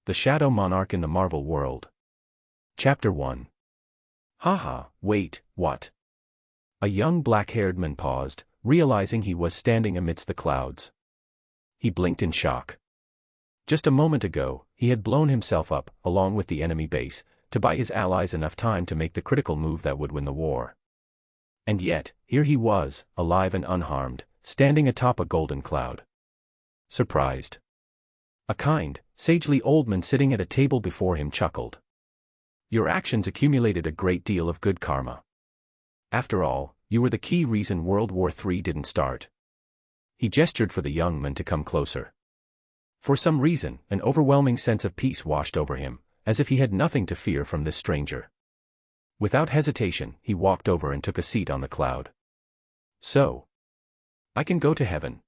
The Shadow Monarch in the Marvel World. Chapter 1. Haha, wait, what? A young black-haired man paused, realizing he was standing amidst the clouds. He blinked in shock. Just a moment ago, he had blown himself up, along with the enemy base, to buy his allies enough time to make the critical move that would win the war. And yet, here he was, alive and unharmed, standing atop a golden cloud. Surprised. A kind, sagely old man sitting at a table before him chuckled. Your actions accumulated a great deal of good karma. After all, you were the key reason World War III didn't start. He gestured for the young man to come closer. For some reason, an overwhelming sense of peace washed over him, as if he had nothing to fear from this stranger. Without hesitation, he walked over and took a seat on the cloud. So, I can go to heaven.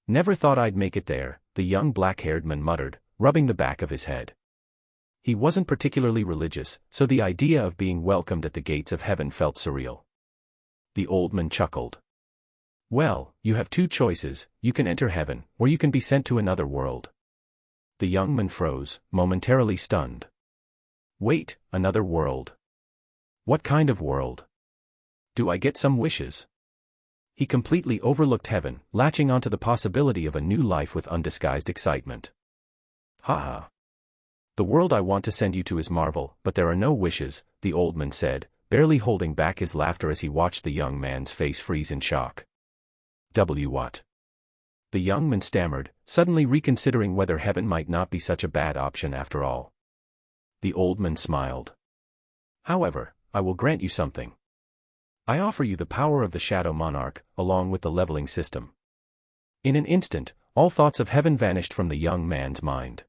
Never thought I'd make it there, the young black-haired man muttered, rubbing the back of his head. He wasn't particularly religious, so the idea of being welcomed at the gates of heaven felt surreal. The old man chuckled. Well, you have two choices, you can enter heaven, or you can be sent to another world. The young man froze, momentarily stunned. Wait, another world? What kind of world? Do I get some wishes? He completely overlooked heaven, latching onto the possibility of a new life with undisguised excitement. Ha! The world I want to send you to is Marvel, but there are no wishes, the old man said, barely holding back his laughter as he watched the young man's face freeze in shock. What? The young man stammered, suddenly reconsidering whether heaven might not be such a bad option after all. The old man smiled. However, I will grant you something. I offer you the power of the Shadow Monarch, along with the leveling system. In an instant, all thoughts of heaven vanished from the young man's mind.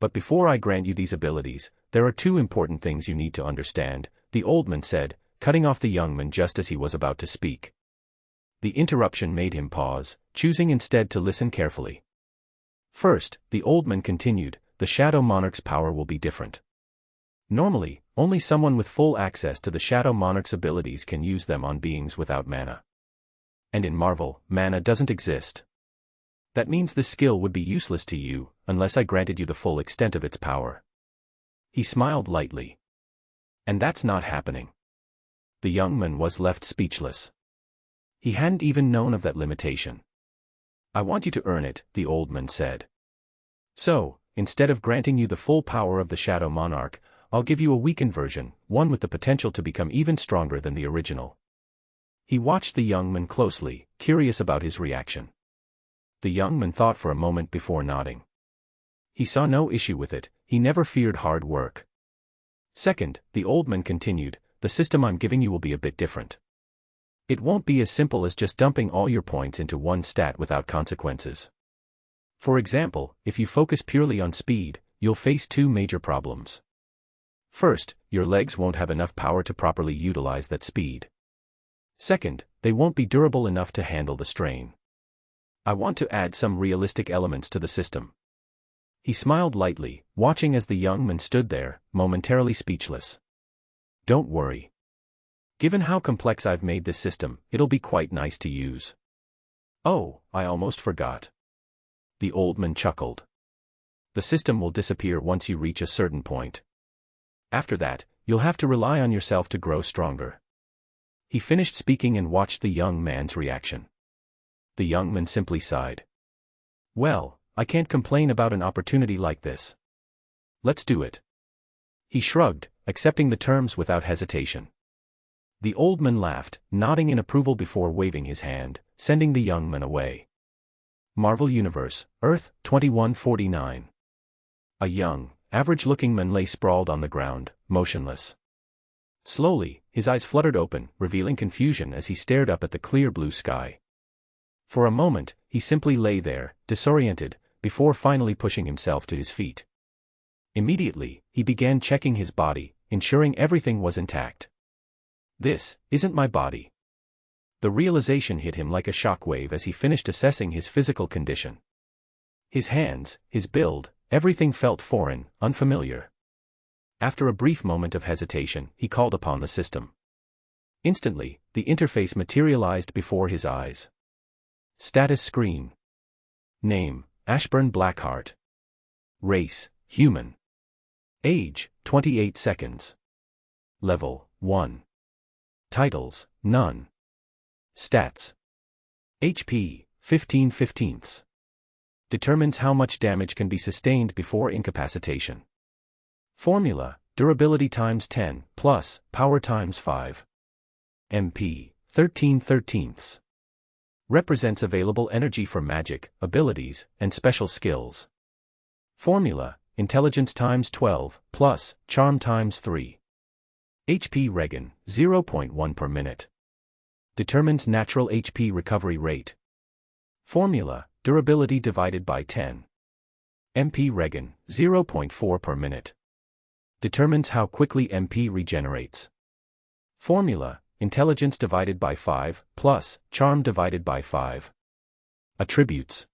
But before I grant you these abilities, there are two important things you need to understand, the old man said, cutting off the young man just as he was about to speak. The interruption made him pause, choosing instead to listen carefully. First, the old man continued, the Shadow Monarch's power will be different. Normally, only someone with full access to the Shadow Monarch's abilities can use them on beings without mana. And in Marvel, mana doesn't exist. That means this skill would be useless to you, unless I granted you the full extent of its power. He smiled lightly. And that's not happening. The young man was left speechless. He hadn't even known of that limitation. I want you to earn it, the old man said. So, instead of granting you the full power of the Shadow Monarch, I'll give you a weakened version, one with the potential to become even stronger than the original. He watched the young man closely, curious about his reaction. The young man thought for a moment before nodding. He saw no issue with it, he never feared hard work. Second, the old man continued, the system I'm giving you will be a bit different. It won't be as simple as just dumping all your points into one stat without consequences. For example, if you focus purely on speed, you'll face two major problems. First, your legs won't have enough power to properly utilize that speed. Second, they won't be durable enough to handle the strain. I want to add some realistic elements to the system. He smiled lightly, watching as the young man stood there, momentarily speechless. Don't worry. Given how complex I've made this system, it'll be quite nice to use. Oh, I almost forgot. The old man chuckled. The system will disappear once you reach a certain point. After that, you'll have to rely on yourself to grow stronger. He finished speaking and watched the young man's reaction. The young man simply sighed. Well, I can't complain about an opportunity like this. Let's do it. He shrugged, accepting the terms without hesitation. The old man laughed, nodding in approval before waving his hand, sending the young man away. Marvel Universe, Earth, 2149. A young, average-looking man lay sprawled on the ground, motionless. Slowly, his eyes fluttered open, revealing confusion as he stared up at the clear blue sky. For a moment, he simply lay there, disoriented, before finally pushing himself to his feet. Immediately, he began checking his body, ensuring everything was intact. This isn't my body. The realization hit him like a shockwave as he finished assessing his physical condition. His hands, his build, everything felt foreign, unfamiliar. After a brief moment of hesitation, he called upon the system. Instantly, the interface materialized before his eyes. Status screen. Name, Ashburn Blackheart. Race, Human. Age, 28 seconds. Level, 1. Titles, none. Stats. HP, 15/15. Determines how much damage can be sustained before incapacitation. Formula, durability times 10, plus, power times 5. MP, 13/13. Represents available energy for magic, abilities, and special skills. Formula, intelligence times 12, plus, charm times 3. HP regen, 0.1 per minute. Determines natural HP recovery rate. Formula, durability divided by 10. MP regen, 0.4 per minute. Determines how quickly MP regenerates. Formula, intelligence divided by 5, plus, charm divided by 5. Attributes.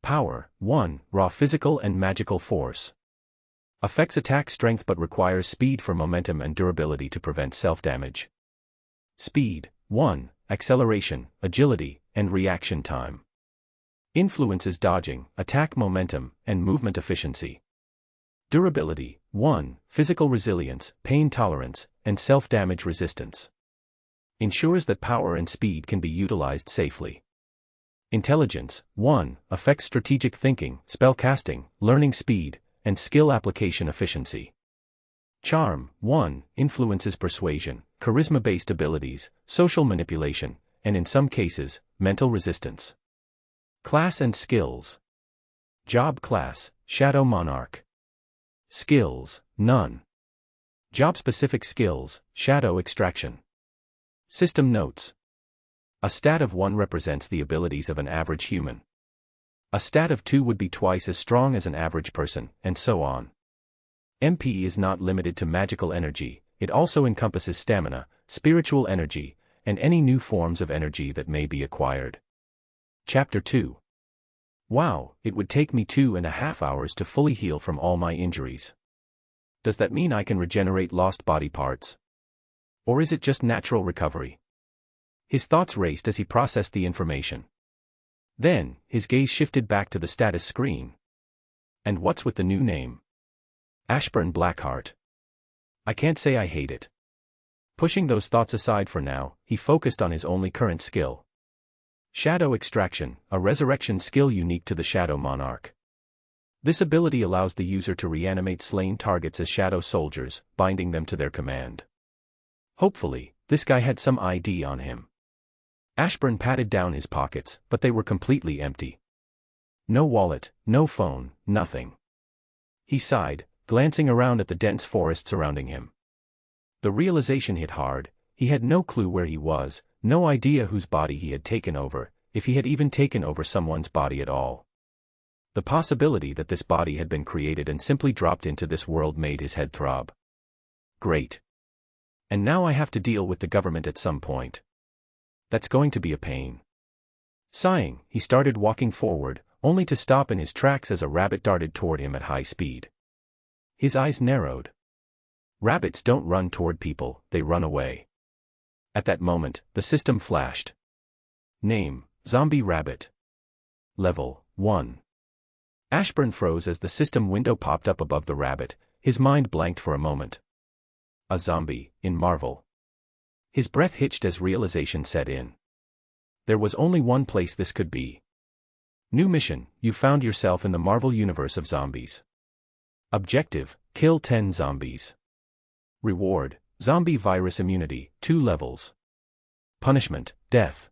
Power, 1, raw physical and magical force. Affects attack strength but requires speed for momentum and durability to prevent self-damage. Speed, 1, acceleration, agility, and reaction time. Influences dodging, attack momentum, and movement efficiency. Durability, 1, physical resilience, pain tolerance, and self-damage resistance. Ensures that power and speed can be utilized safely. Intelligence, 1, affects strategic thinking, spellcasting, learning speed, and skill application efficiency. Charm, 1, influences persuasion, charisma-based abilities, social manipulation, and in some cases, mental resistance. Class and skills. Job class, Shadow Monarch. Skills, none. Job-specific skills, Shadow Extraction. System notes. A stat of 1 represents the abilities of an average human. A stat of 2 would be twice as strong as an average person, and so on. MP is not limited to magical energy, it also encompasses stamina, spiritual energy, and any new forms of energy that may be acquired. Chapter 2. Wow, it would take me 2.5 hours to fully heal from all my injuries. Does that mean I can regenerate lost body parts? Or is it just natural recovery? His thoughts raced as he processed the information. Then, his gaze shifted back to the status screen. And what's with the new name? Ashburn Blackheart. I can't say I hate it. Pushing those thoughts aside for now, he focused on his only current skill. Shadow Extraction, a resurrection skill unique to the Shadow Monarch. This ability allows the user to reanimate slain targets as shadow soldiers, binding them to their command. Hopefully, this guy had some ID on him. Ashburn patted down his pockets, but they were completely empty. No wallet, no phone, nothing. He sighed, glancing around at the dense forest surrounding him. The realization hit hard. He had no clue where he was, no idea whose body he had taken over, if he had even taken over someone's body at all. The possibility that this body had been created and simply dropped into this world made his head throb. Great. And now I have to deal with the government at some point. That's going to be a pain. Sighing, he started walking forward, only to stop in his tracks as a rabbit darted toward him at high speed. His eyes narrowed. Rabbits don't run toward people, they run away. At that moment, the system flashed. Name, Zombie Rabbit. Level, 1. Ashburn froze as the system window popped up above the rabbit, his mind blanked for a moment. A zombie, in Marvel. His breath hitched as realization set in. There was only one place this could be. New mission, you found yourself in the Marvel universe of zombies. Objective, kill 10 zombies. Reward, zombie virus immunity, 2 levels. Punishment, death.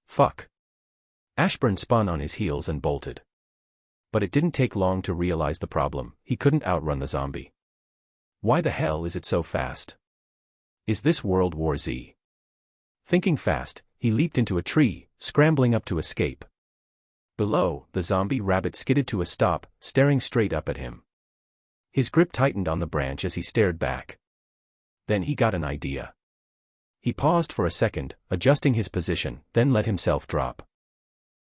Fuck. Ashburn spun on his heels and bolted. But it didn't take long to realize the problem, he couldn't outrun the zombie. Why the hell is it so fast? Is this World War Z? Thinking fast, he leaped into a tree, scrambling up to escape. Below, the zombie rabbit skidded to a stop, staring straight up at him. His grip tightened on the branch as he stared back. Then he got an idea. He paused for a second, adjusting his position, then let himself drop.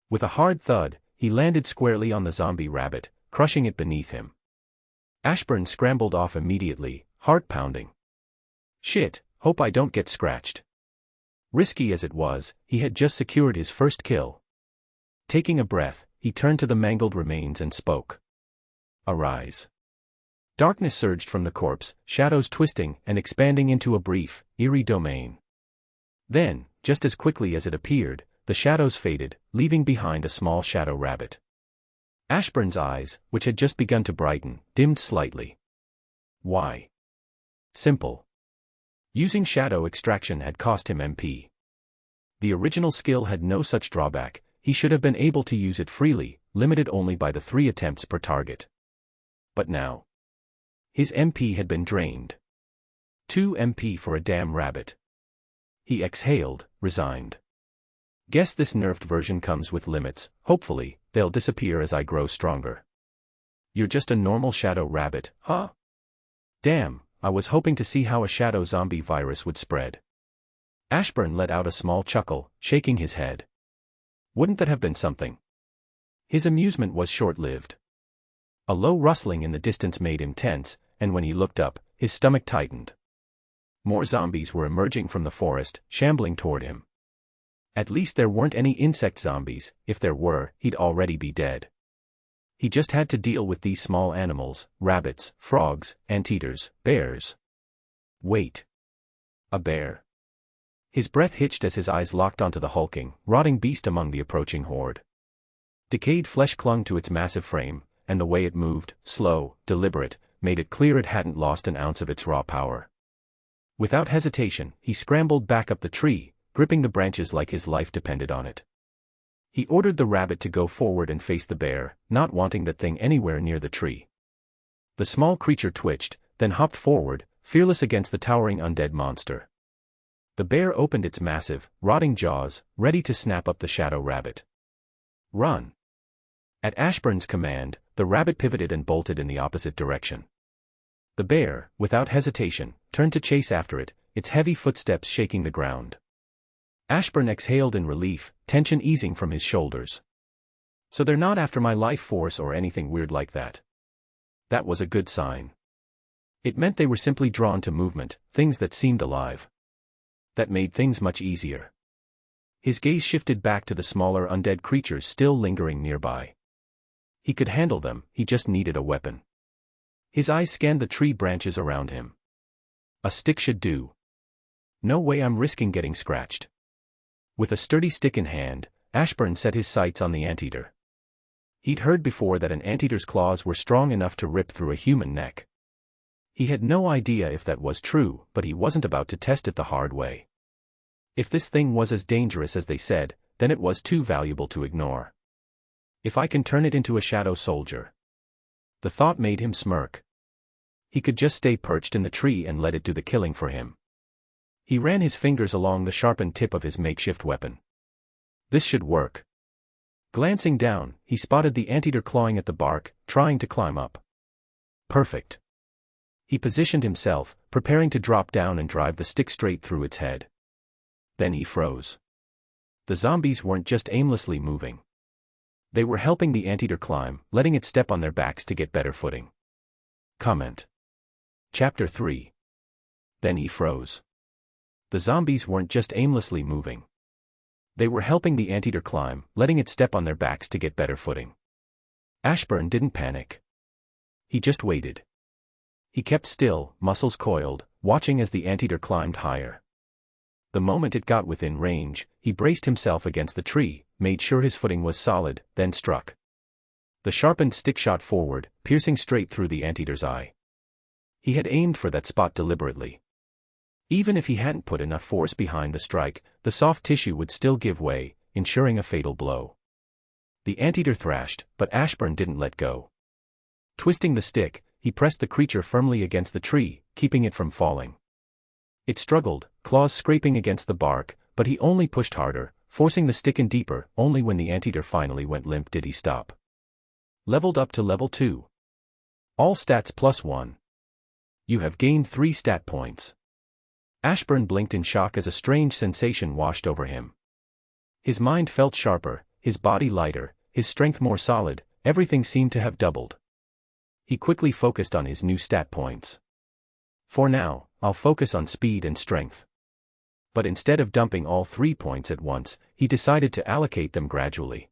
With a hard thud, he landed squarely on the zombie rabbit, crushing it beneath him. Ashburn scrambled off immediately, heart pounding. Shit, hope I don't get scratched. Risky as it was, he had just secured his first kill. Taking a breath, he turned to the mangled remains and spoke. Arise. Darkness surged from the corpse, shadows twisting and expanding into a brief, eerie domain. Then, just as quickly as it appeared, the shadows faded, leaving behind a small shadow rabbit. Ashburn's eyes, which had just begun to brighten, dimmed slightly. Why? Simple. Using shadow extraction had cost him MP. The original skill had no such drawback, he should have been able to use it freely, limited only by the 3 attempts per target. But now, his MP had been drained. 2 MP for a damn rabbit. He exhaled, resigned. Guess this nerfed version comes with limits, hopefully, they'll disappear as I grow stronger. You're just a normal shadow rabbit, huh? Damn, I was hoping to see how a shadow zombie virus would spread. Ashburn let out a small chuckle, shaking his head. Wouldn't that have been something? His amusement was short-lived. A low rustling in the distance made him tense, and when he looked up, his stomach tightened. More zombies were emerging from the forest, shambling toward him. At least there weren't any insect zombies, if there were, he'd already be dead. He just had to deal with these small animals, rabbits, frogs, anteaters, bears. Wait. A bear. His breath hitched as his eyes locked onto the hulking, rotting beast among the approaching horde. Decayed flesh clung to its massive frame, and the way it moved, slow, deliberate, made it clear it hadn't lost an ounce of its raw power. Without hesitation, he scrambled back up the tree, gripping the branches like his life depended on it. He ordered the rabbit to go forward and face the bear, not wanting that thing anywhere near the tree. The small creature twitched, then hopped forward, fearless against the towering undead monster. The bear opened its massive, rotting jaws, ready to snap up the shadow rabbit. Run! At Ashburn's command, the rabbit pivoted and bolted in the opposite direction. The bear, without hesitation, turned to chase after it, its heavy footsteps shaking the ground. Ashburn exhaled in relief, tension easing from his shoulders. So they're not after my life force or anything weird like that. That was a good sign. It meant they were simply drawn to movement, things that seemed alive. That made things much easier. His gaze shifted back to the smaller undead creatures still lingering nearby. He could handle them, he just needed a weapon. His eyes scanned the tree branches around him. A stick should do. No way I'm risking getting scratched. With a sturdy stick in hand, Ashburn set his sights on the anteater. He'd heard before that an anteater's claws were strong enough to rip through a human neck. He had no idea if that was true, but he wasn't about to test it the hard way. If this thing was as dangerous as they said, then it was too valuable to ignore. If I can turn it into a shadow soldier. The thought made him smirk. He could just stay perched in the tree and let it do the killing for him. He ran his fingers along the sharpened tip of his makeshift weapon. This should work. Glancing down, he spotted the anteater clawing at the bark, trying to climb up. Perfect. He positioned himself, preparing to drop down and drive the stick straight through its head. Then he froze. The zombies weren't just aimlessly moving. They were helping the anteater climb, letting it step on their backs to get better footing. Comment. Chapter 3. Then he froze. The zombies weren't just aimlessly moving. They were helping the anteater climb, letting it step on their backs to get better footing. Ashburn didn't panic. He just waited. He kept still, muscles coiled, watching as the anteater climbed higher. The moment it got within range, he braced himself against the tree, made sure his footing was solid, then struck. The sharpened stick shot forward, piercing straight through the anteater's eye. He had aimed for that spot deliberately. Even if he hadn't put enough force behind the strike, the soft tissue would still give way, ensuring a fatal blow. The anteater thrashed, but Ashburn didn't let go. Twisting the stick, he pressed the creature firmly against the tree, keeping it from falling. It struggled, claws scraping against the bark, but he only pushed harder, forcing the stick in deeper. Only when the anteater finally went limp did he stop. Leveled up to level 2. All stats +1. You have gained 3 stat points. Ashburn blinked in shock as a strange sensation washed over him. His mind felt sharper, his body lighter, his strength more solid, everything seemed to have doubled. He quickly focused on his new stat points. For now, I'll focus on speed and strength. But instead of dumping all 3 points at once, he decided to allocate them gradually.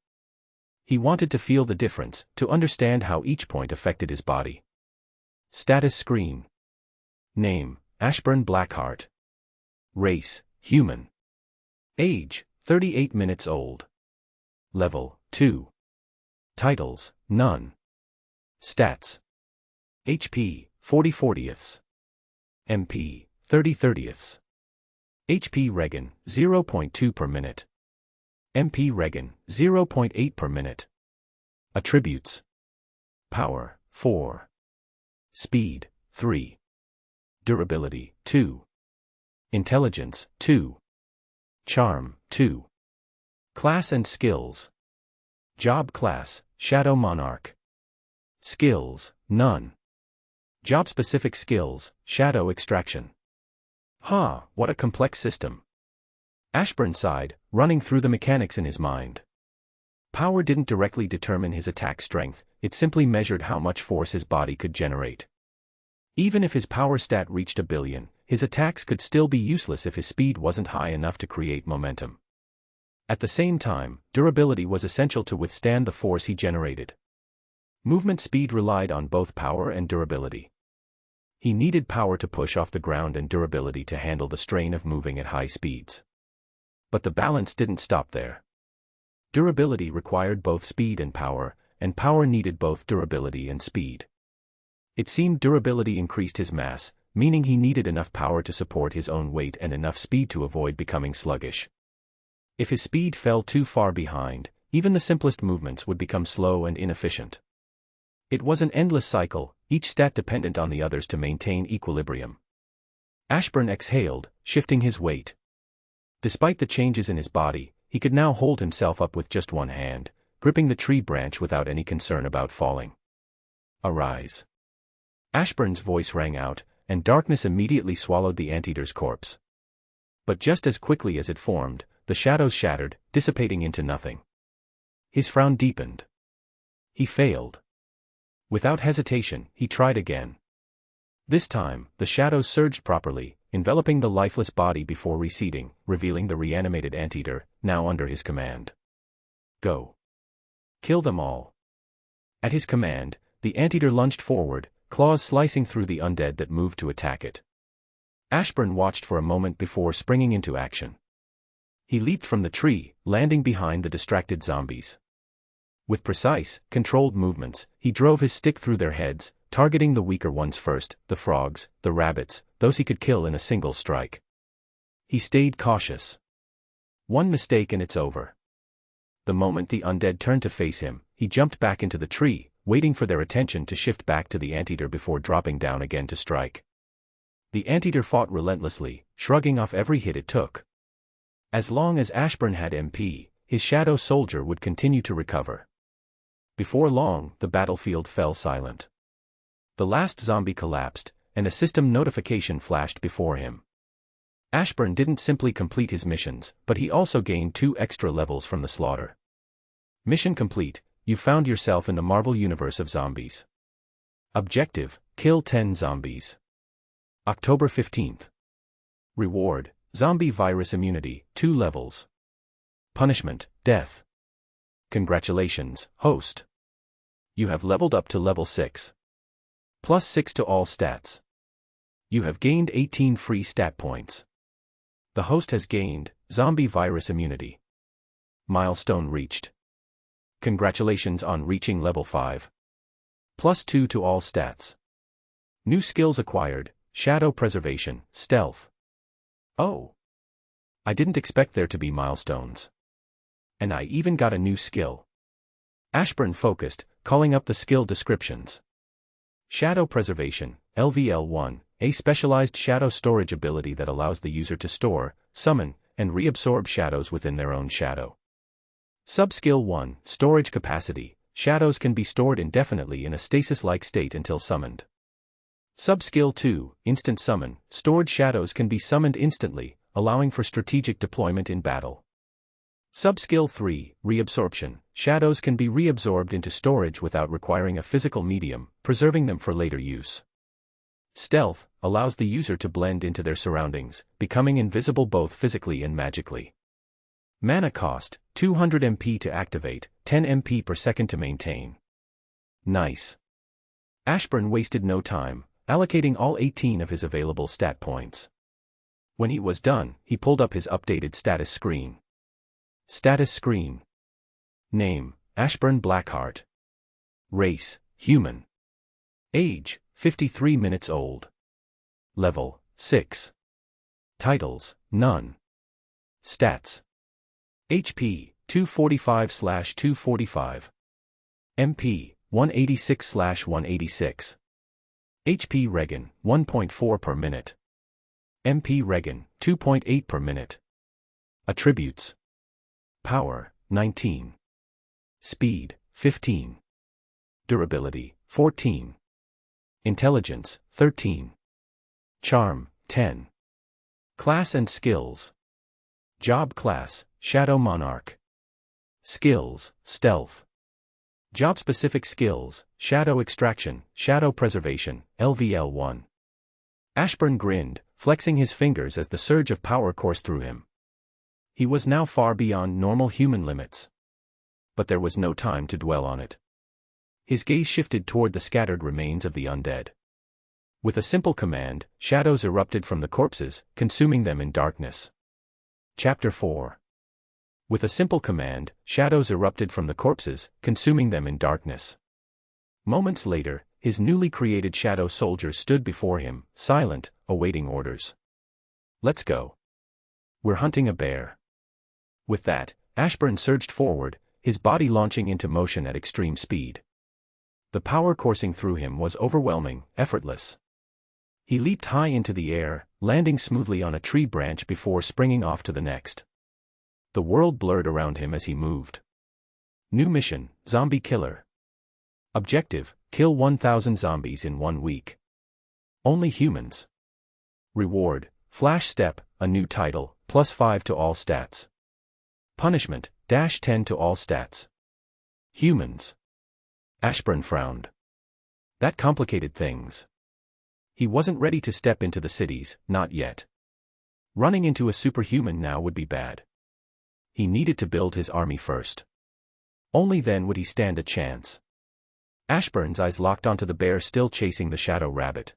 He wanted to feel the difference, to understand how each point affected his body. Status screen. Name, Ashburn Blackheart. Race, human. Age, 38 minutes old. Level, 2. Titles, none. Stats. HP, 40/40ths. MP, 30/30ths. HP regen, 0.2 per minute. MP regen, 0.8 per minute. Attributes. Power, 4. Speed, 3. Durability, 2. Intelligence, 2. Charm, 2. Class and skills. Job class, Shadow Monarch. Skills, none. Job-specific skills, Shadow Extraction. What a complex system. Ashburn sighed, running through the mechanics in his mind. Power didn't directly determine his attack strength, it simply measured how much force his body could generate. Even if his power stat reached 1 billion, his attacks could still be useless if his speed wasn't high enough to create momentum. At the same time, durability was essential to withstand the force he generated. Movement speed relied on both power and durability. He needed power to push off the ground and durability to handle the strain of moving at high speeds. But the balance didn't stop there. Durability required both speed and power needed both durability and speed. It seemed durability increased his mass, meaning he needed enough power to support his own weight and enough speed to avoid becoming sluggish. If his speed fell too far behind, even the simplest movements would become slow and inefficient. It was an endless cycle, each stat dependent on the others to maintain equilibrium. Ashburn exhaled, shifting his weight. Despite the changes in his body, he could now hold himself up with just one hand, gripping the tree branch without any concern about falling. Arise. Ashburn's voice rang out, and darkness immediately swallowed the anteater's corpse. But just as quickly as it formed, the shadows shattered, dissipating into nothing. His frown deepened. He failed. Without hesitation, he tried again. This time, the shadows surged properly, enveloping the lifeless body before receding, revealing the reanimated anteater, now under his command. Go. Kill them all. At his command, the anteater lunged forward, claws slicing through the undead that moved to attack it. Ashburn watched for a moment before springing into action. He leaped from the tree, landing behind the distracted zombies. With precise, controlled movements, he drove his stick through their heads, targeting the weaker ones first, the frogs, the rabbits, those he could kill in a single strike. He stayed cautious. One mistake and it's over. The moment the undead turned to face him, he jumped back into the tree, waiting for their attention to shift back to the anteater before dropping down again to strike. The anteater fought relentlessly, shrugging off every hit it took. As long as Ashburn had MP, his shadow soldier would continue to recover. Before long, the battlefield fell silent. The last zombie collapsed, and a system notification flashed before him. Ashburn didn't simply complete his missions, but he also gained 2 extra levels from the slaughter. Mission complete, you found yourself in the Marvel universe of zombies. Objective, kill 10 zombies. October 15th. Reward, zombie virus immunity, 2 levels. Punishment, death. Congratulations, host. You have leveled up to level 6. Plus 6 to all stats. You have gained 18 free stat points. The host has gained zombie virus immunity. Milestone reached. Congratulations on reaching level 5. Plus 2 to all stats. New skills acquired, shadow preservation, stealth. Oh. I didn't expect there to be milestones. And I even got a new skill. Ashburn focused, calling up the skill descriptions. Shadow Preservation, LVL1, a specialized shadow storage ability that allows the user to store, summon, and reabsorb shadows within their own shadow. Subskill 1, Storage Capacity, shadows can be stored indefinitely in a stasis-like state until summoned. Subskill 2, Instant Summon, stored shadows can be summoned instantly, allowing for strategic deployment in battle. Subskill 3, Reabsorption, shadows can be reabsorbed into storage without requiring a physical medium, preserving them for later use. Stealth allows the user to blend into their surroundings, becoming invisible both physically and magically. Mana cost, 200 MP to activate, 10 MP per second to maintain. Nice. Ashburn wasted no time, allocating all 18 of his available stat points. When he was done, he pulled up his updated status screen. Status screen. Name, Ashburn Blackheart. Race, human. Age, 53 minutes old. Level, 6. Titles, none. Stats. HP, 245/245. MP, 186/186. HP regen, 1.4 per minute. MP regen, 2.8 per minute. Attributes. Power, 19. Speed, 15. Durability, 14. Intelligence, 13. Charm, 10. Class and skills. Job class, Shadow Monarch. Skills, Stealth. Job-specific skills, Shadow Extraction, Shadow Preservation, LVL1. Ashburn grinned, flexing his fingers as the surge of power coursed through him. He was now far beyond normal human limits. But there was no time to dwell on it. His gaze shifted toward the scattered remains of the undead. With a simple command, shadows erupted from the corpses, consuming them in darkness. Chapter 4. With a simple command, shadows erupted from the corpses, consuming them in darkness. Moments later, his newly created shadow soldiers stood before him, silent, awaiting orders. Let's go. We're hunting a bear. With that, Ashburn surged forward, his body launching into motion at extreme speed. The power coursing through him was overwhelming, effortless. He leaped high into the air, landing smoothly on a tree branch before springing off to the next. The world blurred around him as he moved. New mission, Zombie Killer. Objective, kill 1,000 zombies in 1 week. Only humans. Reward, Flash Step, a new title, +5 to all stats. Punishment, -10 to all stats. Humans. Ashburn frowned. That complicated things. He wasn't ready to step into the cities, not yet. Running into a superhuman now would be bad. He needed to build his army first. Only then would he stand a chance. Ashburn's eyes locked onto the bear still chasing the shadow rabbit.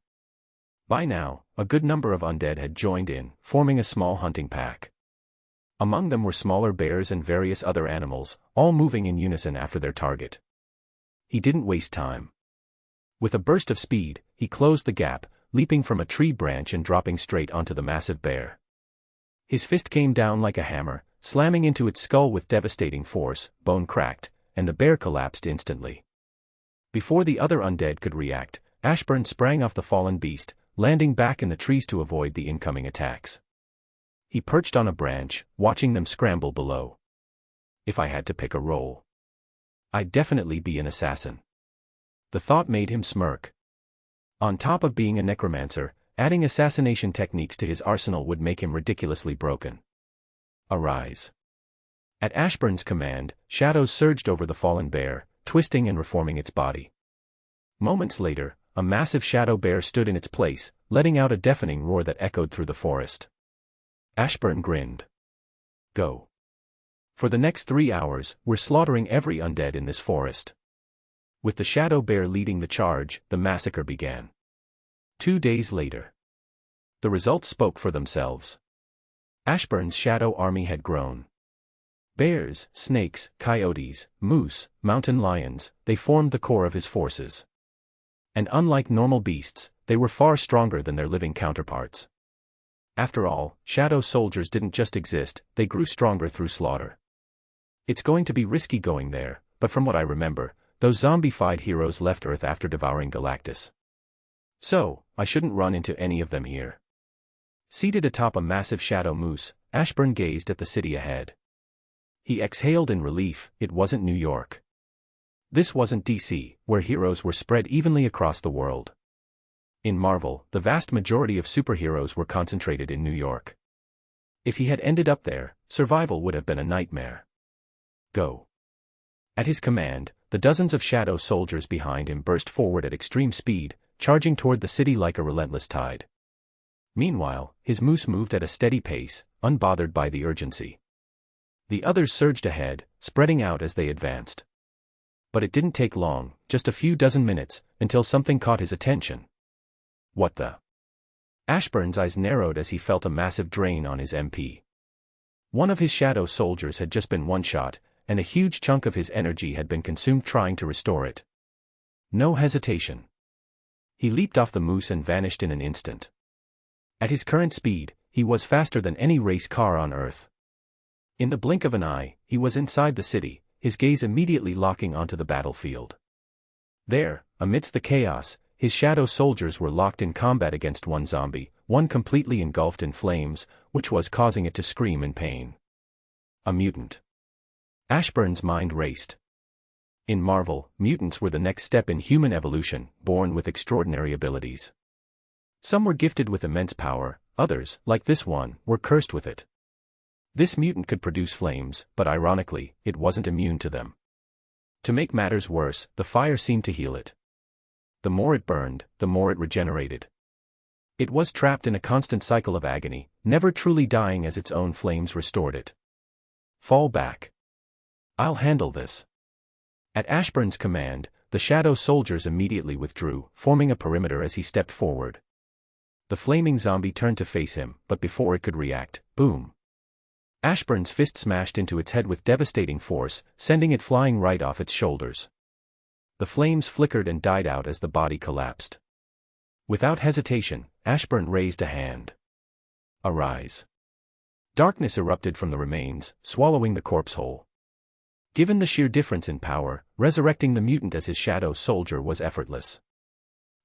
By now, a good number of undead had joined in, forming a small hunting pack. Among them were smaller bears and various other animals, all moving in unison after their target. He didn't waste time. With a burst of speed, he closed the gap, leaping from a tree branch and dropping straight onto the massive bear. His fist came down like a hammer, slamming into its skull with devastating force, bone cracked, and the bear collapsed instantly. Before the other undead could react, Ashburn sprang off the fallen beast, landing back in the trees to avoid the incoming attacks. He perched on a branch, watching them scramble below. If I had to pick a role, I'd definitely be an assassin. The thought made him smirk. On top of being a necromancer, adding assassination techniques to his arsenal would make him ridiculously broken. Arise. At Ashburn's command, shadows surged over the fallen bear, twisting and reforming its body. Moments later, a massive shadow bear stood in its place, letting out a deafening roar that echoed through the forest. Ashburn grinned. Go. For the next 3 hours, we're slaughtering every undead in this forest. With the shadow bear leading the charge, the massacre began. 2 days later. The results spoke for themselves. Ashburn's shadow army had grown. Bears, snakes, coyotes, moose, mountain lions, they formed the core of his forces. And unlike normal beasts, they were far stronger than their living counterparts. After all, shadow soldiers didn't just exist, they grew stronger through slaughter. It's going to be risky going there, but from what I remember, those zombified heroes left Earth after devouring Galactus. So, I shouldn't run into any of them here. Seated atop a massive shadow moose, Ashburn gazed at the city ahead. He exhaled in relief, it wasn't New York. This wasn't DC, where heroes were spread evenly across the world. In Marvel, the vast majority of superheroes were concentrated in New York. If he had ended up there, survival would have been a nightmare. Go. At his command, the dozens of shadow soldiers behind him burst forward at extreme speed, charging toward the city like a relentless tide. Meanwhile, his moose moved at a steady pace, unbothered by the urgency. The others surged ahead, spreading out as they advanced. But it didn't take long, just a few dozen minutes, until something caught his attention. What the? Ashburn's eyes narrowed as he felt a massive drain on his MP. One of his shadow soldiers had just been one-shot, and a huge chunk of his energy had been consumed trying to restore it. No hesitation. He leaped off the moose and vanished in an instant. At his current speed, he was faster than any race car on Earth. In the blink of an eye, he was inside the city, his gaze immediately locking onto the battlefield. There, amidst the chaos, his shadow soldiers were locked in combat against one zombie, one completely engulfed in flames, which was causing it to scream in pain. A mutant. Ashburn's mind raced. In Marvel, mutants were the next step in human evolution, born with extraordinary abilities. Some were gifted with immense power, others, like this one, were cursed with it. This mutant could produce flames, but ironically, it wasn't immune to them. To make matters worse, the fire seemed to heal it. The more it burned, the more it regenerated. It was trapped in a constant cycle of agony, never truly dying as its own flames restored it. Fall back. I'll handle this. At Ashburn's command, the shadow soldiers immediately withdrew, forming a perimeter as he stepped forward. The flaming zombie turned to face him, but before it could react, boom. Ashburn's fist smashed into its head with devastating force, sending it flying right off its shoulders. The flames flickered and died out as the body collapsed. Without hesitation, Ashburn raised a hand. Arise. Darkness erupted from the remains, swallowing the corpse whole. Given the sheer difference in power, resurrecting the mutant as his shadow soldier was effortless.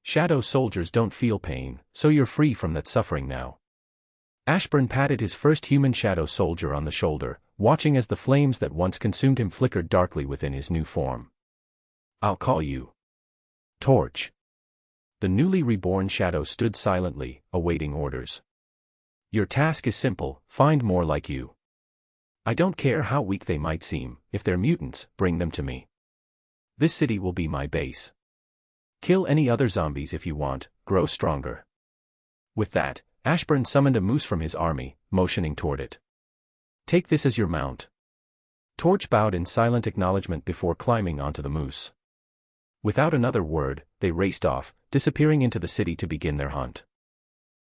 Shadow soldiers don't feel pain, so you're free from that suffering now. Ashburn patted his first human shadow soldier on the shoulder, watching as the flames that once consumed him flickered darkly within his new form. I'll call you Torch. The newly reborn shadow stood silently, awaiting orders. Your task is simple, find more like you. I don't care how weak they might seem, if they're mutants, bring them to me. This city will be my base. Kill any other zombies if you want, grow stronger. With that, Ashburn summoned a moose from his army, motioning toward it. Take this as your mount. Torch bowed in silent acknowledgement before climbing onto the moose. Without another word, they raced off, disappearing into the city to begin their hunt.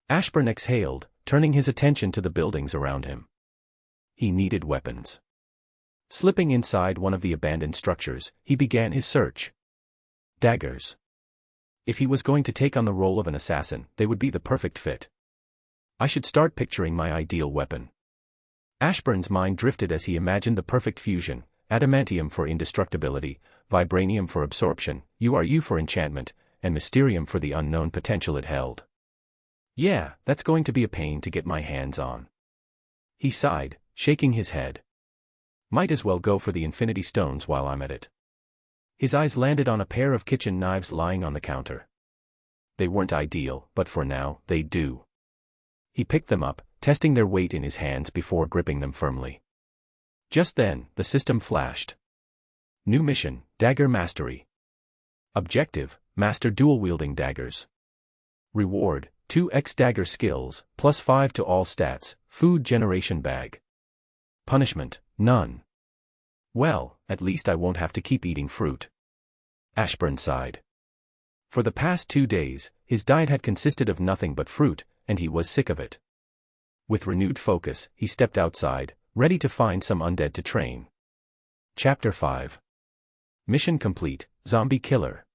Ashburn exhaled, turning his attention to the buildings around him. He needed weapons. Slipping inside one of the abandoned structures, he began his search. Daggers. If he was going to take on the role of an assassin, they would be the perfect fit. I should start picturing my ideal weapon. Ashburn's mind drifted as he imagined the perfect fusion: adamantium for indestructibility, vibranium for absorption, URU for enchantment, and mysterium for the unknown potential it held. Yeah, that's going to be a pain to get my hands on. He sighed, shaking his head. Might as well go for the infinity stones while I'm at it. His eyes landed on a pair of kitchen knives lying on the counter. They weren't ideal, but for now, they'd do. He picked them up, testing their weight in his hands before gripping them firmly. Just then, the system flashed. New mission, Dagger Mastery. Objective, master dual-wielding daggers. Reward, 2x dagger skills, +5 to all stats, food generation bag. Punishment, none. Well, at least I won't have to keep eating fruit. Ashburn sighed. For the past 2 days, his diet had consisted of nothing but fruit, and he was sick of it. With renewed focus, he stepped outside, ready to find some undead to train. Chapter 5. Mission complete, Zombie Killer.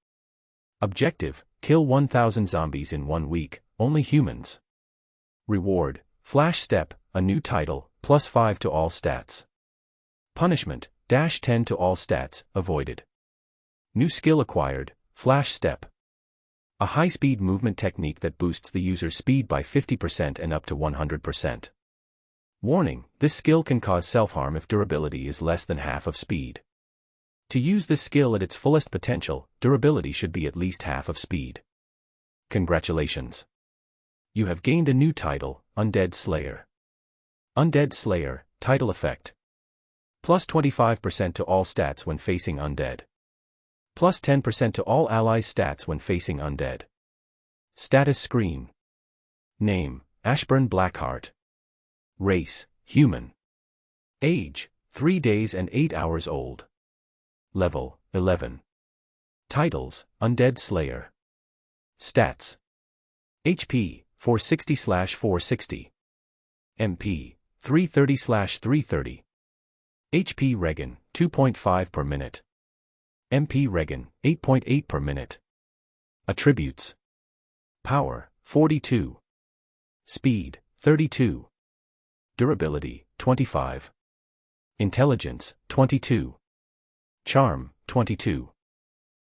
Objective, kill 1,000 zombies in 1 week, only humans. Reward, Flash Step, a new title, +5 to all stats. Punishment, -10 to all stats, avoided. New skill acquired, Flash Step. A high-speed movement technique that boosts the user's speed by 50% and up to 100%. Warning, this skill can cause self-harm if durability is less than half of speed. To use this skill at its fullest potential, durability should be at least half of speed. Congratulations. You have gained a new title, Undead Slayer. Undead Slayer, title effect. +25% to all stats when facing undead. +10% to all allies' stats when facing undead. Status screen. Name, Ashburn Blackheart. Race, human. Age, 3 days and 8 hours old. Level, 11. Titles: Undead Slayer. Stats: HP 460/460, MP 330/330, HP Regen 2.5 per minute, MP Regen 8.8 per minute. Attributes: Power 42, Speed 32, Durability 25, Intelligence 22, Charm 22.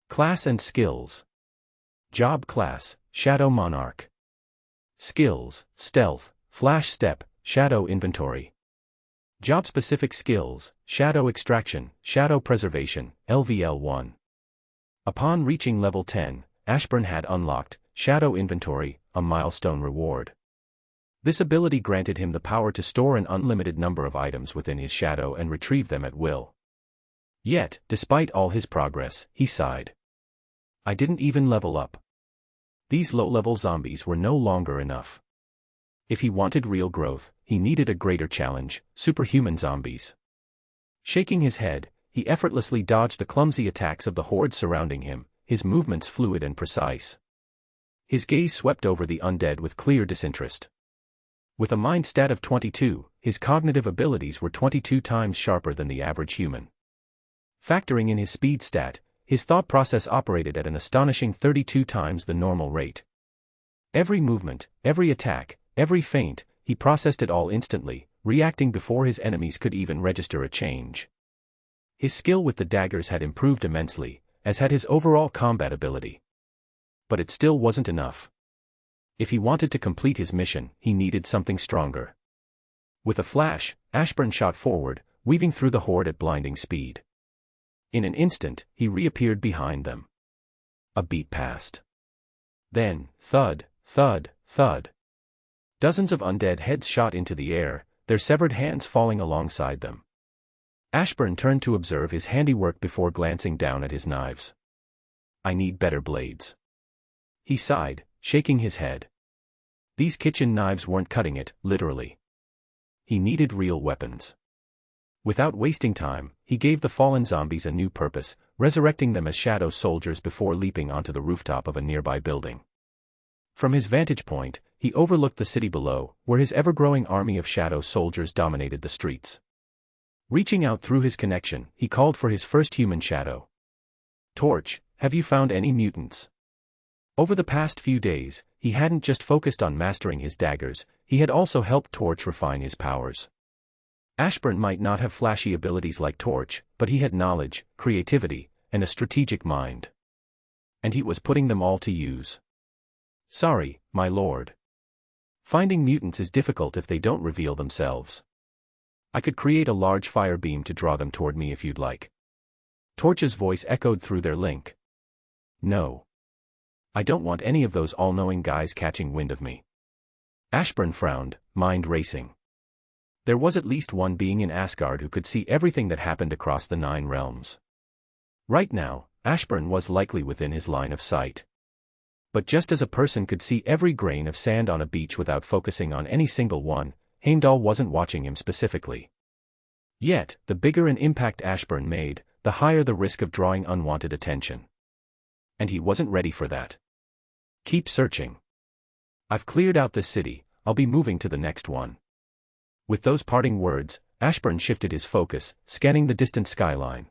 Class and skills: Job class, Shadow Monarch. Skills: Stealth, Flash Step, Shadow Inventory. Job-specific skills: Shadow Extraction, Shadow Preservation, LVL1. Upon reaching level 10, Ashburn had unlocked Shadow Inventory, a milestone reward. This ability granted him the power to store an unlimited number of items within his shadow and retrieve them at will. Yet, despite all his progress, he sighed. I didn't even level up. These low-level zombies were no longer enough. If he wanted real growth, he needed a greater challenge: superhuman zombies. Shaking his head, he effortlessly dodged the clumsy attacks of the horde surrounding him, his movements fluid and precise. His gaze swept over the undead with clear disinterest. With a mind stat of 22, his cognitive abilities were 22 times sharper than the average human. Factoring in his speed stat, his thought process operated at an astonishing 32 times the normal rate. Every movement, every attack, every feint, he processed it all instantly, reacting before his enemies could even register a change. His skill with the daggers had improved immensely, as had his overall combat ability. But it still wasn't enough. If he wanted to complete his mission, he needed something stronger. With a flash, Ashburn shot forward, weaving through the horde at blinding speed. In an instant, he reappeared behind them. A beat passed. Then, thud, thud, thud. Dozens of undead heads shot into the air, their severed hands falling alongside them. Ashburn turned to observe his handiwork before glancing down at his knives. I need better blades. He sighed, shaking his head. These kitchen knives weren't cutting it, literally. He needed real weapons. Without wasting time, he gave the fallen zombies a new purpose, resurrecting them as shadow soldiers before leaping onto the rooftop of a nearby building. From his vantage point, he overlooked the city below, where his ever-growing army of shadow soldiers dominated the streets. Reaching out through his connection, he called for his first human shadow. Torch, have you found any mutants? Over the past few days, he hadn't just focused on mastering his daggers, he had also helped Torch refine his powers. Ashburn might not have flashy abilities like Torch, but he had knowledge, creativity, and a strategic mind. And he was putting them all to use. Sorry, my lord. Finding mutants is difficult if they don't reveal themselves. I could create a large fire beam to draw them toward me if you'd like. Torch's voice echoed through their link. No. I don't want any of those all-knowing guys catching wind of me. Ashburn frowned, mind racing. There was at least one being in Asgard who could see everything that happened across the 9 realms. Right now, Ashburn was likely within his line of sight. But just as a person could see every grain of sand on a beach without focusing on any single one, Heimdall wasn't watching him specifically. Yet, the bigger an impact Ashburn made, the higher the risk of drawing unwanted attention. And he wasn't ready for that. Keep searching. I've cleared out this city, I'll be moving to the next one. With those parting words, Ashburn shifted his focus, scanning the distant skyline.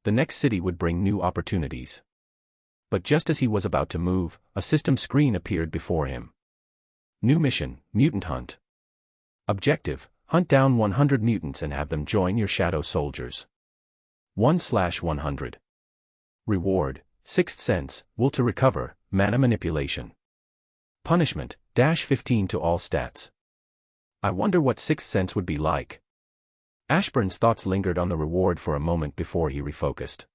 The next city would bring new opportunities. But just as he was about to move, a system screen appeared before him. New mission, Mutant Hunt. Objective, hunt down 100 mutants and have them join your shadow soldiers. 1/100. Reward, Sixth Sense, Will to recover, mana manipulation. Punishment, -15 to all stats. I wonder what Sixth Sense would be like. Ashburn's thoughts lingered on the reward for a moment before he refocused.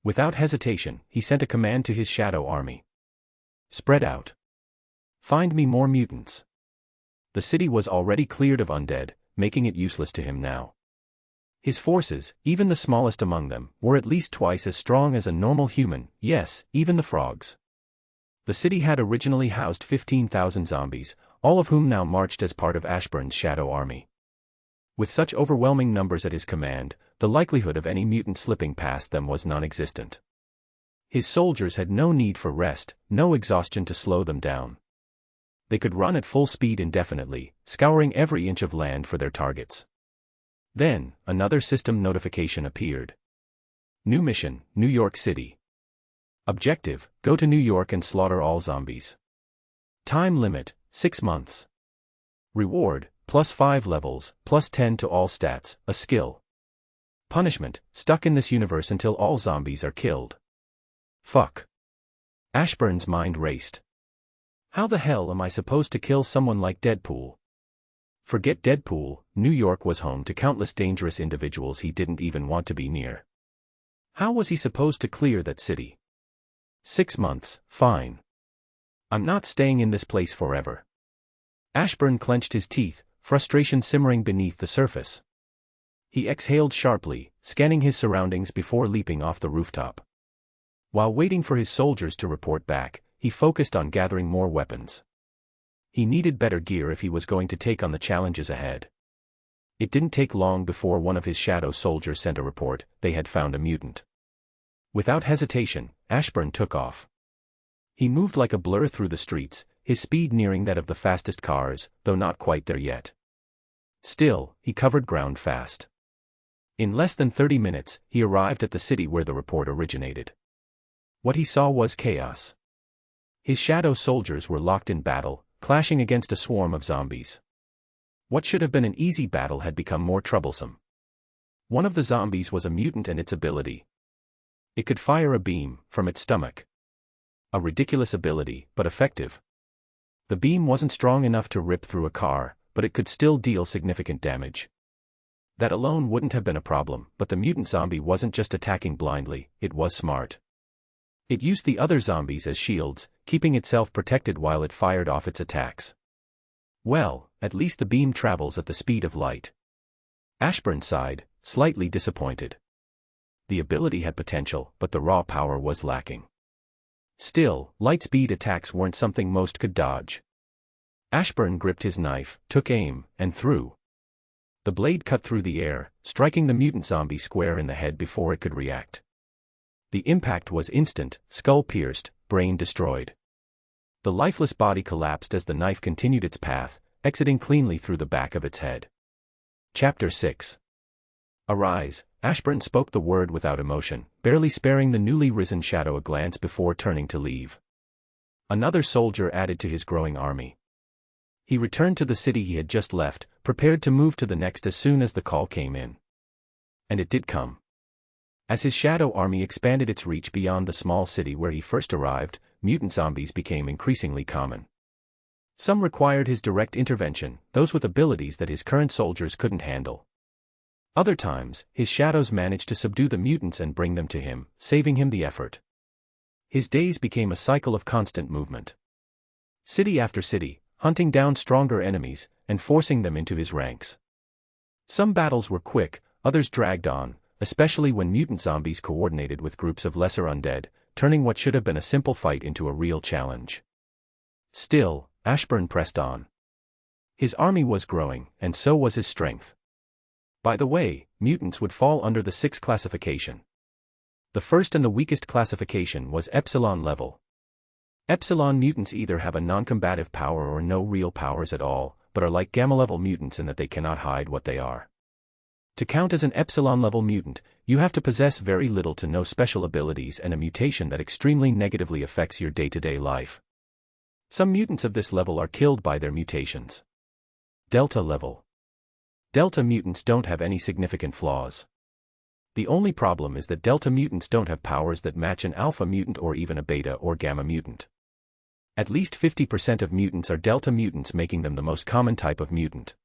Without hesitation, he sent a command to his shadow army. Spread out. Find me more mutants. The city was already cleared of undead, making it useless to him now. His forces, even the smallest among them, were at least twice as strong as a normal human, yes, even the frogs. The city had originally housed 15,000 zombies, all of whom now marched as part of Ashburn's shadow army. With such overwhelming numbers at his command, The likelihood of any mutant slipping past them was non-existent. His soldiers had no need for rest, no exhaustion to slow them down. They could run at full speed indefinitely, scouring every inch of land for their targets. Then, another system notification appeared. New mission, New York City. Objective, go to New York and slaughter all zombies. Time limit, 6 months. Reward, +5 levels, +10 to all stats, a skill. Punishment, stuck in this universe until all zombies are killed. Fuck. Ashburn's mind raced. How the hell am I supposed to kill someone like Deadpool? Forget Deadpool, New York was home to countless dangerous individuals he didn't even want to be near. How was he supposed to clear that city? 6 months, fine. I'm not staying in this place forever. Ashburn clenched his teeth, frustration simmering beneath the surface. He exhaled sharply, scanning his surroundings before leaping off the rooftop. While waiting for his soldiers to report back, he focused on gathering more weapons. He needed better gear if he was going to take on the challenges ahead. It didn't take long before one of his shadow soldiers sent a report. They had found a mutant. Without hesitation, Ashburn took off. He moved like a blur through the streets, his speed nearing that of the fastest cars, though not quite there yet. Still, he covered ground fast. In less than 30 minutes, he arrived at the city where the report originated. What he saw was chaos. His shadow soldiers were locked in battle, clashing against a swarm of zombies. What should have been an easy battle had become more troublesome. One of the zombies was a mutant, and its ability. It could fire a beam from its stomach. A ridiculous ability, but effective. The beam wasn't strong enough to rip through a car, but it could still deal significant damage. That alone wouldn't have been a problem, but the mutant zombie wasn't just attacking blindly, it was smart. It used the other zombies as shields, keeping itself protected while it fired off its attacks. Well, at least the beam travels at the speed of light. Ashburn sighed, slightly disappointed. The ability had potential, but the raw power was lacking. Still, light-speed attacks weren't something most could dodge. Ashburn gripped his knife, took aim, and threw. The blade cut through the air, striking the mutant zombie square in the head before it could react. The impact was instant, skull pierced, brain destroyed. The lifeless body collapsed as the knife continued its path, exiting cleanly through the back of its head. Chapter 6. Arise, Ashburn spoke the word without emotion, barely sparing the newly risen shadow a glance before turning to leave. Another soldier added to his growing army. He returned to the city he had just left, prepared to move to the next as soon as the call came in. And it did come. As his shadow army expanded its reach beyond the small city where he first arrived, mutant zombies became increasingly common. Some required his direct intervention, those with abilities that his current soldiers couldn't handle. Other times, his shadows managed to subdue the mutants and bring them to him, saving him the effort. His days became a cycle of constant movement. City after city, hunting down stronger enemies, and forcing them into his ranks. Some battles were quick, others dragged on, especially when mutant zombies coordinated with groups of lesser undead, turning what should have been a simple fight into a real challenge. Still, Ashburn pressed on. His army was growing, and so was his strength. By the way, mutants would fall under the 6th classification. The first and the weakest classification was Epsilon level. Epsilon mutants either have a non-combative power or no real powers at all, but are like Gamma-level mutants in that they cannot hide what they are. To count as an Epsilon-level mutant, you have to possess very little to no special abilities and a mutation that extremely negatively affects your day-to-day life. Some mutants of this level are killed by their mutations. Delta level. Delta mutants don't have any significant flaws. The only problem is that Delta mutants don't have powers that match an Alpha mutant or even a Beta or Gamma mutant. At least 50% of mutants are Delta mutants, making them the most common type of mutant.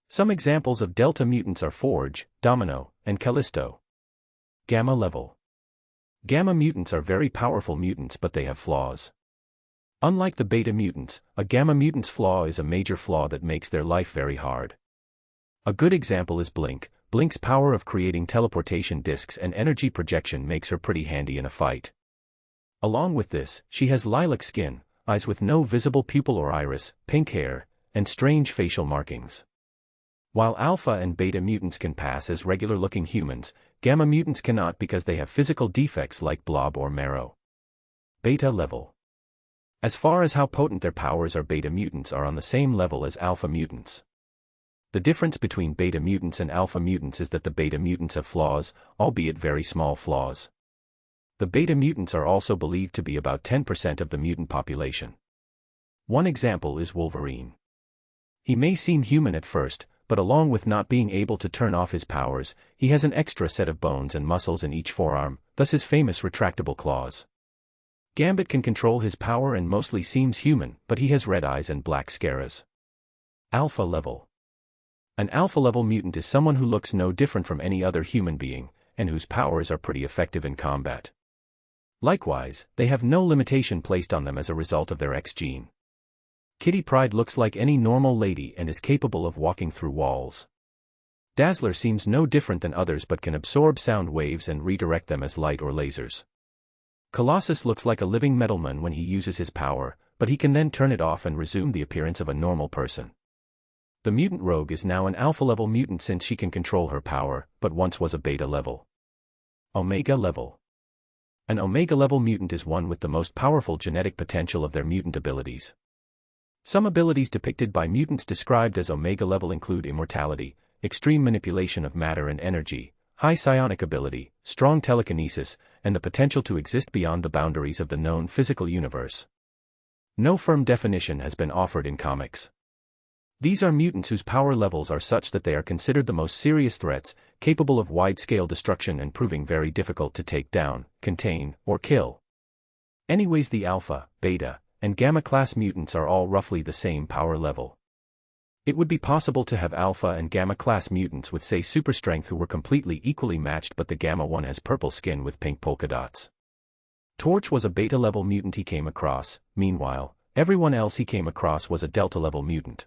Some examples of Delta mutants are Forge, Domino, and Callisto. Gamma level. Gamma mutants are very powerful mutants, but they have flaws. Unlike the Beta mutants, a Gamma mutant's flaw is a major flaw that makes their life very hard. A good example is Blink. Blink's power of creating teleportation disks and energy projection makes her pretty handy in a fight. Along with this, she has lilac skin, eyes with no visible pupil or iris, pink hair, and strange facial markings. While alpha and beta mutants can pass as regular-looking humans, gamma mutants cannot because they have physical defects like blob or marrow. Beta level. As far as how potent their powers are, beta mutants are on the same level as alpha mutants. The difference between beta mutants and alpha mutants is that the beta mutants have flaws, albeit very small flaws. The beta mutants are also believed to be about 10% of the mutant population. One example is Wolverine. He may seem human at first, but along with not being able to turn off his powers, he has an extra set of bones and muscles in each forearm, thus his famous retractable claws. Gambit can control his power and mostly seems human, but he has red eyes and black scaras. Alpha level. An alpha-level mutant is someone who looks no different from any other human being, and whose powers are pretty effective in combat. Likewise, they have no limitation placed on them as a result of their X gene. Kitty Pryde looks like any normal lady and is capable of walking through walls. Dazzler seems no different than others but can absorb sound waves and redirect them as light or lasers. Colossus looks like a living metalman when he uses his power, but he can then turn it off and resume the appearance of a normal person. The mutant rogue is now an alpha-level mutant since she can control her power, but once was a beta level. Omega level. An omega-level mutant is one with the most powerful genetic potential of their mutant abilities. Some abilities depicted by mutants described as omega level include immortality, extreme manipulation of matter and energy, high psionic ability, strong telekinesis, and the potential to exist beyond the boundaries of the known physical universe. No firm definition has been offered in comics. These are mutants whose power levels are such that they are considered the most serious threats, capable of wide-scale destruction and proving very difficult to take down, contain, or kill. Anyways, the alpha, beta, and gamma-class mutants are all roughly the same power level. It would be possible to have alpha and gamma-class mutants with say super strength who were completely equally matched, but the gamma one has purple skin with pink polka dots. Torch was a beta-level mutant he came across, meanwhile, everyone else he came across was a delta-level mutant.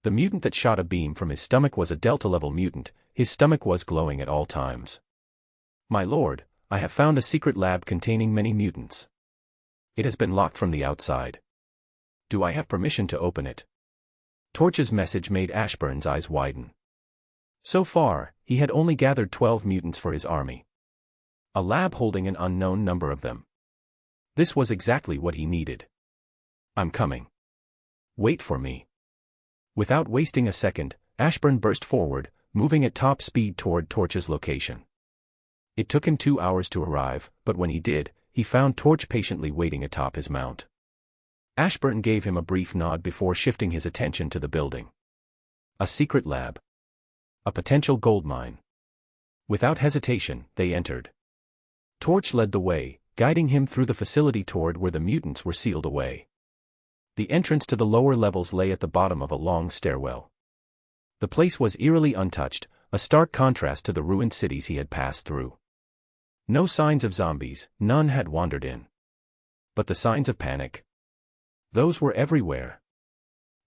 The mutant that shot a beam from his stomach was a delta-level mutant, his stomach was glowing at all times. My lord, I have found a secret lab containing many mutants. It has been locked from the outside. Do I have permission to open it? Torch's message made Ashburn's eyes widen. So far, he had only gathered 12 mutants for his army. A lab holding an unknown number of them. This was exactly what he needed. I'm coming. Wait for me. Without wasting a second, Ashburn burst forward, moving at top speed toward Torch's location. It took him 2 hours to arrive, but when he did, he found Torch patiently waiting atop his mount. Ashburn gave him a brief nod before shifting his attention to the building. A secret lab. A potential gold mine. Without hesitation, they entered. Torch led the way, guiding him through the facility toward where the mutants were sealed away. The entrance to the lower levels lay at the bottom of a long stairwell. The place was eerily untouched, a stark contrast to the ruined cities he had passed through. No signs of zombies, none had wandered in. But the signs of panic? Those were everywhere.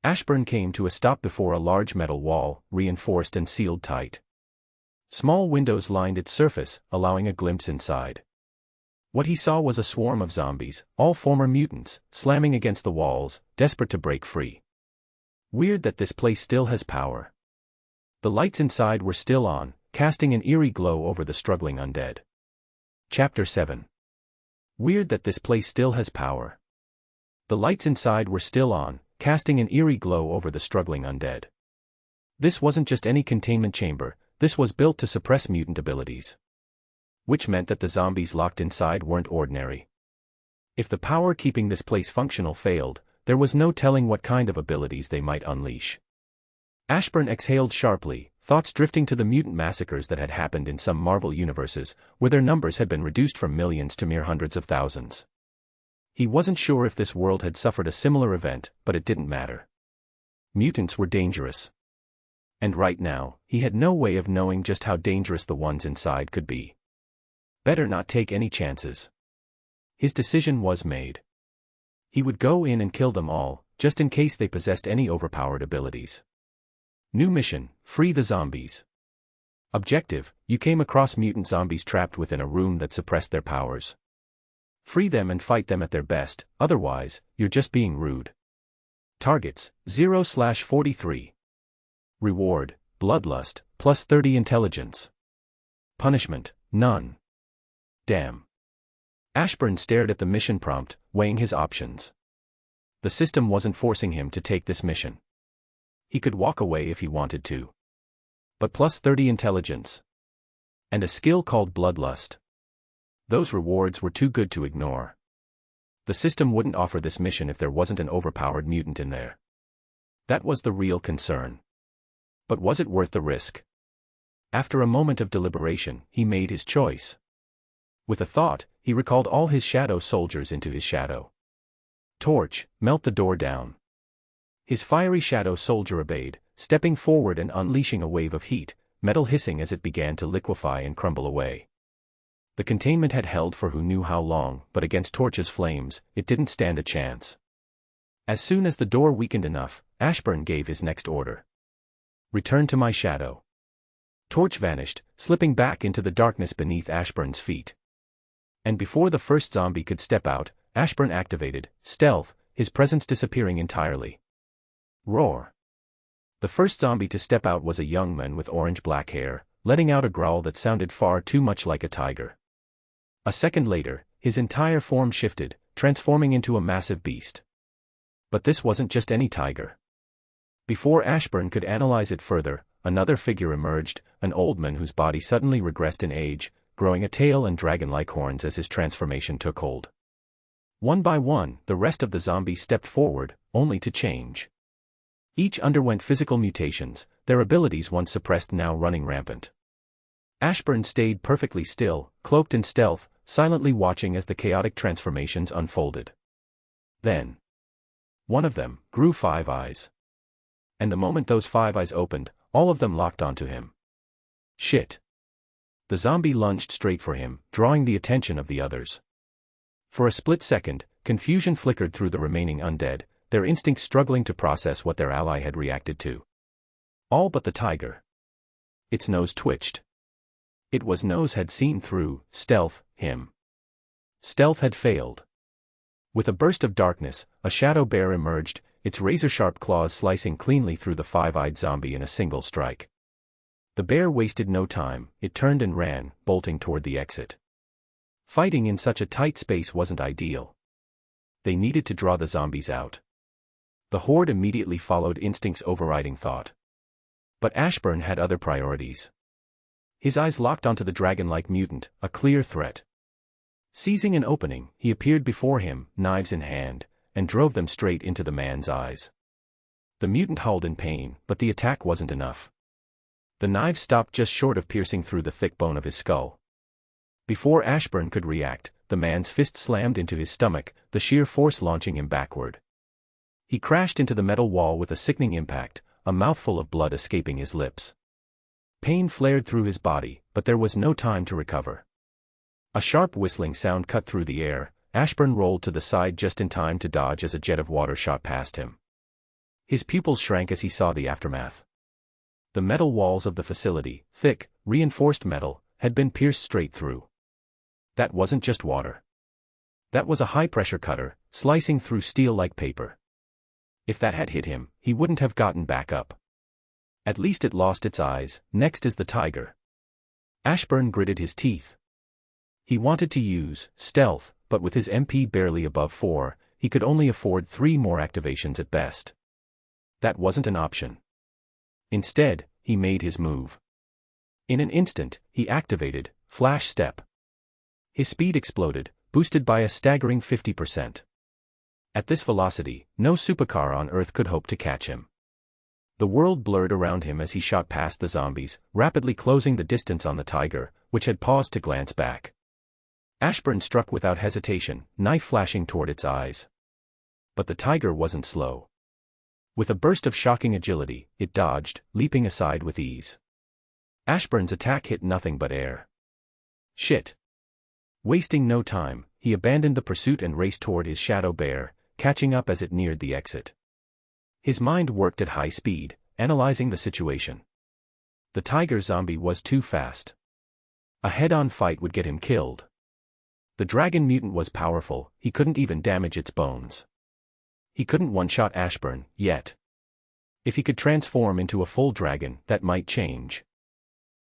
Ashburn came to a stop before a large metal wall, reinforced and sealed tight. Small windows lined its surface, allowing a glimpse inside. What he saw was a swarm of zombies, all former mutants, slamming against the walls, desperate to break free. Weird that this place still has power. The lights inside were still on, casting an eerie glow over the struggling undead. Chapter 7. Weird that this place still has power. The lights inside were still on, casting an eerie glow over the struggling undead. This wasn't just any containment chamber, this was built to suppress mutant abilities. Which meant that the zombies locked inside weren't ordinary. If the power keeping this place functional failed, there was no telling what kind of abilities they might unleash. Ashburn exhaled sharply, thoughts drifting to the mutant massacres that had happened in some Marvel universes, where their numbers had been reduced from millions to mere hundreds of thousands. He wasn't sure if this world had suffered a similar event, but it didn't matter. Mutants were dangerous. And right now, he had no way of knowing just how dangerous the ones inside could be. Better not take any chances. His decision was made. He would go in and kill them all, just in case they possessed any overpowered abilities. New mission, free the zombies. Objective, you came across mutant zombies trapped within a room that suppressed their powers. Free them and fight them at their best, otherwise, you're just being rude. Targets, 0/43. Reward, bloodlust, plus 30 intelligence. Punishment, none. Damn. Ashburn stared at the mission prompt, weighing his options. The system wasn't forcing him to take this mission. He could walk away if he wanted to. But plus 30 intelligence. And a skill called bloodlust. Those rewards were too good to ignore. The system wouldn't offer this mission if there wasn't an overpowered mutant in there. That was the real concern. But was it worth the risk? After a moment of deliberation, he made his choice. With a thought, he recalled all his shadow soldiers into his shadow. Torch, melt the door down. His fiery shadow soldier obeyed, stepping forward and unleashing a wave of heat, metal hissing as it began to liquefy and crumble away. The containment had held for who knew how long, but against Torch's flames, it didn't stand a chance. As soon as the door weakened enough, Ashburn gave his next order. Return to my shadow. Torch vanished, slipping back into the darkness beneath Ashburn's feet. And before the first zombie could step out, Ashburn activated stealth, his presence disappearing entirely. Roar. The first zombie to step out was a young man with orange-black hair, letting out a growl that sounded far too much like a tiger. A second later, his entire form shifted, transforming into a massive beast. But this wasn't just any tiger. Before Ashburn could analyze it further, another figure emerged, an old man whose body suddenly regressed in age, growing a tail and dragon-like horns as his transformation took hold. One by one, the rest of the zombies stepped forward, only to change. Each underwent physical mutations, their abilities once suppressed now running rampant. Ashburn stayed perfectly still, cloaked in stealth, silently watching as the chaotic transformations unfolded. Then, one of them grew 5 eyes. And the moment those 5 eyes opened, all of them locked onto him. Shit. The zombie lunged straight for him, drawing the attention of the others. For a split second, confusion flickered through the remaining undead, their instincts struggling to process what their ally had reacted to. All but the tiger. Its nose twitched. It was nose had seen through stealth, him. Stealth had failed. With a burst of darkness, a shadow bear emerged, its razor-sharp claws slicing cleanly through the 5-eyed zombie in a single strike. The bear wasted no time, it turned and ran, bolting toward the exit. Fighting in such a tight space wasn't ideal. They needed to draw the zombies out. The horde immediately followed instinct's overriding thought. But Ashburn had other priorities. His eyes locked onto the dragon-like mutant, a clear threat. Seizing an opening, he appeared before him, knives in hand, and drove them straight into the man's eyes. The mutant howled in pain, but the attack wasn't enough. The knives stopped just short of piercing through the thick bone of his skull. Before Ashburn could react, the man's fist slammed into his stomach, the sheer force launching him backward. He crashed into the metal wall with a sickening impact, a mouthful of blood escaping his lips. Pain flared through his body, but there was no time to recover. A sharp whistling sound cut through the air. Ashburn rolled to the side just in time to dodge as a jet of water shot past him. His pupils shrank as he saw the aftermath. The metal walls of the facility, thick, reinforced metal, had been pierced straight through. That wasn't just water. That was a high-pressure cutter, slicing through steel like paper. If that had hit him, he wouldn't have gotten back up. At least it lost its eyes. Next is the tiger. Ashburn gritted his teeth. He wanted to use stealth, but with his MP barely above 4, he could only afford 3 more activations at best. That wasn't an option. Instead, he made his move. In an instant, he activated Flash Step. His speed exploded, boosted by a staggering 50%. At this velocity, no supercar on Earth could hope to catch him. The world blurred around him as he shot past the zombies, rapidly closing the distance on the tiger, which had paused to glance back. Ashburn struck without hesitation, knife flashing toward its eyes. But the tiger wasn't slow. With a burst of shocking agility, it dodged, leaping aside with ease. Ashburn's attack hit nothing but air. Shit. Wasting no time, he abandoned the pursuit and raced toward his shadow bear, catching up as it neared the exit. His mind worked at high speed, analyzing the situation. The tiger zombie was too fast. A head-on fight would get him killed. The dragon mutant was powerful, he couldn't even damage its bones. He couldn't one-shot Ashburn, yet. If he could transform into a full dragon, that might change.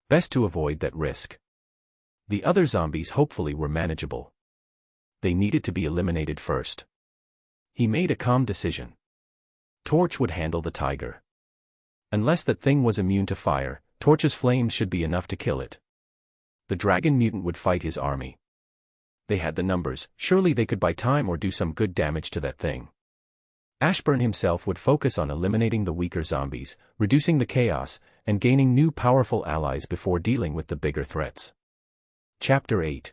Best to avoid that risk. The other zombies hopefully were manageable. They needed to be eliminated first. He made a calm decision. Torch would handle the tiger. Unless that thing was immune to fire, Torch's flames should be enough to kill it. The dragon mutant would fight his army. They had the numbers, surely they could buy time or do some good damage to that thing. Ashburn himself would focus on eliminating the weaker zombies, reducing the chaos, and gaining new powerful allies before dealing with the bigger threats. Chapter 8.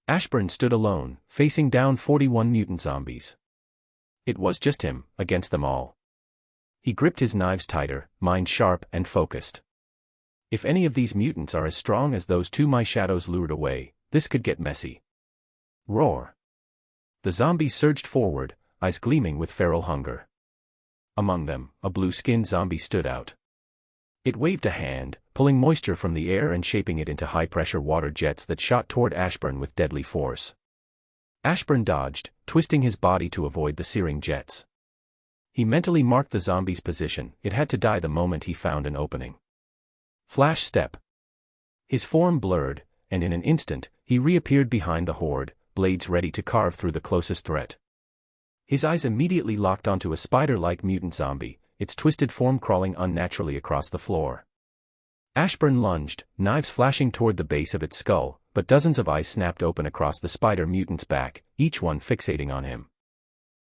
Ashburn stood alone, facing down 41 mutant zombies. It was just him, against them all. He gripped his knives tighter, mind sharp and focused. If any of these mutants are as strong as those two my shadows lured away, this could get messy. Roar. The zombies surged forward, eyes gleaming with feral hunger. Among them, a blue-skinned zombie stood out. It waved a hand, pulling moisture from the air and shaping it into high-pressure water jets that shot toward Ashburn with deadly force. Ashburn dodged, twisting his body to avoid the searing jets. He mentally marked the zombie's position. It had to die the moment he found an opening. Flash step. His form blurred, and in an instant, he reappeared behind the horde, blades ready to carve through the closest threat. His eyes immediately locked onto a spider-like mutant zombie, its twisted form crawling unnaturally across the floor. Ashburn lunged, knives flashing toward the base of its skull, but dozens of eyes snapped open across the spider mutant's back, each one fixating on him.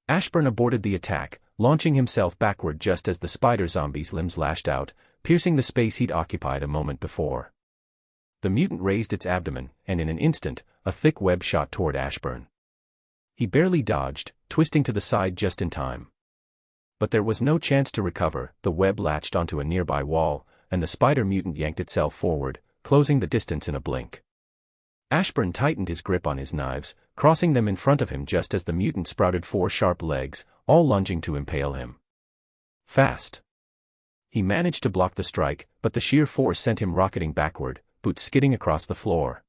Ashburn aborted the attack, launching himself backward just as the spider zombie's limbs lashed out, piercing the space he'd occupied a moment before. The mutant raised its abdomen, and in an instant, a thick web shot toward Ashburn. He barely dodged, twisting to the side just in time. But there was no chance to recover. The web latched onto a nearby wall, and the spider mutant yanked itself forward, closing the distance in a blink. Ashburn tightened his grip on his knives, crossing them in front of him just as the mutant sprouted 4 sharp legs, all lunging to impale him. Fast. He managed to block the strike, but the sheer force sent him rocketing backward, boots skidding across the floor.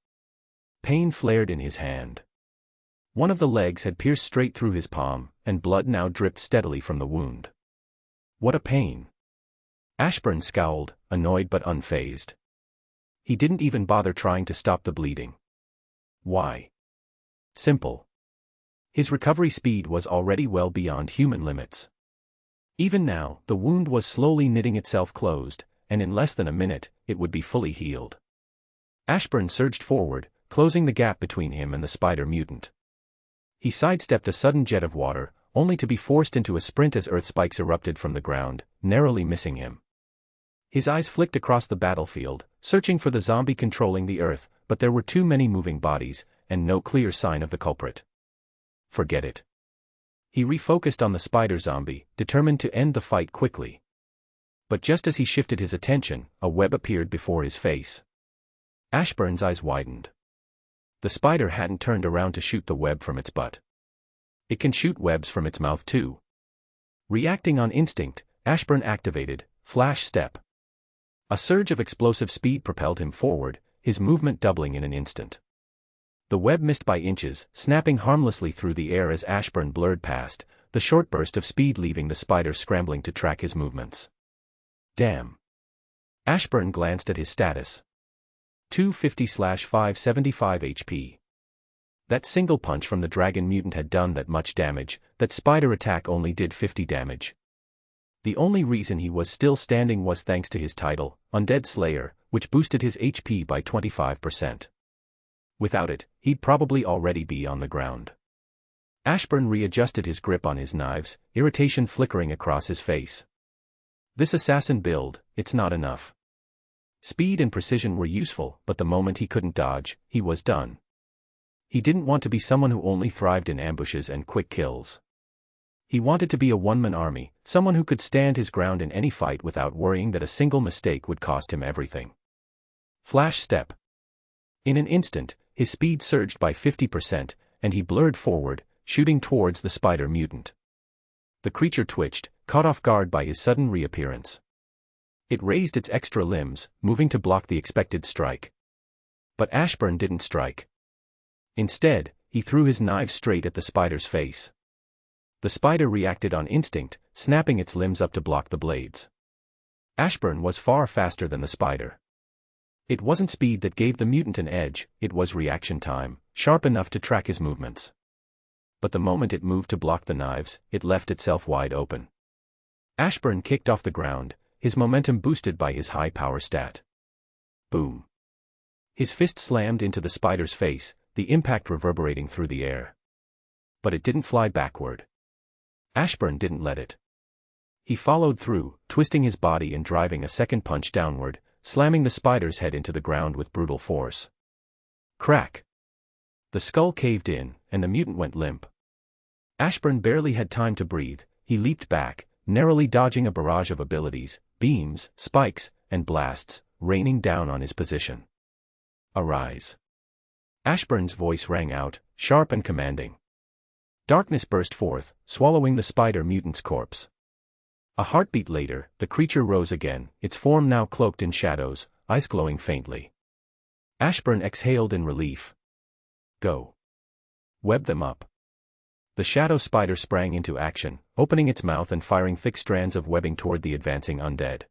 Pain flared in his hand. One of the legs had pierced straight through his palm, and blood now dripped steadily from the wound. What a pain. Ashburn scowled, annoyed but unfazed. He didn't even bother trying to stop the bleeding. Why? Simple. His recovery speed was already well beyond human limits. Even now, the wound was slowly knitting itself closed, and in less than a minute, it would be fully healed. Ashburn surged forward, closing the gap between him and the spider mutant. He sidestepped a sudden jet of water, only to be forced into a sprint as earth spikes erupted from the ground, narrowly missing him. His eyes flicked across the battlefield, searching for the zombie controlling the earth, but there were too many moving bodies, and no clear sign of the culprit. Forget it. He refocused on the spider zombie, determined to end the fight quickly. But just as he shifted his attention, a web appeared before his face. Ashburn's eyes widened. The spider hadn't turned around to shoot the web from its butt. It can shoot webs from its mouth too. Reacting on instinct, Ashburn activated Flash Step. A surge of explosive speed propelled him forward, his movement doubling in an instant. The web missed by inches, snapping harmlessly through the air as Ashburn blurred past, the short burst of speed leaving the spider scrambling to track his movements. Damn. Ashburn glanced at his status. 250/575 HP. That single punch from the dragon mutant had done that much damage, that spider attack only did 50 damage. The only reason he was still standing was thanks to his title, Undead Slayer, which boosted his HP by 25%. Without it, he'd probably already be on the ground. Ashburn readjusted his grip on his knives, irritation flickering across his face. This assassin build, it's not enough. Speed and precision were useful, but the moment he couldn't dodge, he was done. He didn't want to be someone who only thrived in ambushes and quick kills. He wanted to be a one-man army, someone who could stand his ground in any fight without worrying that a single mistake would cost him everything. Flash Step. In an instant, his speed surged by 50%, and he blurred forward, shooting towards the spider mutant. The creature twitched, caught off guard by his sudden reappearance. It raised its extra limbs, moving to block the expected strike. But Ashburn didn't strike. Instead, he threw his knife straight at the spider's face. The spider reacted on instinct, snapping its limbs up to block the blades. Ashburn was far faster than the spider. It wasn't speed that gave the mutant an edge, it was reaction time, sharp enough to track his movements. But the moment it moved to block the knives, it left itself wide open. Ashburn kicked off the ground, his momentum boosted by his high power stat. Boom. His fist slammed into the spider's face, the impact reverberating through the air. But it didn't fly backward. Ashburn didn't let it. He followed through, twisting his body and driving a second punch downward, slamming the spider's head into the ground with brutal force. Crack! The skull caved in, and the mutant went limp. Ashburn barely had time to breathe. He leaped back, narrowly dodging a barrage of abilities, beams, spikes, and blasts, raining down on his position. Arise! Ashburn's voice rang out, sharp and commanding. Darkness burst forth, swallowing the spider mutant's corpse. A heartbeat later, the creature rose again, its form now cloaked in shadows, eyes glowing faintly. Ashburn exhaled in relief. Go. Web them up. The shadow spider sprang into action, opening its mouth and firing thick strands of webbing toward the advancing undead.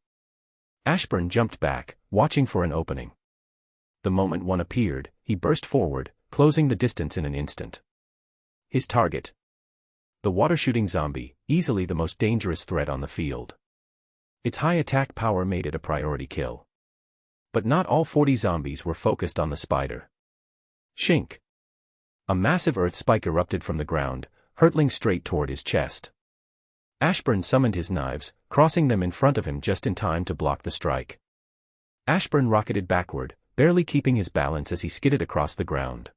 Ashburn jumped back, watching for an opening. The moment one appeared, he burst forward, closing the distance in an instant. His target. The water-shooting zombie, easily the most dangerous threat on the field. Its high attack power made it a priority kill. But not all 40 zombies were focused on the spider. Shink! A massive earth spike erupted from the ground, hurtling straight toward his chest. Ashburn summoned his knives, crossing them in front of him just in time to block the strike. Ashburn rocketed backward, barely keeping his balance as he skidded across the ground.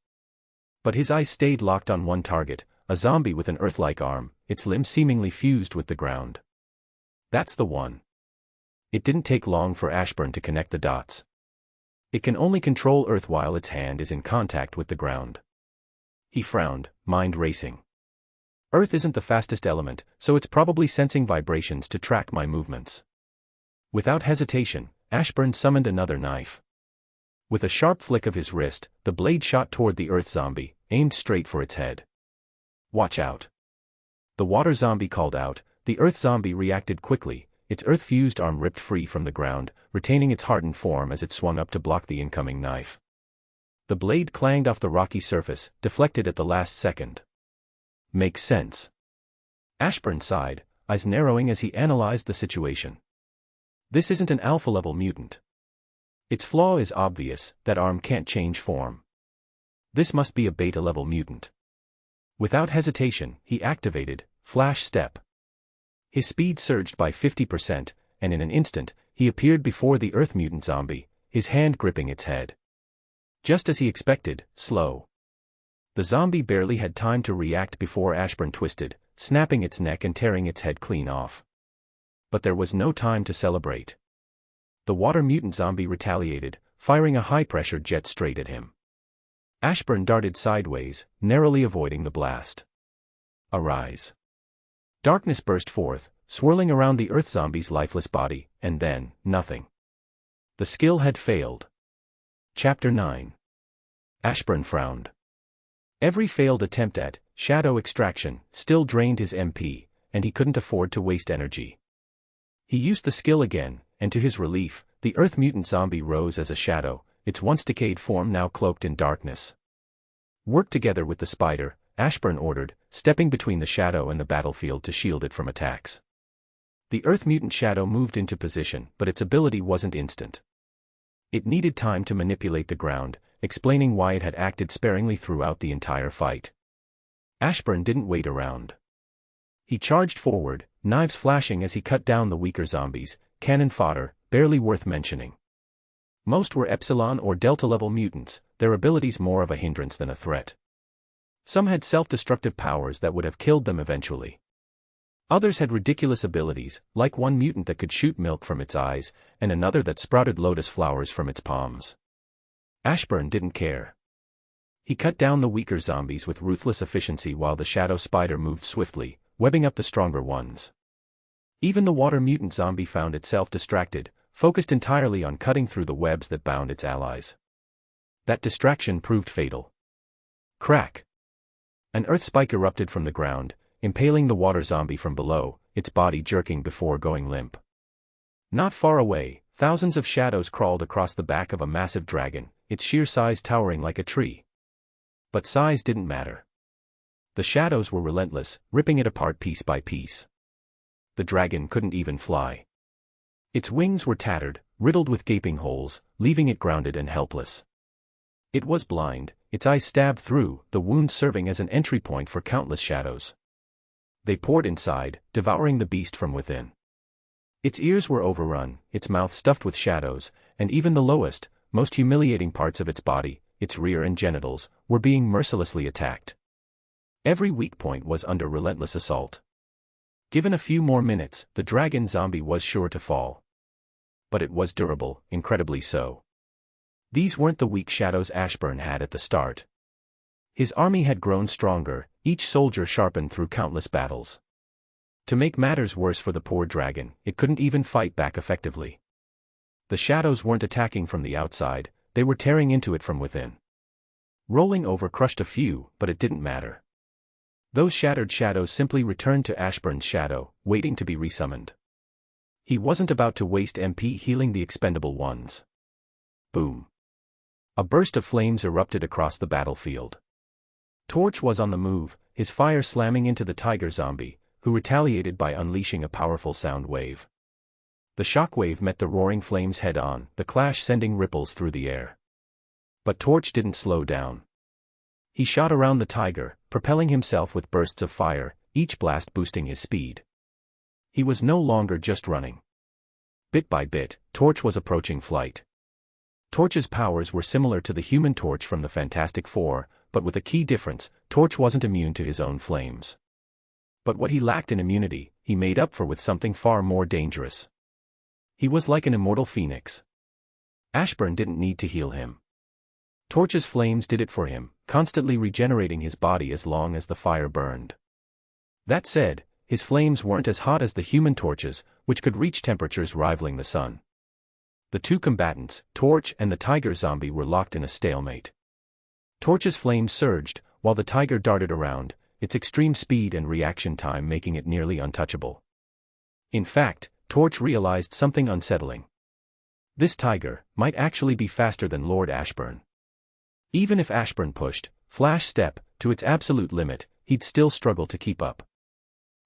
But his eyes stayed locked on one target, a zombie with an earth-like arm, its limbs seemingly fused with the ground. That's the one. It didn't take long for Ashburn to connect the dots. It can only control earth while its hand is in contact with the ground. He frowned, mind racing. Earth isn't the fastest element, so it's probably sensing vibrations to track my movements. Without hesitation, Ashburn summoned another knife. With a sharp flick of his wrist, the blade shot toward the earth zombie, aimed straight for its head. Watch out! The water zombie called out. The earth zombie reacted quickly, its earth-fused arm ripped free from the ground, retaining its hardened form as it swung up to block the incoming knife. The blade clanged off the rocky surface, deflected at the last second. Makes sense. Ashburn sighed, eyes narrowing as he analyzed the situation. This isn't an alpha-level mutant. Its flaw is obvious, that arm can't change form. This must be a beta-level mutant. Without hesitation, he activated Flash Step. His speed surged by 50%, and in an instant, he appeared before the Earth mutant zombie, his hand gripping its head. Just as he expected, slow. The zombie barely had time to react before Ashburn twisted, snapping its neck and tearing its head clean off. But there was no time to celebrate. The water mutant zombie retaliated, firing a high-pressure jet straight at him. Ashburn darted sideways, narrowly avoiding the blast. Arise! Darkness burst forth, swirling around the earth zombie's lifeless body, and then, nothing. The skill had failed. Chapter 9. Ashburn frowned. Every failed attempt at shadow extraction still drained his MP, and he couldn't afford to waste energy. He used the skill again, and to his relief, the earth mutant zombie rose as a shadow, its once decayed form now cloaked in darkness. Work together with the spider, Ashburn ordered, stepping between the shadow and the battlefield to shield it from attacks. The earth mutant shadow moved into position, but its ability wasn't instant. It needed time to manipulate the ground, explaining why it had acted sparingly throughout the entire fight. Ashburn didn't wait around. He charged forward, knives flashing as he cut down the weaker zombies, cannon fodder, barely worth mentioning. Most were Epsilon or Delta-level mutants, their abilities more of a hindrance than a threat. Some had self-destructive powers that would have killed them eventually. Others had ridiculous abilities, like one mutant that could shoot milk from its eyes, and another that sprouted lotus flowers from its palms. Ashburn didn't care. He cut down the weaker zombies with ruthless efficiency while the shadow spider moved swiftly, webbing up the stronger ones. Even the water mutant zombie found itself distracted, focused entirely on cutting through the webs that bound its allies. That distraction proved fatal. Crack! An earth spike erupted from the ground, impaling the water zombie from below, its body jerking before going limp. Not far away, thousands of shadows crawled across the back of a massive dragon, its sheer size towering like a tree. But size didn't matter. The shadows were relentless, ripping it apart piece by piece. The dragon couldn't even fly. Its wings were tattered, riddled with gaping holes, leaving it grounded and helpless. It was blind, its eyes stabbed through, the wounds serving as an entry point for countless shadows. They poured inside, devouring the beast from within. Its ears were overrun, its mouth stuffed with shadows, and even the lowest, most humiliating parts of its body, its rear and genitals, were being mercilessly attacked. Every weak point was under relentless assault. Given a few more minutes, the dragon zombie was sure to fall. But it was durable, incredibly so. These weren't the weak shadows Ashburn had at the start. His army had grown stronger, each soldier sharpened through countless battles. To make matters worse for the poor dragon, it couldn't even fight back effectively. The shadows weren't attacking from the outside, they were tearing into it from within. Rolling over crushed a few, but it didn't matter. Those shattered shadows simply returned to Ashburn's shadow, waiting to be resummoned. He wasn't about to waste MP healing the expendable ones. Boom. A burst of flames erupted across the battlefield. Torch was on the move, his fire slamming into the tiger zombie, who retaliated by unleashing a powerful sound wave. The shockwave met the roaring flames head-on, the clash sending ripples through the air. But Torch didn't slow down. He shot around the tiger, propelling himself with bursts of fire, each blast boosting his speed. He was no longer just running. Bit by bit, Torch was approaching flight. Torch's powers were similar to the Human Torch from the Fantastic Four, but with a key difference: Torch wasn't immune to his own flames. But what he lacked in immunity, he made up for with something far more dangerous. He was like an immortal phoenix. Ashburn didn't need to heal him. Torch's flames did it for him, constantly regenerating his body as long as the fire burned. That said, his flames weren't as hot as the Human Torch's, which could reach temperatures rivaling the sun. The two combatants, Torch and the tiger zombie, were locked in a stalemate. Torch's flames surged, while the tiger darted around, its extreme speed and reaction time making it nearly untouchable. In fact, Torch realized something unsettling. This tiger might actually be faster than Lord Ashburn. Even if Ashburn pushed, Flash Step, to its absolute limit, he'd still struggle to keep up.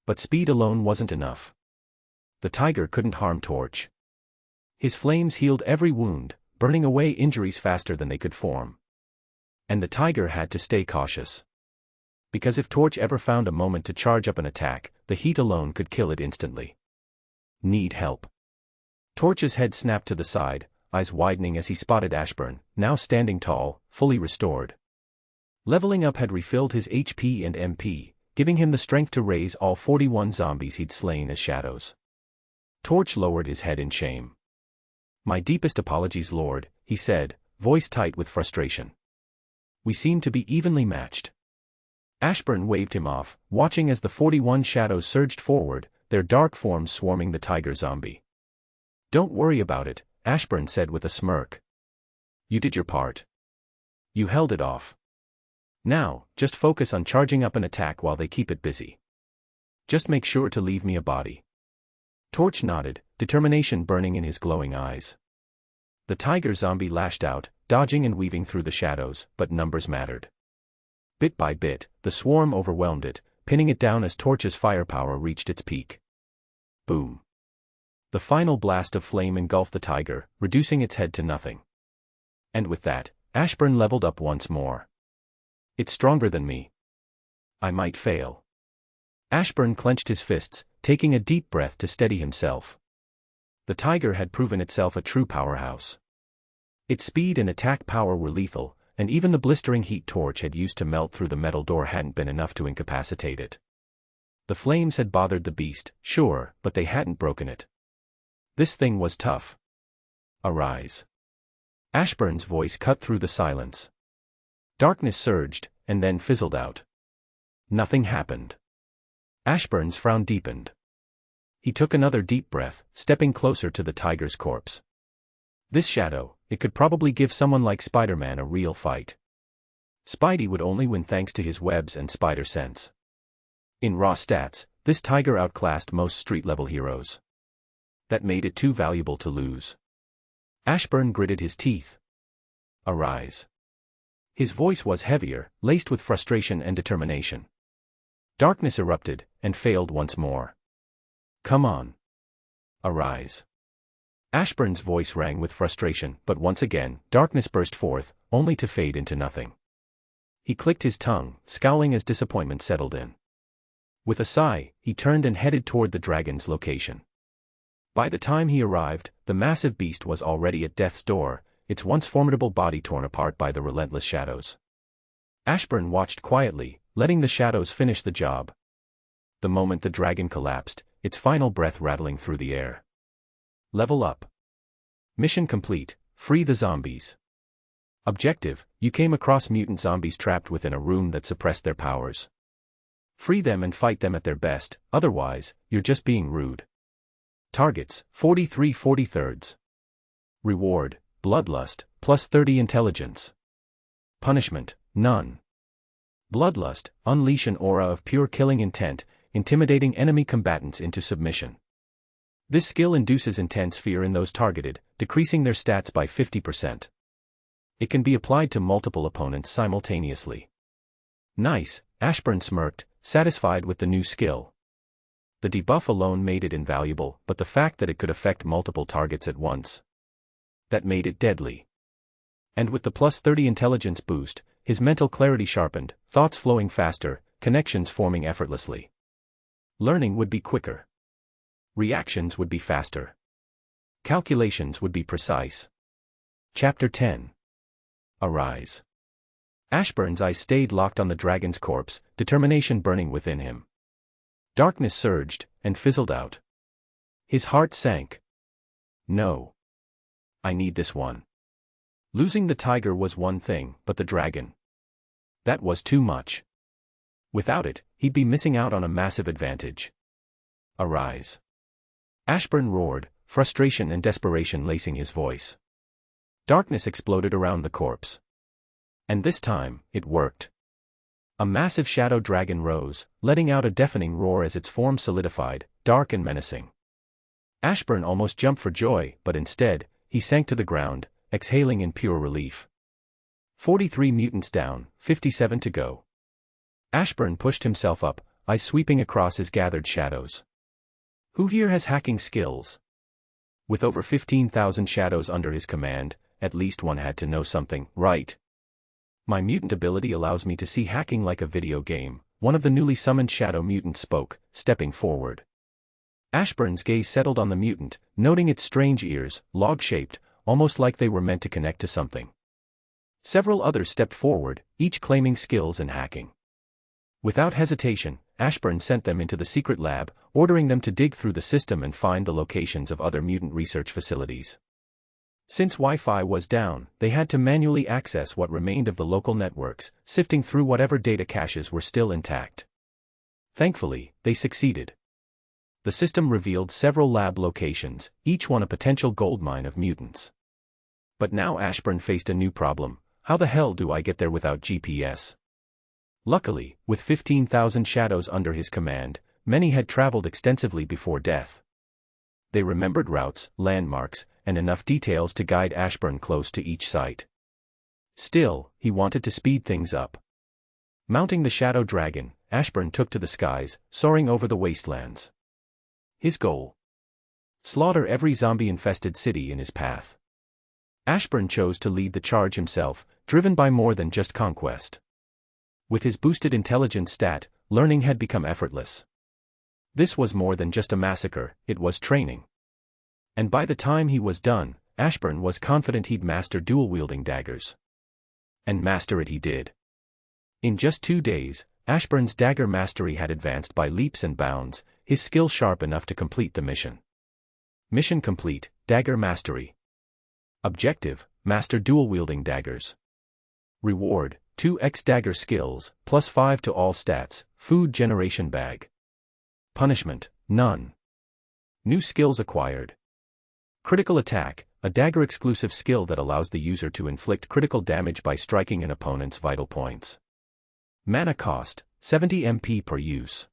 But speed alone wasn't enough. The tiger couldn't harm Torch. His flames healed every wound, burning away injuries faster than they could form. And the tiger had to stay cautious. Because if Torch ever found a moment to charge up an attack, the heat alone could kill it instantly. Need help. Torch's head snapped to the side, eyes widening as he spotted Ashburn, now standing tall, fully restored. Leveling up had refilled his HP and MP, giving him the strength to raise all 41 zombies he'd slain as shadows. Torch lowered his head in shame. "My deepest apologies, Lord," he said, voice tight with frustration. "We seem to be evenly matched." Ashburn waved him off, watching as the 41 shadows surged forward, their dark forms swarming the tiger zombie. "Don't worry about it," Ashburn said with a smirk. "You did your part. You held it off. Now, just focus on charging up an attack while they keep it busy. Just make sure to leave me a body." Torch nodded, determination burning in his glowing eyes. The tiger zombie lashed out, dodging and weaving through the shadows, but numbers mattered. Bit by bit, the swarm overwhelmed it, pinning it down as Torch's firepower reached its peak. Boom. The final blast of flame engulfed the tiger, reducing its head to nothing. And with that, Ashburn leveled up once more. "It's stronger than me. I might fail." Ashburn clenched his fists, taking a deep breath to steady himself. The tiger had proven itself a true powerhouse. Its speed and attack power were lethal, and even the blistering heat Torch had used to melt through the metal door hadn't been enough to incapacitate it. The flames had bothered the beast, sure, but they hadn't broken it. This thing was tough. "Arise." Ashburn's voice cut through the silence. Darkness surged, and then fizzled out. Nothing happened. Ashburn's frown deepened. He took another deep breath, stepping closer to the tiger's corpse. This shadow, it could probably give someone like Spider-Man a real fight. Spidey would only win thanks to his webs and spider sense. In raw stats, this tiger outclassed most street-level heroes. That made it too valuable to lose. Ashburn gritted his teeth. Arise. His voice was heavier, laced with frustration and determination. Darkness erupted, and failed once more. Come on. Arise. Ashburn's voice rang with frustration, but once again, darkness burst forth, only to fade into nothing. He clicked his tongue, scowling as disappointment settled in. With a sigh, he turned and headed toward the dragon's location. By the time he arrived, the massive beast was already at death's door, its once formidable body torn apart by the relentless shadows. Ashburn watched quietly, letting the shadows finish the job. The moment the dragon collapsed, its final breath rattling through the air. Level up. Mission complete, free the zombies. Objective, you came across mutant zombies trapped within a room that suppressed their powers. Free them and fight them at their best, otherwise, you're just being rude. Targets, 43/43. Reward, Bloodlust, plus 30 intelligence. Punishment, none. Bloodlust, unleash an aura of pure killing intent, intimidating enemy combatants into submission. This skill induces intense fear in those targeted, decreasing their stats by 50%. It can be applied to multiple opponents simultaneously. Nice, Ashburn smirked, satisfied with the new skill. The debuff alone made it invaluable, but the fact that it could affect multiple targets at once. That made it deadly. And with the plus 30 intelligence boost, his mental clarity sharpened, thoughts flowing faster, connections forming effortlessly. Learning would be quicker. Reactions would be faster. Calculations would be precise. Chapter 10. Arise. Ashburn's eyes stayed locked on the dragon's corpse, determination burning within him. Darkness surged, and fizzled out. His heart sank. No. I need this one. Losing the tiger was one thing, but the dragon. That was too much. Without it, he'd be missing out on a massive advantage. Arise. Ashburn roared, frustration and desperation lacing his voice. Darkness exploded around the corpse. And this time, it worked. A massive shadow dragon rose, letting out a deafening roar as its form solidified, dark and menacing. Ashburn almost jumped for joy, but instead, he sank to the ground, exhaling in pure relief. 43 mutants down, 57 to go. Ashburn pushed himself up, eyes sweeping across his gathered shadows. Who here has hacking skills? With over 15,000 shadows under his command, at least one had to know something, right? My mutant ability allows me to see hacking like a video game, one of the newly summoned shadow mutants spoke, stepping forward. Ashburn's gaze settled on the mutant, noting its strange ears, log-shaped, almost like they were meant to connect to something. Several others stepped forward, each claiming skills in hacking. Without hesitation, Ashburn sent them into the secret lab, ordering them to dig through the system and find the locations of other mutant research facilities. Since Wi-Fi was down, they had to manually access what remained of the local networks, sifting through whatever data caches were still intact. Thankfully, they succeeded. The system revealed several lab locations, each one a potential goldmine of mutants. But now Ashburn faced a new problem: how the hell do I get there without GPS? Luckily, with 15,000 shadows under his command, many had traveled extensively before death. They remembered routes, landmarks, and enough details to guide Ashburn close to each site. Still, he wanted to speed things up. Mounting the shadow dragon, Ashburn took to the skies, soaring over the wastelands. His goal: slaughter every zombie-infested city in his path. Ashburn chose to lead the charge himself, driven by more than just conquest. With his boosted intelligence stat, learning had become effortless. This was more than just a massacre, it was training. And by the time he was done, Ashburn was confident he'd master dual-wielding daggers. And master it he did. In just 2 days, Ashburn's dagger mastery had advanced by leaps and bounds, his skill sharp enough to complete the mission. Mission complete, dagger mastery. Objective: master dual-wielding daggers. Reward: 2x dagger skills, plus 5 to all stats, food generation bag. Punishment: none. New skills acquired. Critical attack, a dagger-exclusive skill that allows the user to inflict critical damage by striking an opponent's vital points. Mana cost: 70 MP per use.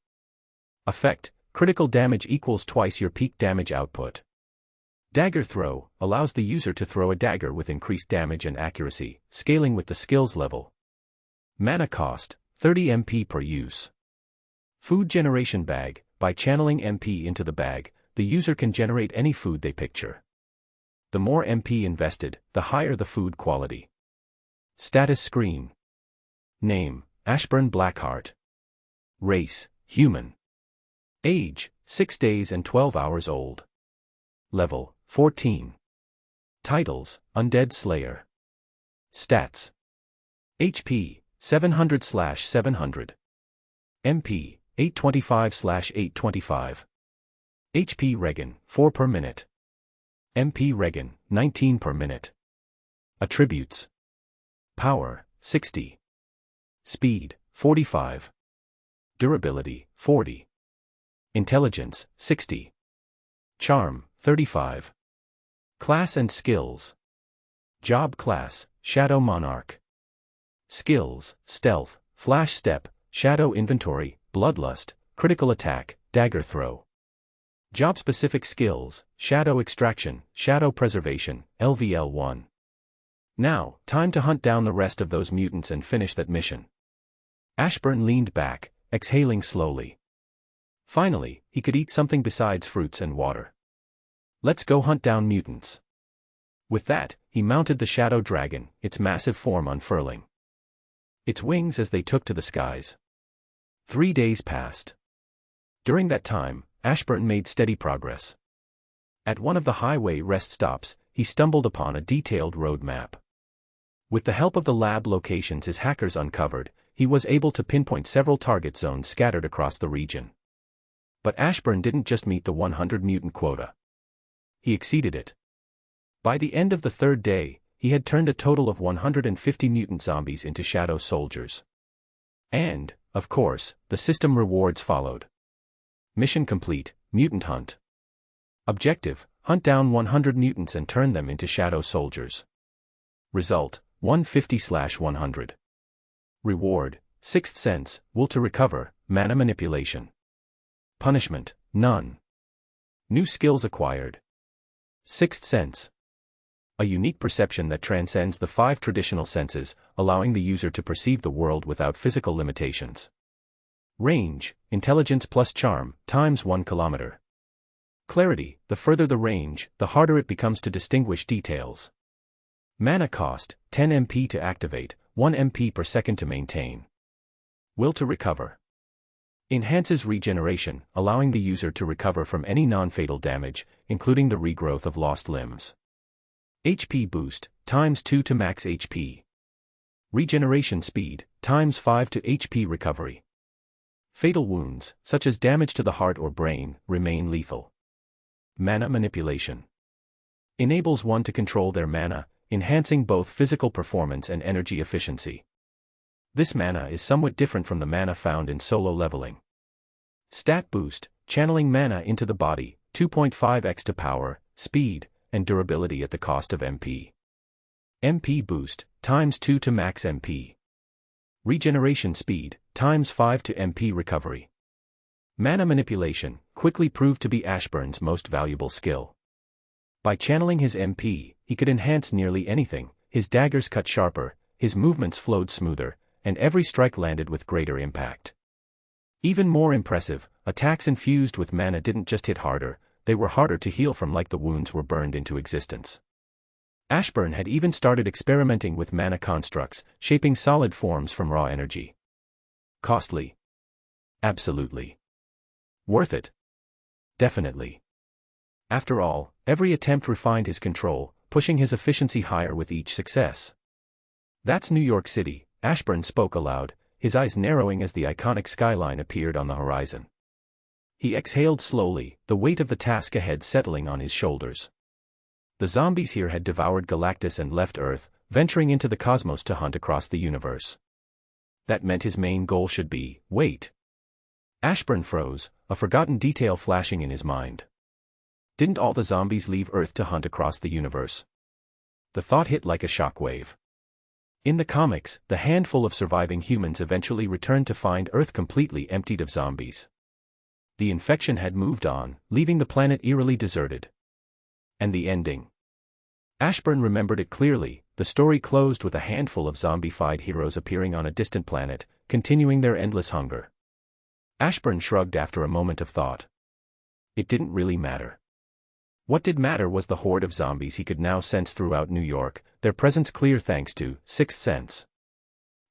Effect: critical damage equals twice your peak damage output. Dagger throw allows the user to throw a dagger with increased damage and accuracy, scaling with the skills level. Mana cost: 30 MP per use. Food generation bag: by channeling MP into the bag, the user can generate any food they picture. The more MP invested, the higher the food quality. Status screen. Name: Ashburn Blackheart. Race: human. Age: 6 days and 12 hours old. Level: 14. Titles: Undead Slayer. Stats: HP: 700/700. MP: 825/825. HP Regen: 4 per minute. MP Regen: 19 per minute. Attributes: Power: 60. Speed: 45. Durability: 40. Intelligence: 60. Charm: 35. Class and skills. Job class: Shadow Monarch. Skills: Stealth, Flash Step, Shadow Inventory, Bloodlust, Critical Attack, Dagger Throw. Job-specific skills: Shadow Extraction, Shadow Preservation, LVL1. Now, time to hunt down the rest of those mutants and finish that mission. Ashburn leaned back, exhaling slowly. Finally, he could eat something besides fruits and water. Let's go hunt down mutants. With that, he mounted the shadow dragon, its massive form unfurling its wings as they took to the skies. 3 days passed. During that time, Ashburn made steady progress. At one of the highway rest stops, he stumbled upon a detailed road map. With the help of the lab locations his hackers uncovered, he was able to pinpoint several target zones scattered across the region. But Ashburn didn't just meet the 100 mutant quota. He exceeded it. By the end of the 3rd day, he had turned a total of 150 mutant zombies into shadow soldiers. And, of course, the system rewards followed. Mission complete: Mutant Hunt. Objective: hunt down 100 mutants and turn them into shadow soldiers. Result: 150/100. Reward: 6th sense, will to recover, mana manipulation. Punishment: none. New skills acquired. 6th sense. A unique perception that transcends the 5 traditional senses, allowing the user to perceive the world without physical limitations. Range: intelligence plus charm, times 1 kilometer. Clarity: the further the range, the harder it becomes to distinguish details. Mana cost: 10 MP to activate, 1 MP per second to maintain. Will to recover. Enhances regeneration, allowing the user to recover from any non-fatal damage, including the regrowth of lost limbs. HP boost, times 2 to max HP. Regeneration speed, times 5 to HP recovery. Fatal wounds, such as damage to the heart or brain, remain lethal. Mana manipulation. Enables one to control their mana, enhancing both physical performance and energy efficiency. This mana is somewhat different from the mana found in solo leveling. Stat boost, channeling mana into the body, 2.5x to power, speed, and durability at the cost of MP. MP boost, times 2 to max MP. Regeneration speed, times 5 to MP recovery. Mana manipulation, quickly proved to be Ashburn's most valuable skill. By channeling his MP, he could enhance nearly anything: his daggers cut sharper, his movements flowed smoother, and every strike landed with greater impact. Even more impressive, attacks infused with mana didn't just hit harder, they were harder to heal from, like the wounds were burned into existence. Ashburn had even started experimenting with mana constructs, shaping solid forms from raw energy. Costly? Absolutely. Worth it? Definitely. After all, every attempt refined his control, pushing his efficiency higher with each success. That's New York City, Ashburn spoke aloud, his eyes narrowing as the iconic skyline appeared on the horizon. He exhaled slowly, the weight of the task ahead settling on his shoulders. The zombies here had devoured Galactus and left Earth, venturing into the cosmos to hunt across the universe. That meant his main goal should be, wait. Ashburn froze, a forgotten detail flashing in his mind. Didn't all the zombies leave Earth to hunt across the universe? The thought hit like a shockwave. In the comics, the handful of surviving humans eventually returned to find Earth completely emptied of zombies. the infection had moved on, leaving the planet eerily deserted. And the ending. Ashburn remembered it clearly. The story closed with a handful of zombified heroes appearing on a distant planet, continuing their endless hunger. Ashburn shrugged after a moment of thought. It didn't really matter. What did matter was the horde of zombies he could now sense throughout New York, their presence clear thanks to Sixth Sense.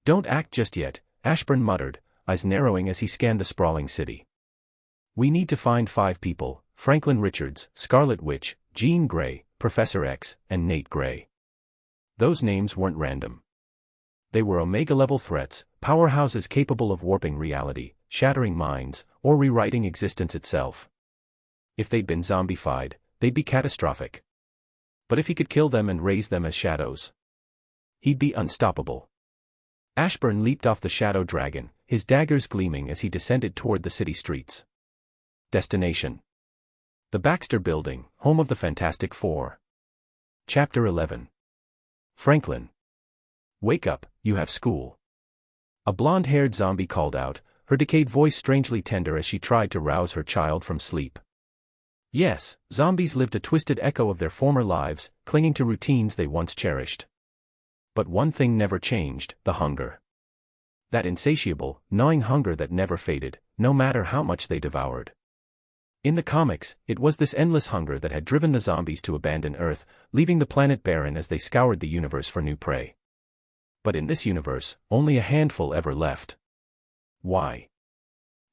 "Don't act just yet," Ashburn muttered, eyes narrowing as he scanned the sprawling city. "We need to find 5 people: Franklin Richards, Scarlet Witch, Jean Grey, Professor X, and Nate Grey." Those names weren't random. They were Omega-level threats, powerhouses capable of warping reality, shattering minds, or rewriting existence itself. If they'd been zombified, they'd be catastrophic. But if he could kill them and raise them as shadows, he'd be unstoppable. Ashburn leaped off the shadow dragon, his daggers gleaming as he descended toward the city streets. Destination: the Baxter Building, home of the Fantastic Four. Chapter 11. Franklin. "Wake up, you have school." A blonde-haired zombie called out, her decayed voice strangely tender as she tried to rouse her child from sleep. Yes, zombies lived a twisted echo of their former lives, clinging to routines they once cherished. But one thing never changed: the hunger. That insatiable, gnawing hunger that never faded, no matter how much they devoured. In the comics, it was this endless hunger that had driven the zombies to abandon Earth, leaving the planet barren as they scoured the universe for new prey. But in this universe, only a handful ever left. Why?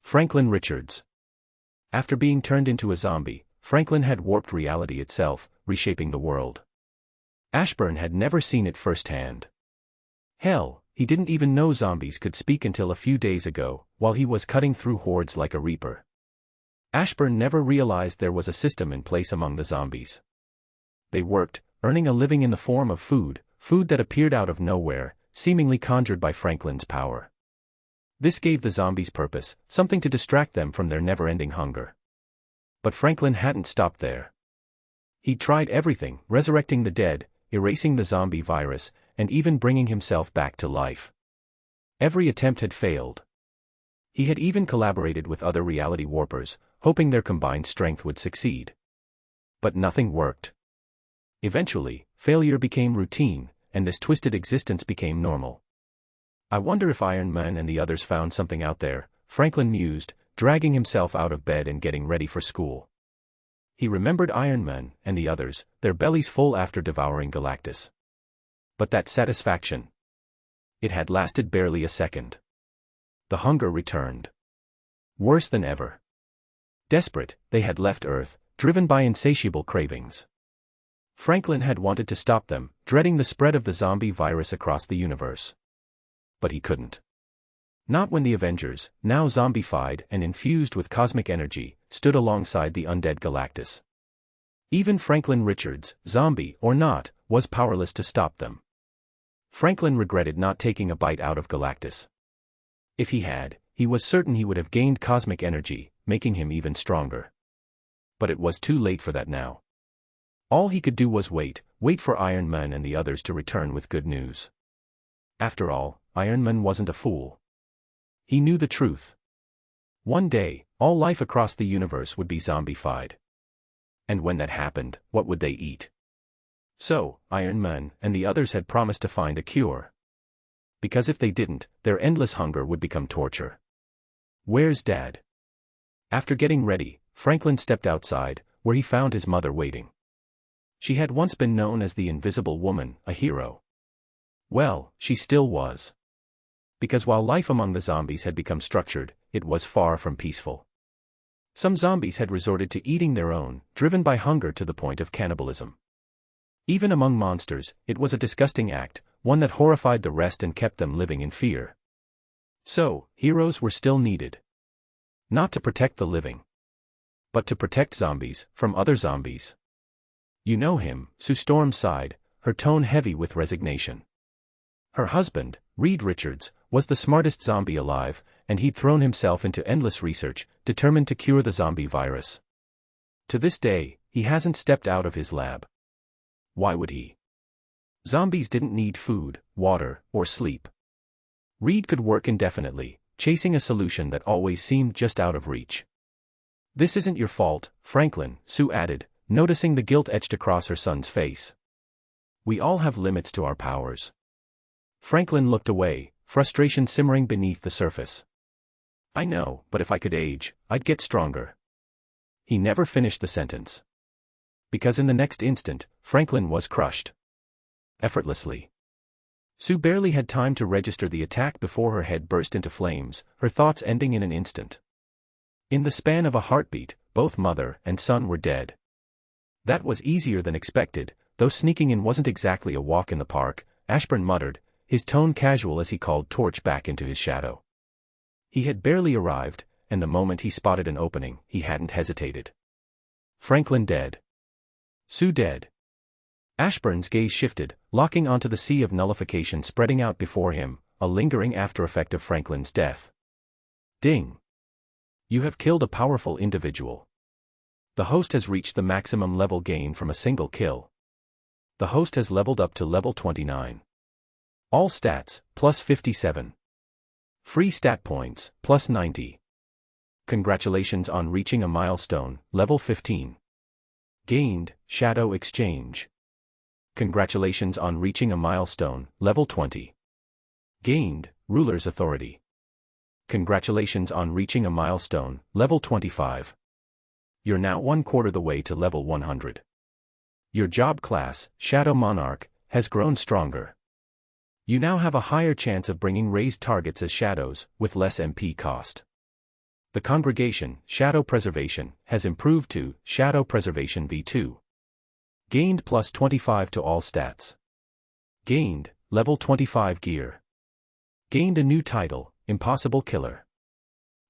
Franklin Richards. After being turned into a zombie, Franklin had warped reality itself, reshaping the world. Ashburn had never seen it firsthand. Hell, he didn't even know zombies could speak until a few days ago, while he was cutting through hordes like a reaper. Ashburn never realized there was a system in place among the zombies. They worked, earning a living in the form of food that appeared out of nowhere, seemingly conjured by Franklin's power. This gave the zombies purpose, something to distract them from their never-ending hunger. But Franklin hadn't stopped there. He'd tried everything: resurrecting the dead, erasing the zombie virus, and even bringing himself back to life. Every attempt had failed. He had even collaborated with other reality warpers, hoping their combined strength would succeed. But nothing worked. Eventually, failure became routine, and this twisted existence became normal. "I wonder if Iron Man and the others found something out there," Franklin mused, dragging himself out of bed and getting ready for school. He remembered Iron Man and the others, their bellies full after devouring Galactus. But that satisfaction, it had lasted barely a second. The hunger returned. Worse than ever. Desperate, they had left Earth, driven by insatiable cravings. Franklin had wanted to stop them, dreading the spread of the zombie virus across the universe. But he couldn't. Not when the Avengers, now zombified and infused with cosmic energy, stood alongside the undead Galactus. Even Franklin Richards, zombie or not, was powerless to stop them. Franklin regretted not taking a bite out of Galactus. If he had, he was certain he would have gained cosmic energy, making him even stronger. But it was too late for that now. All he could do was wait for Iron Man and the others to return with good news. After all, Iron Man wasn't a fool. He knew the truth. One day, all life across the universe would be zombified. And when that happened, what would they eat? So, Iron Man and the others had promised to find a cure. Because if they didn't, their endless hunger would become torture. "Where's Dad?" After getting ready, Franklin stepped outside, where he found his mother waiting. She had once been known as the Invisible Woman, a hero. Well, she still was. Because while life among the zombies had become structured, it was far from peaceful. Some zombies had resorted to eating their own, driven by hunger to the point of cannibalism. Even among monsters, it was a disgusting act, one that horrified the rest and kept them living in fear. So, heroes were still needed. Not to protect the living, but to protect zombies from other zombies. "You know him," Sue Storm sighed, her tone heavy with resignation. Her husband, Reed Richards, was the smartest zombie alive, and he'd thrown himself into endless research, determined to cure the zombie virus. To this day, he hasn't stepped out of his lab. Why would he? Zombies didn't need food, water, or sleep. Reed could work indefinitely, chasing a solution that always seemed just out of reach. This isn't your fault, Franklin, Sue added, noticing the guilt etched across her son's face. We all have limits to our powers. Franklin looked away, frustration simmering beneath the surface. I know, but if I could age, I'd get stronger. He never finished the sentence. Because in the next instant, Franklin was crushed. Effortlessly. Sue barely had time to register the attack before her head burst into flames, her thoughts ending in an instant. In the span of a heartbeat, both mother and son were dead. That was easier than expected, though sneaking in wasn't exactly a walk in the park, Ashburn muttered, his tone casual as he called Torch back into his shadow. He had barely arrived, and the moment he spotted an opening, he hadn't hesitated. Franklin dead. Sue dead. Ashburn's gaze shifted, locking onto the sea of nullification spreading out before him, a lingering aftereffect of Franklin's death. Ding. You have killed a powerful individual. The host has reached the maximum level gain from a single kill. The host has leveled up to level 29. All stats, plus 57. Free stat points, plus 90. Congratulations on reaching a milestone, level 15. Gained, Shadow Exchange. Congratulations on reaching a milestone, level 20. Gained, Ruler's Authority. Congratulations on reaching a milestone, level 25. You're now 1/4 the way to level 100. Your job class, Shadow Monarch, has grown stronger. You now have a higher chance of bringing raised targets as shadows, with less MP cost. The congregation, Shadow Preservation, has improved to Shadow Preservation V2. Gained plus 25 to all stats. Gained, level 25 gear. Gained a new title, Impossible Killer.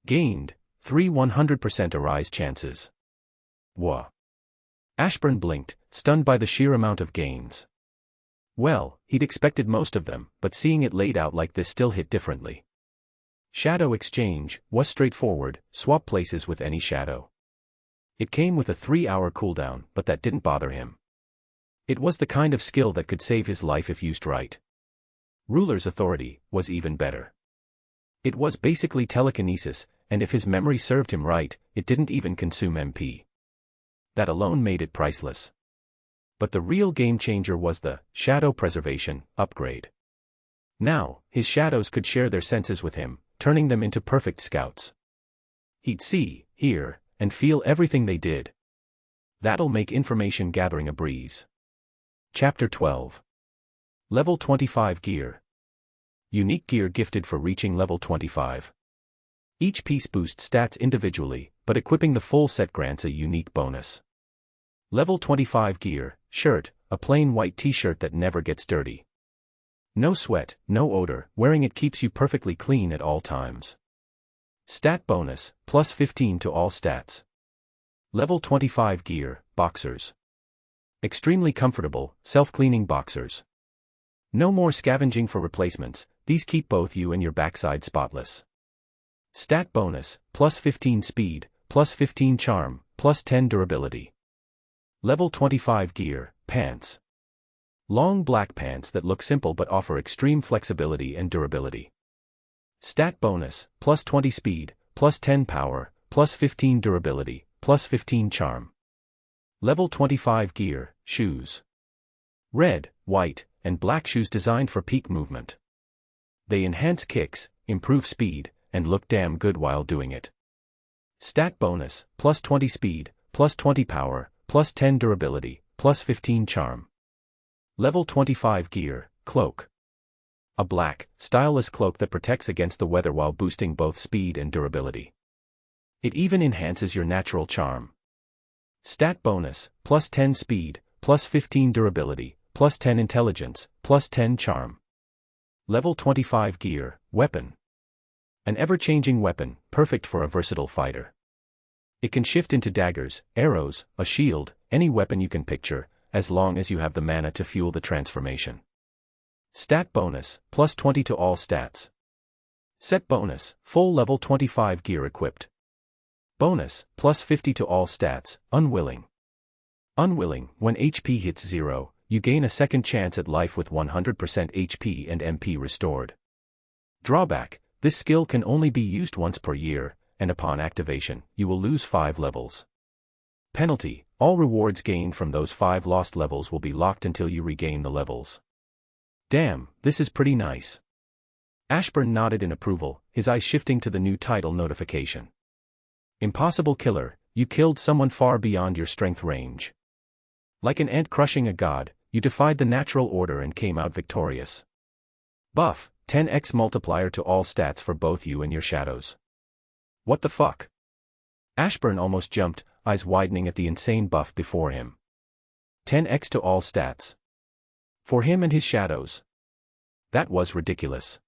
Gained, 3 100% arise chances. Wha? Ashburn blinked, stunned by the sheer amount of gains. Well, he'd expected most of them, but seeing it laid out like this still hit differently. Shadow Exchange was straightforward, swap places with any shadow. It came with a 3-hour cooldown, but that didn't bother him. It was the kind of skill that could save his life if used right. Ruler's Authority was even better. It was basically telekinesis, and if his memory served him right, it didn't even consume MP. That alone made it priceless. But the real game changer was the Shadow Preservation upgrade. Now, his shadows could share their senses with him, turning them into perfect scouts. He'd see, hear, and feel everything they did. That'll make information gathering a breeze. Chapter 12. Level 25 Gear. Unique gear gifted for reaching level 25. Each piece boosts stats individually, but equipping the full set grants a unique bonus. Level 25 Gear, shirt, a plain white t-shirt that never gets dirty. No sweat, no odor, wearing it keeps you perfectly clean at all times. Stat bonus, plus 15 to all stats. Level 25 Gear, boxers. Extremely comfortable, self-cleaning boxers. No more scavenging for replacements, these keep both you and your backside spotless. Stat bonus, plus 15 speed, plus 15 charm, plus 10 durability. Level 25 Gear, pants. Long black pants that look simple but offer extreme flexibility and durability. Stat bonus, plus 20 speed, plus 10 power, plus 15 durability, plus 15 charm. Level 25 Gear, shoes. Red, white, and black shoes designed for peak movement. They enhance kicks, improve speed, and look damn good while doing it. Stat bonus, plus 20 speed, plus 20 power, plus 10 durability, plus 15 charm. Level 25 Gear, cloak. A black, styleless cloak that protects against the weather while boosting both speed and durability. It even enhances your natural charm. Stat bonus, plus 10 speed, plus 15 durability, plus 10 intelligence, plus 10 charm. Level 25 Gear, weapon. An ever-changing weapon, perfect for a versatile fighter. It can shift into daggers, arrows, a shield, any weapon you can picture, as long as you have the mana to fuel the transformation. Stat bonus, plus 20 to all stats. Set bonus, full level 25 gear equipped. Bonus, plus 50 to all stats, unwilling. Unwilling, when HP hits 0, you gain a second chance at life with 100% HP and MP restored. Drawback, this skill can only be used once per year, and upon activation, you will lose 5 levels. Penalty: all rewards gained from those 5 lost levels will be locked until you regain the levels. Damn, this is pretty nice. Ashburn nodded in approval, his eyes shifting to the new title notification. Impossible killer, you killed someone far beyond your strength range. Like an ant crushing a god, you defied the natural order and came out victorious. Buff: 10x multiplier to all stats for both you and your shadows. What the fuck? Ashburn almost jumped, eyes widening at the insane buff before him. 10x to all stats. For him and his shadows. That was ridiculous.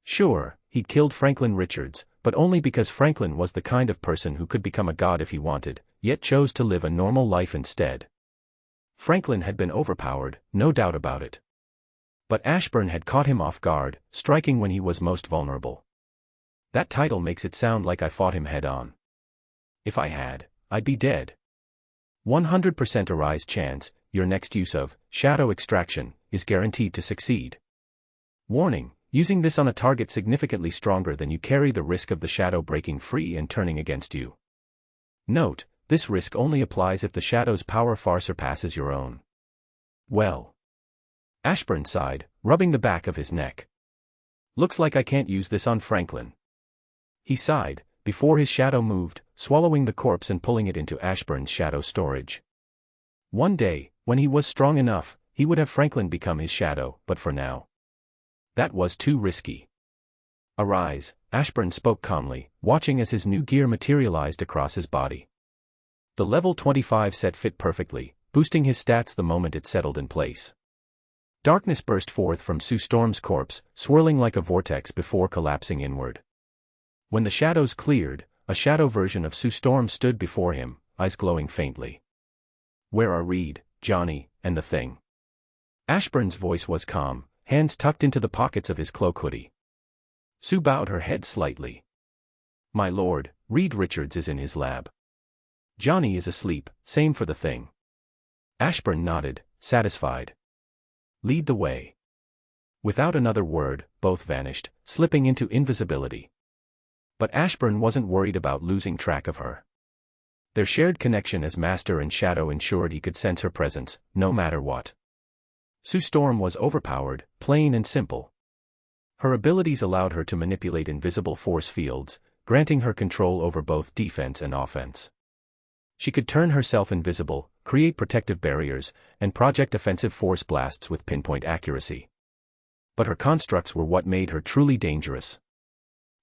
Sure, he'd killed Franklin Richards, but only because Franklin was the kind of person who could become a god if he wanted, yet chose to live a normal life instead. Franklin had been overpowered, no doubt about it. But Ashburn had caught him off guard, striking when he was most vulnerable. That title makes it sound like I fought him head-on. If I had, I'd be dead. 100% arise chance, your next use of shadow extraction is guaranteed to succeed. Warning: using this on a target significantly stronger than you carry the risk of the shadow breaking free and turning against you. Note: this risk only applies if the shadow's power far surpasses your own. Well. Ashburn sighed, rubbing the back of his neck. Looks like I can't use this on Franklin. He sighed, before his shadow moved, swallowing the corpse and pulling it into Ashburn's shadow storage. One day, when he was strong enough, he would have Franklin become his shadow, but for now, that was too risky. Arise, Ashburn spoke calmly, watching as his new gear materialized across his body. The level 25 set fit perfectly, boosting his stats the moment it settled in place. Darkness burst forth from Sue Storm's corpse, swirling like a vortex before collapsing inward. When the shadows cleared, a shadow version of Sue Storm stood before him, eyes glowing faintly. Where are Reed, Johnny, and the Thing? Ashburn's voice was calm, hands tucked into the pockets of his cloak hoodie. Sue bowed her head slightly. My lord, Reed Richards is in his lab. Johnny is asleep, same for the Thing. Ashburn nodded, satisfied. Lead the way. Without another word, both vanished, slipping into invisibility. But Ashburn wasn't worried about losing track of her. Their shared connection as master and shadow ensured he could sense her presence, no matter what. Sue Storm was overpowered, plain and simple. Her abilities allowed her to manipulate invisible force fields, granting her control over both defense and offense. She could turn herself invisible, create protective barriers, and project offensive force blasts with pinpoint accuracy. But her constructs were what made her truly dangerous.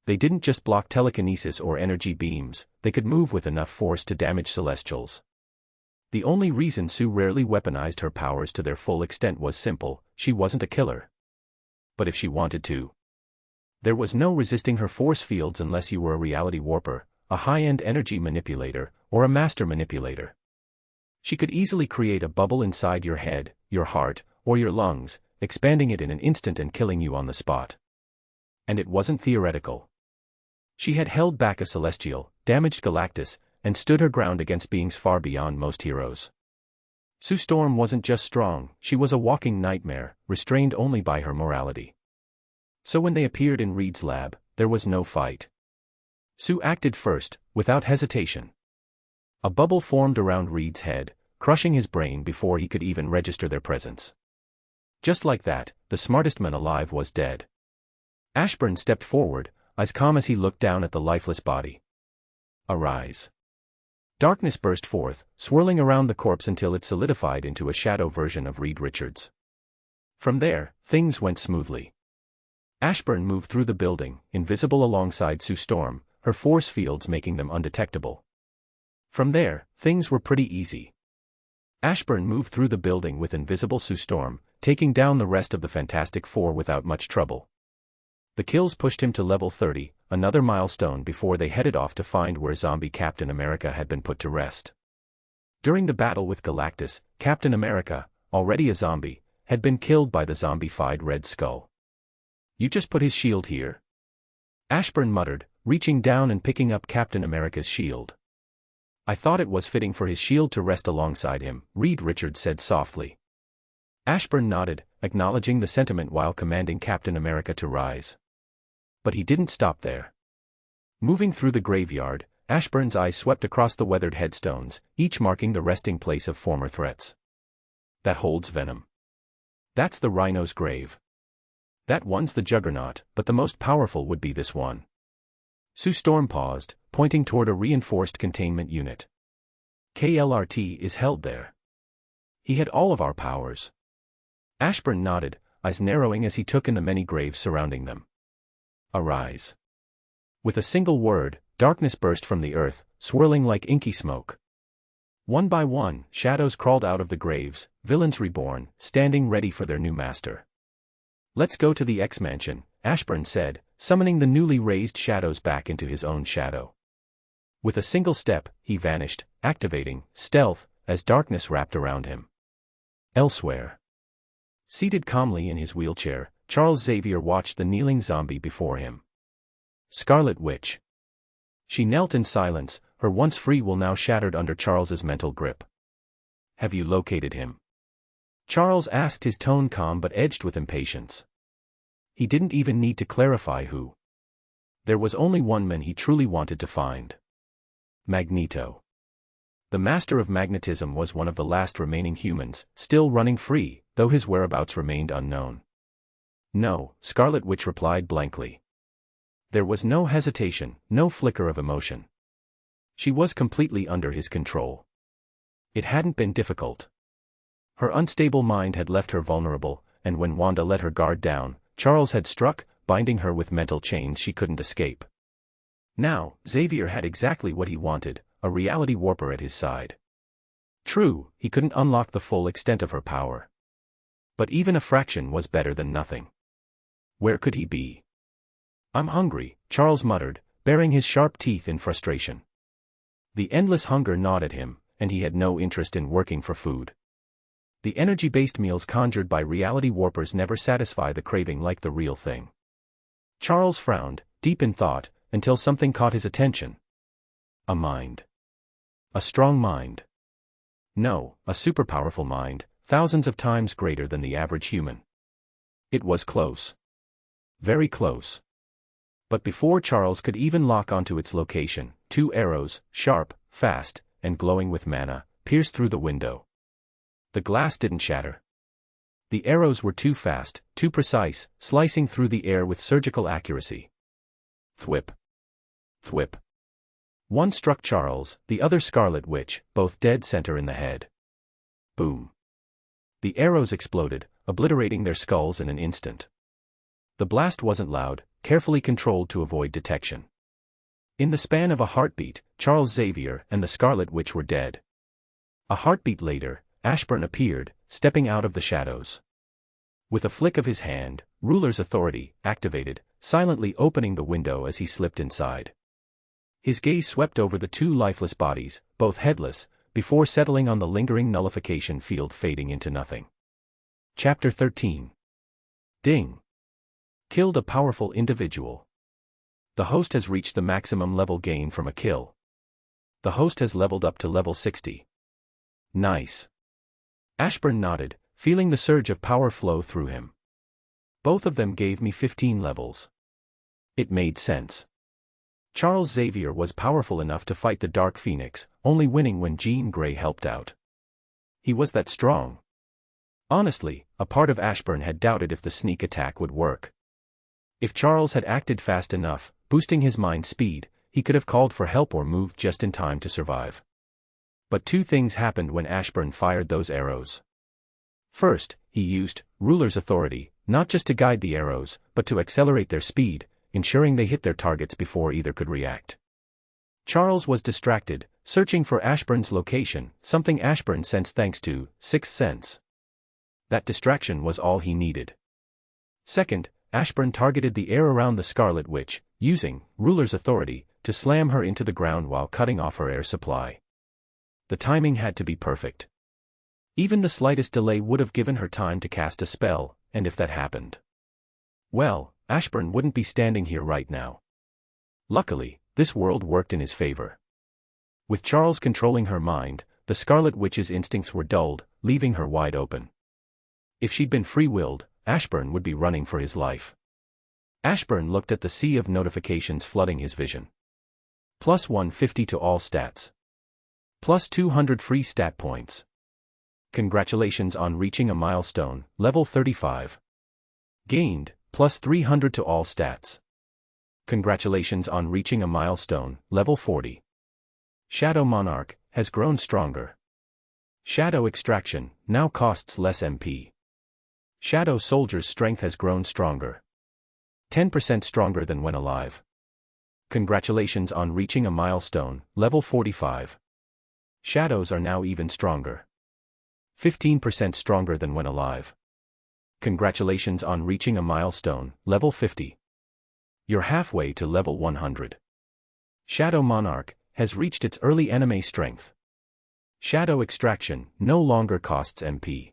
They didn't just block telekinesis or energy beams, they could move with enough force to damage Celestials. The only reason Sue rarely weaponized her powers to their full extent was simple: she wasn't a killer. But if she wanted to, there was no resisting her force fields unless you were a reality warper, a high-end energy manipulator, or a master manipulator. She could easily create a bubble inside your head, your heart, or your lungs, expanding it in an instant and killing you on the spot. And it wasn't theoretical. She had held back a Celestial, damaged Galactus, and stood her ground against beings far beyond most heroes. Sue Storm wasn't just strong, she was a walking nightmare, restrained only by her morality. So when they appeared in Reed's lab, there was no fight. Sue acted first, without hesitation. A bubble formed around Reed's head, crushing his brain before he could even register their presence. Just like that, the smartest man alive was dead. Ashburn stepped forward, as calm as he looked down at the lifeless body. Arise. Darkness burst forth, swirling around the corpse until it solidified into a shadow version of Reed Richards. From there, things went smoothly. Ashburn moved through the building, invisible alongside Sue Storm, her force fields making them undetectable. From there, things were pretty easy. Ashburn moved through the building with invisible Sue Storm, taking down the rest of the Fantastic Four without much trouble. The kills pushed him to level 30, another milestone before they headed off to find where zombie Captain America had been put to rest. During the battle with Galactus, Captain America, already a zombie, had been killed by the zombified Red Skull. You just put his shield here? Ashburn muttered, reaching down and picking up Captain America's shield. I thought it was fitting for his shield to rest alongside him, Reed Richards said softly. Ashburn nodded, acknowledging the sentiment while commanding Captain America to rise. But he didn't stop there. Moving through the graveyard, Ashburn's eyes swept across the weathered headstones, each marking the resting place of former threats. That holds venom. That's the rhino's grave. That one's the juggernaut, but the most powerful would be this one. Sue Storm paused, pointing toward a reinforced containment unit. KLRT is held there. He had all of our powers. Ashburn nodded, eyes narrowing as he took in the many graves surrounding them. Arise. With a single word, darkness burst from the earth, swirling like inky smoke. One by one, shadows crawled out of the graves, villains reborn, standing ready for their new master. Let's go to the X-Mansion, Ashburn said, summoning the newly raised shadows back into his own shadow. With a single step, he vanished, activating stealth, as darkness wrapped around him. Elsewhere. Seated calmly in his wheelchair, Charles Xavier watched the kneeling zombie before him. Scarlet Witch. She knelt in silence, her once free will now shattered under Charles's mental grip. Have you located him? Charles asked, his tone calm but edged with impatience. He didn't even need to clarify who. There was only one man he truly wanted to find. Magneto. The master of magnetism was one of the last remaining humans, still running free, though his whereabouts remained unknown. No, Scarlet Witch replied blankly. There was no hesitation, no flicker of emotion. She was completely under his control. It hadn't been difficult. Her unstable mind had left her vulnerable, and when Wanda let her guard down, Charles had struck, binding her with mental chains she couldn't escape. Now, Xavier had exactly what he wanted, a reality warper at his side. True, he couldn't unlock the full extent of her power. But even a fraction was better than nothing. Where could he be? I'm hungry, Charles muttered, baring his sharp teeth in frustration. The endless hunger gnawed at him, and he had no interest in working for food. The energy-based meals conjured by reality warpers never satisfy the craving like the real thing. Charles frowned, deep in thought, until something caught his attention. A mind. A strong mind. No, a superpowerful mind, thousands of times greater than the average human. It was close. Very close. But before Charles could even lock onto its location, two arrows, sharp, fast, and glowing with mana, pierced through the window. The glass didn't shatter. The arrows were too fast, too precise, slicing through the air with surgical accuracy. Thwip. Thwip. One struck Charles, the other Scarlet Witch, both dead center in the head. Boom. The arrows exploded, obliterating their skulls in an instant. The blast wasn't loud, carefully controlled to avoid detection. In the span of a heartbeat, Charles Xavier and the Scarlet Witch were dead. A heartbeat later, Ashburn appeared, stepping out of the shadows. With a flick of his hand, Ruler's authority activated, silently opening the window as he slipped inside. His gaze swept over the two lifeless bodies, both headless, before settling on the lingering nullification field fading into nothing. Chapter 13. Ding. Killed a powerful individual. The host has reached the maximum level gain from a kill. The host has leveled up to level 60. Nice. Ashburn nodded, feeling the surge of power flow through him. Both of them gave me 15 levels. It made sense. Charles Xavier was powerful enough to fight the Dark Phoenix, only winning when Jean Grey helped out. He was that strong. Honestly, a part of Ashburn had doubted if the sneak attack would work. If Charles had acted fast enough, boosting his mind speed, he could have called for help or moved just in time to survive. But two things happened when Ashburn fired those arrows. First, he used Ruler's authority, not just to guide the arrows, but to accelerate their speed, ensuring they hit their targets before either could react. Charles was distracted, searching for Ashburn's location, something Ashburn sensed thanks to Sixth Sense. That distraction was all he needed. Second, Ashburn targeted the air around the Scarlet Witch, using Ruler's authority to slam her into the ground while cutting off her air supply. The timing had to be perfect. Even the slightest delay would have given her time to cast a spell, and if that happened, well, Ashburn wouldn't be standing here right now. Luckily, this world worked in his favor. With Charles controlling her mind, the Scarlet Witch's instincts were dulled, leaving her wide open. If she'd been free-willed, Ashburn would be running for his life. Ashburn looked at the sea of notifications flooding his vision. Plus 150 to all stats. Plus 200 free stat points. Congratulations on reaching a milestone, level 35. Gained, plus 300 to all stats. Congratulations on reaching a milestone, level 40. Shadow Monarch has grown stronger. Shadow Extraction now costs less MP. Shadow Soldier's strength has grown stronger. 10% stronger than when alive. Congratulations on reaching a milestone, level 45. Shadows are now even stronger. 15% stronger than when alive. Congratulations on reaching a milestone, level 50. You're halfway to level 100. Shadow Monarch has reached its early anime strength. Shadow Extraction no longer costs MP.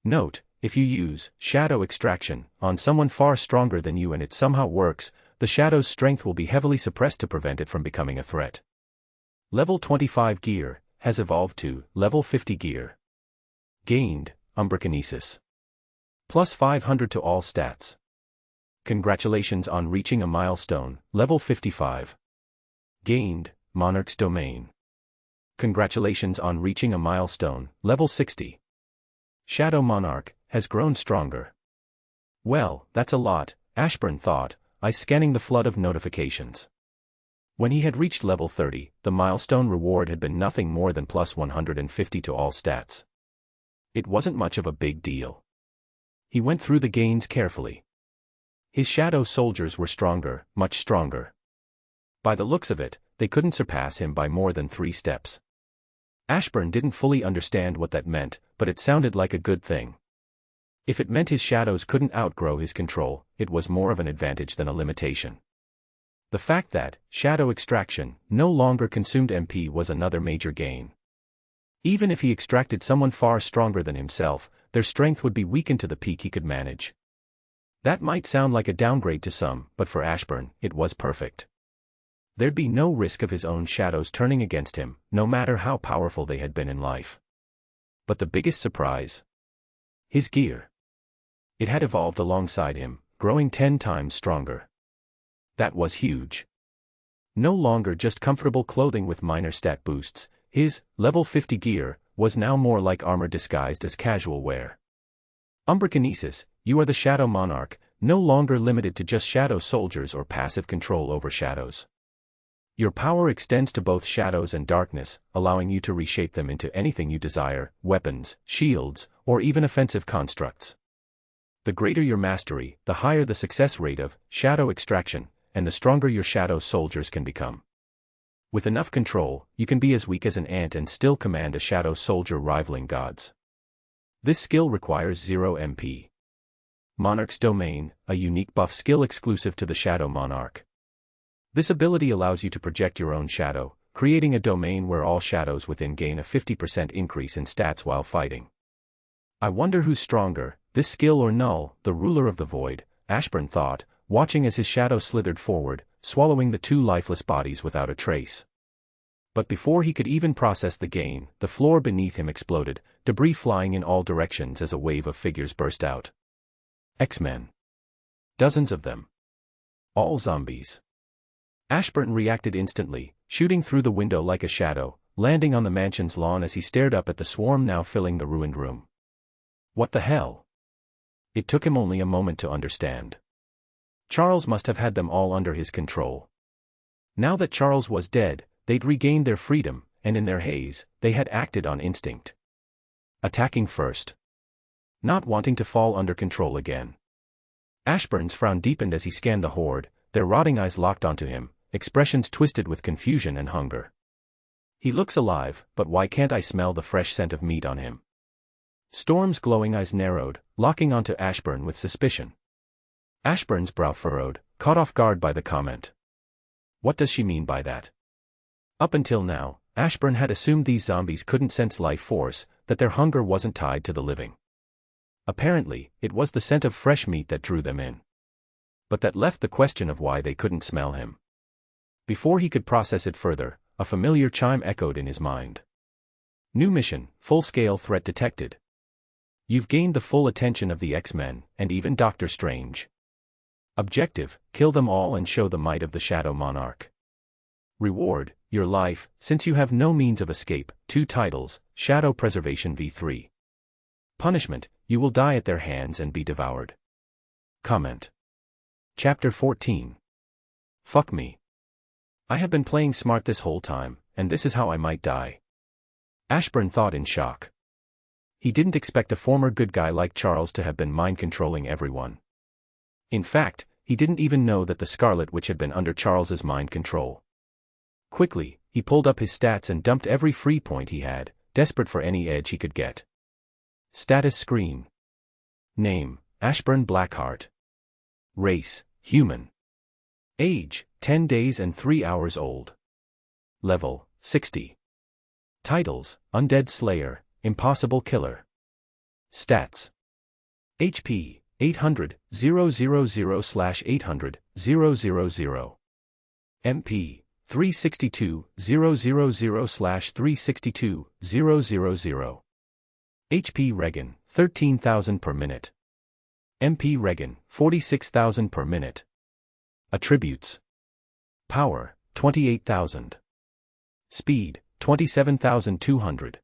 Note, if you use Shadow Extraction on someone far stronger than you and it somehow works, the Shadow's strength will be heavily suppressed to prevent it from becoming a threat. Level 25 gear has evolved to level 50 gear. Gained, Umbrakinesis. Plus 500 to all stats. Congratulations on reaching a milestone, level 55. Gained, Monarch's Domain. Congratulations on reaching a milestone, level 60. Shadow Monarch has grown stronger. Well, that's a lot, Ashburn thought, scanning the flood of notifications. When he had reached level 30, the milestone reward had been nothing more than plus 150 to all stats. It wasn't much of a big deal. He went through the gains carefully. His shadow soldiers were stronger, much stronger. By the looks of it, they couldn't surpass him by more than 3 steps. Ashburn didn't fully understand what that meant, but it sounded like a good thing. If it meant his shadows couldn't outgrow his control, it was more of an advantage than a limitation. The fact that Shadow Extraction no longer consumed MP was another major gain. Even if he extracted someone far stronger than himself, their strength would be weakened to the peak he could manage. That might sound like a downgrade to some, but for Ashburn, it was perfect. There'd be no risk of his own shadows turning against him, no matter how powerful they had been in life. But the biggest surprise? His gear. It had evolved alongside him, growing 10 times stronger. That was huge. No longer just comfortable clothing with minor stat boosts, his level 50 gear was now more like armor disguised as casual wear. Umbrakinesis, you are the Shadow Monarch, no longer limited to just shadow soldiers or passive control over shadows. Your power extends to both shadows and darkness, allowing you to reshape them into anything you desire, weapons, shields, or even offensive constructs. The greater your mastery, the higher the success rate of Shadow Extraction, and the stronger your shadow soldiers can become. With enough control, you can be as weak as an ant and still command a shadow soldier rivaling gods. This skill requires 0 MP. Monarch's Domain, a unique buff skill exclusive to the Shadow Monarch. This ability allows you to project your own shadow, creating a domain where all shadows within gain a 50% increase in stats while fighting. I wonder who's stronger, this skill or Null, the ruler of the void, Ashburn thought, watching as his shadow slithered forward, swallowing the 2 lifeless bodies without a trace. But before he could even process the gain, the floor beneath him exploded, debris flying in all directions as a wave of figures burst out. X-Men. Dozens of them. All zombies. Ashburn reacted instantly, shooting through the window like a shadow, landing on the mansion's lawn as he stared up at the swarm now filling the ruined room. What the hell? It took him only a moment to understand. Charles must have had them all under his control. Now that Charles was dead, they'd regained their freedom, and in their haze, they had acted on instinct. Attacking first. Not wanting to fall under control again. Ashburn's frown deepened as he scanned the horde, their rotting eyes locked onto him, expressions twisted with confusion and hunger. He looks alive, but why can't I smell the fresh scent of meat on him? Storm's glowing eyes narrowed, locking onto Ashburn with suspicion. Ashburn's brow furrowed, caught off guard by the comment. What does she mean by that? Up until now, Ashburn had assumed these zombies couldn't sense life force, that their hunger wasn't tied to the living. Apparently, it was the scent of fresh meat that drew them in. But that left the question of why they couldn't smell him. Before he could process it further, a familiar chime echoed in his mind. New mission, full-scale threat detected. You've gained the full attention of the X-Men, and even Doctor Strange. Objective, kill them all and show the might of the Shadow Monarch. Reward, your life, since you have no means of escape. 2 titles, Shadow Preservation v3. Punishment, you will die at their hands and be devoured. Comment. Chapter 14. Fuck me. I have been playing smart this whole time, and this is how I might die. Ashburn thought in shock. He didn't expect a former good guy like Charles to have been mind-controlling everyone. In fact, he didn't even know that the Scarlet Witch had been under Charles's mind control. Quickly, he pulled up his stats and dumped every free point he had, desperate for any edge he could get. Status screen. Name, Ashburn Blackheart. Race, human. Age, 10 days and 3 hours old. Level, 60. Titles, Undead Slayer, Impossible Killer. Stats. HP, 800, 000/800, 000. MP, 362, 000/362, 000. HP Regen, 13,000 per minute. MP Regen, 46,000 per minute. Attributes. Power, 28,000. Speed, 27,200.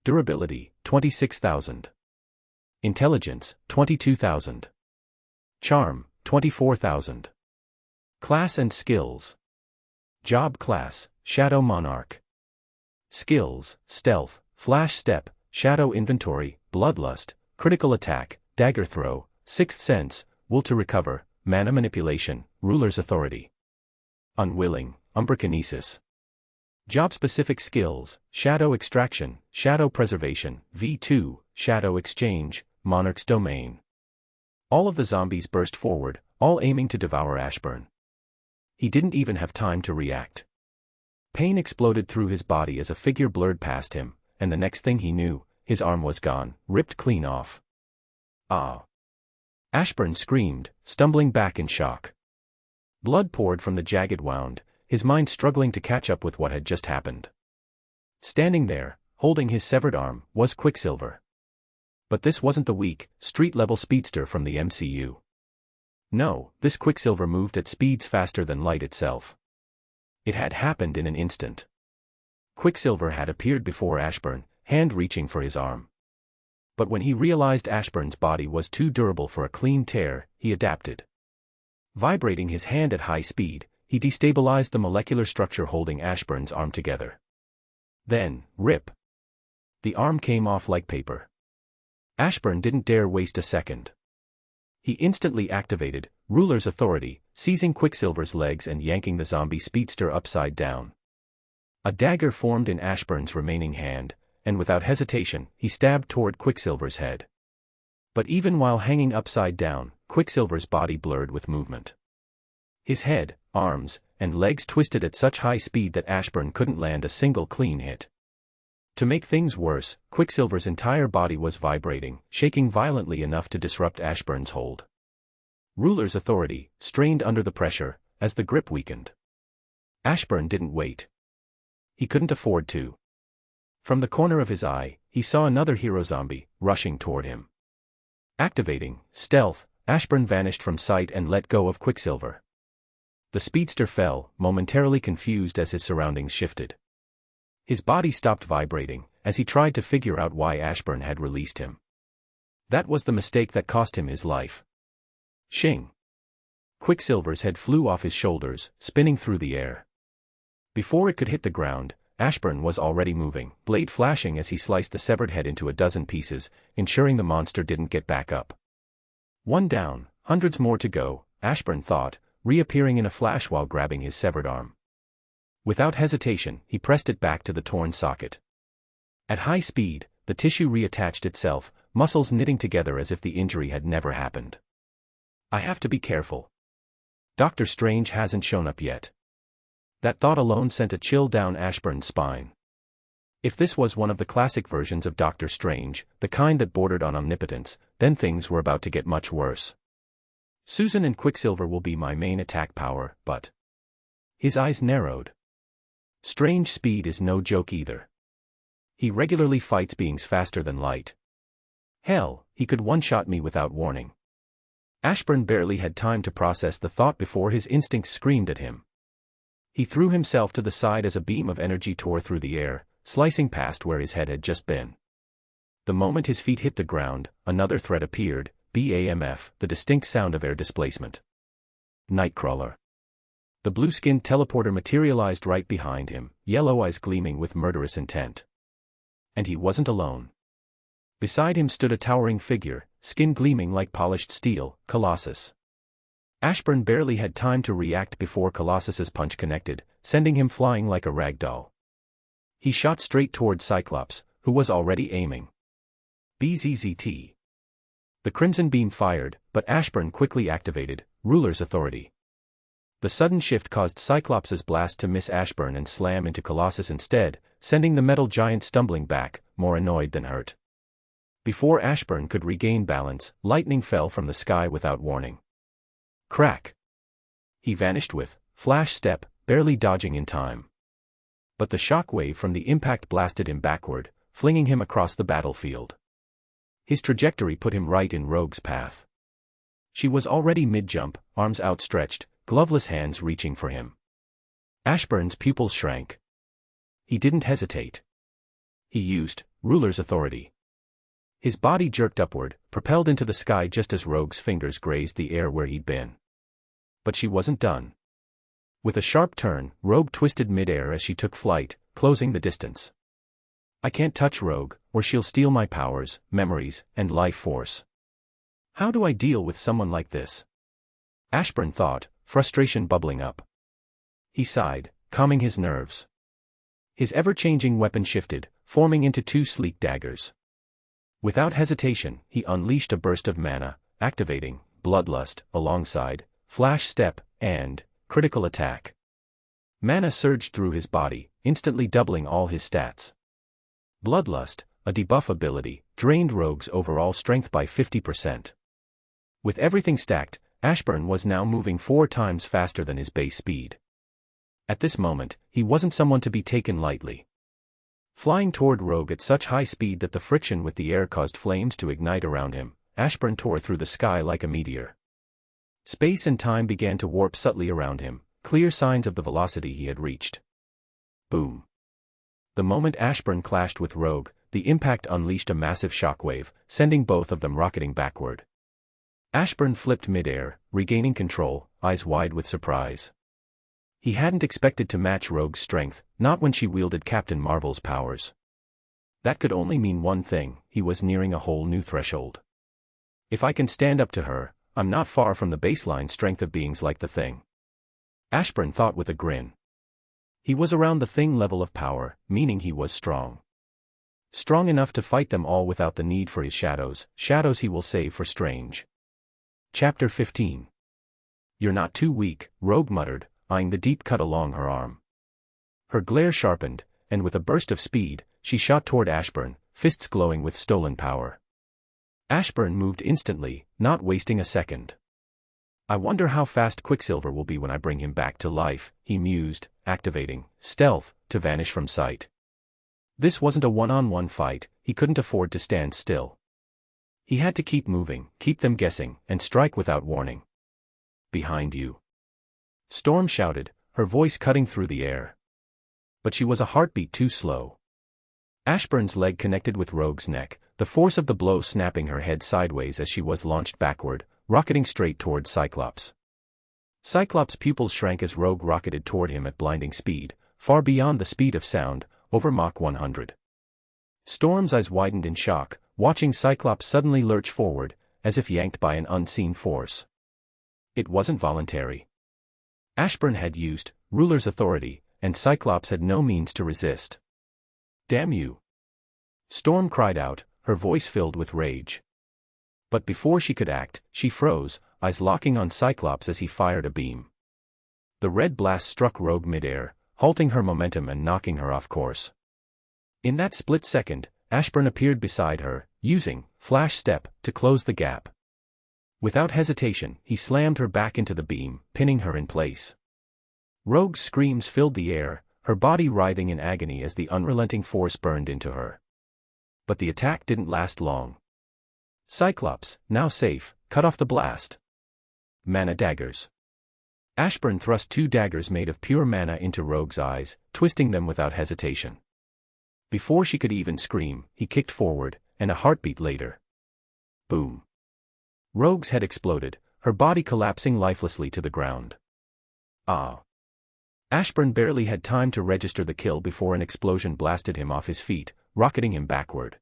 Durability, 26,000. Intelligence, 22,000. Charm, 24,000. Class and skills. Job class, Shadow Monarch. Skills, Stealth, Flash Step, Shadow Inventory, Bloodlust, Critical Attack, Dagger Throw, Sixth Sense, Will to Recover, Mana Manipulation, Ruler's Authority. Unwilling, Umbrakinesis. Job-specific skills, Shadow Extraction, Shadow Preservation, V2, Shadow Exchange, Monarch's Domain. All of the zombies burst forward, all aiming to devour Ashburn. He didn't even have time to react. Pain exploded through his body as a figure blurred past him, and the next thing he knew, his arm was gone, ripped clean off. Ah! Ashburn screamed, stumbling back in shock. Blood poured from the jagged wound, his mind struggling to catch up with what had just happened. Standing there, holding his severed arm, was Quicksilver. But this wasn't the weak, street-level speedster from the MCU. No, this Quicksilver moved at speeds faster than light itself. It had happened in an instant. Quicksilver had appeared before Ashburn, hand reaching for his arm. But when he realized Ashburn's body was too durable for a clean tear, he adapted. Vibrating his hand at high speed, he destabilized the molecular structure holding Ashburn's arm together. Then, rip! The arm came off like paper. Ashburn didn't dare waste a second. He instantly activated Ruler's Authority, seizing Quicksilver's legs and yanking the zombie speedster upside down. A dagger formed in Ashburn's remaining hand, and without hesitation, he stabbed toward Quicksilver's head. But even while hanging upside down, Quicksilver's body blurred with movement. His head, arms, and legs twisted at such high speed that Ashburn couldn't land a single clean hit. To make things worse, Quicksilver's entire body was vibrating, shaking violently enough to disrupt Ashburn's hold. Ruler's Authority strained under the pressure, as the grip weakened. Ashburn didn't wait. He couldn't afford to. From the corner of his eye, he saw another hero zombie, rushing toward him. Activating Stealth, Ashburn vanished from sight and let go of Quicksilver. The speedster fell, momentarily confused as his surroundings shifted. His body stopped vibrating, as he tried to figure out why Ashburn had released him. That was the mistake that cost him his life. Shing! Quicksilver's head flew off his shoulders, spinning through the air. Before it could hit the ground, Ashburn was already moving, blade flashing as he sliced the severed head into a dozen pieces, ensuring the monster didn't get back up. One down, hundreds more to go, Ashburn thought, reappearing in a flash while grabbing his severed arm. Without hesitation, he pressed it back to the torn socket. At high speed, the tissue reattached itself, muscles knitting together as if the injury had never happened. I have to be careful. Doctor Strange hasn't shown up yet. That thought alone sent a chill down Ashburn's spine. If this was one of the classic versions of Doctor Strange, the kind that bordered on omnipotence, then things were about to get much worse. Susan and Quicksilver will be my main attack power, but... His eyes narrowed. Strange speed is no joke either. He regularly fights beings faster than light. Hell, he could one-shot me without warning. Ashburn barely had time to process the thought before his instincts screamed at him. He threw himself to the side as a beam of energy tore through the air, slicing past where his head had just been. The moment his feet hit the ground, another threat appeared, BAMF, the distinct sound of air displacement. Nightcrawler. The blue-skinned teleporter materialized right behind him, yellow eyes gleaming with murderous intent. And he wasn't alone. Beside him stood a towering figure, skin gleaming like polished steel, Colossus. Ashburn barely had time to react before Colossus's punch connected, sending him flying like a rag doll. He shot straight toward Cyclops, who was already aiming. BZZT. The crimson beam fired, but Ashburn quickly activated Ruler's Authority. The sudden shift caused Cyclops's blast to miss Ashburn and slam into Colossus instead, sending the metal giant stumbling back, more annoyed than hurt. Before Ashburn could regain balance, lightning fell from the sky without warning. Crack! He vanished with flash step, barely dodging in time. But the shock wave from the impact blasted him backward, flinging him across the battlefield. His trajectory put him right in Rogue's path. She was already mid-jump, arms outstretched, gloveless hands reaching for him. Ashburn's pupils shrank. He didn't hesitate. He used Ruler's Authority. His body jerked upward, propelled into the sky just as Rogue's fingers grazed the air where he'd been. But she wasn't done. With a sharp turn, Rogue twisted mid-air as she took flight, closing the distance. I can't touch Rogue, or she'll steal my powers, memories, and life force. How do I deal with someone like this? Ashburn thought, frustration bubbling up. He sighed, calming his nerves. His ever-changing weapon shifted, forming into two sleek daggers. Without hesitation, he unleashed a burst of mana, activating Bloodlust alongside Flash Step and Critical Attack. Mana surged through his body, instantly doubling all his stats. Bloodlust, a debuff ability, drained Rogue's overall strength by 50%. With everything stacked, Ashburn was now moving 4 times faster than his base speed. At this moment, he wasn't someone to be taken lightly. Flying toward Rogue at such high speed that the friction with the air caused flames to ignite around him, Ashburn tore through the sky like a meteor. Space and time began to warp subtly around him, clear signs of the velocity he had reached. Boom. The moment Ashburn clashed with Rogue, the impact unleashed a massive shockwave, sending both of them rocketing backward. Ashburn flipped mid-air, regaining control, eyes wide with surprise. He hadn't expected to match Rogue's strength, not when she wielded Captain Marvel's powers. That could only mean one thing: he was nearing a whole new threshold. If I can stand up to her, I'm not far from the baseline strength of beings like the Thing. Ashburn thought with a grin. He was around the Thing level of power, meaning he was strong. Strong enough to fight them all without the need for his shadows he will save for Strange. Chapter 15. You're not too weak, Rogue muttered, eyeing the deep cut along her arm. Her glare sharpened, and with a burst of speed, she shot toward Ashburn, fists glowing with stolen power. Ashburn moved instantly, not wasting a second. I wonder how fast Quicksilver will be when I bring him back to life, he mused, activating Stealth to vanish from sight. This wasn't a one-on-one fight, he couldn't afford to stand still. He had to keep moving, keep them guessing, and strike without warning. Behind you. Storm shouted, her voice cutting through the air. But she was a heartbeat too slow. Ashburn's leg connected with Rogue's neck, the force of the blow snapping her head sideways as she was launched backward, rocketing straight toward Cyclops. Cyclops' pupils shrank as Rogue rocketed toward him at blinding speed, far beyond the speed of sound, over Mach 100. Storm's eyes widened in shock, watching Cyclops suddenly lurch forward, as if yanked by an unseen force. It wasn't voluntary. Ashburn had used Ruler's Authority, and Cyclops had no means to resist. Damn you! Storm cried out, her voice filled with rage. But before she could act, she froze, eyes locking on Cyclops as he fired a beam. The red blast struck Rogue midair, halting her momentum and knocking her off course. In that split second, Ashburn appeared beside her, using Flash Step to close the gap. Without hesitation, he slammed her back into the beam, pinning her in place. Rogue's screams filled the air, her body writhing in agony as the unrelenting force burned into her. But the attack didn't last long. Cyclops, now safe, cut off the blast. Mana daggers. Ashburn thrust 2 daggers made of pure mana into Rogue's eyes, twisting them without hesitation. Before she could even scream, he kicked forward, and a heartbeat later. Boom. Rogue's head exploded, her body collapsing lifelessly to the ground. Ah. Ashburn barely had time to register the kill before an explosion blasted him off his feet, rocketing him backward.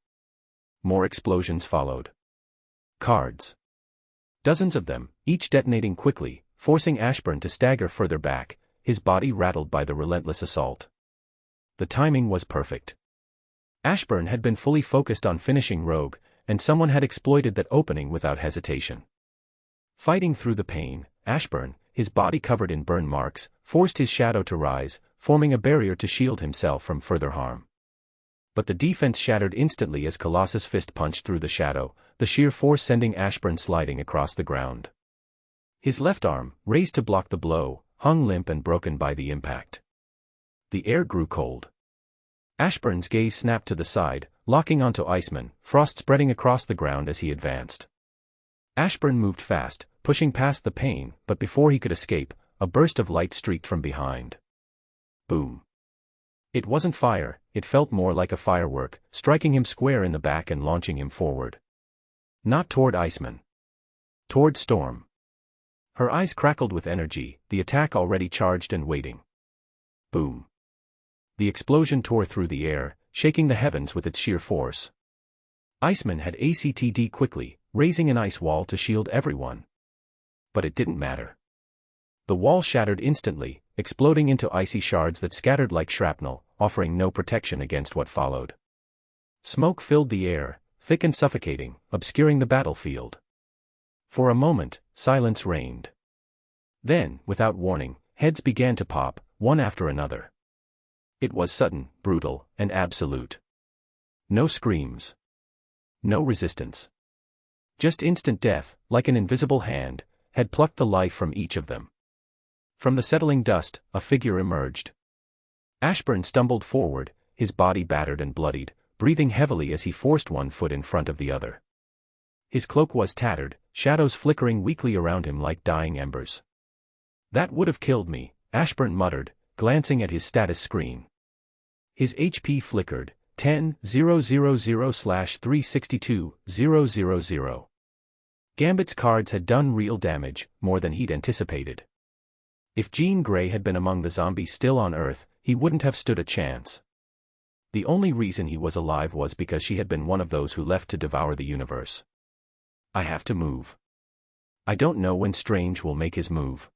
More explosions followed. Cards. Dozens of them, each detonating quickly, forcing Ashburn to stagger further back, his body rattled by the relentless assault. The timing was perfect. Ashburn had been fully focused on finishing Rogue, and someone had exploited that opening without hesitation. Fighting through the pain, Ashburn, his body covered in burn marks, forced his shadow to rise, forming a barrier to shield himself from further harm. But the defense shattered instantly as Colossus' fist punched through the shadow, the sheer force sending Ashburn sliding across the ground. His left arm, raised to block the blow, hung limp and broken by the impact. The air grew cold. Ashburn's gaze snapped to the side, locking onto Iceman, frost spreading across the ground as he advanced. Ashburn moved fast, pushing past the pain, but before he could escape, a burst of light streaked from behind. Boom. It wasn't fire, it felt more like a firework, striking him square in the back and launching him forward. Not toward Iceman. Toward Storm. Her eyes crackled with energy, the attack already charged and waiting. Boom. The explosion tore through the air, shaking the heavens with its sheer force. Iceman had ACTD quickly, raising an ice wall to shield everyone. But it didn't matter. The wall shattered instantly, exploding into icy shards that scattered like shrapnel, offering no protection against what followed. Smoke filled the air, thick and suffocating, obscuring the battlefield. For a moment, silence reigned. Then, without warning, heads began to pop, one after another. It was sudden, brutal, and absolute. No screams. No resistance. Just instant death, like an invisible hand, had plucked the life from each of them. From the settling dust, a figure emerged. Ashburn stumbled forward, his body battered and bloodied, breathing heavily as he forced one foot in front of the other. His cloak was tattered, shadows flickering weakly around him like dying embers. "That would have killed me," Ashburn muttered, glancing at his status screen. His HP flickered, 10,000/362,000. Gambit's cards had done real damage, more than he'd anticipated. If Jean Grey had been among the zombies still on Earth, he wouldn't have stood a chance. The only reason he was alive was because she had been one of those who left to devour the universe. I have to move. I don't know when Strange will make his move.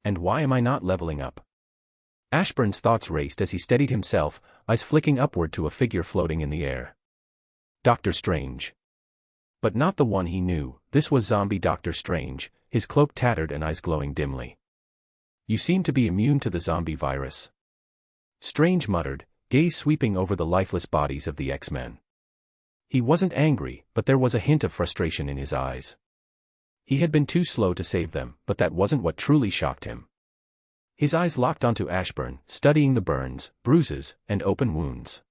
And why am I not leveling up? Ashburn's thoughts raced as he steadied himself, eyes flicking upward to a figure floating in the air. Dr. Strange. But not the one he knew, this was zombie Dr. Strange, his cloak tattered and eyes glowing dimly. "You seem to be immune to the zombie virus." Strange muttered, gaze sweeping over the lifeless bodies of the X-Men. He wasn't angry, but there was a hint of frustration in his eyes. He had been too slow to save them, but that wasn't what truly shocked him. His eyes locked onto Ashburn, studying the burns, bruises, and open wounds.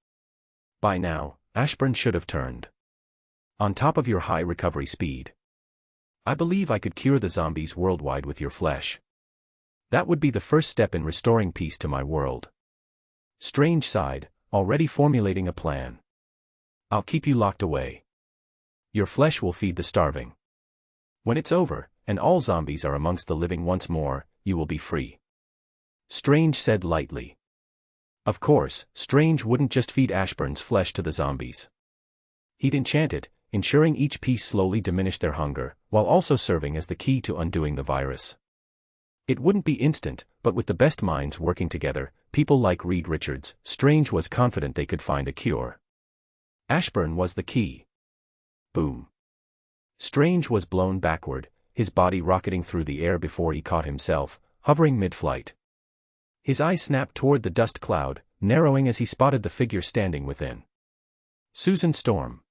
By now, Ashburn should have turned. On top of your high recovery speed. I believe I could cure the zombies worldwide with your flesh. That would be the first step in restoring peace to my world. Strange sighed, already formulating a plan. I'll keep you locked away. Your flesh will feed the starving. When it's over, and all zombies are amongst the living once more, you will be free. Strange said lightly. Of course, Strange wouldn't just feed Ashburn's flesh to the zombies. He'd enchant it, ensuring each piece slowly diminished their hunger, while also serving as the key to undoing the virus. It wouldn't be instant, but with the best minds working together, people like Reed Richards, Strange was confident they could find a cure. Ashburn was the key. Boom. Strange was blown backward, his body rocketing through the air before he caught himself, hovering mid-flight. His eyes snapped toward the dust cloud, narrowing as he spotted the figure standing within. Susan Storm.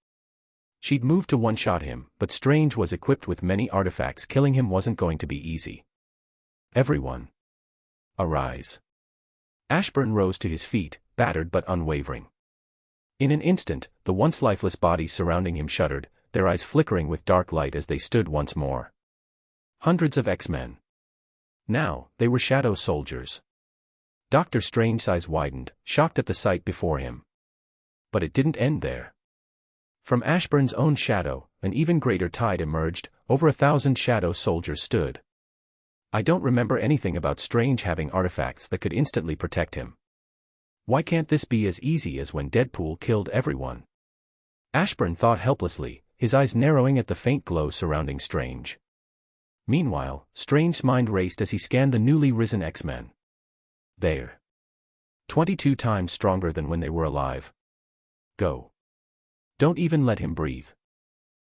She'd moved to one-shot him, but Strange was equipped with many artifacts. Killing him wasn't going to be easy. Everyone. Arise. Ashburn rose to his feet, battered but unwavering. In an instant, the once lifeless bodies surrounding him shuddered, their eyes flickering with dark light as they stood once more. Hundreds of X-Men. Now, they were shadow soldiers. Dr. Strange's eyes widened, shocked at the sight before him. But it didn't end there. From Ashburn's own shadow, an even greater tide emerged. Over 1,000 shadow soldiers stood. I don't remember anything about Strange having artifacts that could instantly protect him. Why can't this be as easy as when Deadpool killed everyone? Ashburn thought helplessly, his eyes narrowing at the faint glow surrounding Strange. Meanwhile, Strange's mind raced as he scanned the newly risen X-Men. They're 22 times stronger than when they were alive. Go. Don't even let him breathe.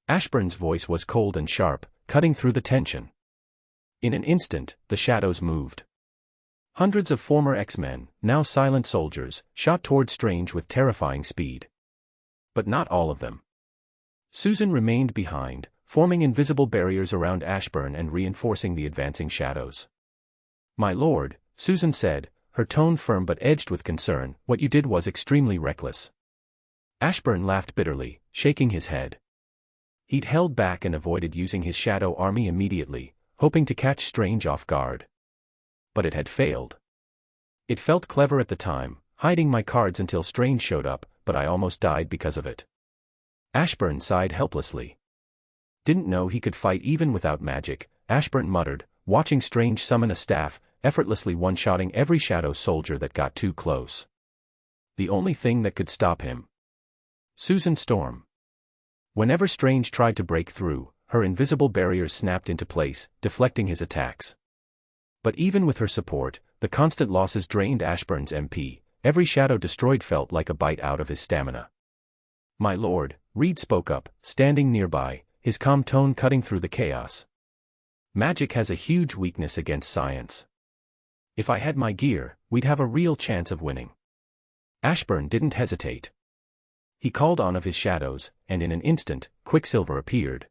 Ashburn's voice was cold and sharp, cutting through the tension. In an instant, the shadows moved. Hundreds of former X-Men, now silent soldiers, shot toward Strange with terrifying speed. But not all of them. Susan remained behind, forming invisible barriers around Ashburn and reinforcing the advancing shadows. "My lord," Susan said, her tone firm but edged with concern, "what you did was extremely reckless." Ashburn laughed bitterly, shaking his head. He'd held back and avoided using his shadow army immediately, hoping to catch Strange off guard. But it had failed. It felt clever at the time, hiding my cards until Strange showed up, but I almost died because of it. Ashburn sighed helplessly. Didn't know he could fight even without magic, Ashburn muttered, watching Strange summon a staff, effortlessly one-shotting every shadow soldier that got too close. The only thing that could stop him. Susan stormed. Whenever Strange tried to break through, her invisible barriers snapped into place, deflecting his attacks. But even with her support, the constant losses drained Ashburn's MP. Every shadow destroyed felt like a bite out of his stamina. "My lord," Reed spoke up, standing nearby, his calm tone cutting through the chaos. "Magic has a huge weakness against science. If I had my gear, we'd have a real chance of winning." Ashburn didn't hesitate. He called on of his shadows, and in an instant, Quicksilver appeared.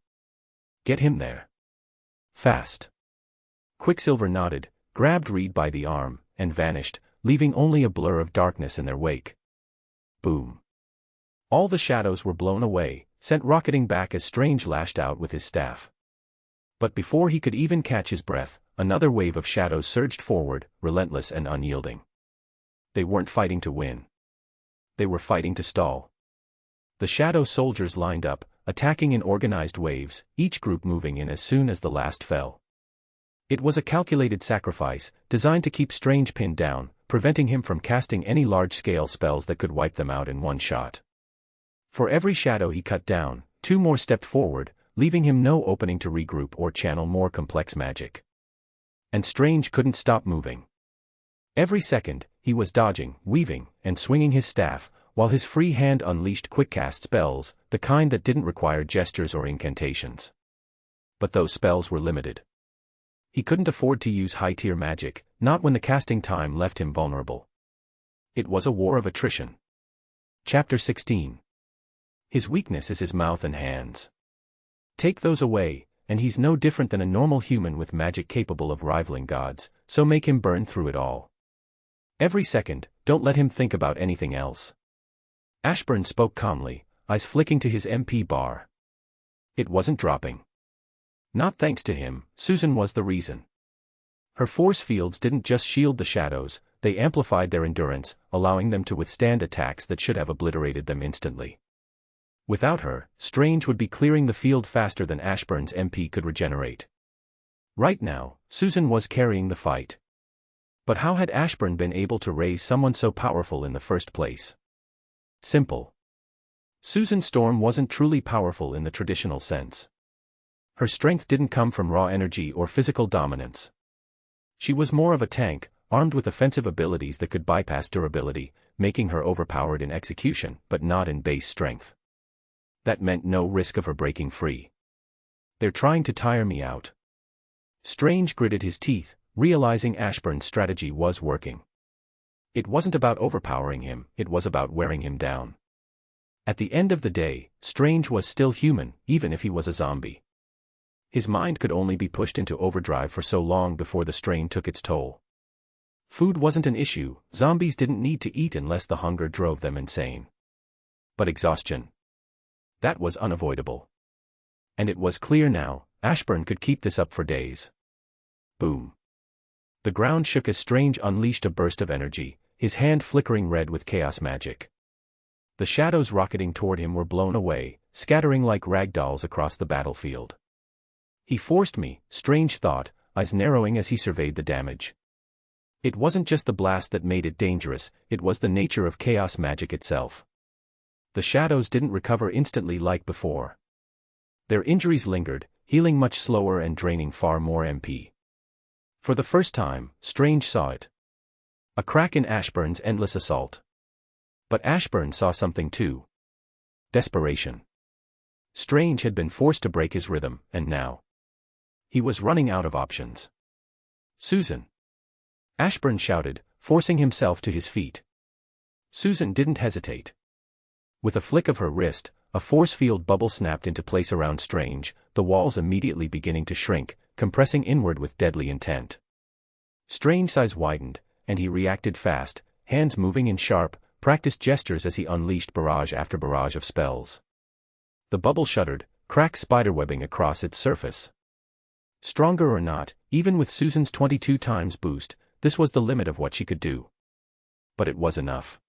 "Get him there. Fast." Quicksilver nodded, grabbed Reed by the arm, and vanished, leaving only a blur of darkness in their wake. Boom. All the shadows were blown away, sent rocketing back as Strange lashed out with his staff. But before he could even catch his breath, another wave of shadows surged forward, relentless and unyielding. They weren't fighting to win. They were fighting to stall. The shadow soldiers lined up, attacking in organized waves, each group moving in as soon as the last fell. It was a calculated sacrifice, designed to keep Strange pinned down, preventing him from casting any large-scale spells that could wipe them out in one shot. For every shadow he cut down, 2 more stepped forward, leaving him no opening to regroup or channel more complex magic. And Strange couldn't stop moving. Every second, he was dodging, weaving, and swinging his staff, while his free hand unleashed quick-cast spells, the kind that didn't require gestures or incantations. But those spells were limited. He couldn't afford to use high-tier magic, not when the casting time left him vulnerable. It was a war of attrition. Chapter 16. His weakness is his mouth and hands. Take those away, and he's no different than a normal human with magic capable of rivaling gods, so make him burn through it all. Every second, don't let him think about anything else. Ashburn spoke calmly, eyes flicking to his MP bar. It wasn't dropping. Not thanks to him, Susan was the reason. Her force fields didn't just shield the shadows, they amplified their endurance, allowing them to withstand attacks that should have obliterated them instantly. Without her, Strange would be clearing the field faster than Ashburn's MP could regenerate. Right now, Susan was carrying the fight. But how had Ashburn been able to raise someone so powerful in the first place? Simple. Susan Storm wasn't truly powerful in the traditional sense. Her strength didn't come from raw energy or physical dominance. She was more of a tank, armed with offensive abilities that could bypass durability, making her overpowered in execution, but not in base strength. That meant no risk of her breaking free. "They're trying to tire me out." Strange gritted his teeth, realizing Ashburn's strategy was working. It wasn't about overpowering him, it was about wearing him down. At the end of the day, Strange was still human, even if he was a zombie. His mind could only be pushed into overdrive for so long before the strain took its toll. Food wasn't an issue, zombies didn't need to eat unless the hunger drove them insane. But exhaustion. That was unavoidable. And it was clear now, Ashburn could keep this up for days. Boom. The ground shook as Strange unleashed a burst of energy, his hand flickering red with chaos magic. The shadows rocketing toward him were blown away, scattering like rag dolls across the battlefield. He forced me, Strange thought, eyes narrowing as he surveyed the damage. It wasn't just the blast that made it dangerous, it was the nature of chaos magic itself. The shadows didn't recover instantly like before. Their injuries lingered, healing much slower and draining far more MP. For the first time, Strange saw it. A crack in Ashburn's endless assault. But Ashburn saw something too. Desperation. Strange had been forced to break his rhythm, and now he was running out of options. Susan! Ashburn shouted, forcing himself to his feet. Susan didn't hesitate. With a flick of her wrist, a force field bubble snapped into place around Strange, the walls immediately beginning to shrink, compressing inward with deadly intent. Strange's eyes widened, and he reacted fast, hands moving in sharp, practiced gestures as he unleashed barrage after barrage of spells. The bubble shuddered, cracks spiderwebbing across its surface. Stronger or not, even with Susan's 22 times boost, this was the limit of what she could do. But it was enough.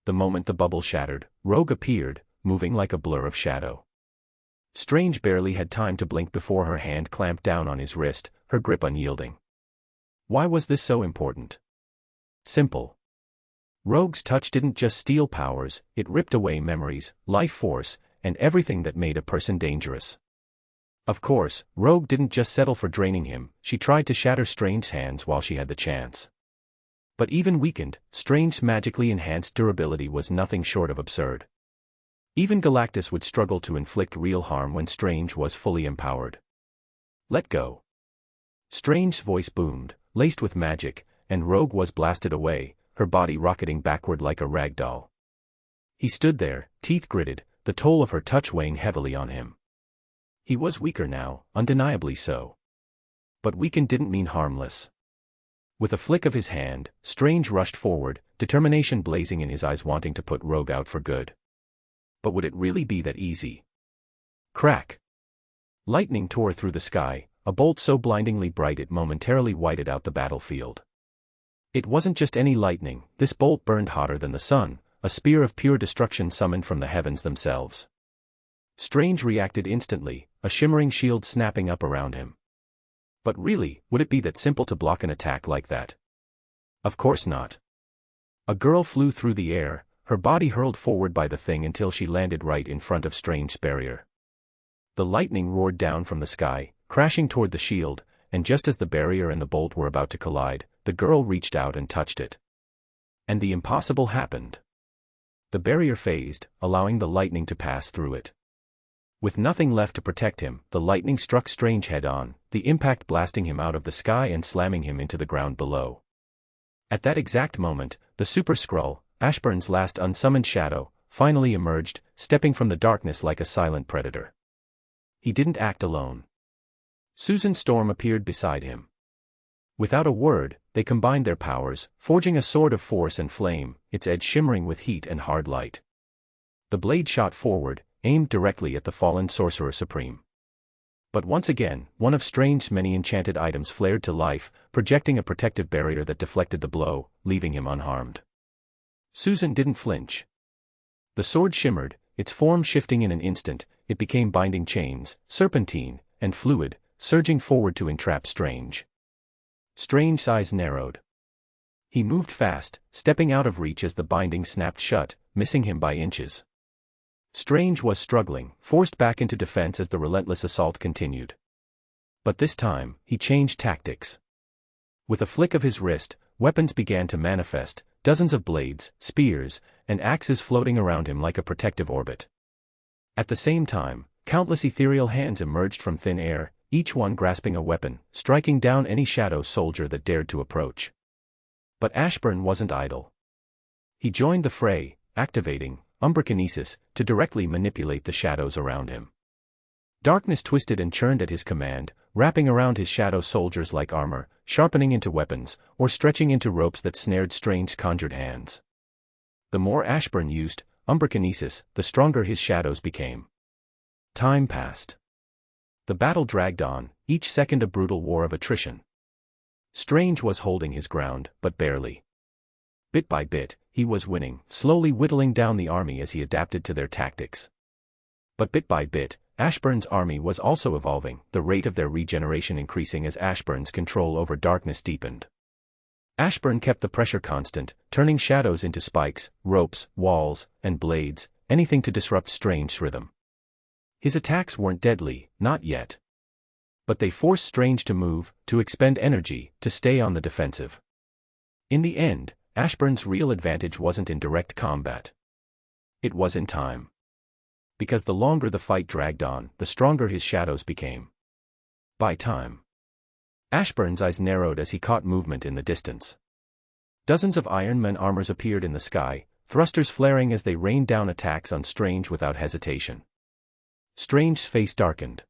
The moment the bubble shattered, Rogue appeared, moving like a blur of shadow. Strange barely had time to blink before her hand clamped down on his wrist, her grip unyielding. Why was this so important? Simple. Rogue's touch didn't just steal powers, it ripped away memories, life force, and everything that made a person dangerous. Of course, Rogue didn't just settle for draining him, she tried to shatter Strange's hands while she had the chance. But even weakened, Strange's magically enhanced durability was nothing short of absurd. Even Galactus would struggle to inflict real harm when Strange was fully empowered. Let go. Strange's voice boomed, laced with magic, and Rogue was blasted away, her body rocketing backward like a rag doll. He stood there, teeth gritted, the toll of her touch weighing heavily on him. He was weaker now, undeniably so. But weakened didn't mean harmless. With a flick of his hand, Strange rushed forward, determination blazing in his eyes, wanting to put Rogue out for good. But would it really be that easy? Crack! Lightning tore through the sky, a bolt so blindingly bright it momentarily whited out the battlefield. It wasn't just any lightning, this bolt burned hotter than the sun, a spear of pure destruction summoned from the heavens themselves. Strange reacted instantly, a shimmering shield snapping up around him. But really, would it be that simple to block an attack like that? Of course not. A girl flew through the air, her body hurled forward by the thing until she landed right in front of Strange's barrier. The lightning roared down from the sky, crashing toward the shield, and just as the barrier and the bolt were about to collide, the girl reached out and touched it. And the impossible happened. The barrier phased, allowing the lightning to pass through it. With nothing left to protect him, the lightning struck Strange head-on, the impact blasting him out of the sky and slamming him into the ground below. At that exact moment, the Super Skrull, Ashburn's last unsummoned shadow, finally emerged, stepping from the darkness like a silent predator. He didn't act alone. Susan Storm appeared beside him. Without a word, they combined their powers, forging a sword of force and flame, its edge shimmering with heat and hard light. The blade shot forward, aimed directly at the fallen Sorcerer Supreme. But once again, one of Strange's many enchanted items flared to life, projecting a protective barrier that deflected the blow, leaving him unharmed. Susan didn't flinch. The sword shimmered, its form shifting in an instant, it became binding chains, serpentine, and fluid, surging forward to entrap Strange. Strange's eyes narrowed. He moved fast, stepping out of reach as the binding snapped shut, missing him by inches. Strange was struggling, forced back into defense as the relentless assault continued. But this time, he changed tactics. With a flick of his wrist, weapons began to manifest, dozens of blades, spears, and axes floating around him like a protective orbit. At the same time, countless ethereal hands emerged from thin air, each one grasping a weapon, striking down any shadow soldier that dared to approach. But Ashburn wasn't idle. He joined the fray, activating Umbrakinesis to directly manipulate the shadows around him. Darkness twisted and churned at his command, wrapping around his shadow soldiers like armor, sharpening into weapons, or stretching into ropes that snared Strange's conjured hands. The more Ashburn used Umbrakinesis, the stronger his shadows became. Time passed. The battle dragged on, each second a brutal war of attrition. Strange was holding his ground, but barely. Bit by bit, he was winning, slowly whittling down the army as he adapted to their tactics. But bit by bit, Ashburn's army was also evolving, the rate of their regeneration increasing as Ashburn's control over darkness deepened. Ashburn kept the pressure constant, turning shadows into spikes, ropes, walls, and blades, anything to disrupt Strange's rhythm. His attacks weren't deadly, not yet. But they forced Strange to move, to expend energy, to stay on the defensive. In the end, Ashburn's real advantage wasn't in direct combat. It was in time. Because the longer the fight dragged on, the stronger his shadows became. By time, Ashburn's eyes narrowed as he caught movement in the distance. Dozens of Iron Man armors appeared in the sky, thrusters flaring as they rained down attacks on Strange without hesitation. Strange's face darkened.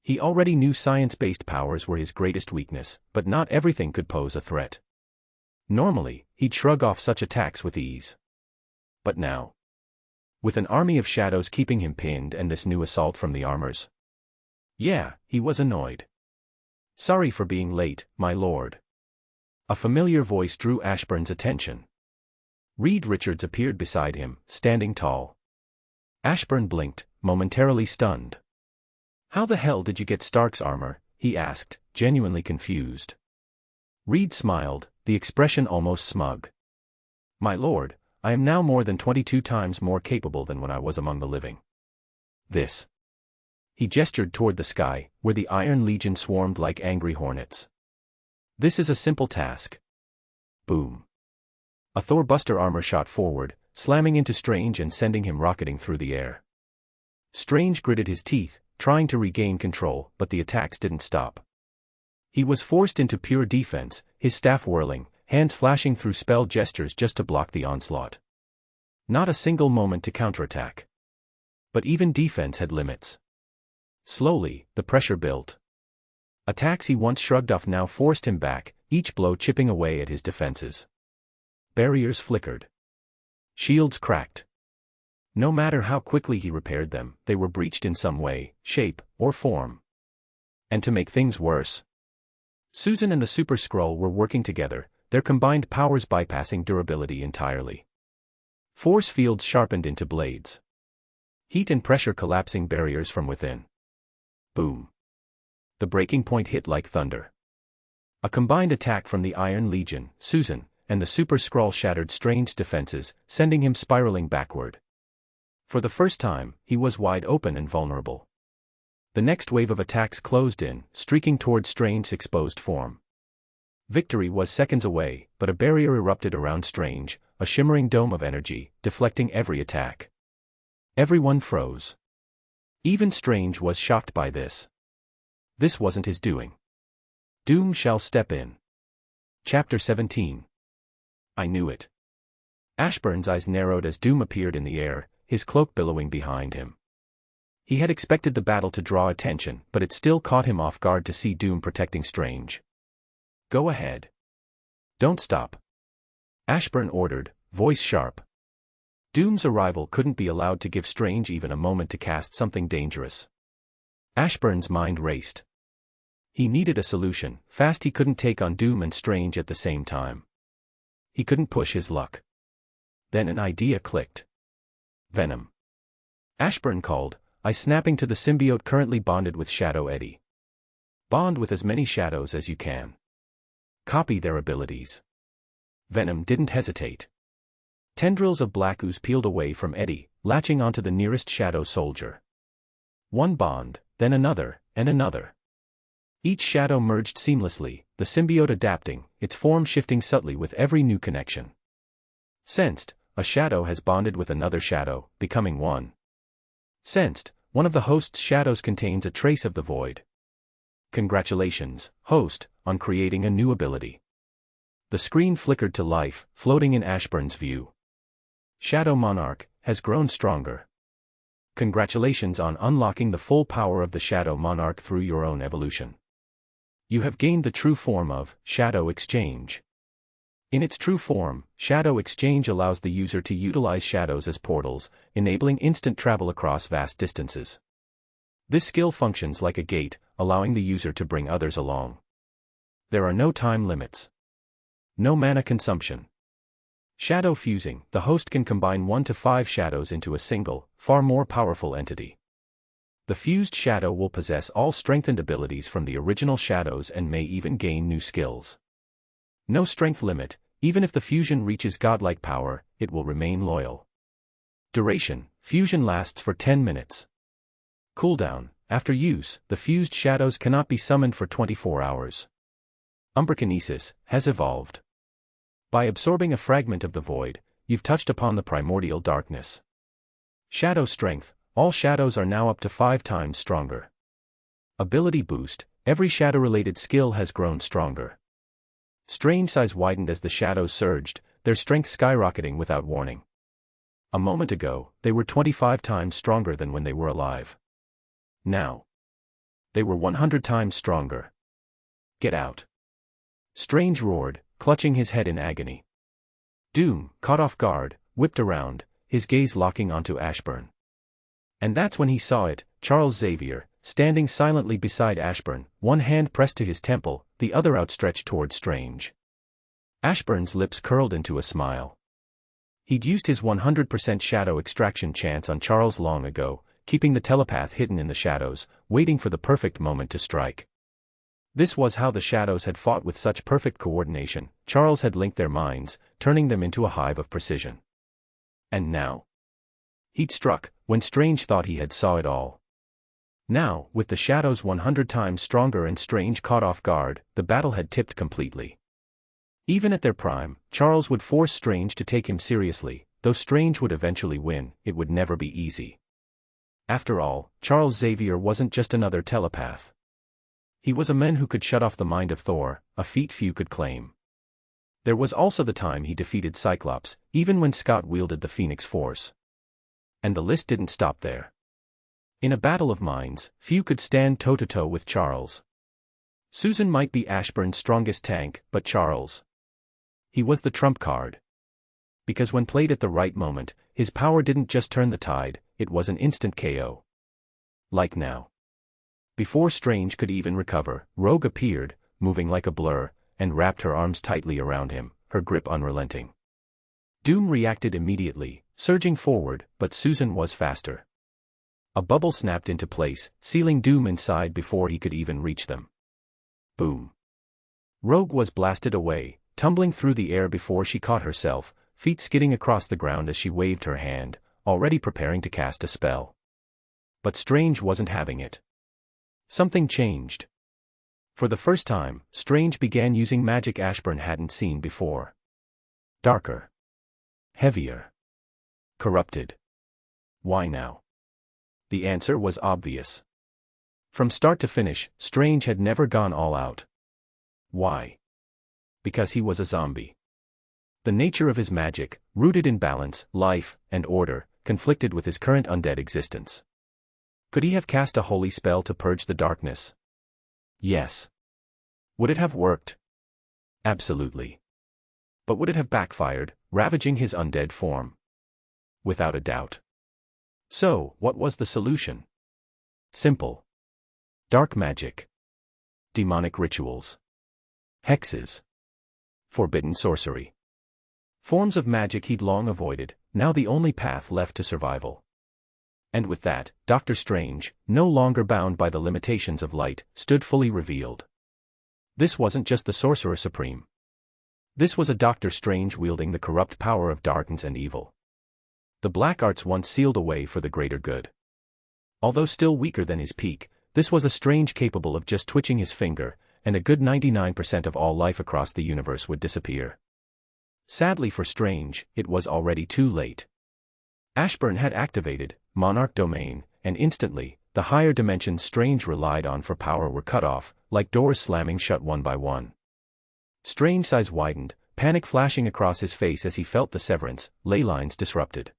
He already knew science-based powers were his greatest weakness, but not everything could pose a threat. Normally, he'd shrug off such attacks with ease. But now, with an army of shadows keeping him pinned and this new assault from the armors. Yeah, he was annoyed. Sorry for being late, my lord. A familiar voice drew Ashburn's attention. Reed Richards appeared beside him, standing tall. Ashburn blinked, momentarily stunned. How the hell did you get Stark's armor? He asked, genuinely confused. Reed smiled, the expression almost smug. My lord, I am now more than 22 times more capable than when I was among the living. This. He gestured toward the sky, where the Iron Legion swarmed like angry hornets. This is a simple task. Boom. A Thor-buster armor shot forward, slamming into Strange and sending him rocketing through the air. Strange gritted his teeth, trying to regain control, but the attacks didn't stop. He was forced into pure defense, his staff whirling, hands flashing through spell gestures just to block the onslaught. Not a single moment to counterattack. But even defense had limits. Slowly, the pressure built. Attacks he once shrugged off now forced him back, each blow chipping away at his defenses. Barriers flickered. Shields cracked. No matter how quickly he repaired them, they were breached in some way, shape, or form. And to make things worse, Susan and the Super Skrull were working together, their combined powers bypassing durability entirely. Force fields sharpened into blades. Heat and pressure collapsing barriers from within. Boom. The breaking point hit like thunder. A combined attack from the Iron Legion, Susan, and the Super Skrull shattered Strange's defenses, sending him spiraling backward. For the first time, he was wide open and vulnerable. The next wave of attacks closed in, streaking toward Strange's exposed form. Victory was seconds away, but a barrier erupted around Strange, a shimmering dome of energy, deflecting every attack. Everyone froze. Even Strange was shocked by this. This wasn't his doing. Doom shall step in. Chapter 17. I knew it. Ashburn's eyes narrowed as Doom appeared in the air, his cloak billowing behind him. He had expected the battle to draw attention, but it still caught him off guard to see Doom protecting Strange. Go ahead. Don't stop. Ashburn ordered, voice sharp. Doom's arrival couldn't be allowed to give Strange even a moment to cast something dangerous. Ashburn's mind raced. He needed a solution, fast. He couldn't take on Doom and Strange at the same time. He couldn't push his luck. Then an idea clicked. Venom. Ashburn called, snapping to the symbiote currently bonded with Shadow Eddie. Bond with as many shadows as you can. Copy their abilities. Venom didn't hesitate. Tendrils of black ooze peeled away from Eddie, latching onto the nearest shadow soldier. One bond, then another, and another. Each shadow merged seamlessly, the symbiote adapting, its form shifting subtly with every new connection. Sensed, a shadow has bonded with another shadow, becoming one. Sensed, one of the host's shadows contains a trace of the void. Congratulations, host, on creating a new ability. The screen flickered to life, floating in Ashburn's view. Shadow Monarch has grown stronger. Congratulations on unlocking the full power of the Shadow Monarch through your own evolution. You have gained the true form of Shadow Exchange. In its true form, Shadow Exchange allows the user to utilize shadows as portals, enabling instant travel across vast distances. This skill functions like a gate, allowing the user to bring others along. There are no time limits. No mana consumption. Shadow fusing, the host can combine 1 to 5 shadows into a single, far more powerful entity. The fused shadow will possess all strengthened abilities from the original shadows and may even gain new skills. No strength limit, even if the fusion reaches godlike power, it will remain loyal. Duration, fusion lasts for 10 minutes. Cooldown, after use, the fused shadows cannot be summoned for 24 hours. Umbrakinesis has evolved. By absorbing a fragment of the void, you've touched upon the primordial darkness. Shadow strength, all shadows are now up to 5 times stronger. Ability boost, every shadow-related skill has grown stronger. Strange size widened as the shadows surged, their strength skyrocketing without warning. A moment ago, they were 25 times stronger than when they were alive. Now, they were 100 times stronger. Get out. Strange roared, clutching his head in agony. Doom, caught off guard, whipped around, his gaze locking onto Ashburn. And that's when he saw it, Charles Xavier, standing silently beside Ashburn, one hand pressed to his temple, the other outstretched toward Strange. Ashburn's lips curled into a smile. He'd used his 100% shadow extraction chance on Charles long ago, keeping the telepath hidden in the shadows, waiting for the perfect moment to strike. This was how the shadows had fought with such perfect coordination. Charles had linked their minds, turning them into a hive of precision. And now? He'd struck, when Strange thought he had saw it all. Now, with the shadows 100 times stronger and Strange caught off guard, the battle had tipped completely. Even at their prime, Charles would force Strange to take him seriously. Though Strange would eventually win, it would never be easy. After all, Charles Xavier wasn't just another telepath. He was a man who could shut off the mind of Thor, a feat few could claim. There was also the time he defeated Cyclops, even when Scott wielded the Phoenix Force. And the list didn't stop there. In a battle of minds, few could stand toe-to-toe with Charles. Susan might be Ashburn's strongest tank, but Charles, he was the trump card. Because when played at the right moment, his power didn't just turn the tide, it was an instant KO. Like now. Before Strange could even recover, Rogue appeared, moving like a blur, and wrapped her arms tightly around him, her grip unrelenting. Doom reacted immediately, surging forward, but Susan was faster. A bubble snapped into place, sealing Doom inside before he could even reach them. Boom. Rogue was blasted away, tumbling through the air before she caught herself, feet skidding across the ground as she waved her hand, already preparing to cast a spell. But Strange wasn't having it. Something changed. For the first time, Strange began using magic Ashburn hadn't seen before. Darker. Heavier. Corrupted. Why now? The answer was obvious. From start to finish, Strange had never gone all out. Why? Because he was a zombie. The nature of his magic, rooted in balance, life, and order, conflicted with his current undead existence. Could he have cast a holy spell to purge the darkness? Yes. Would it have worked? Absolutely. But would it have backfired, ravaging his undead form? Without a doubt. So, what was the solution? Simple. Dark magic. Demonic rituals. Hexes. Forbidden sorcery. Forms of magic he'd long avoided, now the only path left to survival. And with that, Dr. Strange, no longer bound by the limitations of light, stood fully revealed. This wasn't just the Sorcerer Supreme. This was a Dr. Strange wielding the corrupt power of darkness and evil. The black arts once sealed away for the greater good. Although still weaker than his peak, this was a Strange capable of just twitching his finger, and a good 99% of all life across the universe would disappear. Sadly for Strange, it was already too late. Ashburn had activated Monarch domain, and instantly, the higher dimensions Strange relied on for power were cut off, like doors slamming shut one by one. Strange's eyes widened, panic flashing across his face as he felt the severance, ley lines disrupted.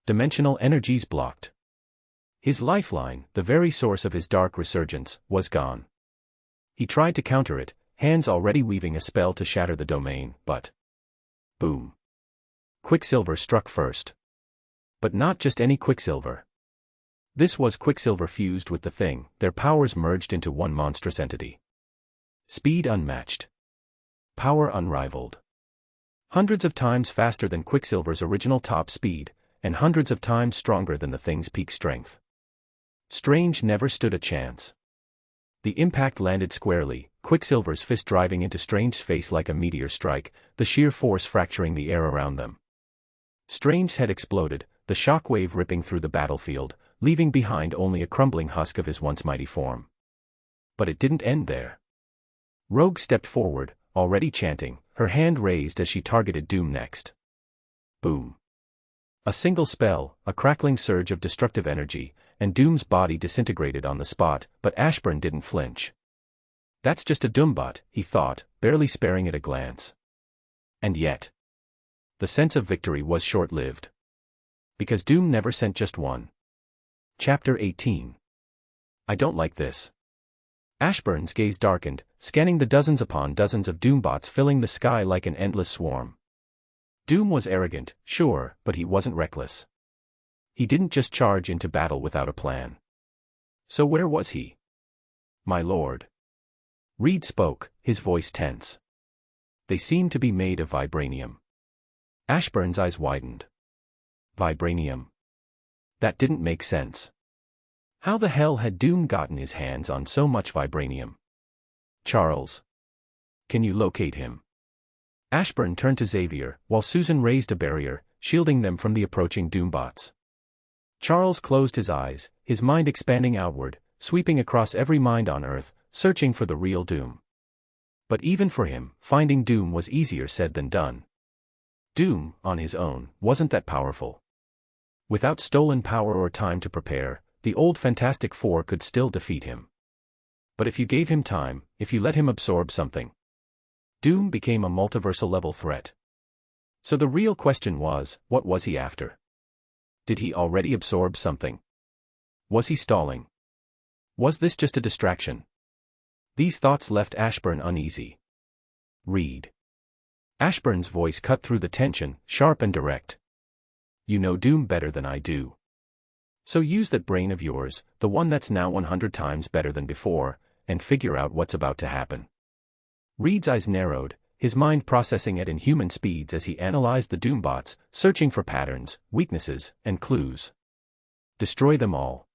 Dimensional energies blocked. His lifeline, the very source of his dark resurgence, was gone. He tried to counter it, hands already weaving a spell to shatter the domain, but... boom. Quicksilver struck first. But not just any Quicksilver. This was Quicksilver fused with the Thing, their powers merged into one monstrous entity. Speed unmatched. Power unrivaled. Hundreds of times faster than Quicksilver's original top speed, and hundreds of times stronger than the thing's peak strength. Strange never stood a chance. The impact landed squarely, Quicksilver's fist driving into Strange's face like a meteor strike, the sheer force fracturing the air around them. Strange's head exploded, the shockwave ripping through the battlefield, leaving behind only a crumbling husk of his once mighty form. But it didn't end there. Rogue stepped forward, already chanting, her hand raised as she targeted Doom next. Boom. A single spell, a crackling surge of destructive energy, and Doom's body disintegrated on the spot, but Ashburn didn't flinch. That's just a Doombot, he thought, barely sparing it a glance. And yet, the sense of victory was short-lived. Because Doom never sent just one. Chapter 18. I don't like this. Ashburn's gaze darkened, scanning the dozens upon dozens of Doombots filling the sky like an endless swarm. Doom was arrogant, sure, but he wasn't reckless. He didn't just charge into battle without a plan. So where was he? My lord. Reed spoke, his voice tense. They seemed to be made of vibranium. Ashburn's eyes widened. Vibranium. That didn't make sense. How the hell had Doom gotten his hands on so much vibranium? Charles. Can you locate him? Ashburn turned to Xavier, while Susan raised a barrier, shielding them from the approaching Doombots. Charles closed his eyes, his mind expanding outward, sweeping across every mind on Earth, searching for the real Doom. But even for him, finding Doom was easier said than done. Doom, on his own, wasn't that powerful. Without stolen power or time to prepare, the old Fantastic Four could still defeat him. But if you gave him time, if you let him absorb something, Doom became a multiversal-level threat. So the real question was, what was he after? Did he already absorb something? Was he stalling? Was this just a distraction? These thoughts left Ashburn uneasy. Reed. Ashburn's voice cut through the tension, sharp and direct. You know Doom better than I do. So use that brain of yours, the one that's now 100 times better than before, and figure out what's about to happen. Reed's eyes narrowed, his mind processing at inhuman speeds as he analyzed the Doombots, searching for patterns, weaknesses, and clues. Destroy them all.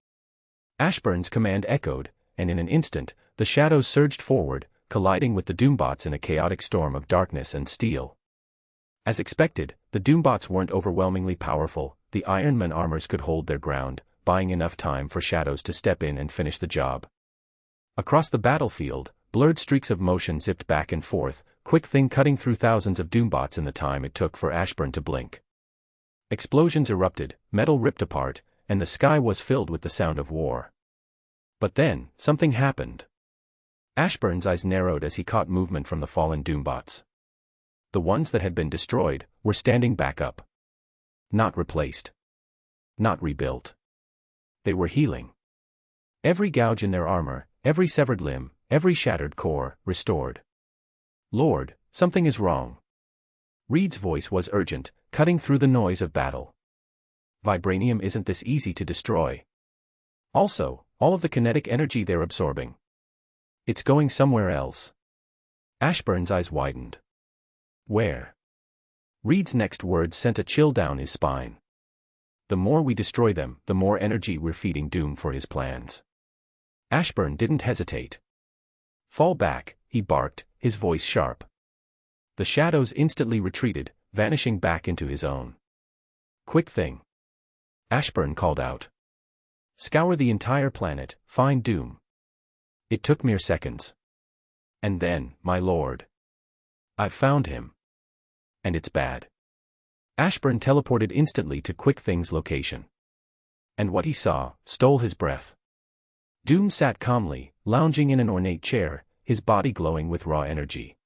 Ashburn's command echoed, and in an instant, the shadows surged forward, colliding with the Doombots in a chaotic storm of darkness and steel. As expected, the Doombots weren't overwhelmingly powerful, the Iron Man armors could hold their ground, buying enough time for Shadows to step in and finish the job. Across the battlefield, blurred streaks of motion zipped back and forth, quick thing cutting through thousands of Doombots in the time it took for Ashburn to blink. Explosions erupted, metal ripped apart, and the sky was filled with the sound of war. But then, something happened. Ashburn's eyes narrowed as he caught movement from the fallen Doombots. The ones that had been destroyed were standing back up. Not replaced. Not rebuilt. They were healing. Every gouge in their armor, every severed limb, every shattered core, restored. Lord, something is wrong. Reed's voice was urgent, cutting through the noise of battle. Vibranium isn't this easy to destroy. Also, all of the kinetic energy they're absorbing. It's going somewhere else. Ashburn's eyes widened. Where? Reed's next words sent a chill down his spine. The more we destroy them, the more energy we're feeding Doom for his plans. Ashburn didn't hesitate. Fall back, he barked, his voice sharp. The shadows instantly retreated, vanishing back into his own. Quick thing. Ashburn called out. Scour the entire planet, find Doom. It took mere seconds. And then, my lord. I've found him. And it's bad. Ashburn teleported instantly to Quick Thing's location. And what he saw stole his breath. Doom sat calmly, lounging in an ornate chair, his body glowing with raw energy.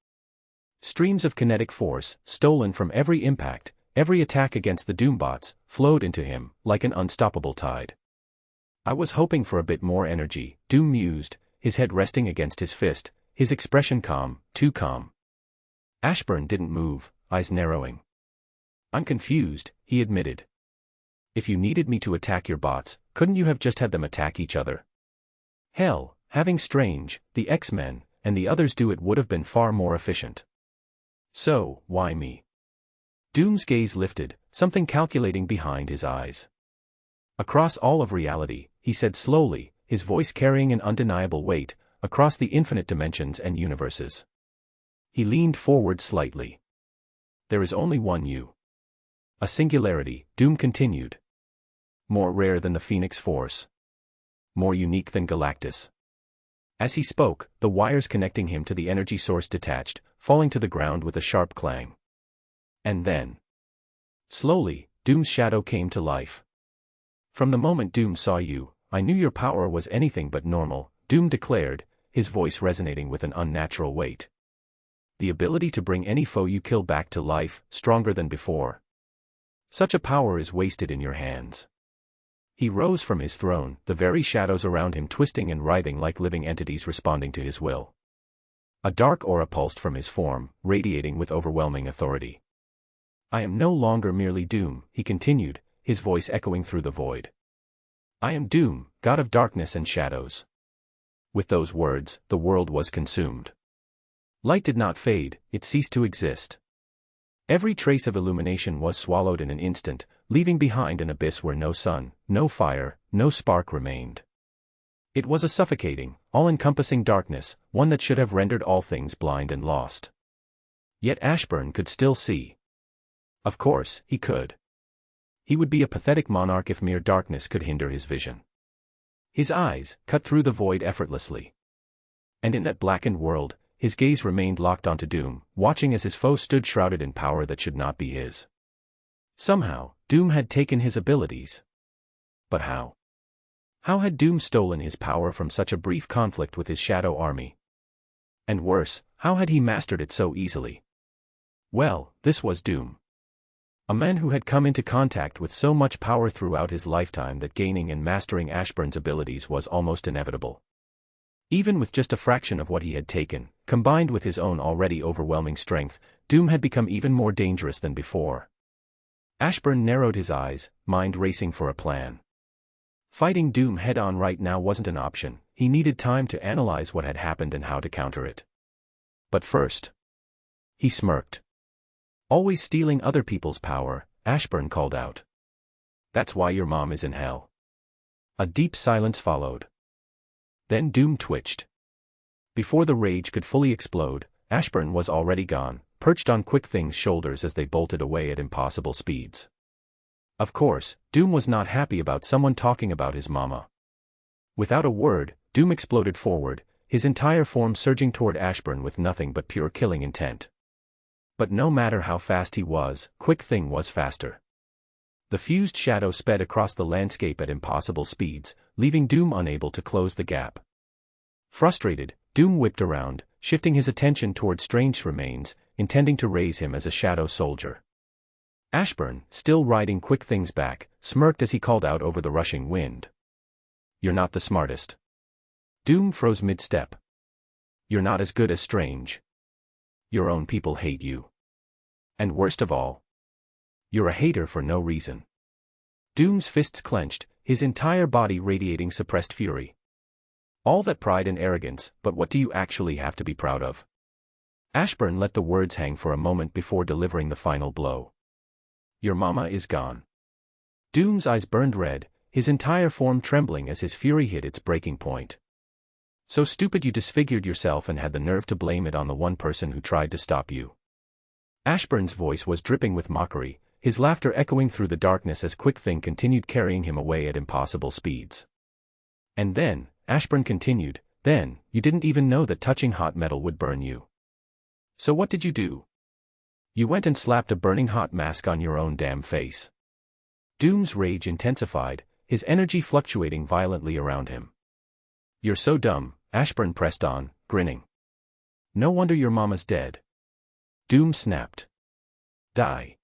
Streams of kinetic force, stolen from every impact, every attack against the Doombots, flowed into him, like an unstoppable tide. I was hoping for a bit more energy, Doom mused, his head resting against his fist, his expression calm, too calm. Ashburn didn't move, eyes narrowing. I'm confused, he admitted. If you needed me to attack your bots, couldn't you have just had them attack each other? Hell, having Strange, the X-Men, and the others do it would have been far more efficient. So, why me? Doom's gaze lifted, something calculating behind his eyes. Across all of reality, he said slowly, his voice carrying an undeniable weight, across the infinite dimensions and universes. He leaned forward slightly. There is only one you. A singularity, Doom continued. More rare than the Phoenix Force. More unique than Galactus. As he spoke, the wires connecting him to the energy source detached, falling to the ground with a sharp clang. And then, slowly, Doom's shadow came to life. From the moment Doom saw you, I knew your power was anything but normal, Doom declared, his voice resonating with an unnatural weight. The ability to bring any foe you kill back to life, stronger than before. Such a power is wasted in your hands. He rose from his throne, the very shadows around him twisting and writhing like living entities responding to his will. A dark aura pulsed from his form, radiating with overwhelming authority. I am no longer merely Doom, he continued, his voice echoing through the void. I am Doom, god of darkness and shadows. With those words, the world was consumed. Light did not fade, it ceased to exist. Every trace of illumination was swallowed in an instant, leaving behind an abyss where no sun, no fire, no spark remained. It was a suffocating, all-encompassing darkness, one that should have rendered all things blind and lost. Yet Ashburn could still see. Of course, he could. He would be a pathetic monarch if mere darkness could hinder his vision. His eyes cut through the void effortlessly. And in that blackened world, his gaze remained locked onto Doom, watching as his foe stood shrouded in power that should not be his. Somehow, Doom had taken his abilities. But how? How had Doom stolen his power from such a brief conflict with his shadow army? And worse, how had he mastered it so easily? Well, this was Doom. A man who had come into contact with so much power throughout his lifetime that gaining and mastering Ashburn's abilities was almost inevitable. Even with just a fraction of what he had taken, combined with his own already overwhelming strength, Doom had become even more dangerous than before. Ashburn narrowed his eyes, mind racing for a plan. Fighting Doom head-on right now wasn't an option, he needed time to analyze what had happened and how to counter it. But first, he smirked. Always stealing other people's power, Ashburn called out. That's why your mom is in hell. A deep silence followed. Then Doom twitched. Before the rage could fully explode, Ashburn was already gone, perched on Quick Thing's shoulders as they bolted away at impossible speeds. Of course, Doom was not happy about someone talking about his mama. Without a word, Doom exploded forward, his entire form surging toward Ashburn with nothing but pure killing intent. But no matter how fast he was, Quick Thing was faster. The fused shadow sped across the landscape at impossible speeds, leaving Doom unable to close the gap. Frustrated, Doom whipped around, shifting his attention toward Strange's remains, intending to raise him as a shadow soldier. Ashburn, still riding Quick Thing's back, smirked as he called out over the rushing wind. You're not the smartest. Doom froze mid-step. You're not as good as Strange. Your own people hate you. And worst of all, you're a hater for no reason. Doom's fists clenched, his entire body radiating suppressed fury. All that pride and arrogance, but what do you actually have to be proud of? Ashburn let the words hang for a moment before delivering the final blow. Your mama is gone. Doom's eyes burned red, his entire form trembling as his fury hit its breaking point. So stupid you disfigured yourself and had the nerve to blame it on the one person who tried to stop you. Ashburn's voice was dripping with mockery, his laughter echoing through the darkness as Quick Thing continued carrying him away at impossible speeds. And then, Ashburn continued, then, you didn't even know that touching hot metal would burn you. So what did you do? You went and slapped a burning hot mask on your own damn face. Doom's rage intensified, his energy fluctuating violently around him. You're so dumb, Ashburn pressed on, grinning. No wonder your mama's dead. Doom snapped. Die.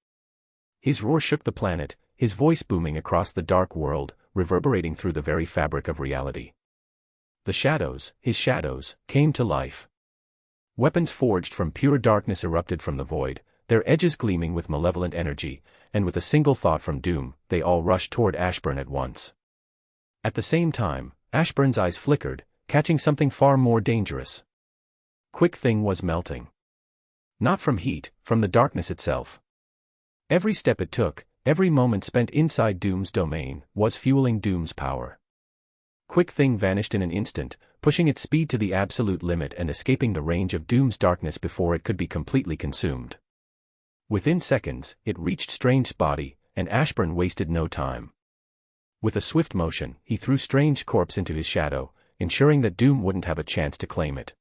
His roar shook the planet, his voice booming across the dark world, reverberating through the very fabric of reality. The shadows, his shadows, came to life. Weapons forged from pure darkness erupted from the void, their edges gleaming with malevolent energy, and with a single thought from Doom, they all rushed toward Ashburn at once. At the same time, Ashburn's eyes flickered, catching something far more dangerous. Quick Thing was melting. Not from heat, from the darkness itself. Every step it took, every moment spent inside Doom's domain, was fueling Doom's power. Quick Thing vanished in an instant, pushing its speed to the absolute limit and escaping the range of Doom's darkness before it could be completely consumed. Within seconds, it reached Strange's body, and Ashburn wasted no time. With a swift motion, he threw Strange's corpse into his shadow, ensuring that Doom wouldn't have a chance to claim it.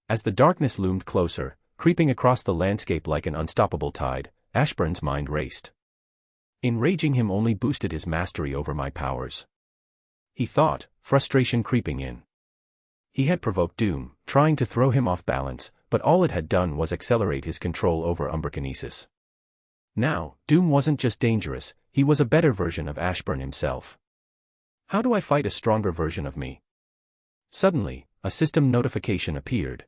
As the darkness loomed closer, creeping across the landscape like an unstoppable tide, Ashburn's mind raced. Enraging him only boosted his mastery over my powers. He thought, frustration creeping in. He had provoked Doom, trying to throw him off balance, but all it had done was accelerate his control over umbrakinesis. Now, Doom wasn't just dangerous, he was a better version of Ashburn himself. How do I fight a stronger version of me? Suddenly, a system notification appeared.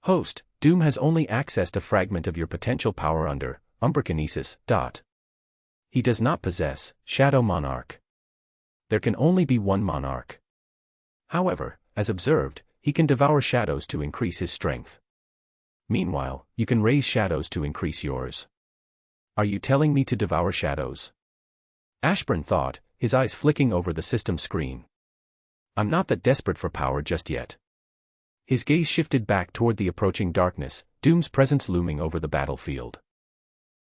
Host, Doom has only accessed a fragment of your potential power under umbrakinesis. He does not possess Shadow Monarch. There can only be one Monarch. However, as observed, he can devour shadows to increase his strength. Meanwhile, you can raise shadows to increase yours. Are you telling me to devour shadows? Ashburn thought, his eyes flicking over the system screen. I'm not that desperate for power just yet. His gaze shifted back toward the approaching darkness, Doom's presence looming over the battlefield.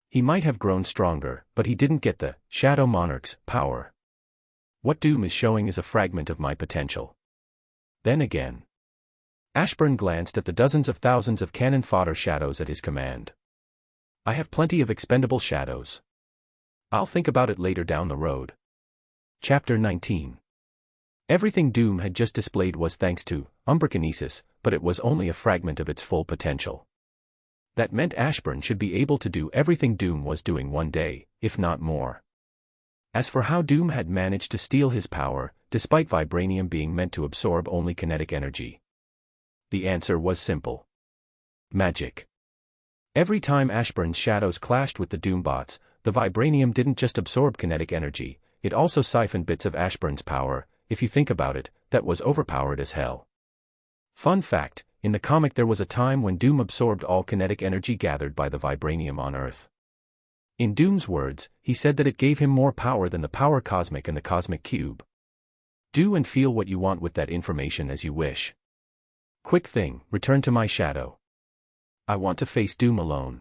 He might have grown stronger, but he didn't get the Shadow Monarch's power. What Doom is showing is a fragment of my potential. Then again. Ashburn glanced at the dozens of thousands of cannon fodder shadows at his command. I have plenty of expendable shadows. I'll think about it later down the road. Chapter 19. Everything Doom had just displayed was thanks to umbrakinesis, but it was only a fragment of its full potential. That meant Ashburn should be able to do everything Doom was doing one day, if not more. As for how Doom had managed to steal his power, despite vibranium being meant to absorb only kinetic energy, the answer was simple. Magic. Every time Ashburn's shadows clashed with the Doombots, the vibranium didn't just absorb kinetic energy, it also siphoned bits of Ashburn's power. If you think about it, that was overpowered as hell. Fun fact, in the comic there was a time when Doom absorbed all kinetic energy gathered by the vibranium on Earth. In Doom's words, he said that it gave him more power than the power cosmic and the cosmic cube. Do and feel what you want with that information as you wish. Quick Thing, return to my shadow. I want to face Doom alone.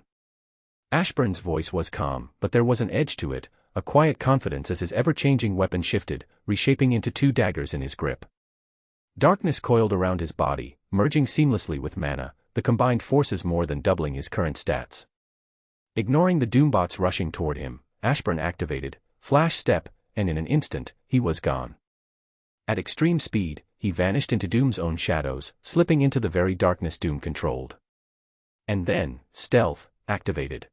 Ashburn's voice was calm, but there was an edge to it, a quiet confidence as his ever-changing weapon shifted, reshaping into two daggers in his grip. Darkness coiled around his body, merging seamlessly with mana, the combined forces more than doubling his current stats. Ignoring the Doombots rushing toward him, Ashburn activated Flash Step, and in an instant, he was gone. At extreme speed, he vanished into Doom's own shadows, slipping into the very darkness Doom controlled. And then, Stealth, activated.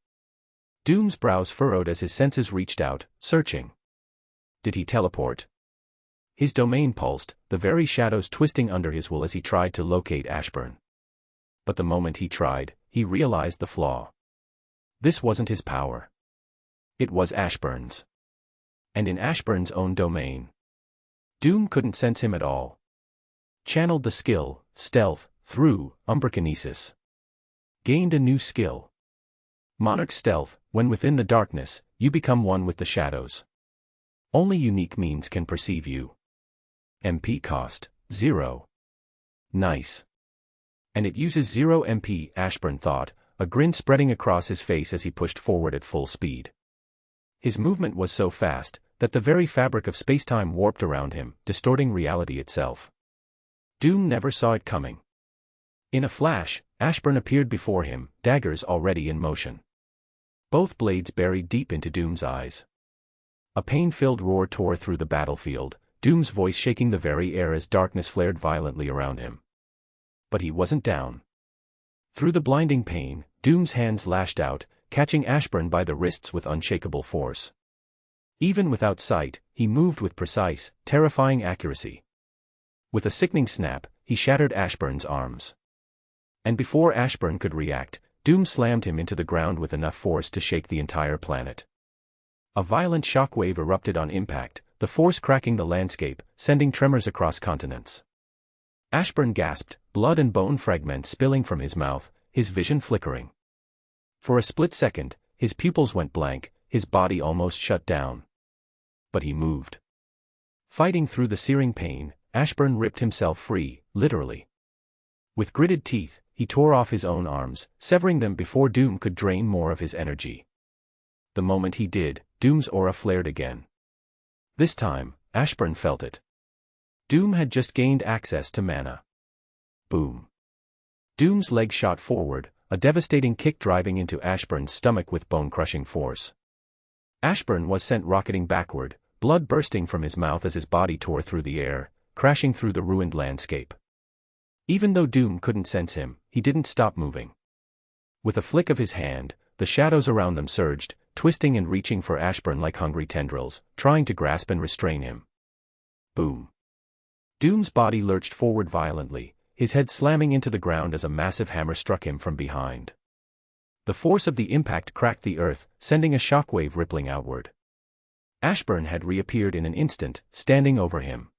Doom's brows furrowed as his senses reached out, searching. Did he teleport? His domain pulsed, the very shadows twisting under his will as he tried to locate Ashburn. But the moment he tried, he realized the flaw. This wasn't his power. It was Ashburn's. And in Ashburn's own domain. Doom couldn't sense him at all. Channeled the skill, Stealth, through umbrakinesis. Gained a new skill. Monarch Stealth. When within the darkness, you become one with the shadows. Only unique means can perceive you. MP cost, 0. Nice. And it uses 0 MP, Ashburn thought, a grin spreading across his face as he pushed forward at full speed. His movement was so fast, that the very fabric of spacetime warped around him, distorting reality itself. Doom never saw it coming. In a flash, Ashburn appeared before him, daggers already in motion. Both blades buried deep into Doom's eyes. A pain-filled roar tore through the battlefield, Doom's voice shaking the very air as darkness flared violently around him. But he wasn't down. Through the blinding pain, Doom's hands lashed out, catching Ashburn by the wrists with unshakable force. Even without sight, he moved with precise, terrifying accuracy. With a sickening snap, he shattered Ashburn's arms. And before Ashburn could react, Doom slammed him into the ground with enough force to shake the entire planet. A violent shockwave erupted on impact, the force cracking the landscape, sending tremors across continents. Ashburn gasped, blood and bone fragments spilling from his mouth, his vision flickering. For a split second, his pupils went blank, his body almost shut down. But he moved. Fighting through the searing pain, Ashburn ripped himself free, literally. With gritted teeth, he tore off his own arms, severing them before Doom could drain more of his energy. The moment he did, Doom's aura flared again. This time, Ashburn felt it. Doom had just gained access to mana. Boom. Doom's leg shot forward, a devastating kick driving into Ashburn's stomach with bone-crushing force. Ashburn was sent rocketing backward, blood bursting from his mouth as his body tore through the air, crashing through the ruined landscape. Even though Doom couldn't sense him, he didn't stop moving. With a flick of his hand, the shadows around them surged, twisting and reaching for Ashburn like hungry tendrils, trying to grasp and restrain him. Boom. Doom's body lurched forward violently, his head slamming into the ground as a massive hammer struck him from behind. The force of the impact cracked the earth, sending a shockwave rippling outward. Ashburn had reappeared in an instant, standing over him.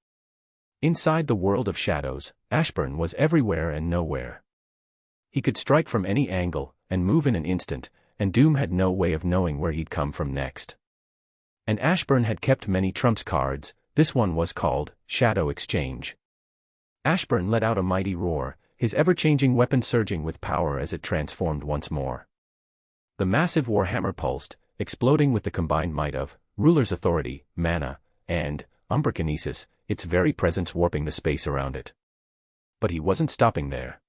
Inside the world of shadows, Ashburn was everywhere and nowhere. He could strike from any angle, and move in an instant, and Doom had no way of knowing where he'd come from next. And Ashburn had kept many trumps cards, this one was called Shadow Exchange. Ashburn let out a mighty roar, his ever-changing weapon surging with power as it transformed once more. The massive warhammer pulsed, exploding with the combined might of Ruler's Authority, Mana, and Umbrakinesis, its very presence warping the space around it. But he wasn't stopping there.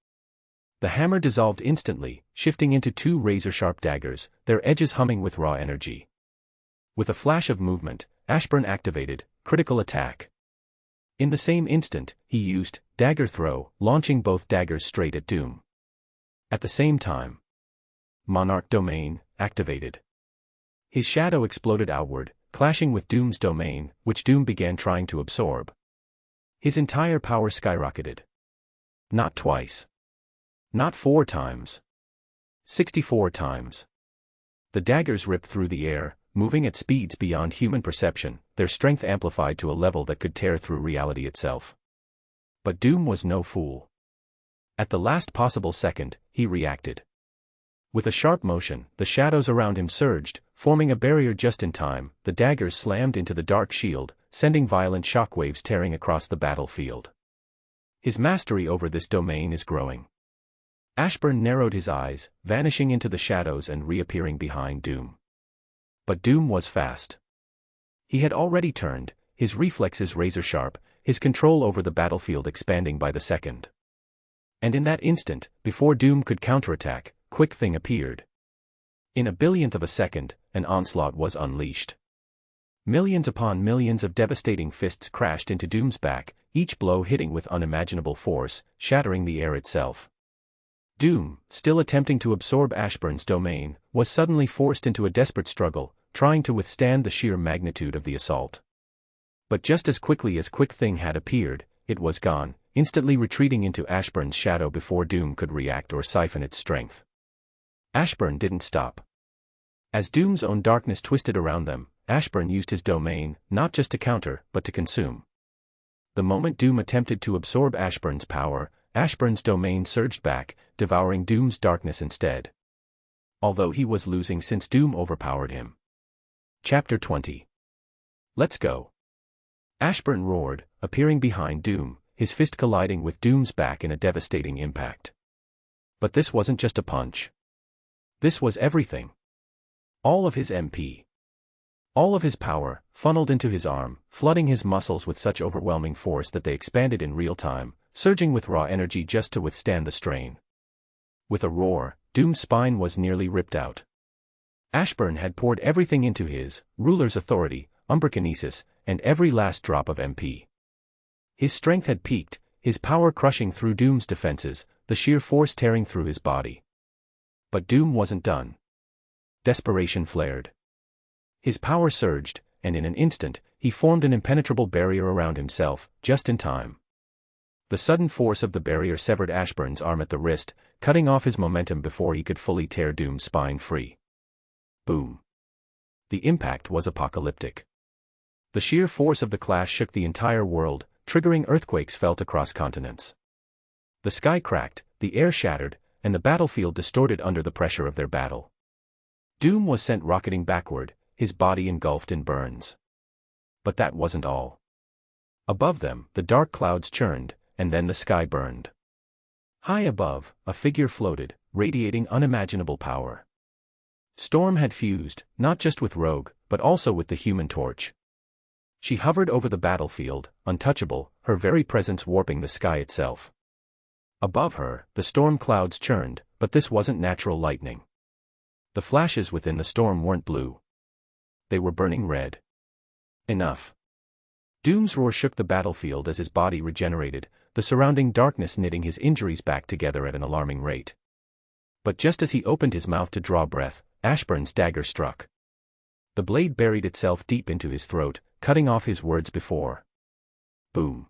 The hammer dissolved instantly, shifting into two razor-sharp daggers, their edges humming with raw energy. With a flash of movement, Ashburn activated Critical Attack. In the same instant, he used Dagger Throw, launching both daggers straight at Doom. At the same time, Monarch Domain activated. His shadow exploded outward, clashing with Doom's domain, which Doom began trying to absorb. His entire power skyrocketed. Not twice. Not 4 times. 64 times. The daggers ripped through the air, moving at speeds beyond human perception, their strength amplified to a level that could tear through reality itself. But Doom was no fool. At the last possible second, he reacted. With a sharp motion, the shadows around him surged, forming a barrier just in time. The daggers slammed into the dark shield, sending violent shockwaves tearing across the battlefield. His mastery over this domain is growing. Ashburn narrowed his eyes, vanishing into the shadows and reappearing behind Doom. But Doom was fast. He had already turned, his reflexes razor-sharp, his control over the battlefield expanding by the second. And in that instant, before Doom could counterattack, Quick Thing appeared. In a billionth of a second, an onslaught was unleashed. Millions upon millions of devastating fists crashed into Doom's back, each blow hitting with unimaginable force, shattering the air itself. Doom, still attempting to absorb Ashburn's domain, was suddenly forced into a desperate struggle, trying to withstand the sheer magnitude of the assault. But just as quickly as Quick Thing had appeared, it was gone, instantly retreating into Ashburn's shadow before Doom could react or siphon its strength. Ashburn didn't stop. As Doom's own darkness twisted around them, Ashburn used his domain, not just to counter, but to consume. The moment Doom attempted to absorb Ashburn's power, Ashburn's domain surged back, devouring Doom's darkness instead. Although he was losing since Doom overpowered him. Chapter 20. Let's go. Ashburn roared, appearing behind Doom, his fist colliding with Doom's back in a devastating impact. But this wasn't just a punch. This was everything. All of his MP. All of his power, funneled into his arm, flooding his muscles with such overwhelming force that they expanded in real time, surging with raw energy just to withstand the strain. With a roar, Doom's spine was nearly ripped out. Ashburn had poured everything into his Ruler's Authority, Umbrakinesis, and every last drop of MP. His strength had peaked, his power crushing through Doom's defenses, the sheer force tearing through his body. But Doom wasn't done. Desperation flared. His power surged, and in an instant, he formed an impenetrable barrier around himself, just in time. The sudden force of the barrier severed Ashburn's arm at the wrist, cutting off his momentum before he could fully tear Doom's spine free. Boom. The impact was apocalyptic. The sheer force of the clash shook the entire world, triggering earthquakes felt across continents. The sky cracked, the air shattered, and the battlefield distorted under the pressure of their battle. Doom was sent rocketing backward, his body engulfed in burns. But that wasn't all. Above them, the dark clouds churned, and then the sky burned. High above, a figure floated, radiating unimaginable power. Storm had fused, not just with Rogue, but also with the Human Torch. She hovered over the battlefield, untouchable, her very presence warping the sky itself. Above her, the storm clouds churned, but this wasn't natural lightning. The flashes within the storm weren't blue. They were burning red. Enough. Doom's roar shook the battlefield as his body regenerated, the surrounding darkness knitting his injuries back together at an alarming rate. But just as he opened his mouth to draw breath, Ashburn's dagger struck. The blade buried itself deep into his throat, cutting off his words before. Boom.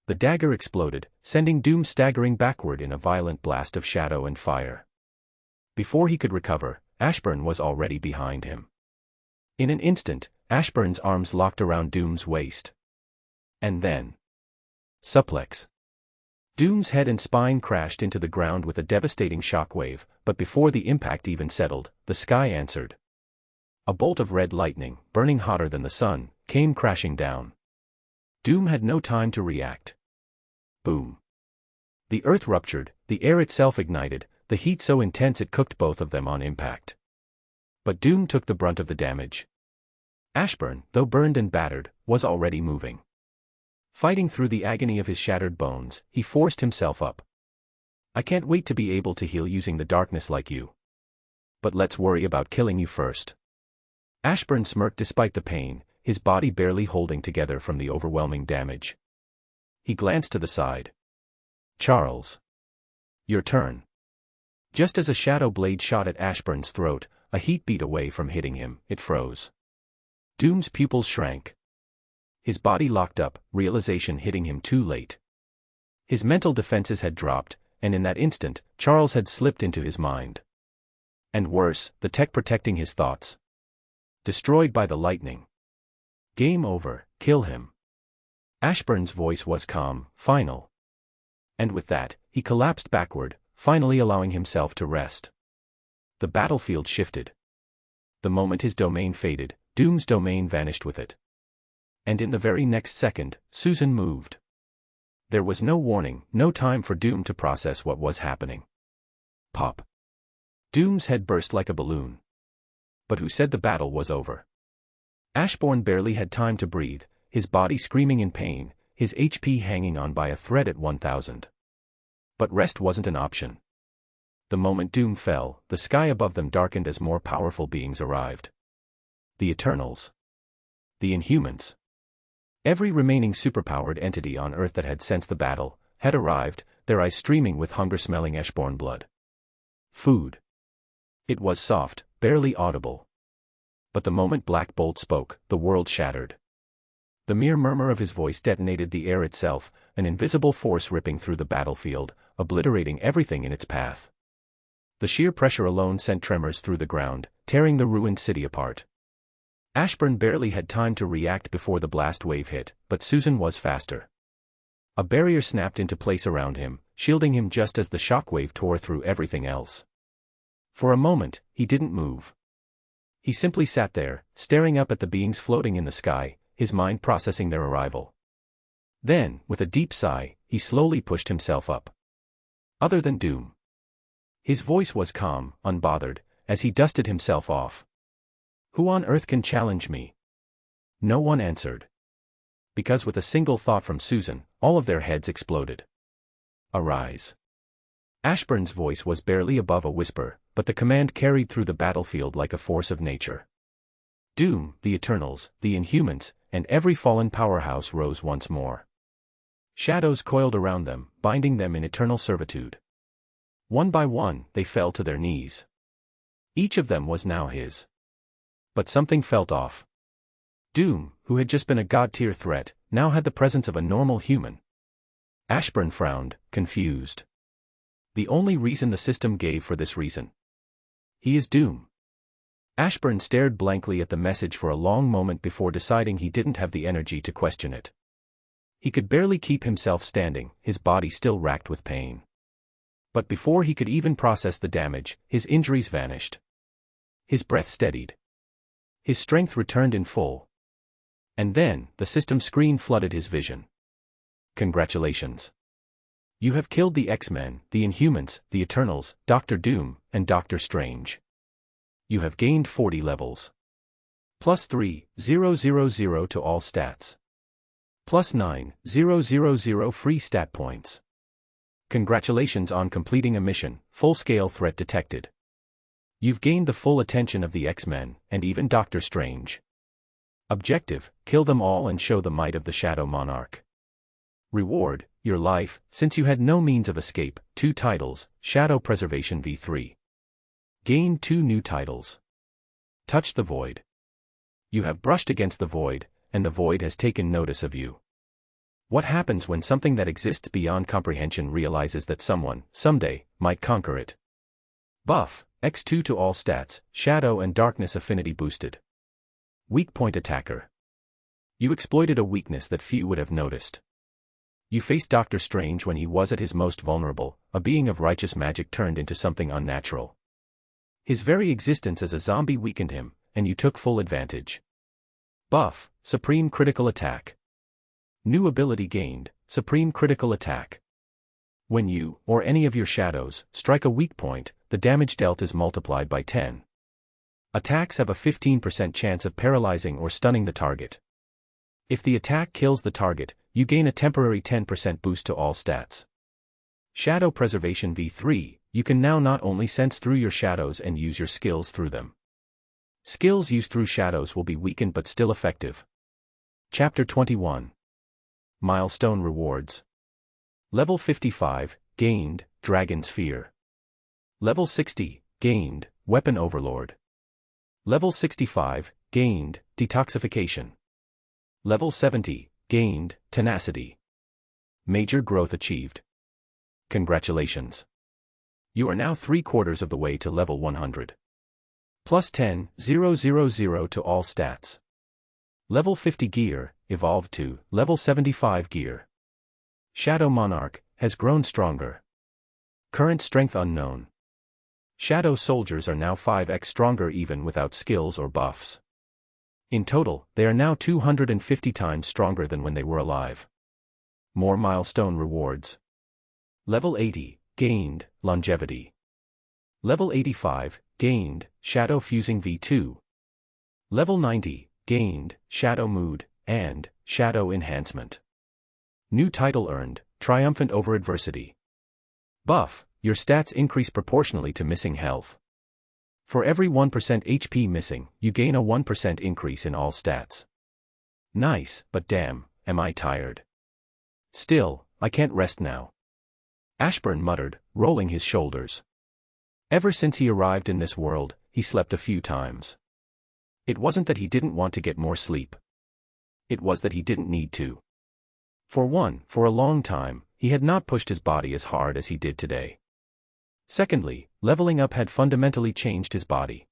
The dagger exploded, sending Doom staggering backward in a violent blast of shadow and fire. Before he could recover, Ashburn was already behind him. In an instant, Ashburn's arms locked around Doom's waist. And then... suplex. Doom's head and spine crashed into the ground with a devastating shockwave, but before the impact even settled, the sky answered. A bolt of red lightning, burning hotter than the sun, came crashing down. Doom had no time to react. Boom. The earth ruptured, the air itself ignited, the heat so intense it cooked both of them on impact. But Doom took the brunt of the damage. Ashburn, though burned and battered, was already moving. Fighting through the agony of his shattered bones, he forced himself up. I can't wait to be able to heal using the darkness like you. But let's worry about killing you first. Ashburn smirked despite the pain, his body barely holding together from the overwhelming damage. He glanced to the side. Charles. Your turn. Just as a shadow blade shot at Ashburn's throat, a heat beat away from hitting him, it froze. Doom's pupils shrank. His body locked up, realization hitting him too late. His mental defenses had dropped, and in that instant, Charles had slipped into his mind. And worse, the tech protecting his thoughts. Destroyed by the lightning. Game over, kill him. Ashburn's voice was calm, final. And with that, he collapsed backward, finally allowing himself to rest. The battlefield shifted. The moment his domain faded, Doom's domain vanished with it. And in the very next second, Susan moved. There was no warning, no time for Doom to process what was happening. Pop. Doom's head burst like a balloon. But who said the battle was over? Ashbourne barely had time to breathe, his body screaming in pain, his HP hanging on by a thread at 1,000. But rest wasn't an option. The moment Doom fell, the sky above them darkened as more powerful beings arrived. The Eternals. The Inhumans. Every remaining superpowered entity on Earth that had sensed the battle, had arrived, their eyes streaming with hunger-smelling Ashbourne blood. Food. It was soft, barely audible. But the moment Black Bolt spoke, the world shattered. The mere murmur of his voice detonated the air itself, an invisible force ripping through the battlefield, obliterating everything in its path. The sheer pressure alone sent tremors through the ground, tearing the ruined city apart. Ashburn barely had time to react before the blast wave hit, but Susan was faster. A barrier snapped into place around him, shielding him just as the shockwave tore through everything else. For a moment, he didn't move. He simply sat there, staring up at the beings floating in the sky, his mind processing their arrival. Then, with a deep sigh, he slowly pushed himself up. Other than Doom. His voice was calm, unbothered, as he dusted himself off. Who on earth can challenge me? No one answered. Because with a single thought from Susan, all of their heads exploded. Arise. Ashburn's voice was barely above a whisper, but the command carried through the battlefield like a force of nature. Doom, the Eternals, the Inhumans, and every fallen powerhouse rose once more. Shadows coiled around them, binding them in eternal servitude. One by one, they fell to their knees. Each of them was now his. But something felt off. Doom, who had just been a god-tier threat, now had the presence of a normal human. Ashburn frowned, confused. The only reason the system gave for this reason. He is Doom. Ashburn stared blankly at the message for a long moment before deciding he didn't have the energy to question it. He could barely keep himself standing, his body still racked with pain. But before he could even process the damage, his injuries vanished. His breath steadied. His strength returned in full. And then, the system screen flooded his vision. Congratulations. You have killed the X-Men, the Inhumans, the Eternals, Doctor Doom, and Doctor Strange. You have gained 40 levels. Plus 3,000 to all stats. Plus 9,000 free stat points. Congratulations on completing a mission, full-scale threat detected. You've gained the full attention of the X-Men, and even Doctor Strange. Objective, kill them all and show the might of the Shadow Monarch. Reward, your life, since you had no means of escape, 2 titles, Shadow Preservation v3. Gain 2 new titles. Touch the Void. You have brushed against the Void, and the Void has taken notice of you. What happens when something that exists beyond comprehension realizes that someone, someday, might conquer it? Buff, X2 to all stats, Shadow and Darkness affinity boosted. Weak point attacker. You exploited a weakness that few would have noticed. You faced Doctor Strange when he was at his most vulnerable, a being of righteous magic turned into something unnatural. His very existence as a zombie weakened him, and you took full advantage. Buff, Supreme Critical Attack. New ability gained, Supreme Critical Attack. When you, or any of your shadows, strike a weak point, the damage dealt is multiplied by 10. Attacks have a 15% chance of paralyzing or stunning the target. If the attack kills the target, you gain a temporary 10% boost to all stats. Shadow Preservation v3, you can now not only sense through your shadows and use your skills through them. Skills used through shadows will be weakened but still effective. Chapter 21. Milestone Rewards. Level 55, gained, Dragon's Fear. Level 60, gained, Weapon Overlord. Level 65, gained, Detoxification. Level 70, gained, Tenacity. Major growth achieved. Congratulations. You are now 3/4 of the way to level 100. Plus 10,000 to all stats. Level 50 gear, evolved to level 75 gear. Shadow Monarch, has grown stronger. Current strength unknown. Shadow soldiers are now 5x stronger even without skills or buffs. In total, they are now 250 times stronger than when they were alive. More milestone rewards. Level 80, gained, Longevity. Level 85, gained, Shadow Fusing v2. Level 90, gained, Shadow Mood, and Shadow Enhancement. New title earned, Triumphant over Adversity. Buff, your stats increase proportionally to missing health. For every 1% HP missing, you gain a 1% increase in all stats. Nice, but damn, am I tired. Still, I can't rest now. Ashburn muttered, rolling his shoulders. Ever since he arrived in this world, he slept a few times. It wasn't that he didn't want to get more sleep. It was that he didn't need to. For a long time, he had not pushed his body as hard as he did today. Secondly, leveling up had fundamentally changed his body.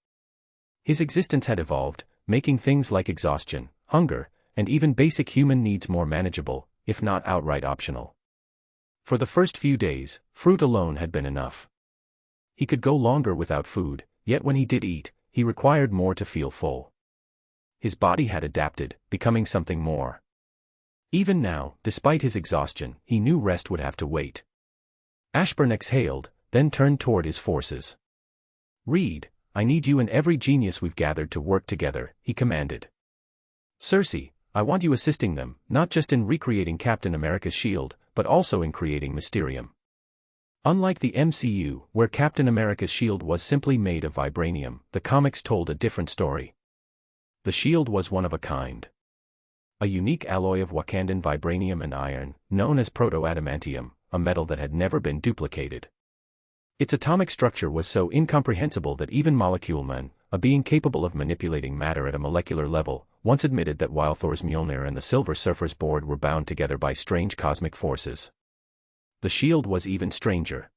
His existence had evolved, making things like exhaustion, hunger, and even basic human needs more manageable, if not outright optional. For the first few days, fruit alone had been enough. He could go longer without food, yet when he did eat, he required more to feel full. His body had adapted, becoming something more. Even now, despite his exhaustion, he knew rest would have to wait. Ashburn exhaled, then turned toward his forces. Reed, I need you and every genius we've gathered to work together, he commanded. Cersei, I want you assisting them, not just in recreating Captain America's shield, but also in creating Mysterium. Unlike the MCU, where Captain America's shield was simply made of vibranium, the comics told a different story. The shield was one of a kind. A unique alloy of Wakandan vibranium and iron, known as proto-adamantium, a metal that had never been duplicated. Its atomic structure was so incomprehensible that even Molecule Man, a being capable of manipulating matter at a molecular level, once admitted that while Thor's Mjolnir and the Silver Surfer's board were bound together by strange cosmic forces, the shield was even stranger.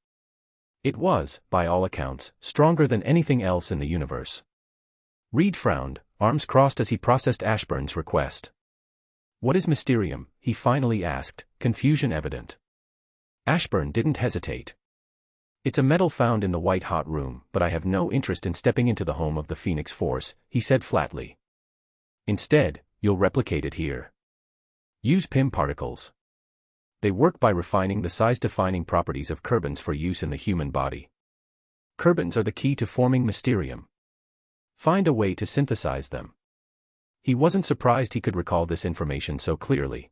It was, by all accounts, stronger than anything else in the universe. Reed frowned, arms crossed as he processed Ashburn's request. What is Mysterium? He finally asked, confusion evident. Ashburn didn't hesitate. It's a metal found in the white-hot room, but I have no interest in stepping into the home of the Phoenix Force, he said flatly. Instead, you'll replicate it here. Use PIM particles. They work by refining the size-defining properties of carbons for use in the human body. Carbons are the key to forming Mysterium. Find a way to synthesize them. He wasn't surprised he could recall this information so clearly.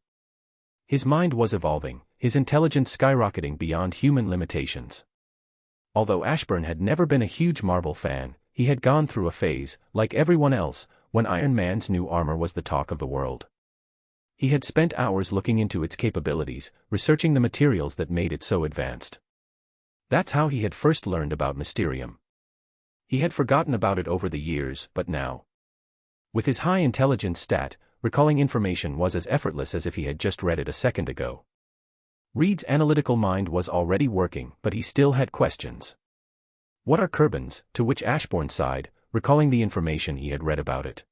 His mind was evolving, his intelligence skyrocketing beyond human limitations. Although Ashburn had never been a huge Marvel fan, he had gone through a phase, like everyone else, when Iron Man's new armor was the talk of the world. He had spent hours looking into its capabilities, researching the materials that made it so advanced. That's how he had first learned about Mysterium. He had forgotten about it over the years, but now, with his high intelligence stat, recalling information was as effortless as if he had just read it a second ago. Reed's analytical mind was already working, but he still had questions. What are carbons? To which Ashburn sighed, recalling the information he had read about it.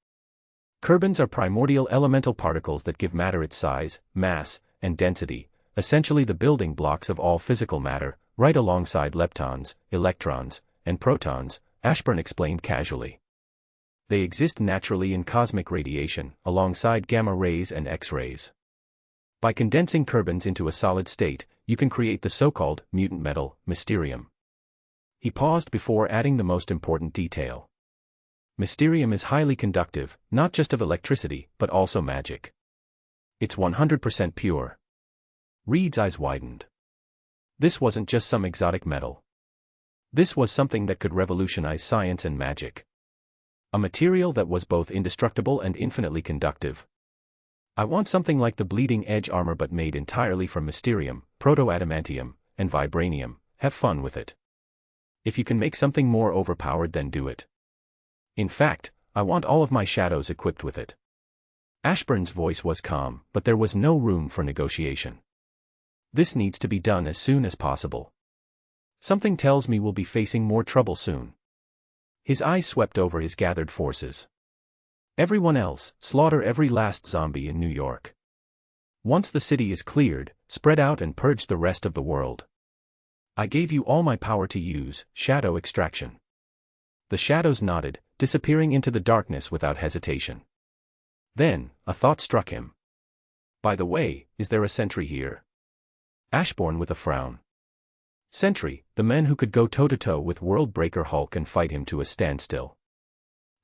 Carbons are primordial elemental particles that give matter its size, mass, and density, essentially the building blocks of all physical matter, right alongside leptons, electrons, and protons, Ashburn explained casually. They exist naturally in cosmic radiation, alongside gamma rays and X-rays. By condensing carbons into a solid state, you can create the so-called mutant metal, Mysterium. He paused before adding the most important detail. Mysterium is highly conductive, not just of electricity, but also magic. It's 100% pure. Reed's eyes widened. This wasn't just some exotic metal. This was something that could revolutionize science and magic. A material that was both indestructible and infinitely conductive. I want something like the bleeding edge armor but made entirely from Mysterium, proto-adamantium, and vibranium. Have fun with it. If you can make something more overpowered, then do it. In fact, I want all of my shadows equipped with it. Ashburn's voice was calm, but there was no room for negotiation. This needs to be done as soon as possible. Something tells me we'll be facing more trouble soon. His eyes swept over his gathered forces. Everyone else, slaughter every last zombie in New York. Once the city is cleared, spread out and purge the rest of the world. I gave you all my power to use, shadow extraction. The shadows nodded, disappearing into the darkness without hesitation. Then, a thought struck him. By the way, is there a sentry here? Ashburn with a frown. Sentry, the men who could go toe-to-toe with World-Breaker Hulk and fight him to a standstill.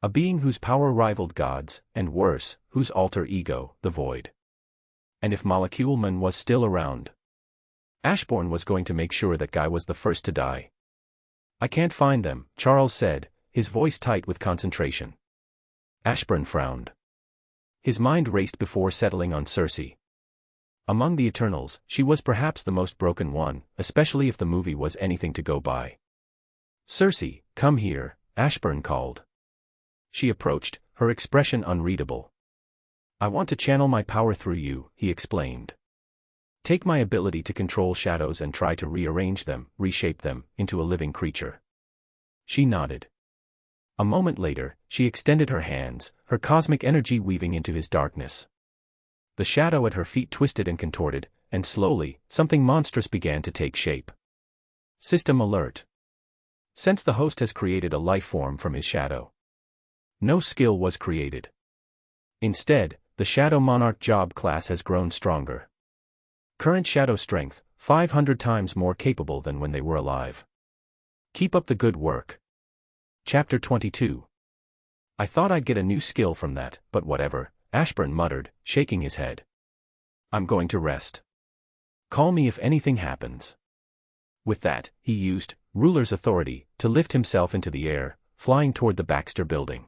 A being whose power rivaled God's, and worse, whose alter ego, the Void. And if Molecule Man was still around, Ashburn was going to make sure that guy was the first to die. I can't find them, Charles said, his voice tight with concentration. Ashburn frowned. His mind raced before settling on Cersei. Among the Eternals, she was perhaps the most broken one, especially if the movie was anything to go by. Cersei, come here, Ashburn called. She approached, her expression unreadable. I want to channel my power through you, he explained. Take my ability to control shadows and try to rearrange them, reshape them, into a living creature. She nodded. A moment later, she extended her hands, her cosmic energy weaving into his darkness. The shadow at her feet twisted and contorted, and slowly, something monstrous began to take shape. System alert. Since the host has created a life form from his shadow, no skill was created. Instead, the Shadow Monarch job class has grown stronger. Current shadow strength, 500 times more capable than when they were alive. Keep up the good work. Chapter 22. I thought I'd get a new skill from that, but whatever, Ashburn muttered, shaking his head. I'm going to rest. Call me if anything happens. With that, he used ruler's authority to lift himself into the air, flying toward the Baxter building.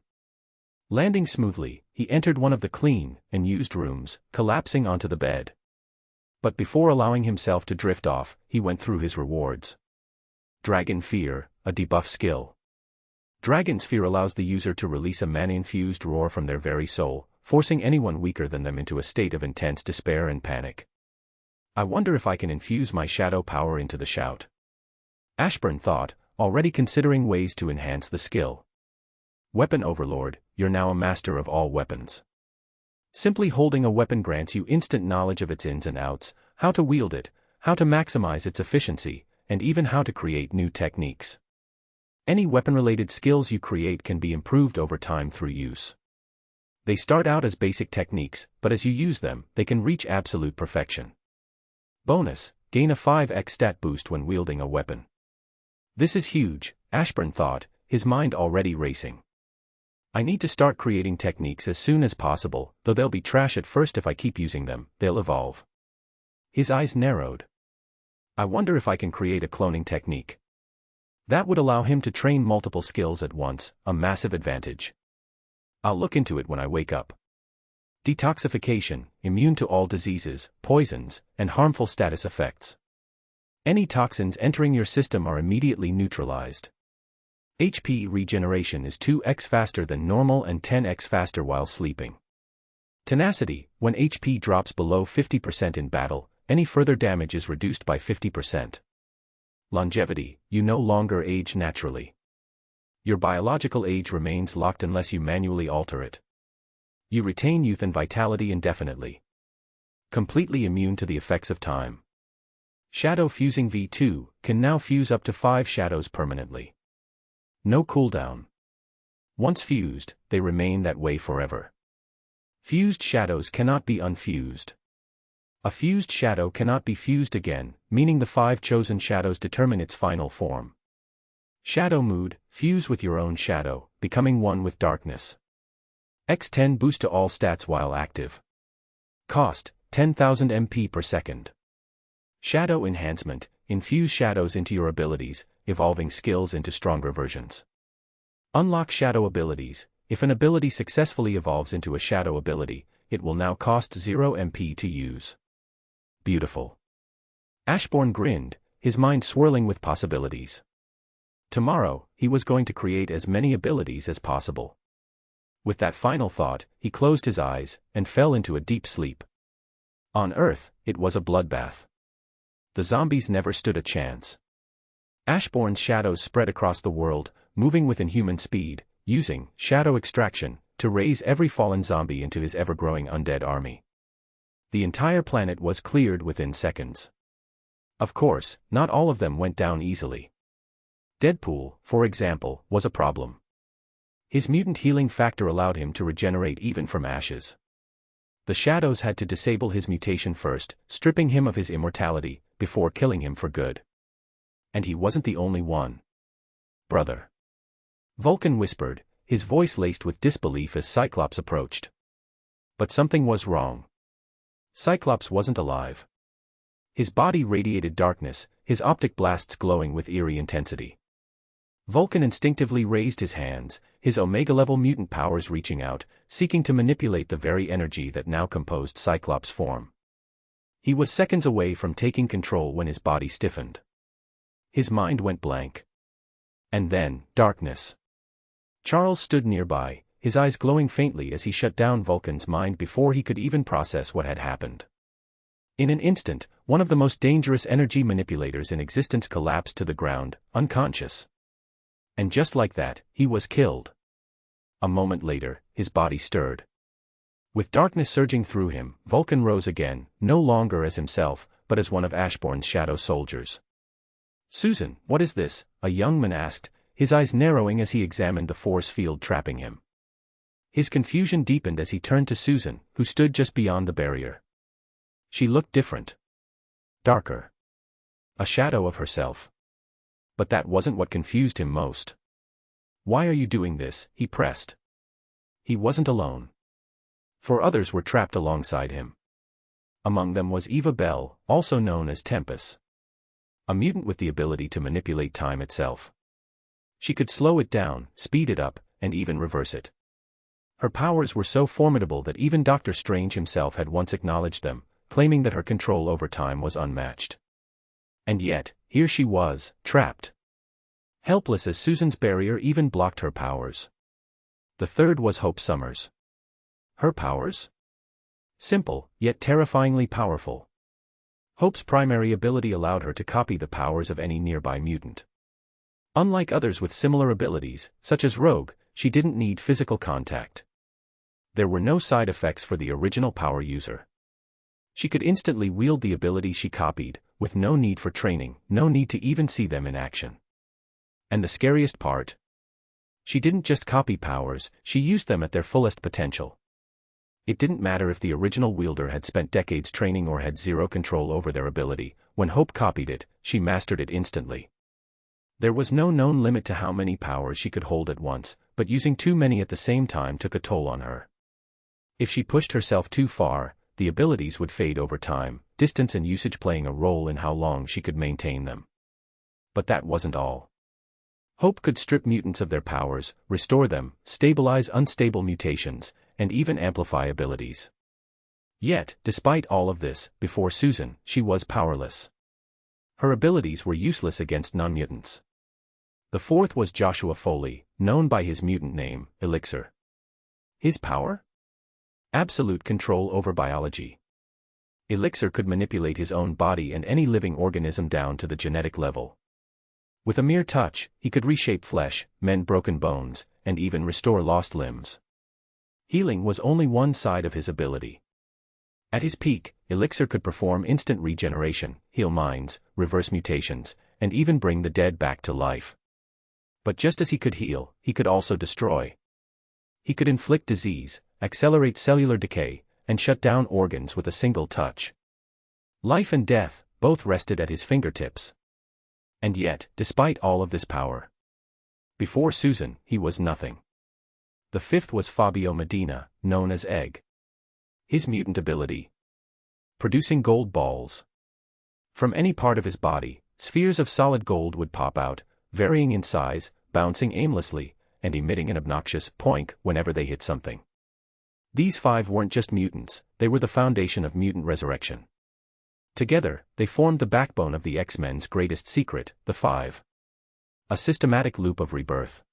Landing smoothly, he entered one of the clean and used rooms, collapsing onto the bed. But before allowing himself to drift off, he went through his rewards. Dragon Fear, a debuff skill. Dragon's Fear allows the user to release a mana-infused roar from their very soul, forcing anyone weaker than them into a state of intense despair and panic. I wonder if I can infuse my shadow power into the shout. Ashburn thought, already considering ways to enhance the skill. Weapon Overlord, you're now a master of all weapons. Simply holding a weapon grants you instant knowledge of its ins and outs, how to wield it, how to maximize its efficiency, and even how to create new techniques. Any weapon-related skills you create can be improved over time through use. They start out as basic techniques, but as you use them, they can reach absolute perfection. Bonus: gain a 5x stat boost when wielding a weapon. This is huge, Ashburn thought, his mind already racing. I need to start creating techniques as soon as possible, though they'll be trash at first. If I keep using them, they'll evolve. His eyes narrowed. I wonder if I can create a cloning technique. That would allow him to train multiple skills at once, a massive advantage. I'll look into it when I wake up. Detoxification: immune to all diseases, poisons, and harmful status effects. Any toxins entering your system are immediately neutralized. HP regeneration is 2x faster than normal and 10x faster while sleeping. Tenacity: when HP drops below 50% in battle, any further damage is reduced by 50%. Longevity: you no longer age naturally. Your biological age remains locked unless you manually alter it. You retain youth and vitality indefinitely. Completely immune to the effects of time. Shadow fusing V2 can now fuse up to 5 shadows permanently. No cooldown. Once fused, they remain that way forever. Fused shadows cannot be unfused. A fused shadow cannot be fused again, meaning the 5 chosen shadows determine its final form. Shadow mood: fuse with your own shadow, becoming one with darkness. X10 boost to all stats while active. Cost: 10,000 MP per second. Shadow enhancement: infuse shadows into your abilities, evolving skills into stronger versions. Unlock shadow abilities: if an ability successfully evolves into a shadow ability, it will now cost 0 MP to use. Beautiful. Ashbourne grinned, his mind swirling with possibilities. Tomorrow, he was going to create as many abilities as possible. With that final thought, he closed his eyes and fell into a deep sleep. On Earth, it was a bloodbath. The zombies never stood a chance. Ashbourne's shadows spread across the world, moving with inhuman speed, using shadow extraction to raise every fallen zombie into his ever-growing undead army. The entire planet was cleared within seconds. Of course, not all of them went down easily. Deadpool, for example, was a problem. His mutant healing factor allowed him to regenerate even from ashes. The shadows had to disable his mutation first, stripping him of his immortality, before killing him for good. And he wasn't the only one. Brother. Vulcan whispered, his voice laced with disbelief as Cyclops approached. But something was wrong. Cyclops wasn't alive. His body radiated darkness, his optic blasts glowing with eerie intensity. Vulcan instinctively raised his hands, his Omega-level mutant powers reaching out, seeking to manipulate the very energy that now composed Cyclops' form. He was seconds away from taking control when his body stiffened. His mind went blank. And then, darkness. Charles stood nearby, his eyes glowing faintly as he shut down Vulcan's mind before he could even process what had happened. In an instant, one of the most dangerous energy manipulators in existence collapsed to the ground, unconscious. And just like that, he was killed. A moment later, his body stirred. With darkness surging through him, Vulcan rose again, no longer as himself, but as one of Ashbourne's shadow soldiers. "Susan, what is this?" a young man asked, his eyes narrowing as he examined the force field trapping him. His confusion deepened as he turned to Susan, who stood just beyond the barrier. She looked different. Darker. A shadow of herself. But that wasn't what confused him most. "Why are you doing this?" he pressed. He wasn't alone. 4 others were trapped alongside him. Among them was Eva Bell, also known as Tempest. A mutant with the ability to manipulate time itself. She could slow it down, speed it up, and even reverse it. Her powers were so formidable that even Doctor Strange himself had once acknowledged them, claiming that her control over time was unmatched. And yet, here she was, trapped. Helpless as Susan's barrier even blocked her powers. The third was Hope Summers. Her powers? Simple, yet terrifyingly powerful. Hope's primary ability allowed her to copy the powers of any nearby mutant. Unlike others with similar abilities, such as Rogue, she didn't need physical contact. There were no side effects for the original power user. She could instantly wield the abilities she copied, with no need for training, no need to even see them in action. And the scariest part? She didn't just copy powers, she used them at their fullest potential. It didn't matter if the original wielder had spent decades training or had zero control over their ability. When Hope copied it, she mastered it instantly. There was no known limit to how many powers she could hold at once, but using too many at the same time took a toll on her. If she pushed herself too far, the abilities would fade over time, distance and usage playing a role in how long she could maintain them. But that wasn't all. Hope could strip mutants of their powers, restore them, stabilize unstable mutations, and even amplify abilities. Yet, despite all of this, before Susan, she was powerless. Her abilities were useless against non-mutants. The fourth was Joshua Foley, known by his mutant name, Elixir. His power? Absolute control over biology. Elixir could manipulate his own body and any living organism down to the genetic level. With a mere touch, he could reshape flesh, mend broken bones, and even restore lost limbs. Healing was only one side of his ability. At his peak, Elixir could perform instant regeneration, heal minds, reverse mutations, and even bring the dead back to life. But just as he could heal, he could also destroy. He could inflict disease, accelerate cellular decay, and shut down organs with a single touch. Life and death, both rested at his fingertips. And yet, despite all of this power, before Susan, he was nothing. The fifth was Fabio Medina, known as Egg. His mutant ability: producing gold balls. From any part of his body, spheres of solid gold would pop out, varying in size, bouncing aimlessly, and emitting an obnoxious poink whenever they hit something. These five weren't just mutants, they were the foundation of mutant resurrection. Together, they formed the backbone of the X-Men's greatest secret, the Five. A systematic loop of rebirth.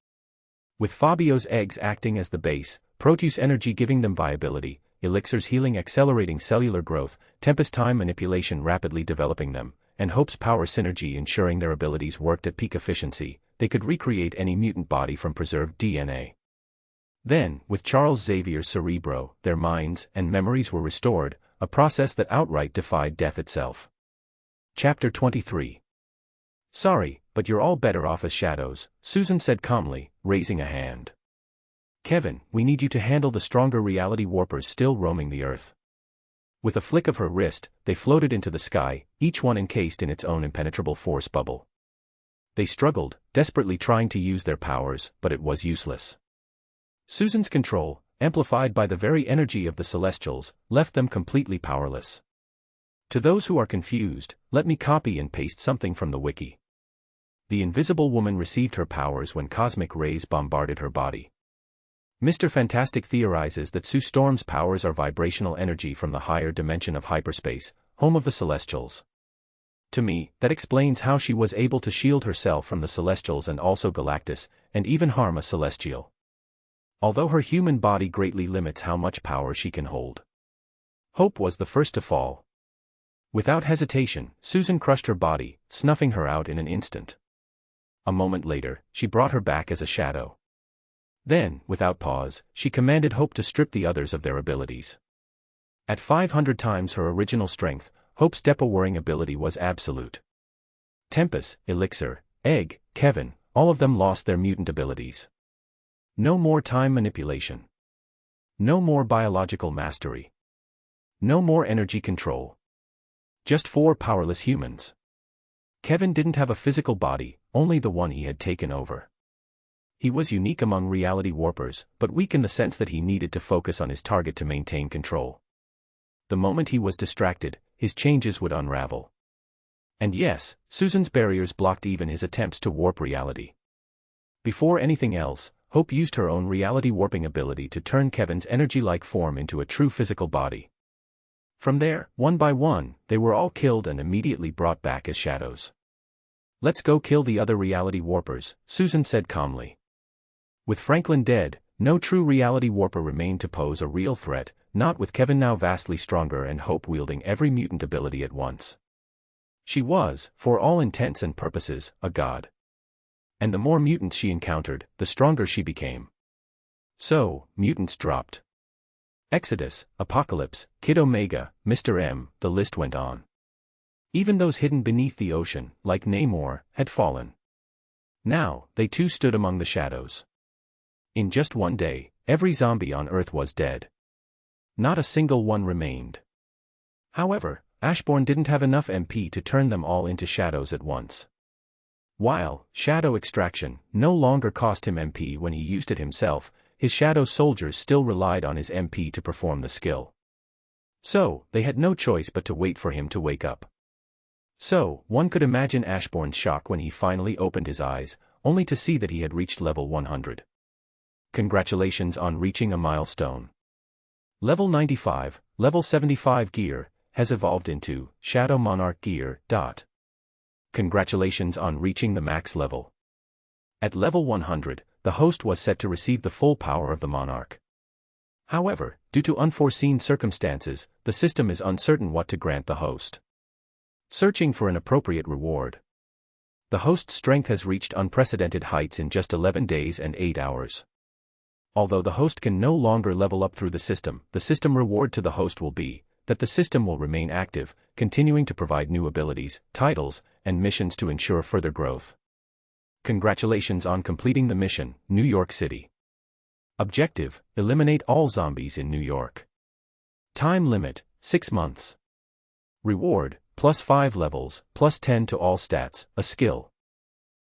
With Fabio's eggs acting as the base, Proteus energy giving them viability, Elixir's healing accelerating cellular growth, Tempest time manipulation rapidly developing them, and Hope's power synergy ensuring their abilities worked at peak efficiency, they could recreate any mutant body from preserved DNA. Then, with Charles Xavier's cerebro, their minds and memories were restored, a process that outright defied death itself. Chapter 23. Sorry, but you're all better off as shadows, Susan said calmly, raising a hand. Kevin, we need you to handle the stronger reality warpers still roaming the Earth. With a flick of her wrist, they floated into the sky, each one encased in its own impenetrable force bubble. They struggled, desperately trying to use their powers, but it was useless. Susan's control, amplified by the very energy of the Celestials, left them completely powerless. To those who are confused, let me copy and paste something from the wiki. The Invisible Woman received her powers when cosmic rays bombarded her body. Mr. Fantastic theorizes that Sue Storm's powers are vibrational energy from the higher dimension of hyperspace, home of the Celestials. To me, that explains how she was able to shield herself from the Celestials and also Galactus, and even harm a Celestial. Although her human body greatly limits how much power she can hold. Hope was the first to fall. Without hesitation, Susan crushed her body, snuffing her out in an instant. A moment later, she brought her back as a shadow. Then, without pause, she commanded Hope to strip the others of their abilities. At 500 times her original strength, Hope's devouring ability was absolute. Tempest, Elixir, Egg, Kevin, all of them lost their mutant abilities. No more time manipulation. No more biological mastery. No more energy control. Just 4 powerless humans. Kevin didn't have a physical body, only the one he had taken over. He was unique among reality warpers, but weak in the sense that he needed to focus on his target to maintain control. The moment he was distracted, his changes would unravel. And yes, Susan's barriers blocked even his attempts to warp reality. Before anything else, Hope used her own reality warping ability to turn Kevin's energy-like form into a true physical body. From there, one by one, they were all killed and immediately brought back as shadows. Let's go kill the other reality warpers, Susan said calmly. With Franklin dead, no true reality warper remained to pose a real threat, not with Kevin now vastly stronger and Hope wielding every mutant ability at once. She was, for all intents and purposes, a god. And the more mutants she encountered, the stronger she became. So, mutants dropped. Exodus, Apocalypse, Kid Omega, Mr. M, the list went on. Even those hidden beneath the ocean, like Namor, had fallen. Now, they too stood among the shadows. In just one day, every zombie on Earth was dead. Not a single one remained. However, Ashbourne didn't have enough MP to turn them all into shadows at once. While shadow extraction no longer cost him MP when he used it himself, his shadow soldiers still relied on his MP to perform the skill. So, they had no choice but to wait for him to wake up. So, one could imagine Ashbourne's shock when he finally opened his eyes, only to see that he had reached level 100. Congratulations on reaching a milestone. Level 95, level 75 gear, has evolved into Shadow Monarch gear. Congratulations on reaching the max level. At level 100, the host was set to receive the full power of the Monarch. However, due to unforeseen circumstances, the system is uncertain what to grant the host. Searching for an appropriate reward. The host's strength has reached unprecedented heights in just 11 days and 8 hours. Although the host can no longer level up through the system reward to the host will be that the system will remain active, continuing to provide new abilities, titles, and missions to ensure further growth. Congratulations on completing the mission, New York City. Objective: eliminate all zombies in New York. Time limit: 6 months. Reward: +5 levels, +10 to all stats, a skill.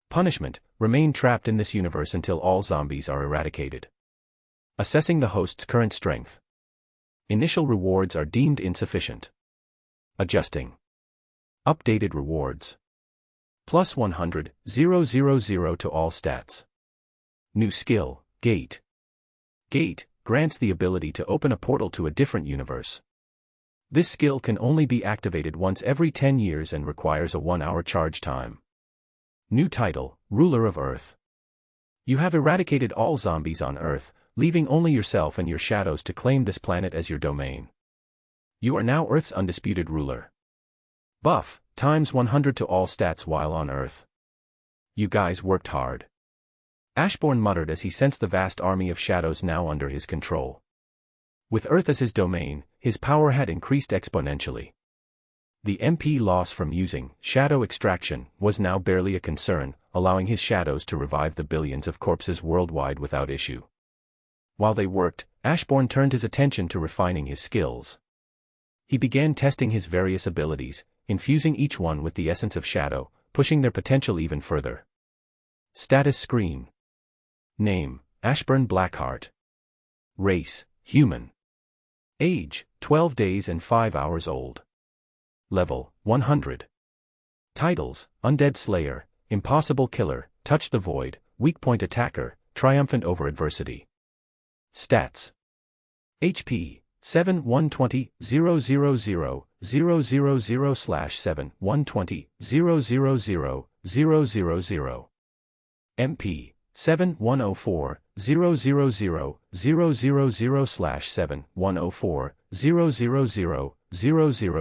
Punishment: remain trapped in this universe until all zombies are eradicated. Assessing the host's current strength. Initial rewards are deemed insufficient. Adjusting. Updated rewards. +100, 000 to all stats. New skill, Gate. Gate grants the ability to open a portal to a different universe. This skill can only be activated once every 10 years and requires a 1-hour charge time. New title, Ruler of Earth. You have eradicated all zombies on Earth, leaving only yourself and your shadows to claim this planet as your domain. You are now Earth's undisputed ruler. Buff, ×100 to all stats while on Earth. You guys worked hard. Ashbourne muttered as he sensed the vast army of shadows now under his control. With Earth as his domain, his power had increased exponentially. The MP loss from using shadow extraction was now barely a concern, allowing his shadows to revive the billions of corpses worldwide without issue. While they worked, Ashbourne turned his attention to refining his skills. He began testing his various abilities, infusing each one with the essence of shadow, pushing their potential even further. Status screen. Name: Ashbourne Blackheart. Race: human. Age: 12 days and 5 hours old. Level: 100. Titles: Undead Slayer, Impossible Killer, Touch the Void, Weak Point Attacker, Triumphant over Adversity. Stats: HP: 7 120 000 000/7 120 000 000. MP: 7 104 000 000/7 104 000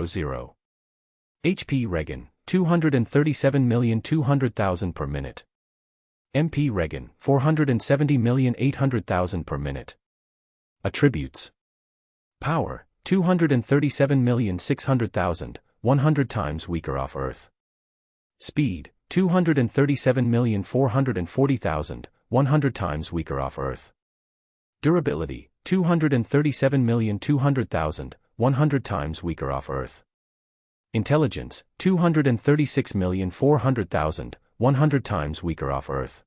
000. HP Regan: 237,200,000 per minute. MP Regan: 470,800,000 per minute. Attributes: Power: 237,600,000, 100 times weaker off Earth. Speed: 237,440,000, 100 times weaker off Earth. Durability: 237,200,000, 100 times weaker off Earth. Intelligence: 236,400,000, 100 times weaker off Earth.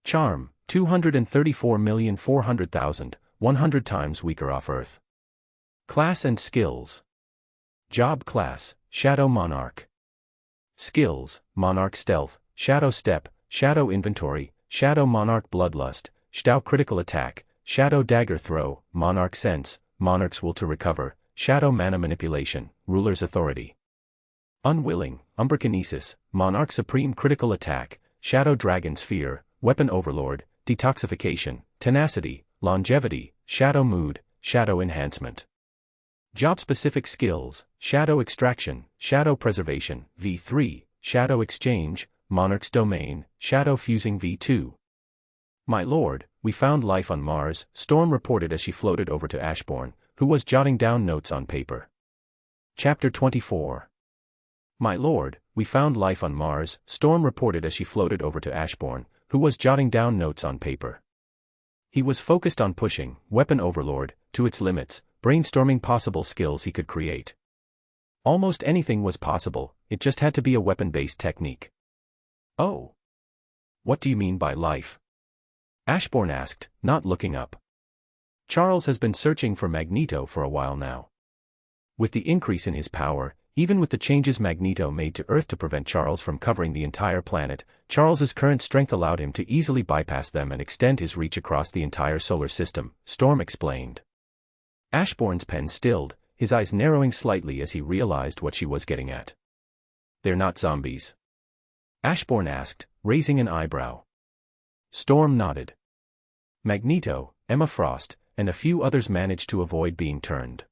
Charm: 234,400,000, 100 times weaker off Earth. Class and skills. Job class: Shadow Monarch. Skills: Monarch Stealth, Shadow Step, Shadow Inventory, Shadow Monarch Bloodlust, Shadow Critical Attack, Shadow Dagger Throw, Monarch Sense, Monarch's Will to Recover, Shadow Mana Manipulation, Ruler's Authority. Unwilling, Umbrakinesis, Monarch Supreme Critical Attack, Shadow Dragon's Fear, Weapon Overlord, Detoxification, Tenacity, Longevity, Shadow Mood, Shadow Enhancement. Job-specific skills: Shadow Extraction, Shadow Preservation, V3, Shadow Exchange, Monarch's Domain, Shadow Fusing V2. My lord, we found life on Mars, Storm reported as she floated over to Ashbourne, who was jotting down notes on paper. Chapter 24. My lord, we found life on Mars, Storm reported as she floated over to Ashbourne, who was jotting down notes on paper. He was focused on pushing Weapon Overlord to its limits, brainstorming possible skills he could create. Almost anything was possible, it just had to be a weapon-based technique. Oh. What do you mean by life? Ashbourne asked, not looking up. Charles has been searching for Magneto for a while now. With the increase in his power, even with the changes Magneto made to Earth to prevent Charles from covering the entire planet, Charles's current strength allowed him to easily bypass them and extend his reach across the entire solar system, Storm explained. Ashbourne's pen stilled, his eyes narrowing slightly as he realized what she was getting at. They're not zombies? Ashbourne asked, raising an eyebrow. Storm nodded. Magneto, Emma Frost, and a few others managed to avoid being turned.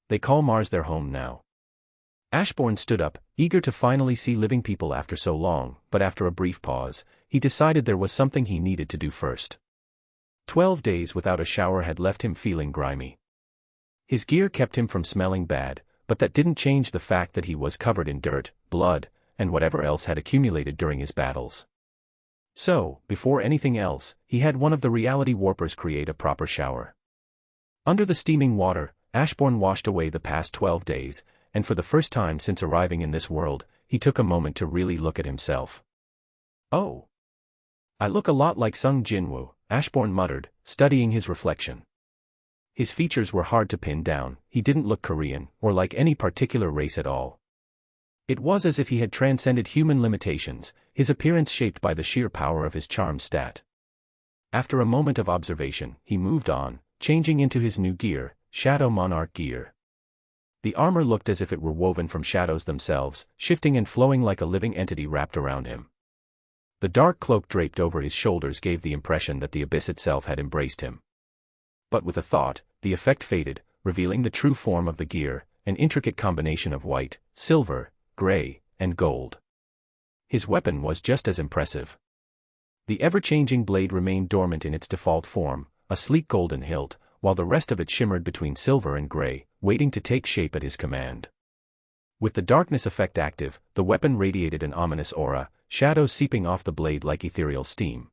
They call Mars their home now. Ashbourne stood up, eager to finally see living people after so long, but after a brief pause, he decided there was something he needed to do first. 12 days without a shower had left him feeling grimy. His gear kept him from smelling bad, but that didn't change the fact that he was covered in dirt, blood, and whatever else had accumulated during his battles. So, before anything else, he had one of the reality warpers create a proper shower. Under the steaming water, Ashbourne washed away the past 12 days, and for the first time since arriving in this world, he took a moment to really look at himself. Oh. I look a lot like Sung Jinwoo, Ashbourne muttered, studying his reflection. His features were hard to pin down, he didn't look Korean, or like any particular race at all. It was as if he had transcended human limitations, his appearance shaped by the sheer power of his charm stat. After a moment of observation, he moved on, changing into his new gear, Shadow Monarch gear. The armor looked as if it were woven from shadows themselves, shifting and flowing like a living entity wrapped around him. The dark cloak draped over his shoulders gave the impression that the abyss itself had embraced him. But with a thought, the effect faded, revealing the true form of the gear, an intricate combination of white, silver, gray, and gold. His weapon was just as impressive. The ever-changing blade remained dormant in its default form, a sleek golden hilt, while the rest of it shimmered between silver and gray, waiting to take shape at his command. With the darkness effect active, the weapon radiated an ominous aura, shadows seeping off the blade like ethereal steam.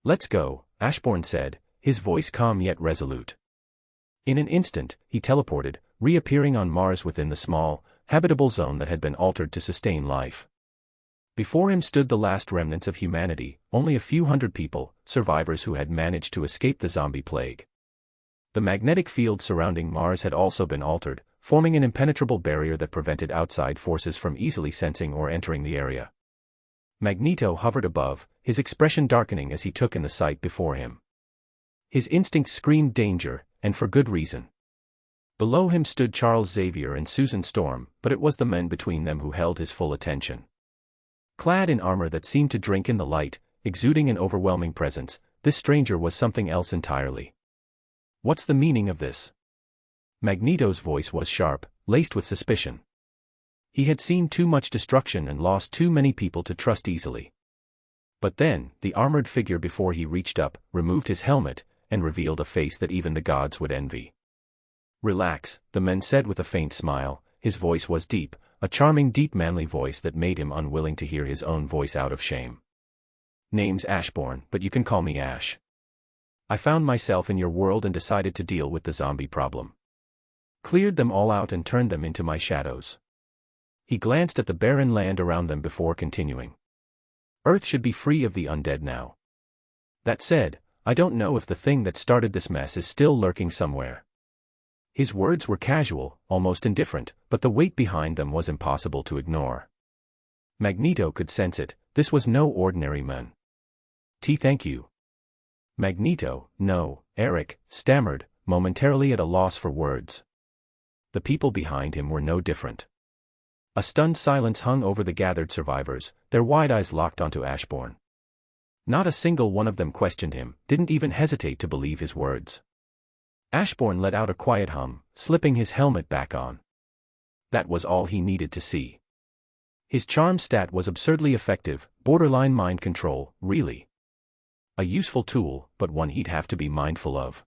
Let's go, Ashbourne said, his voice calm yet resolute. In an instant, he teleported, reappearing on Mars within the small, habitable zone that had been altered to sustain life. Before him stood the last remnants of humanity, only a few hundred people, survivors who had managed to escape the zombie plague. The magnetic field surrounding Mars had also been altered, forming an impenetrable barrier that prevented outside forces from easily sensing or entering the area. Magneto hovered above, his expression darkening as he took in the sight before him. His instincts screamed danger, and for good reason. Below him stood Charles Xavier and Susan Storm, but it was the men between them who held his full attention. Clad in armor that seemed to drink in the light, exuding an overwhelming presence, this stranger was something else entirely. What's the meaning of this? Magneto's voice was sharp, laced with suspicion. He had seen too much destruction and lost too many people to trust easily. But then, the armored figure before he reached up, removed his helmet, and revealed a face that even the gods would envy. Relax, the man said with a faint smile, his voice was deep, a charming deep manly voice that made him unwilling to hear his own voice out of shame. Name's Ashbourne, but you can call me Ash. I found myself in your world and decided to deal with the zombie problem. Cleared them all out and turned them into my shadows. He glanced at the barren land around them before continuing. Earth should be free of the undead now. That said, I don't know if the thing that started this mess is still lurking somewhere. His words were casual, almost indifferent, but the weight behind them was impossible to ignore. Magneto could sense it, this was no ordinary man. Thank you. Magneto, no, Eric, stammered, momentarily at a loss for words. The people behind him were no different. A stunned silence hung over the gathered survivors, their wide eyes locked onto Ashbourne. Not a single one of them questioned him, didn't even hesitate to believe his words. Ashbourne let out a quiet hum, slipping his helmet back on. That was all he needed to see. His charm stat was absurdly effective, borderline mind control, really. A useful tool, but one he'd have to be mindful of.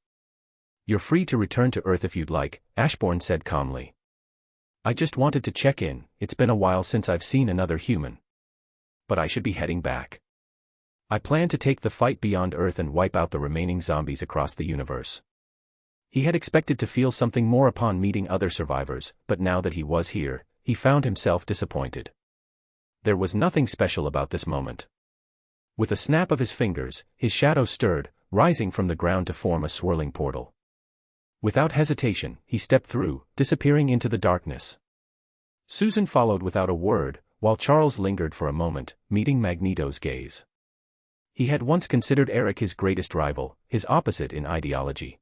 You're free to return to Earth if you'd like, Ashbourne said calmly. I just wanted to check in, it's been a while since I've seen another human. But I should be heading back. I plan to take the fight beyond Earth and wipe out the remaining zombies across the universe. He had expected to feel something more upon meeting other survivors, but now that he was here, he found himself disappointed. There was nothing special about this moment. With a snap of his fingers, his shadow stirred, rising from the ground to form a swirling portal. Without hesitation, he stepped through, disappearing into the darkness. Susan followed without a word, while Charles lingered for a moment, meeting Magneto's gaze. He had once considered Eric his greatest rival, his opposite in ideology.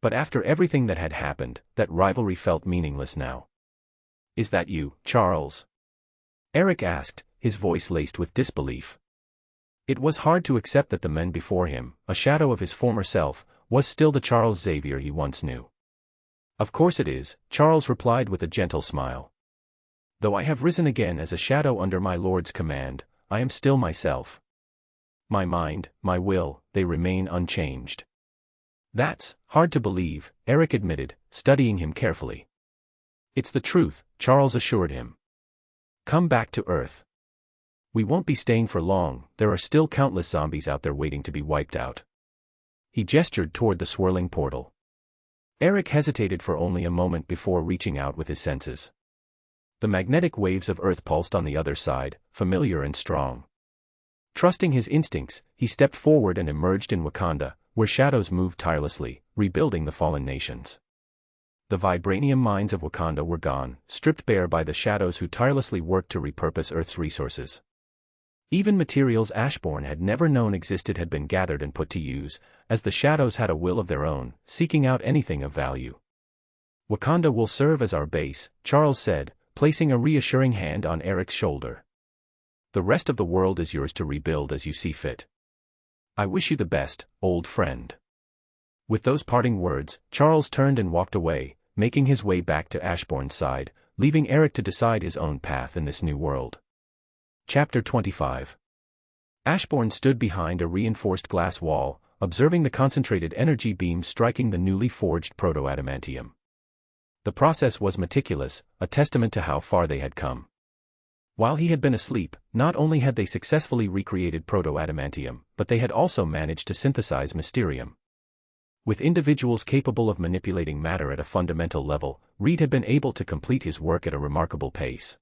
But after everything that had happened, that rivalry felt meaningless now. Is that you, Charles? Eric asked, his voice laced with disbelief. It was hard to accept that the man before him, a shadow of his former self, was still the Charles Xavier he once knew. Of course it is, Charles replied with a gentle smile. Though I have risen again as a shadow under my Lord's command, I am still myself. My mind, my will, they remain unchanged. That's hard to believe, Eric admitted, studying him carefully. It's the truth, Charles assured him. Come back to Earth. We won't be staying for long, there are still countless zombies out there waiting to be wiped out. He gestured toward the swirling portal. Eric hesitated for only a moment before reaching out with his senses. The magnetic waves of Earth pulsed on the other side, familiar and strong. Trusting his instincts, he stepped forward and emerged in Wakanda, where shadows moved tirelessly, rebuilding the fallen nations. The vibranium mines of Wakanda were gone, stripped bare by the shadows who tirelessly worked to repurpose Earth's resources. Even materials Ashbourne had never known existed had been gathered and put to use, as the shadows had a will of their own, seeking out anything of value. Wakanda will serve as our base, Charles said, placing a reassuring hand on Eric's shoulder. The rest of the world is yours to rebuild as you see fit. I wish you the best, old friend. With those parting words, Charles turned and walked away, making his way back to Ashbourne's side, leaving Eric to decide his own path in this new world. Chapter 25. Ashbourne stood behind a reinforced glass wall, observing the concentrated energy beams striking the newly forged proto-adamantium. The process was meticulous, a testament to how far they had come. While he had been asleep, not only had they successfully recreated proto-adamantium, but they had also managed to synthesize mysterium. With individuals capable of manipulating matter at a fundamental level, Reed had been able to complete his work at a remarkable pace.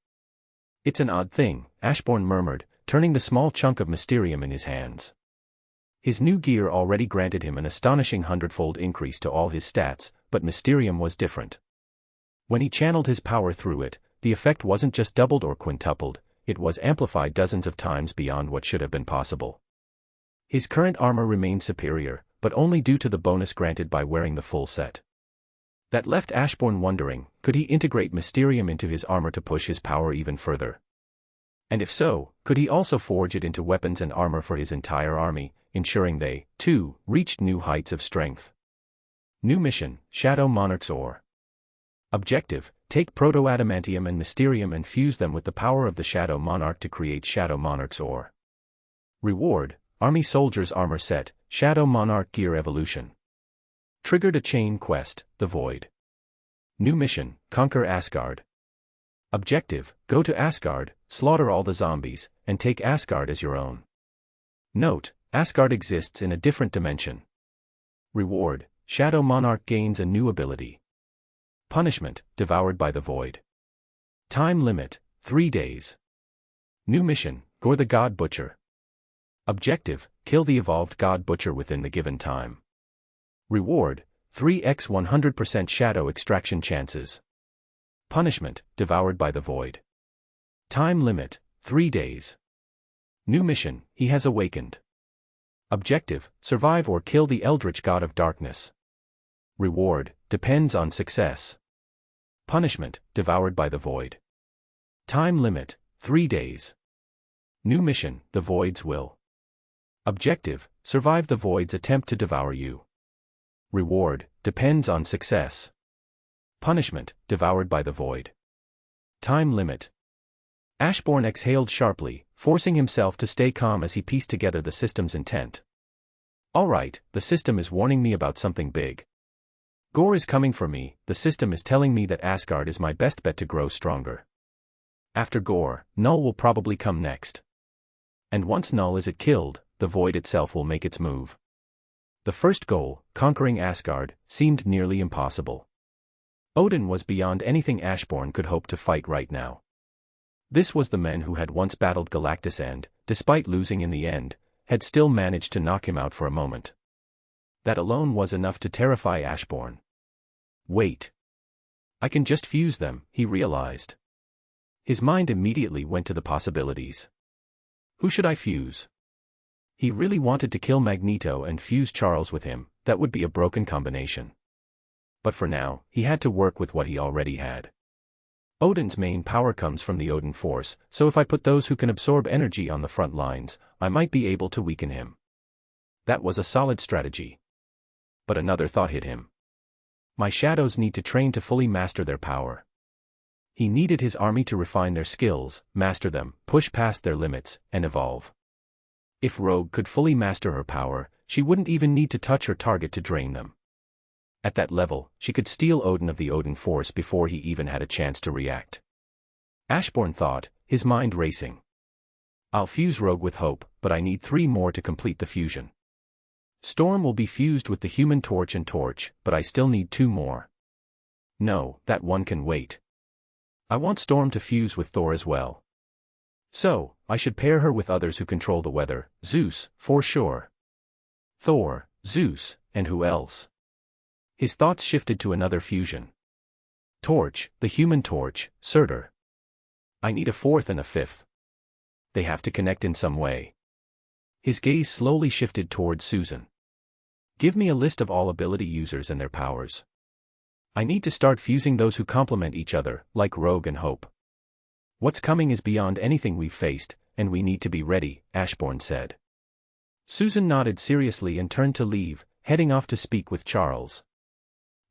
It's an odd thing, Ashbourne murmured, turning the small chunk of mysterium in his hands. His new gear already granted him an astonishing 100-fold increase to all his stats, but mysterium was different. When he channeled his power through it, the effect wasn't just doubled or quintupled, it was amplified dozens of times beyond what should have been possible. His current armor remained superior, but only due to the bonus granted by wearing the full set. That left Ashbourne wondering, could he integrate mysterium into his armor to push his power even further? And if so, could he also forge it into weapons and armor for his entire army, ensuring they, too, reached new heights of strength? New mission, Shadow Monarch's ore. Objective, take proto-adamantium and mysterium and fuse them with the power of the Shadow Monarch to create Shadow Monarch's ore. Reward, Army Soldier's Armor Set, Shadow Monarch Gear Evolution. Triggered a chain quest, The Void. New mission, Conquer Asgard. Objective, go to Asgard, slaughter all the zombies, and take Asgard as your own. Note, Asgard exists in a different dimension. Reward, Shadow Monarch gains a new ability. Punishment, devoured by the void. Time limit, 3 days. New mission, Gore the God Butcher. Objective, kill the evolved God Butcher within the given time. Reward, 3x 100% shadow extraction chances. Punishment, devoured by the void. Time limit, 3 days. New mission, he has awakened. Objective, survive or kill the Eldritch God of Darkness. Reward, depends on success. Punishment, devoured by the void. Time limit, 3 days. New mission, the Void's Will. Objective, survive the Void's attempt to devour you. Reward, depends on success. Punishment, devoured by the void. Time limit. Ashbourne exhaled sharply, forcing himself to stay calm as he pieced together the system's intent. All right, the system is warning me about something big. Gore is coming for me, the system is telling me that Asgard is my best bet to grow stronger. After Gore, Null will probably come next. And once Null is killed, the void itself will make its move. The first goal, conquering Asgard, seemed nearly impossible. Odin was beyond anything Ashbourne could hope to fight right now. This was the man who had once battled Galactus and, despite losing in the end, had still managed to knock him out for a moment. That alone was enough to terrify Ashbourne. Wait. I can just fuse them, he realized. His mind immediately went to the possibilities. Who should I fuse? He really wanted to kill Magneto and fuse Charles with him, that would be a broken combination. But for now, he had to work with what he already had. Odin's main power comes from the Odin Force, so if I put those who can absorb energy on the front lines, I might be able to weaken him. That was a solid strategy. But another thought hit him. My shadows need to train to fully master their power. He needed his army to refine their skills, master them, push past their limits, and evolve. If Rogue could fully master her power, she wouldn't even need to touch her target to drain them. At that level, she could steal Odin of the Odin Force before he even had a chance to react. Ashbourne thought, his mind racing. I'll fuse Rogue with Hope, but I need 3 more to complete the fusion. Storm will be fused with the Human Torch and Torch, but I still need 2 more. No, that one can wait. I want Storm to fuse with Thor as well. So, I should pair her with others who control the weather, Zeus, for sure. Thor, Zeus, and who else? His thoughts shifted to another fusion. Torch, the Human Torch, Surtur. I need a 4th and a 5th. They have to connect in some way. His gaze slowly shifted towards Susan. Give me a list of all ability users and their powers. I need to start fusing those who complement each other, like Rogue and Hope. What's coming is beyond anything we've faced, and we need to be ready, Ashbourne said. Susan nodded seriously and turned to leave, heading off to speak with Charles.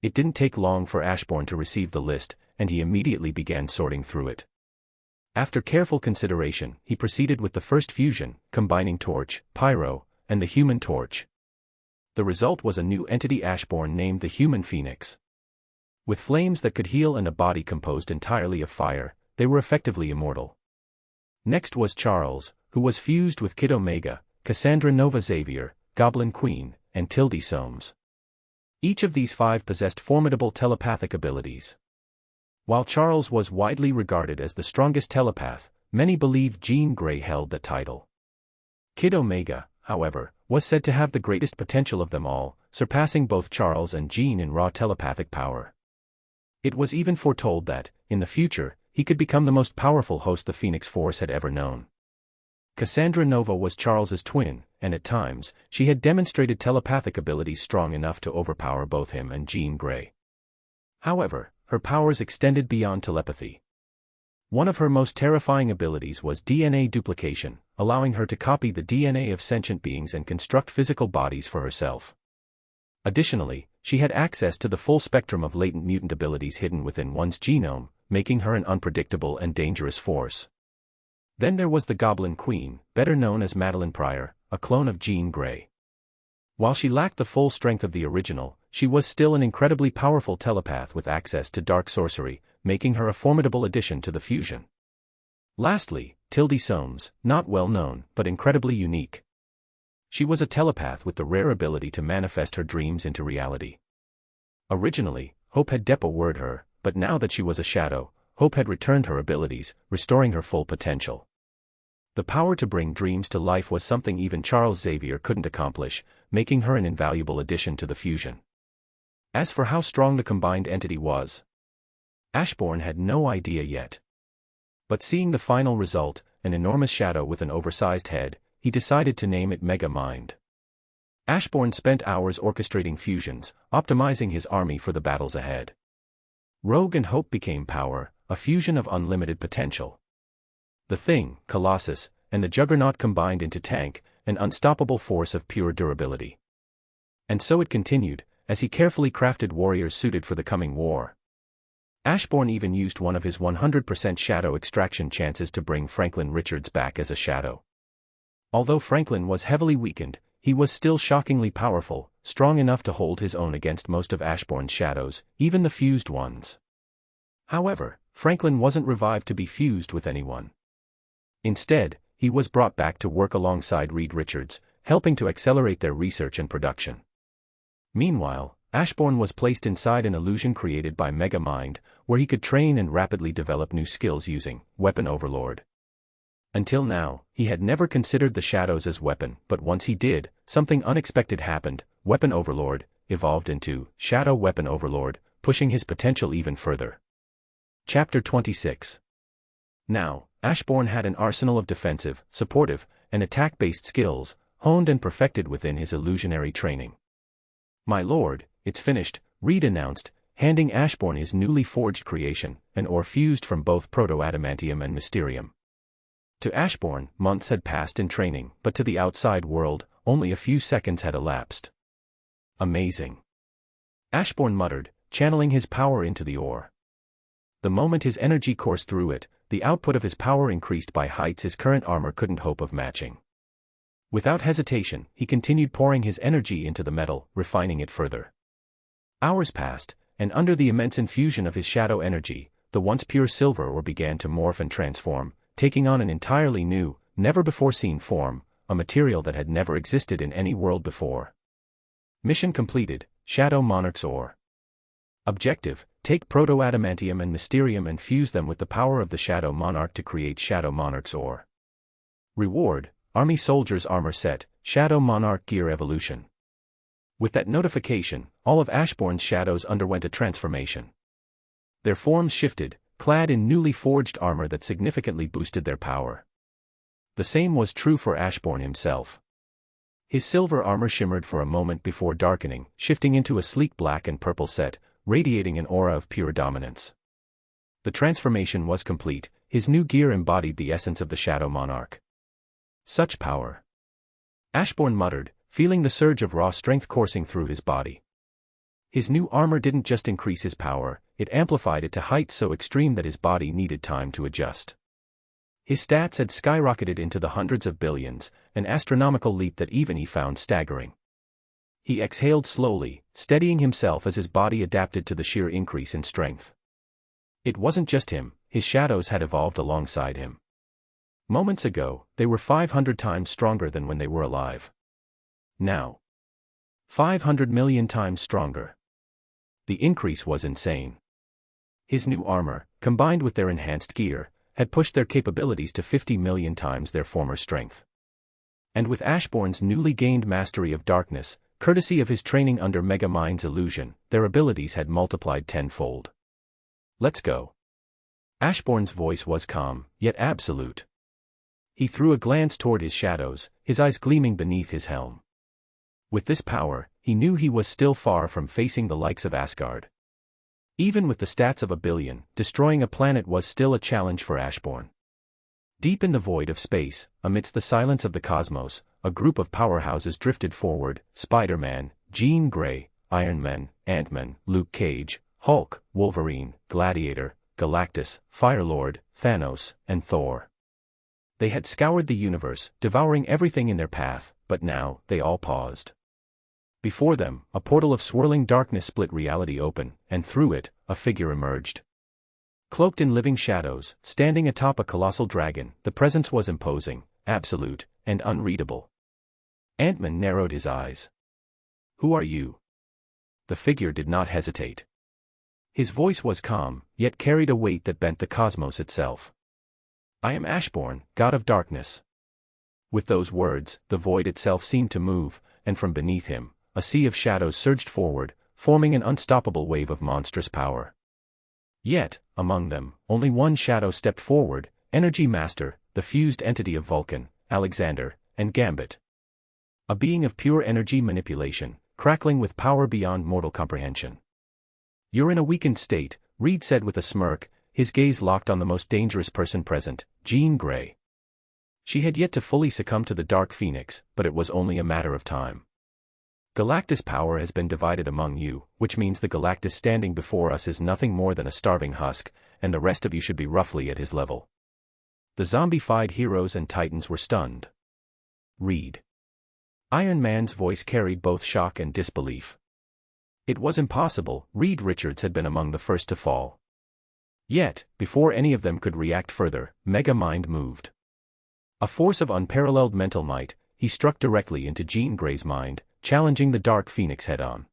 It didn't take long for Ashbourne to receive the list, and he immediately began sorting through it. After careful consideration, he proceeded with the first fusion, combining Torch, Pyro, and the Human Torch. The result was a new entity Ashbourne named the Human Phoenix. With flames that could heal and a body composed entirely of fire, they were effectively immortal. Next was Charles, who was fused with Kid Omega, Cassandra Nova Xavier, Goblin Queen, and Tildy Soames. Each of these 5 possessed formidable telepathic abilities. While Charles was widely regarded as the strongest telepath, many believed Jean Grey held that title. Kid Omega, however, was said to have the greatest potential of them all, surpassing both Charles and Jean in raw telepathic power. It was even foretold that, in the future, he could become the most powerful host the Phoenix Force had ever known. Cassandra Nova was Charles's twin, and at times, she had demonstrated telepathic abilities strong enough to overpower both him and Jean Grey. However, her powers extended beyond telepathy. One of her most terrifying abilities was DNA duplication, allowing her to copy the DNA of sentient beings and construct physical bodies for herself. Additionally, she had access to the full spectrum of latent mutant abilities hidden within one's genome, making her an unpredictable and dangerous force. Then there was the Goblin Queen, better known as Madeline Pryor, a clone of Jean Grey. While she lacked the full strength of the original, she was still an incredibly powerful telepath with access to dark sorcery, making her a formidable addition to the fusion. Lastly, Tildy Soames, not well known, but incredibly unique. She was a telepath with the rare ability to manifest her dreams into reality. Originally, Hope had depo-word her, but now that she was a shadow, Hope had returned her abilities, restoring her full potential. The power to bring dreams to life was something even Charles Xavier couldn't accomplish, making her an invaluable addition to the fusion. As for how strong the combined entity was, Ashbourne had no idea yet. But seeing the final result, an enormous shadow with an oversized head, he decided to name it Mega Mind. Ashbourne spent hours orchestrating fusions, optimizing his army for the battles ahead. Rogue and Hope became Power, a fusion of unlimited potential. The Thing, Colossus, and the Juggernaut combined into Tank, an unstoppable force of pure durability. And so it continued, as he carefully crafted warriors suited for the coming war. Ashbourne even used one of his 100% shadow extraction chances to bring Franklin Richards back as a shadow. Although Franklin was heavily weakened, he was still shockingly powerful, strong enough to hold his own against most of Ashbourne's shadows, even the fused ones. However, Franklin wasn't revived to be fused with anyone. Instead, he was brought back to work alongside Reed Richards, helping to accelerate their research and production. Meanwhile, Ashbourne was placed inside an illusion created by Megamind, where he could train and rapidly develop new skills using Weapon Overlord. Until now, he had never considered the shadows as weapon, but once he did, something unexpected happened. Weapon Overlord evolved into Shadow Weapon Overlord, pushing his potential even further. Chapter 26. Now, Ashbourne had an arsenal of defensive, supportive, and attack-based skills, honed and perfected within his illusionary training. "My lord, it's finished," Reed announced, handing Ashbourne his newly forged creation, an ore fused from both proto-adamantium and mysterium. To Ashbourne, months had passed in training, but to the outside world, only a few seconds had elapsed. "Amazing," Ashbourne muttered, channeling his power into the ore. The moment his energy coursed through it, the output of his power increased by heights his current armor couldn't hope of matching. Without hesitation, he continued pouring his energy into the metal, refining it further. Hours passed, and under the immense infusion of his shadow energy, the once pure silver ore began to morph and transform, taking on an entirely new, never-before-seen form, a material that had never existed in any world before. Mission completed, Shadow Monarch's ore. Objective: take proto-adamantium and mysterium and fuse them with the power of the Shadow Monarch to create Shadow Monarch's ore. Reward: Army Soldier's Armor Set, Shadow Monarch Gear Evolution. With that notification, all of Ashbourne's shadows underwent a transformation. Their forms shifted, clad in newly forged armor that significantly boosted their power. The same was true for Ashbourne himself. His silver armor shimmered for a moment before darkening, shifting into a sleek black and purple set, radiating an aura of pure dominance. The transformation was complete, his new gear embodied the essence of the Shadow Monarch. Such power! Ashbourne muttered, feeling the surge of raw strength coursing through his body. His new armor didn't just increase his power, it amplified it to heights so extreme that his body needed time to adjust. His stats had skyrocketed into the hundreds of billions, an astronomical leap that even he found staggering. He exhaled slowly, steadying himself as his body adapted to the sheer increase in strength. It wasn't just him, his shadows had evolved alongside him. Moments ago, they were 500 times stronger than when they were alive. Now, 500 million times stronger. The increase was insane. His new armor, combined with their enhanced gear, had pushed their capabilities to 50 million times their former strength. And with Ashbourne's newly gained mastery of darkness, courtesy of his training under Megamind's illusion, their abilities had multiplied tenfold. "Let's go." Ashbourne's voice was calm, yet absolute. He threw a glance toward his shadows, his eyes gleaming beneath his helm. With this power, he knew he was still far from facing the likes of Asgard. Even with the stats of a billion, destroying a planet was still a challenge for Ashbourne. Deep in the void of space, amidst the silence of the cosmos, a group of powerhouses drifted forward: Spider-Man, Jean Grey, Iron Man, Ant-Man, Luke Cage, Hulk, Wolverine, Gladiator, Galactus, Firelord, Thanos, and Thor. They had scoured the universe, devouring everything in their path, but now, they all paused. Before them, a portal of swirling darkness split reality open, and through it, a figure emerged. Cloaked in living shadows, standing atop a colossal dragon, the presence was imposing, absolute, and unreadable. Ant-Man narrowed his eyes. "Who are you?" The figure did not hesitate. His voice was calm, yet carried a weight that bent the cosmos itself. "I am Ashbourne, God of Darkness." With those words, the void itself seemed to move, and from beneath him, a sea of shadows surged forward, forming an unstoppable wave of monstrous power. Yet, among them, only one shadow stepped forward: Energy Master, the fused entity of Vulcan, Alexander, and Gambit. A being of pure energy manipulation, crackling with power beyond mortal comprehension. "You're in a weakened state," Reed said with a smirk, his gaze locked on the most dangerous person present, Jean Grey. She had yet to fully succumb to the Dark Phoenix, but it was only a matter of time. "Galactus' power has been divided among you, which means the Galactus standing before us is nothing more than a starving husk, and the rest of you should be roughly at his level." The zombified heroes and titans were stunned. Reed. Iron Man's voice carried both shock and disbelief. It was impossible. Reed Richards had been among the first to fall. Yet, before any of them could react further, Megamind moved. A force of unparalleled mental might, he struck directly into Jean Grey's mind, challenging the Dark Phoenix head-on.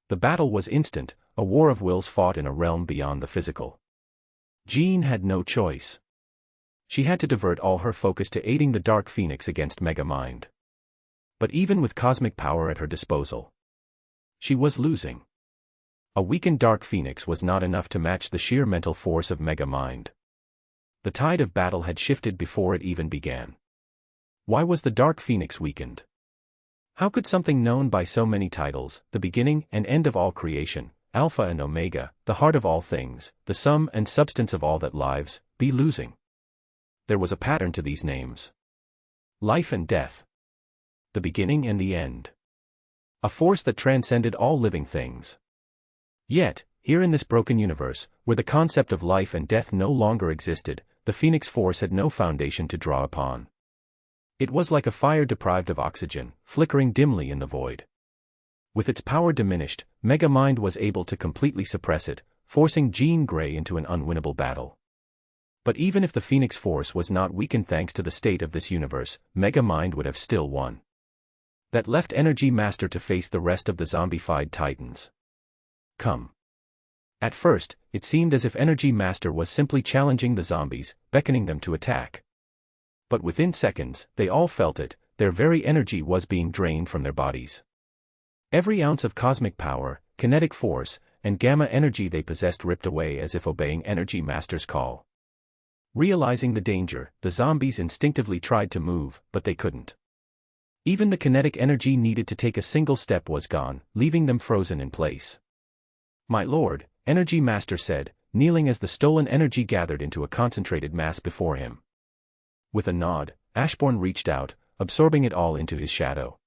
The battle was instant, a war of wills fought in a realm beyond the physical. Jean had no choice. She had to divert all her focus to aiding the Dark Phoenix against Megamind. But even with cosmic power at her disposal, she was losing. A weakened Dark Phoenix was not enough to match the sheer mental force of Megamind. The tide of battle had shifted before it even began. Why was the Dark Phoenix weakened? How could something known by so many titles, the beginning and end of all creation, Alpha and Omega, the heart of all things, the sum and substance of all that lives, be losing? There was a pattern to these names. Life and death. The beginning and the end. A force that transcended all living things. Yet, here in this broken universe, where the concept of life and death no longer existed, the Phoenix Force had no foundation to draw upon. It was like a fire deprived of oxygen, flickering dimly in the void. With its power diminished, Megamind was able to completely suppress it, forcing Jean Grey into an unwinnable battle. But even if the Phoenix Force was not weakened thanks to the state of this universe, Megamind would have still won. That left Energy Master to face the rest of the zombified Titans. Come. At first, it seemed as if Energy Master was simply challenging the zombies, beckoning them to attack. But within seconds, they all felt it, their very energy was being drained from their bodies. Every ounce of cosmic power, kinetic force, and gamma energy they possessed ripped away as if obeying Energy Master's call. Realizing the danger, the zombies instinctively tried to move, but they couldn't. Even the kinetic energy needed to take a single step was gone, leaving them frozen in place. "My lord," Energy Master said, kneeling as the stolen energy gathered into a concentrated mass before him. With a nod, Ashbourne reached out, absorbing it all into his shadow.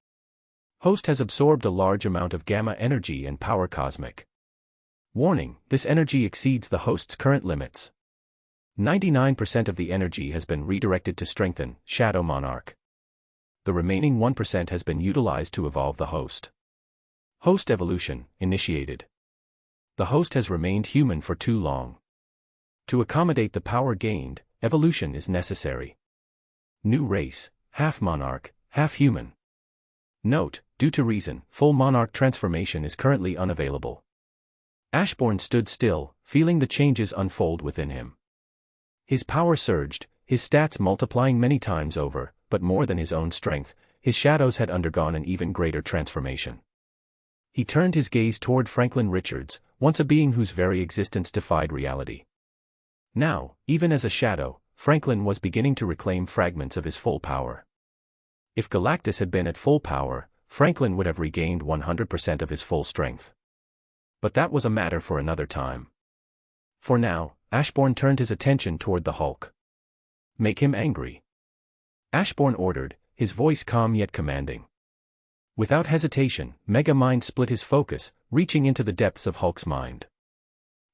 Host has absorbed a large amount of gamma energy and power cosmic. Warning, this energy exceeds the host's current limits. 99% of the energy has been redirected to strengthen Shadow Monarch. The remaining 1% has been utilized to evolve the host. Host evolution, initiated. The host has remained human for too long. To accommodate the power gained, evolution is necessary. New race, half monarch, half human. Note, due to reason, full monarch transformation is currently unavailable. Ashbourne stood still, feeling the changes unfold within him. His power surged, his stats multiplying many times over, but more than his own strength, his shadows had undergone an even greater transformation. He turned his gaze toward Franklin Richards, once a being whose very existence defied reality. Now, even as a shadow, Franklin was beginning to reclaim fragments of his full power. If Galactus had been at full power, Franklin would have regained 100% of his full strength. But that was a matter for another time. For now, Ashbourne turned his attention toward the Hulk. Make him angry. Ashbourne ordered, his voice calm yet commanding. Without hesitation, Megamind split his focus, reaching into the depths of Hulk's mind.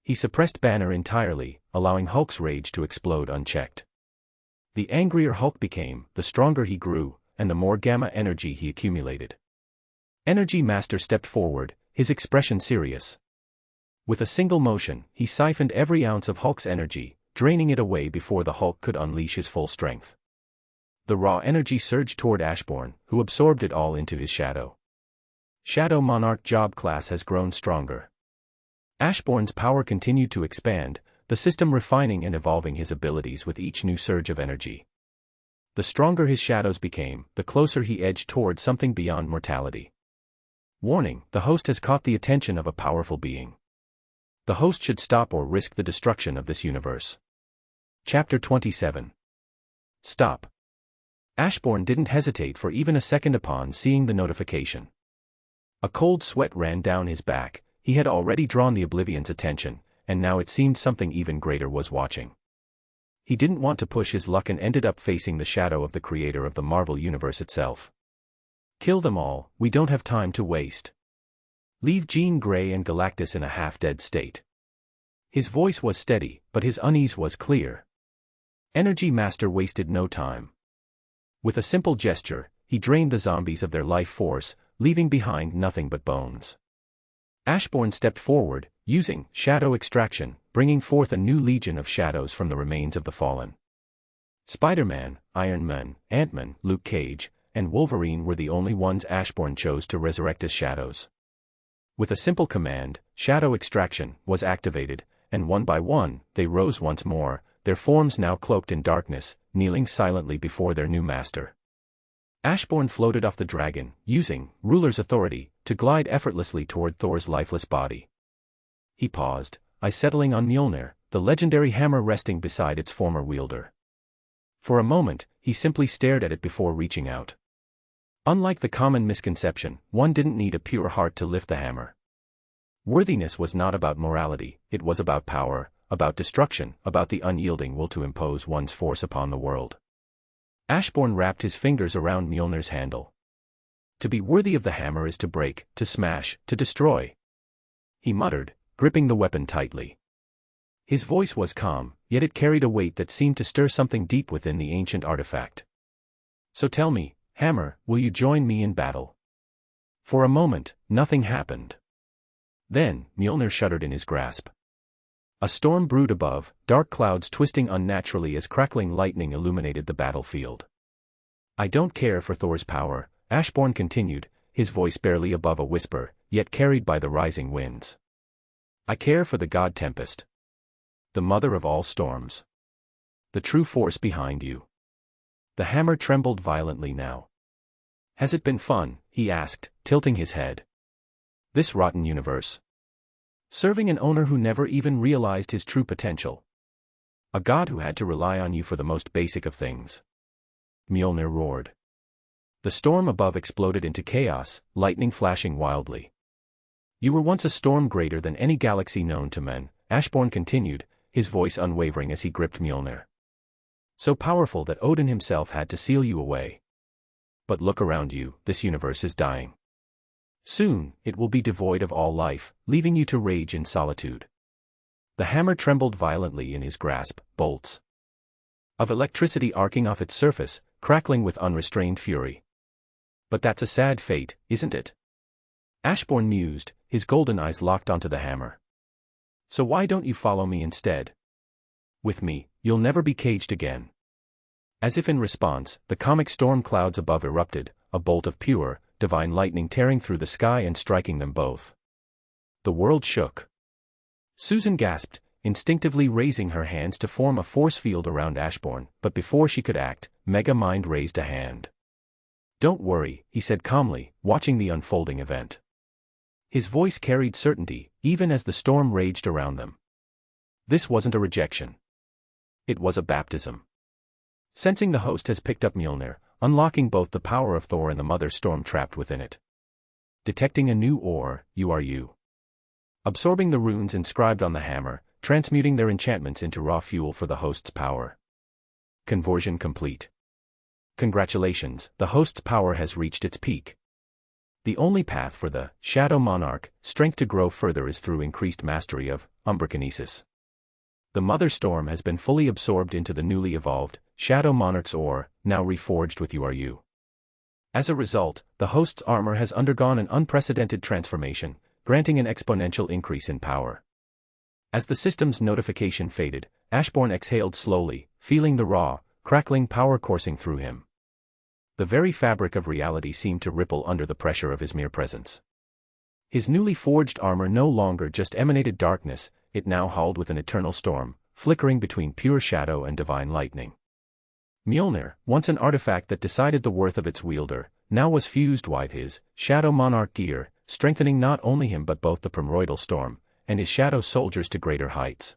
He suppressed Banner entirely, allowing Hulk's rage to explode unchecked. The angrier Hulk became, the stronger he grew, and the more gamma energy he accumulated. Energy Master stepped forward, his expression serious. With a single motion, he siphoned every ounce of Hulk's energy, draining it away before the Hulk could unleash his full strength. The raw energy surged toward Ashbourne, who absorbed it all into his shadow. Shadow Monarch job class has grown stronger. Ashbourne's power continued to expand, the system refining and evolving his abilities with each new surge of energy. The stronger his shadows became, the closer he edged toward something beyond mortality. Warning, the host has caught the attention of a powerful being. The host should stop or risk the destruction of this universe. Chapter 27. Stop. Ashbourne didn't hesitate for even a second upon seeing the notification. A cold sweat ran down his back, he had already drawn the Oblivion's attention, and now it seemed something even greater was watching. He didn't want to push his luck and ended up facing the shadow of the creator of the Marvel Universe itself. Kill them all, we don't have time to waste. Leave Jean Grey and Galactus in a half-dead state. His voice was steady, but his unease was clear. Energy Master wasted no time. With a simple gesture, he drained the zombies of their life force, leaving behind nothing but bones. Ashbourne stepped forward, using shadow extraction, bringing forth a new legion of shadows from the remains of the fallen. Spider-Man, Iron Man, Ant-Man, Luke Cage, and Wolverine were the only ones Ashbourne chose to resurrect as shadows. With a simple command, shadow extraction was activated, and one by one, they rose once more, their forms now cloaked in darkness, kneeling silently before their new master. Ashbourne floated off the dragon, using ruler's authority, to glide effortlessly toward Thor's lifeless body. He paused, eyes settling on Mjolnir, the legendary hammer resting beside its former wielder. For a moment, he simply stared at it before reaching out. Unlike the common misconception, one didn't need a pure heart to lift the hammer. Worthiness was not about morality, it was about power, about destruction, about the unyielding will to impose one's force upon the world. Ashbourne wrapped his fingers around Mjolnir's handle. To be worthy of the hammer is to break, to smash, to destroy. He muttered, gripping the weapon tightly. His voice was calm, yet it carried a weight that seemed to stir something deep within the ancient artifact. So tell me, hammer, will you join me in battle? For a moment, nothing happened. Then, Mjolnir shuddered in his grasp. A storm brewed above, dark clouds twisting unnaturally as crackling lightning illuminated the battlefield. I don't care for Thor's power, Ashbourne continued, his voice barely above a whisper, yet carried by the rising winds. I care for the god Tempest. The mother of all storms. The true force behind you. The hammer trembled violently now. Has it been fun? He asked, tilting his head. This rotten universe. Serving an owner who never even realized his true potential. A god who had to rely on you for the most basic of things. Mjolnir roared. The storm above exploded into chaos, lightning flashing wildly. You were once a storm greater than any galaxy known to men, Ashbourne continued, his voice unwavering as he gripped Mjolnir. So powerful that Odin himself had to seal you away. But look around you, this universe is dying. Soon, it will be devoid of all life, leaving you to rage in solitude. The hammer trembled violently in his grasp, bolts of electricity arcing off its surface, crackling with unrestrained fury. But that's a sad fate, isn't it? Ashbourne mused, his golden eyes locked onto the hammer. So why don't you follow me instead? With me, you'll never be caged again. As if in response, the comic storm clouds above erupted, a bolt of pure, divine lightning tearing through the sky and striking them both. The world shook. Susan gasped, instinctively raising her hands to form a force field around Ashbourne, but before she could act, Mega Mind raised a hand. Don't worry, he said calmly, watching the unfolding event. His voice carried certainty, even as the storm raged around them. This wasn't a rejection. It was a baptism. Sensing the host has picked up Mjolnir, unlocking both the power of Thor and the mother storm trapped within it. Detecting a new ore, you are you. Absorbing the runes inscribed on the hammer, transmuting their enchantments into raw fuel for the host's power. Conversion complete. Congratulations, the host's power has reached its peak. The only path for the Shadow Monarch strength to grow further is through increased mastery of Umbrakinesis. The Mother Storm has been fully absorbed into the newly evolved Shadow Monarch's ore, now reforged with you. As a result, the host's armor has undergone an unprecedented transformation, granting an exponential increase in power. As the system's notification faded, Ashbourne exhaled slowly, feeling the raw, crackling power coursing through him. The very fabric of reality seemed to ripple under the pressure of his mere presence. His newly forged armor no longer just emanated darkness, it now howled with an eternal storm, flickering between pure shadow and divine lightning. Mjolnir, once an artifact that decided the worth of its wielder, now was fused with his Shadow Monarch gear, strengthening not only him but both the Primordial Storm and his shadow soldiers to greater heights.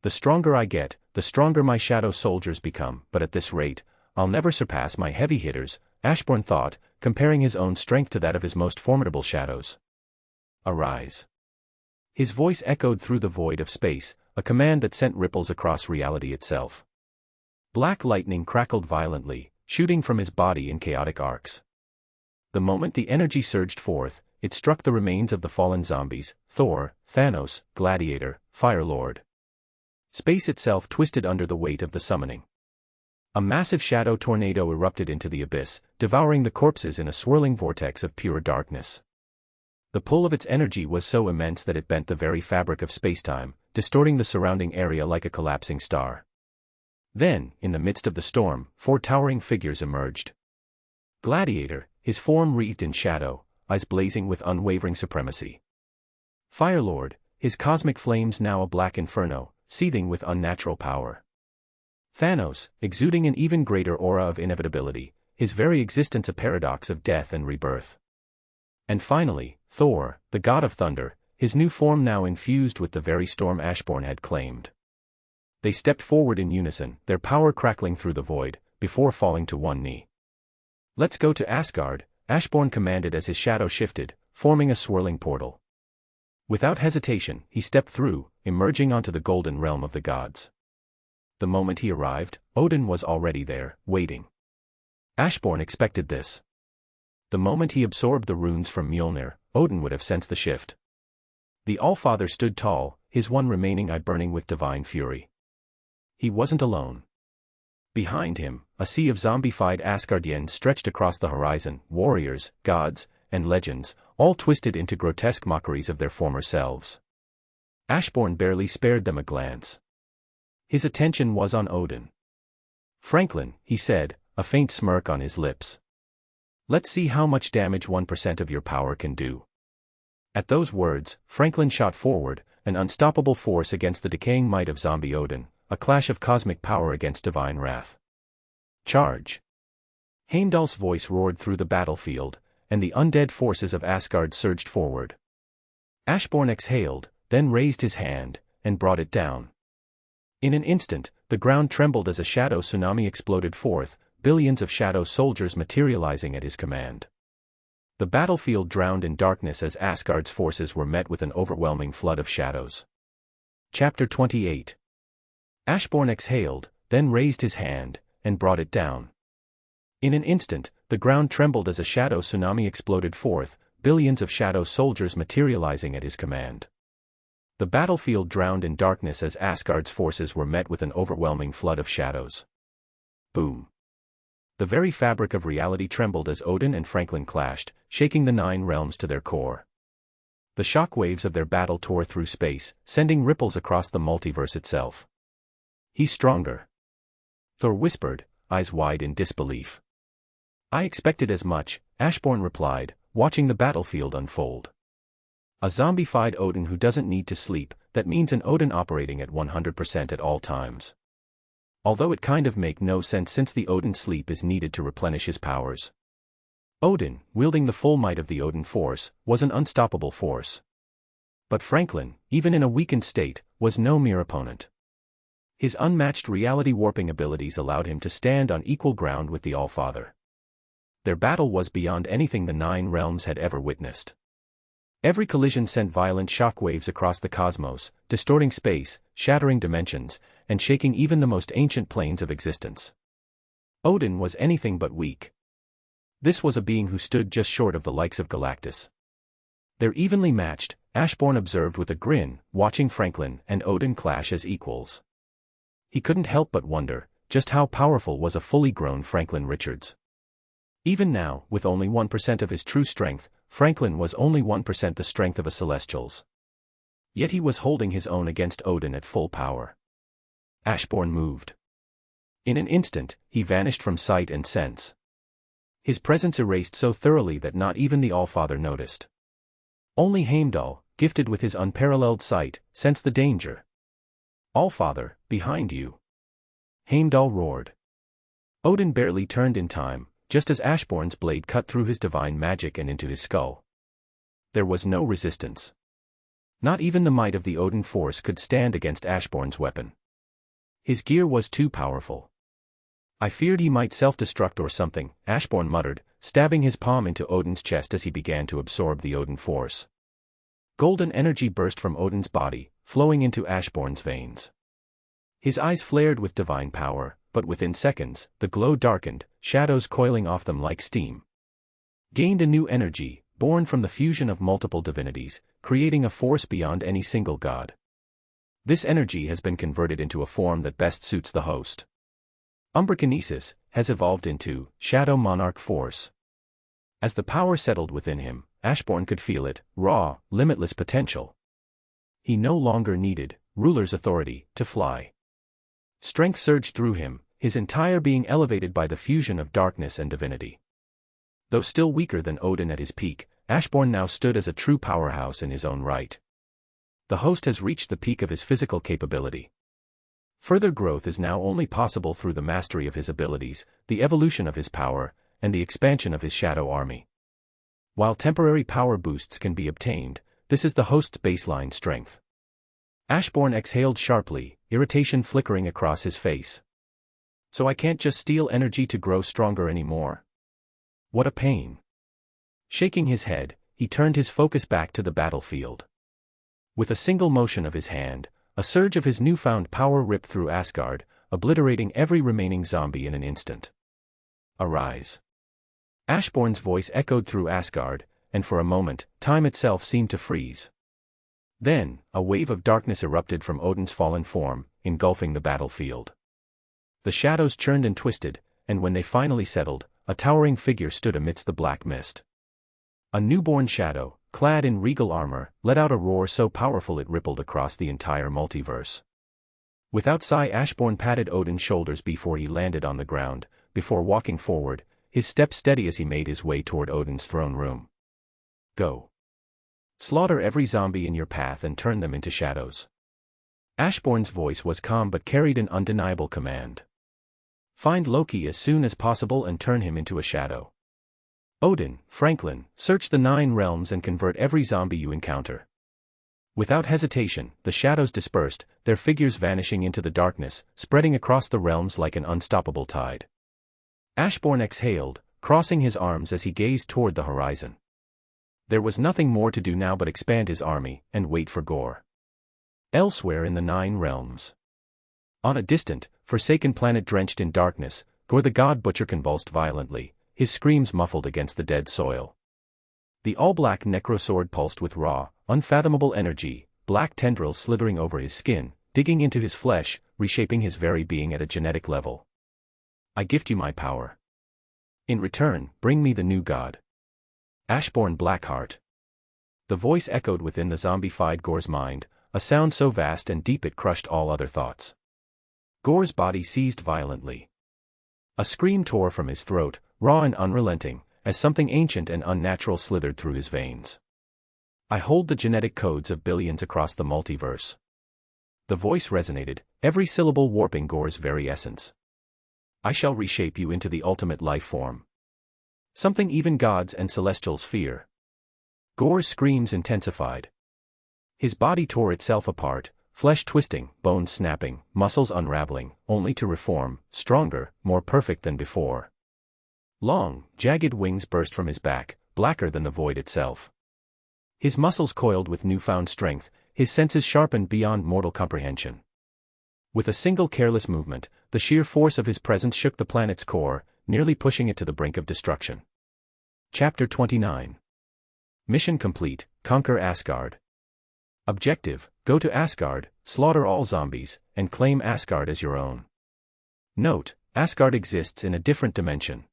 The stronger I get, the stronger my shadow soldiers become, but at this rate, I'll never surpass my heavy hitters, Ashbourne thought, comparing his own strength to that of his most formidable shadows. Arise. His voice echoed through the void of space, a command that sent ripples across reality itself. Black lightning crackled violently, shooting from his body in chaotic arcs. The moment the energy surged forth, it struck the remains of the fallen zombies, Thor, Thanos, Gladiator, Firelord. Space itself twisted under the weight of the summoning. A massive shadow tornado erupted into the abyss, devouring the corpses in a swirling vortex of pure darkness. The pull of its energy was so immense that it bent the very fabric of spacetime, distorting the surrounding area like a collapsing star. Then, in the midst of the storm, 4 towering figures emerged. Gladiator, his form wreathed in shadow, eyes blazing with unwavering supremacy. Firelord, his cosmic flames now a black inferno, seething with unnatural power. Thanos, exuding an even greater aura of inevitability, his very existence a paradox of death and rebirth. And finally, Thor, the god of thunder, his new form now infused with the very storm Ashbourne had claimed. They stepped forward in unison, their power crackling through the void, before falling to one knee. "Let's go to Asgard," Ashbourne commanded as his shadow shifted, forming a swirling portal. Without hesitation, he stepped through, emerging onto the golden realm of the gods. The moment he arrived, Odin was already there, waiting. Ashbourne expected this. The moment he absorbed the runes from Mjolnir, Odin would have sensed the shift. The Allfather stood tall, his one remaining eye burning with divine fury. He wasn't alone. Behind him, a sea of zombified Asgardians stretched across the horizon, warriors, gods, and legends, all twisted into grotesque mockeries of their former selves. Ashbourne barely spared them a glance. His attention was on Odin. "Franklin," he said, a faint smirk on his lips. "Let's see how much damage 1% of your power can do." At those words, Franklin shot forward, an unstoppable force against the decaying might of zombie Odin, a clash of cosmic power against divine wrath. "Charge!" Heimdall's voice roared through the battlefield, and the undead forces of Asgard surged forward. Ashbourne exhaled, then raised his hand, and brought it down. In an instant, the ground trembled as a shadow tsunami exploded forth, billions of shadow soldiers materializing at his command. The battlefield drowned in darkness as Asgard's forces were met with an overwhelming flood of shadows. Chapter 28. Ashbourne exhaled, then raised his hand, and brought it down. In an instant, the ground trembled as a shadow tsunami exploded forth, billions of shadow soldiers materializing at his command. The battlefield drowned in darkness as Asgard's forces were met with an overwhelming flood of shadows. Boom. The very fabric of reality trembled as Odin and Franklin clashed, shaking the 9 realms to their core. The shock waves of their battle tore through space, sending ripples across the multiverse itself. "He's stronger," Thor whispered, eyes wide in disbelief. "I expected as much," Ashbourne replied, watching the battlefield unfold. A zombified Odin who doesn't need to sleep, that means an Odin operating at 100% at all times. Although it kind of make no sense since the Odin sleep is needed to replenish his powers. Odin, wielding the full might of the Odin force, was an unstoppable force. But Franklin, even in a weakened state, was no mere opponent. His unmatched reality-warping abilities allowed him to stand on equal ground with the Allfather. Their battle was beyond anything the 9 realms had ever witnessed. Every collision sent violent shockwaves across the cosmos, distorting space, shattering dimensions, and shaking even the most ancient planes of existence. Odin was anything but weak. This was a being who stood just short of the likes of Galactus. "They're evenly matched," Ashbourne observed with a grin, watching Franklin and Odin clash as equals. He couldn't help but wonder, just how powerful was a fully grown Franklin Richards. Even now, with only 1% of his true strength, Franklin was only 1% the strength of a Celestial's. Yet he was holding his own against Odin at full power. Ashbourne moved. In an instant, he vanished from sight and sense. His presence erased so thoroughly that not even the Allfather noticed. Only Heimdall, gifted with his unparalleled sight, sensed the danger. "Allfather, behind you!" Heimdall roared. Odin barely turned in time, just as Ashbourne's blade cut through his divine magic and into his skull. There was no resistance. Not even the might of the Odin force could stand against Ashbourne's weapon. His gear was too powerful. "I feared he might self-destruct or something," Ashbourne muttered, stabbing his palm into Odin's chest as he began to absorb the Odin force. Golden energy burst from Odin's body, flowing into Ashbourne's veins. His eyes flared with divine power, but within seconds, the glow darkened, shadows coiling off them like steam. Gained a new energy, born from the fusion of multiple divinities, creating a force beyond any single god. This energy has been converted into a form that best suits the host. Umbrakinesis has evolved into Shadow Monarch Force. As the power settled within him, Ashbourne could feel it, raw, limitless potential. He no longer needed ruler's authority to fly. Strength surged through him, his entire being elevated by the fusion of darkness and divinity. Though still weaker than Odin at his peak, Ashbourne now stood as a true powerhouse in his own right. The host has reached the peak of his physical capability. Further growth is now only possible through the mastery of his abilities, the evolution of his power, and the expansion of his shadow army. While temporary power boosts can be obtained, this is the host's baseline strength. Ashbourne exhaled sharply, irritation flickering across his face. So I can't just steal energy to grow stronger anymore. What a pain. Shaking his head, he turned his focus back to the battlefield. With a single motion of his hand, a surge of his newfound power ripped through Asgard, obliterating every remaining zombie in an instant. Arise. Ashbourne's voice echoed through Asgard, and for a moment, time itself seemed to freeze. Then, a wave of darkness erupted from Odin's fallen form, engulfing the battlefield. The shadows churned and twisted, and when they finally settled, a towering figure stood amidst the black mist. A newborn shadow, clad in regal armor, let out a roar so powerful it rippled across the entire multiverse. Without sigh, Ashbourne patted Odin's shoulders before he landed on the ground, before walking forward, his step steady as he made his way toward Odin's throne room. Go. Slaughter every zombie in your path and turn them into shadows. Ashbourne's voice was calm but carried an undeniable command. Find Loki as soon as possible and turn him into a shadow. Odin, Franklin, search the 9 realms and convert every zombie you encounter. Without hesitation, the shadows dispersed, their figures vanishing into the darkness, spreading across the realms like an unstoppable tide. Ashbourne exhaled, crossing his arms as he gazed toward the horizon. There was nothing more to do now but expand his army, and wait for Gorr. Elsewhere in the 9 realms. On a distant, forsaken planet drenched in darkness, Gorr the god butcher convulsed violently, his screams muffled against the dead soil. The all-black necrosword pulsed with raw, unfathomable energy, black tendrils slithering over his skin, digging into his flesh, reshaping his very being at a genetic level. I gift you my power. In return, bring me the new god. Ashbourne Blackheart. The voice echoed within the zombified Gorr's mind, a sound so vast and deep it crushed all other thoughts. Gorr's body seized violently. A scream tore from his throat, raw and unrelenting, as something ancient and unnatural slithered through his veins. I hold the genetic codes of billions across the multiverse. The voice resonated, every syllable warping Gorr's very essence. I shall reshape you into the ultimate life form. Something even gods and celestials fear. Gorr's screams intensified. His body tore itself apart, flesh twisting, bones snapping, muscles unraveling, only to reform, stronger, more perfect than before. Long, jagged wings burst from his back, blacker than the void itself. His muscles coiled with newfound strength, his senses sharpened beyond mortal comprehension. With a single careless movement, the sheer force of his presence shook the planet's core, nearly pushing it to the brink of destruction. Chapter 29. Mission complete, conquer Asgard. Objective, go to Asgard, slaughter all zombies, and claim Asgard as your own. Note, Asgard exists in a different dimension.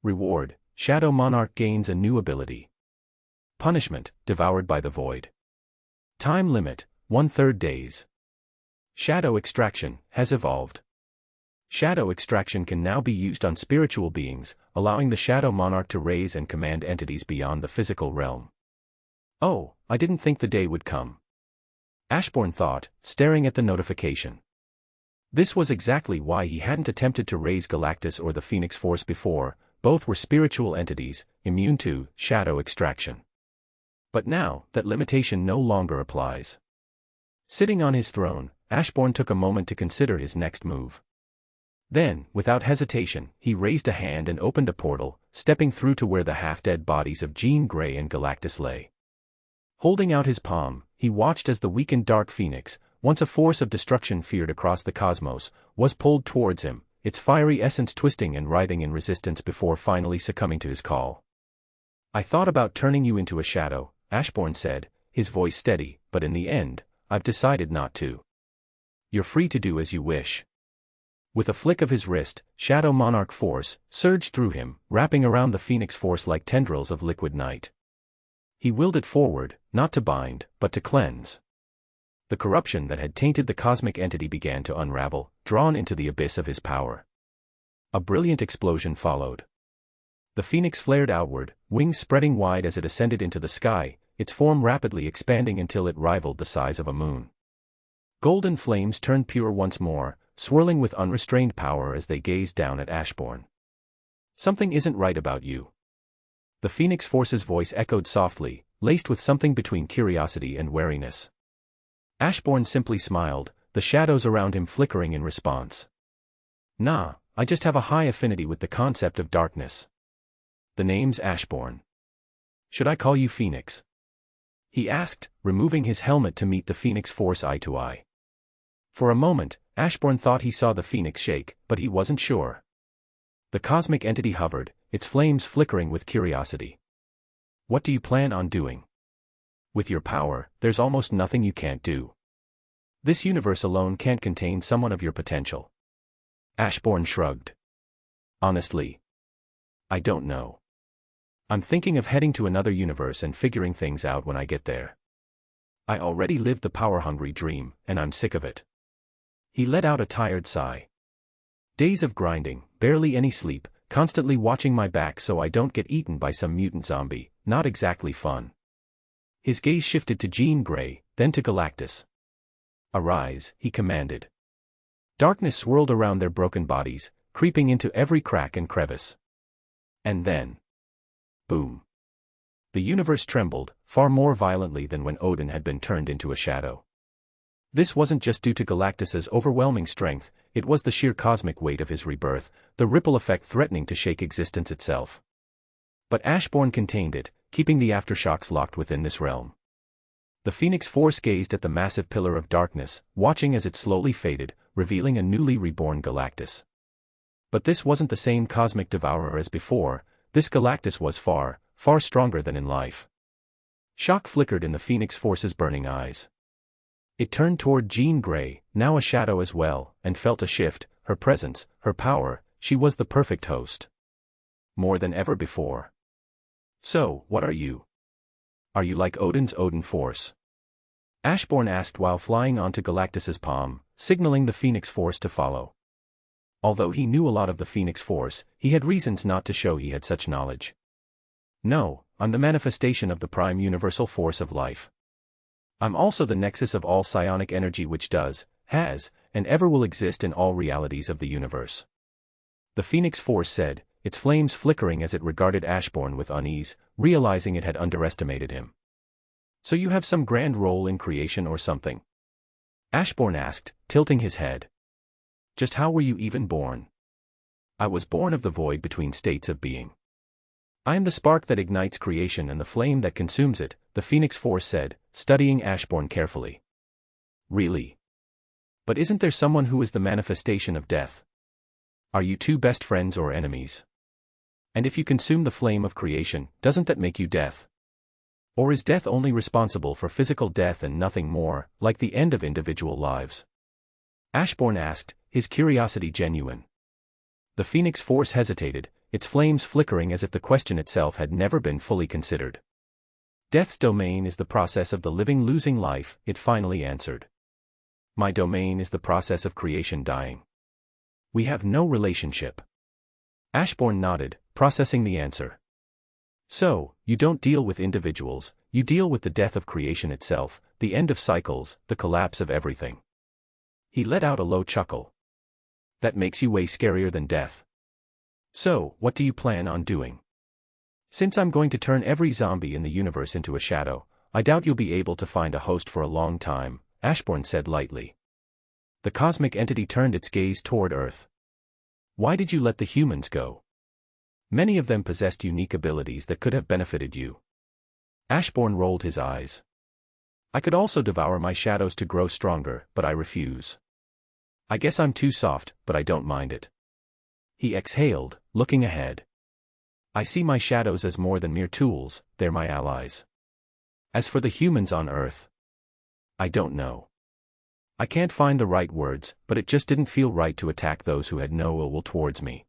Reward, Shadow Monarch gains a new ability. Punishment, devoured by the void. Time limit, 1/3 days. Shadow extraction has evolved. Shadow extraction can now be used on spiritual beings, allowing the Shadow Monarch to raise and command entities beyond the physical realm. Oh, I didn't think the day would come. Ashbourne thought, staring at the notification. This was exactly why he hadn't attempted to raise Galactus or the Phoenix Force before, both were spiritual entities, immune to shadow extraction. But now, that limitation no longer applies. Sitting on his throne, Ashbourne took a moment to consider his next move. Then, without hesitation, he raised a hand and opened a portal, stepping through to where the half-dead bodies of Jean Grey and Galactus lay. Holding out his palm, he watched as the weakened Dark Phoenix, once a force of destruction feared across the cosmos, was pulled towards him, its fiery essence twisting and writhing in resistance before finally succumbing to his call. I thought about turning you into a shadow, Ashbourne said, his voice steady, but in the end, I've decided not to. You're free to do as you wish. With a flick of his wrist, Shadow Monarch force surged through him, wrapping around the Phoenix force like tendrils of liquid night. He willed it forward, not to bind, but to cleanse. The corruption that had tainted the cosmic entity began to unravel, drawn into the abyss of his power. A brilliant explosion followed. The Phoenix flared outward, wings spreading wide as it ascended into the sky, its form rapidly expanding until it rivaled the size of a moon. Golden flames turned pure once more, swirling with unrestrained power as they gazed down at Ashbourne. "Something isn't right about you." The Phoenix Force's voice echoed softly, laced with something between curiosity and wariness. Ashbourne simply smiled, the shadows around him flickering in response. "Nah, I just have a high affinity with the concept of darkness. The name's Ashbourne. Should I call you Phoenix?" he asked, removing his helmet to meet the Phoenix Force eye to eye. For a moment, Ashbourne thought he saw the Phoenix shake, but he wasn't sure. The cosmic entity hovered, its flames flickering with curiosity. "What do you plan on doing? With your power, there's almost nothing you can't do. This universe alone can't contain someone of your potential." Ashbourne shrugged. "Honestly, I don't know. I'm thinking of heading to another universe and figuring things out when I get there. I already lived the power-hungry dream, and I'm sick of it." He let out a tired sigh. "Days of grinding, barely any sleep, constantly watching my back so I don't get eaten by some mutant zombie, not exactly fun." His gaze shifted to Jean Grey, then to Galactus. "Arise," he commanded. Darkness swirled around their broken bodies, creeping into every crack and crevice. And then, boom. The universe trembled, far more violently than when Odin had been turned into a shadow. This wasn't just due to Galactus's overwhelming strength, it was the sheer cosmic weight of his rebirth, the ripple effect threatening to shake existence itself. But Ashbourne contained it, keeping the aftershocks locked within this realm. The Phoenix Force gazed at the massive pillar of darkness, watching as it slowly faded, revealing a newly reborn Galactus. But this wasn't the same cosmic devourer as before. This Galactus was far, far stronger than in life. Shock flickered in the Phoenix Force's burning eyes. It turned toward Jean Grey, now a shadow as well, and felt a shift, her presence, her power. She was the perfect host. More than ever before. "So, what are you? Are you like Odin's Odin Force?" Ashbourne asked while flying onto Galactus's palm, signaling the Phoenix Force to follow. Although he knew a lot of the Phoenix Force, he had reasons not to show he had such knowledge. "No, I'm the manifestation of the prime universal force of life. I'm also the nexus of all psionic energy which does, has, and ever will exist in all realities of the universe." The Phoenix Force said, its flames flickering as it regarded Ashbourne with unease, realizing it had underestimated him. "So you have some grand role in creation or something?" Ashbourne asked, tilting his head. "Just how were you even born?" "I was born of the void between states of being. I am the spark that ignites creation and the flame that consumes it," the Phoenix Force said, studying Ashbourne carefully. "Really? But isn't there someone who is the manifestation of death? Are you two best friends or enemies? And if you consume the flame of creation, doesn't that make you death? Or is death only responsible for physical death and nothing more, like the end of individual lives?" Ashbourne asked, his curiosity genuine. The Phoenix Force hesitated, its flames flickering as if the question itself had never been fully considered. "Death's domain is the process of the living losing life," it finally answered. "My domain is the process of creation dying. We have no relationship." Ashbourne nodded, processing the answer. "So, you don't deal with individuals, you deal with the death of creation itself, the end of cycles, the collapse of everything." He let out a low chuckle. "That makes you way scarier than death. So, what do you plan on doing?" "Since I'm going to turn every zombie in the universe into a shadow, I doubt you'll be able to find a host for a long time," Ashbourne said lightly. The cosmic entity turned its gaze toward Earth. "Why did you let the humans go? Many of them possessed unique abilities that could have benefited you." Ashbourne rolled his eyes. "I could also devour my shadows to grow stronger, but I refuse. I guess I'm too soft, but I don't mind it." He exhaled, looking ahead. "I see my shadows as more than mere tools, they're my allies. As for the humans on Earth, I don't know. I can't find the right words, but it just didn't feel right to attack those who had no ill will towards me.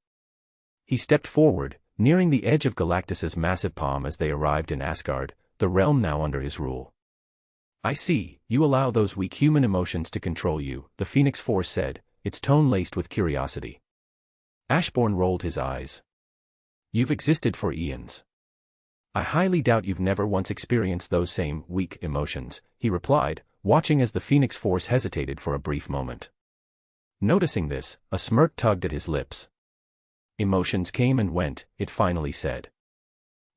He stepped forward, nearing the edge of Galactus's massive palm as they arrived in Asgard, the realm now under his rule. I see, you allow those weak human emotions to control you, the Phoenix Force said, its tone laced with curiosity. Ashbourne rolled his eyes. You've existed for eons. I highly doubt you've never once experienced those same weak emotions, he replied, watching as the Phoenix Force hesitated for a brief moment. Noticing this, a smirk tugged at his lips. Emotions came and went, it finally said.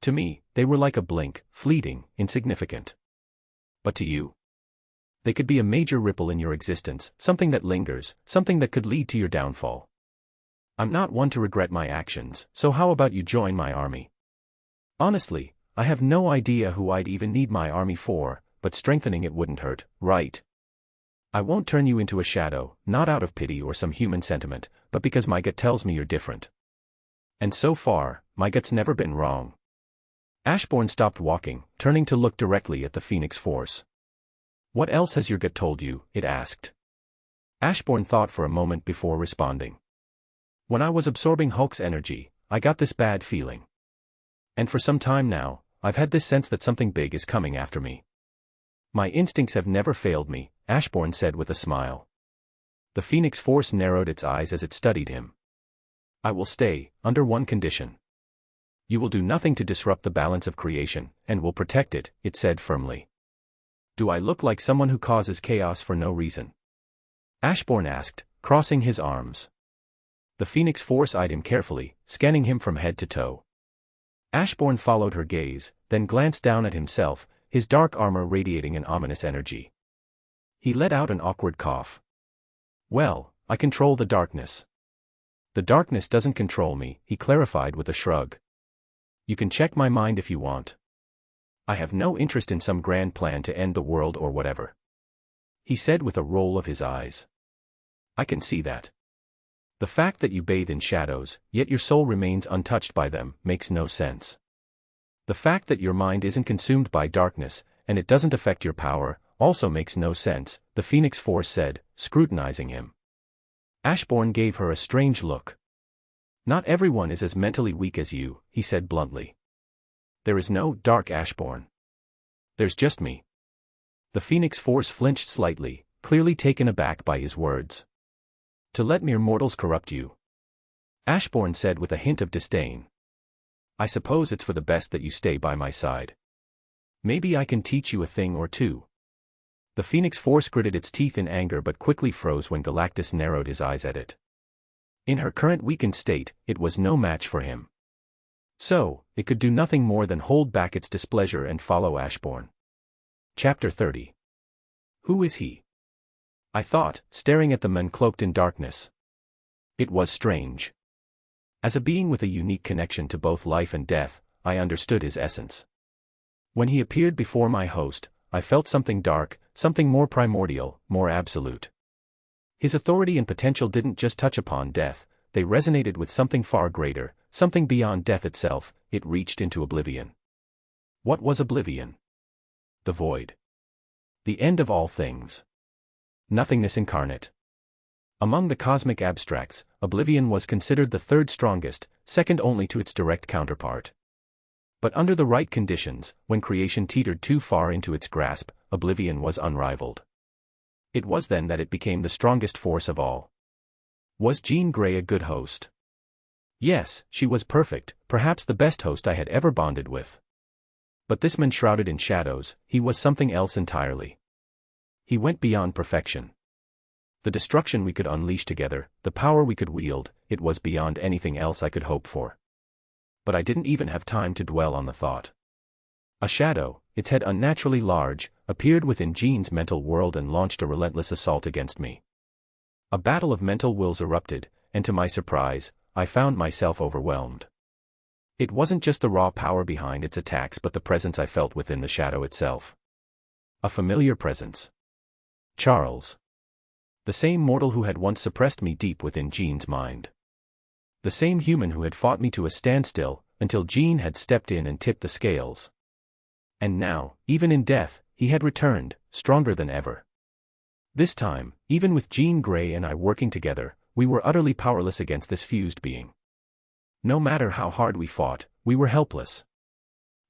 To me, they were like a blink, fleeting, insignificant. But to you, they could be a major ripple in your existence, something that lingers, something that could lead to your downfall. I'm not one to regret my actions, so how about you join my army? Honestly, I have no idea who I'd even need my army for, but strengthening it wouldn't hurt, right? I won't turn you into a shadow, not out of pity or some human sentiment, but because my gut tells me you're different. And so far, my gut's never been wrong. Ashbourne stopped walking, turning to look directly at the Phoenix Force. What else has your gut told you? It asked. Ashbourne thought for a moment before responding. When I was absorbing Hulk's energy, I got this bad feeling. And for some time now, I've had this sense that something big is coming after me. My instincts have never failed me, Ashbourne said with a smile. The Phoenix Force narrowed its eyes as it studied him. I will stay, under one condition. You will do nothing to disrupt the balance of creation, and will protect it, it said firmly. Do I look like someone who causes chaos for no reason? Ashbourne asked, crossing his arms. The Phoenix Force eyed him carefully, scanning him from head to toe. Ashbourne followed her gaze, then glanced down at himself, his dark armor radiating an ominous energy. He let out an awkward cough. Well, I control the darkness. The darkness doesn't control me, he clarified with a shrug. You can check my mind if you want. I have no interest in some grand plan to end the world or whatever. He said with a roll of his eyes. I can see that. The fact that you bathe in shadows, yet your soul remains untouched by them, makes no sense. The fact that your mind isn't consumed by darkness, and it doesn't affect your power, also makes no sense, the Phoenix Force said, scrutinizing him. Ashbourne gave her a strange look. Not everyone is as mentally weak as you, he said bluntly. There is no dark Ashbourne. There's just me. The Phoenix Force flinched slightly, clearly taken aback by his words. To let mere mortals corrupt you? Ashbourne said with a hint of disdain. I suppose it's for the best that you stay by my side. Maybe I can teach you a thing or two. The Phoenix Force gritted its teeth in anger but quickly froze when Galactus narrowed his eyes at it. In her current weakened state, it was no match for him. So, it could do nothing more than hold back its displeasure and follow Ashbourne. Chapter 30. Who is he? I thought, staring at the man cloaked in darkness. It was strange. As a being with a unique connection to both life and death, I understood his essence. When he appeared before my host, I felt something dark, something more primordial, more absolute. His authority and potential didn't just touch upon death, they resonated with something far greater, something beyond death itself. It reached into oblivion. What was oblivion? The void. The end of all things. Nothingness incarnate. Among the cosmic abstracts, oblivion was considered the third strongest, second only to its direct counterpart. But under the right conditions, when creation teetered too far into its grasp, oblivion was unrivaled. It was then that it became the strongest force of all. Was Jean Grey a good host? Yes, she was perfect, perhaps the best host I had ever bonded with. But this man shrouded in shadows, he was something else entirely. He went beyond perfection. The destruction we could unleash together, the power we could wield, it was beyond anything else I could hope for. But I didn't even have time to dwell on the thought. A shadow, its head unnaturally large, appeared within Jean's mental world and launched a relentless assault against me. A battle of mental wills erupted, and to my surprise, I found myself overwhelmed. It wasn't just the raw power behind its attacks but the presence I felt within the shadow itself. A familiar presence. Charles. The same mortal who had once suppressed me deep within Jean's mind. The same human who had fought me to a standstill, until Jean had stepped in and tipped the scales. And now, even in death, he had returned, stronger than ever. This time, even with Jean Grey and I working together, we were utterly powerless against this fused being. No matter how hard we fought, we were helpless.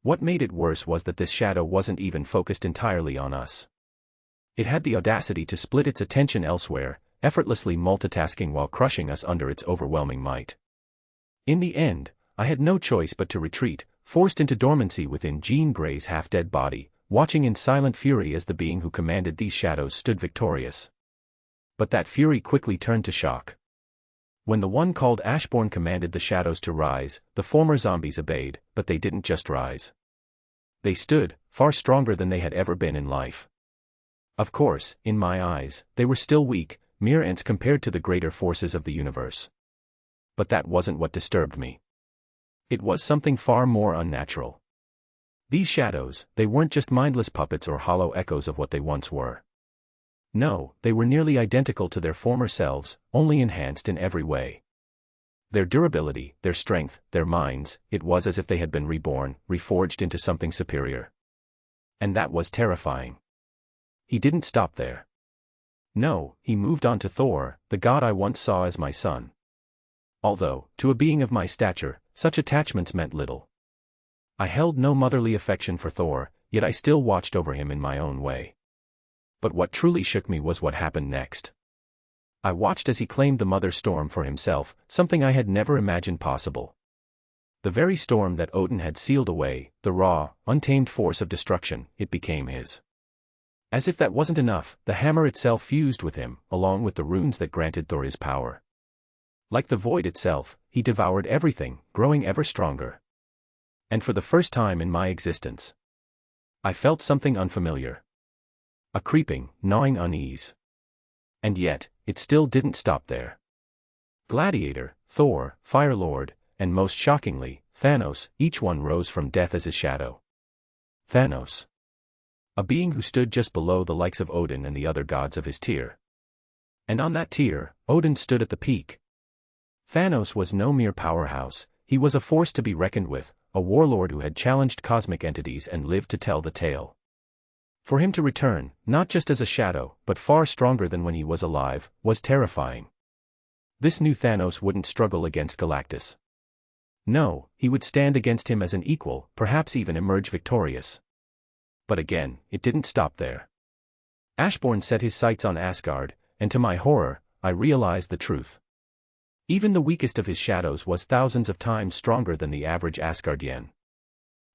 What made it worse was that this shadow wasn't even focused entirely on us. It had the audacity to split its attention elsewhere, effortlessly multitasking while crushing us under its overwhelming might. In the end, I had no choice but to retreat, forced into dormancy within Jean Grey's half-dead body, watching in silent fury as the being who commanded these shadows stood victorious. But that fury quickly turned to shock. When the one called Ashbourne commanded the shadows to rise, the former zombies obeyed, but they didn't just rise. They stood, far stronger than they had ever been in life. Of course, in my eyes, they were still weak, mere ants compared to the greater forces of the universe. But that wasn't what disturbed me. It was something far more unnatural. These shadows, they weren't just mindless puppets or hollow echoes of what they once were. No, they were nearly identical to their former selves, only enhanced in every way. Their durability, their strength, their minds, it was as if they had been reborn, reforged into something superior. And that was terrifying. He didn't stop there. No, he moved on to Thor, the god I once saw as my son. Although, to a being of my stature, such attachments meant little. I held no motherly affection for Thor, yet I still watched over him in my own way. But what truly shook me was what happened next. I watched as he claimed the Mother Storm for himself, something I had never imagined possible. The very storm that Odin had sealed away, the raw, untamed force of destruction, it became his. As if that wasn't enough, the hammer itself fused with him, along with the runes that granted Thor his power. Like the void itself, he devoured everything, growing ever stronger. And for the first time in my existence, I felt something unfamiliar. A creeping, gnawing unease. And yet, it still didn't stop there. Gladiator, Thor, Firelord, and most shockingly, Thanos, each one rose from death as his shadow. Thanos. A being who stood just below the likes of Odin and the other gods of his tier. And on that tier, Odin stood at the peak. Thanos was no mere powerhouse, he was a force to be reckoned with, a warlord who had challenged cosmic entities and lived to tell the tale. For him to return, not just as a shadow, but far stronger than when he was alive, was terrifying. This new Thanos wouldn't struggle against Galactus. No, he would stand against him as an equal, perhaps even emerge victorious. But again, it didn't stop there. Ashbourne set his sights on Asgard, and to my horror, I realized the truth. Even the weakest of his shadows was thousands of times stronger than the average Asgardian.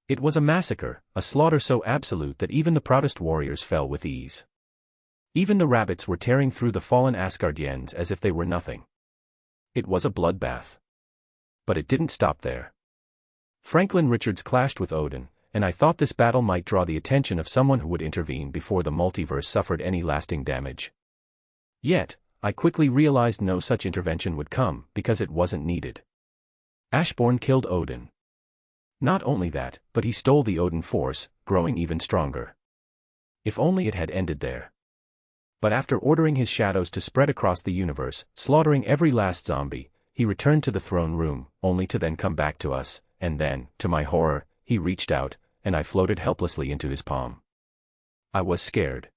It was a massacre, a slaughter so absolute that even the proudest warriors fell with ease. Even the rabbits were tearing through the fallen Asgardians as if they were nothing. It was a bloodbath. But it didn't stop there. Franklin Richards clashed with Odin, and I thought this battle might draw the attention of someone who would intervene before the multiverse suffered any lasting damage. Yet, I quickly realized no such intervention would come, because it wasn't needed. Ashbourne killed Odin. Not only that, but he stole the Odin force, growing even stronger. If only it had ended there. But after ordering his shadows to spread across the universe, slaughtering every last zombie, he returned to the throne room, only to then come back to us, and then, to my horror, he reached out, and I floated helplessly into his palm. I was scared.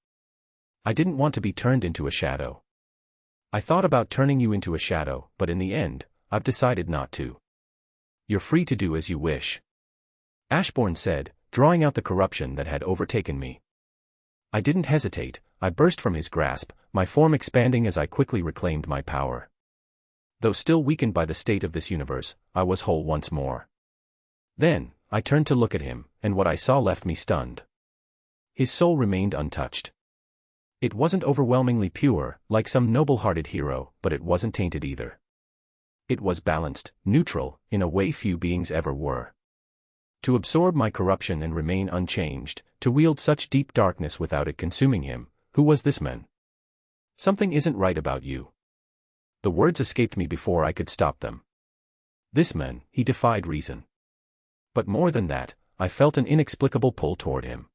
I didn't want to be turned into a shadow. I thought about turning you into a shadow, but in the end, I've decided not to. You're free to do as you wish. Ashbourne said, drawing out the corruption that had overtaken me. I didn't hesitate, I burst from his grasp, my form expanding as I quickly reclaimed my power. Though still weakened by the state of this universe, I was whole once more. Then, I turned to look at him, and what I saw left me stunned. His soul remained untouched. It wasn't overwhelmingly pure, like some noble-hearted hero, but it wasn't tainted either. It was balanced, neutral, in a way few beings ever were. To absorb my corruption and remain unchanged, to wield such deep darkness without it consuming him, who was this man? Something isn't right about you. The words escaped me before I could stop them. This man, he defied reason. But more than that, I felt an inexplicable pull toward him.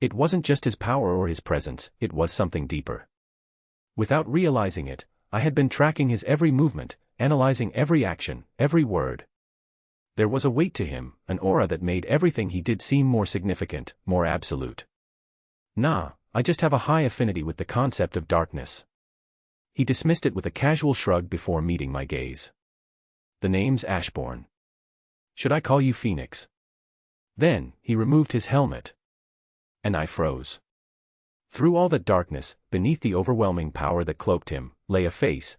It wasn't just his power or his presence, it was something deeper. Without realizing it, I had been tracking his every movement, analyzing every action, every word. There was a weight to him, an aura that made everything he did seem more significant, more absolute. Nah, I just have a high affinity with the concept of darkness. He dismissed it with a casual shrug before meeting my gaze. The name's Ashbourne. Should I call you Phoenix? Then, he removed his helmet. And I froze. Through all that darkness, beneath the overwhelming power that cloaked him, lay a face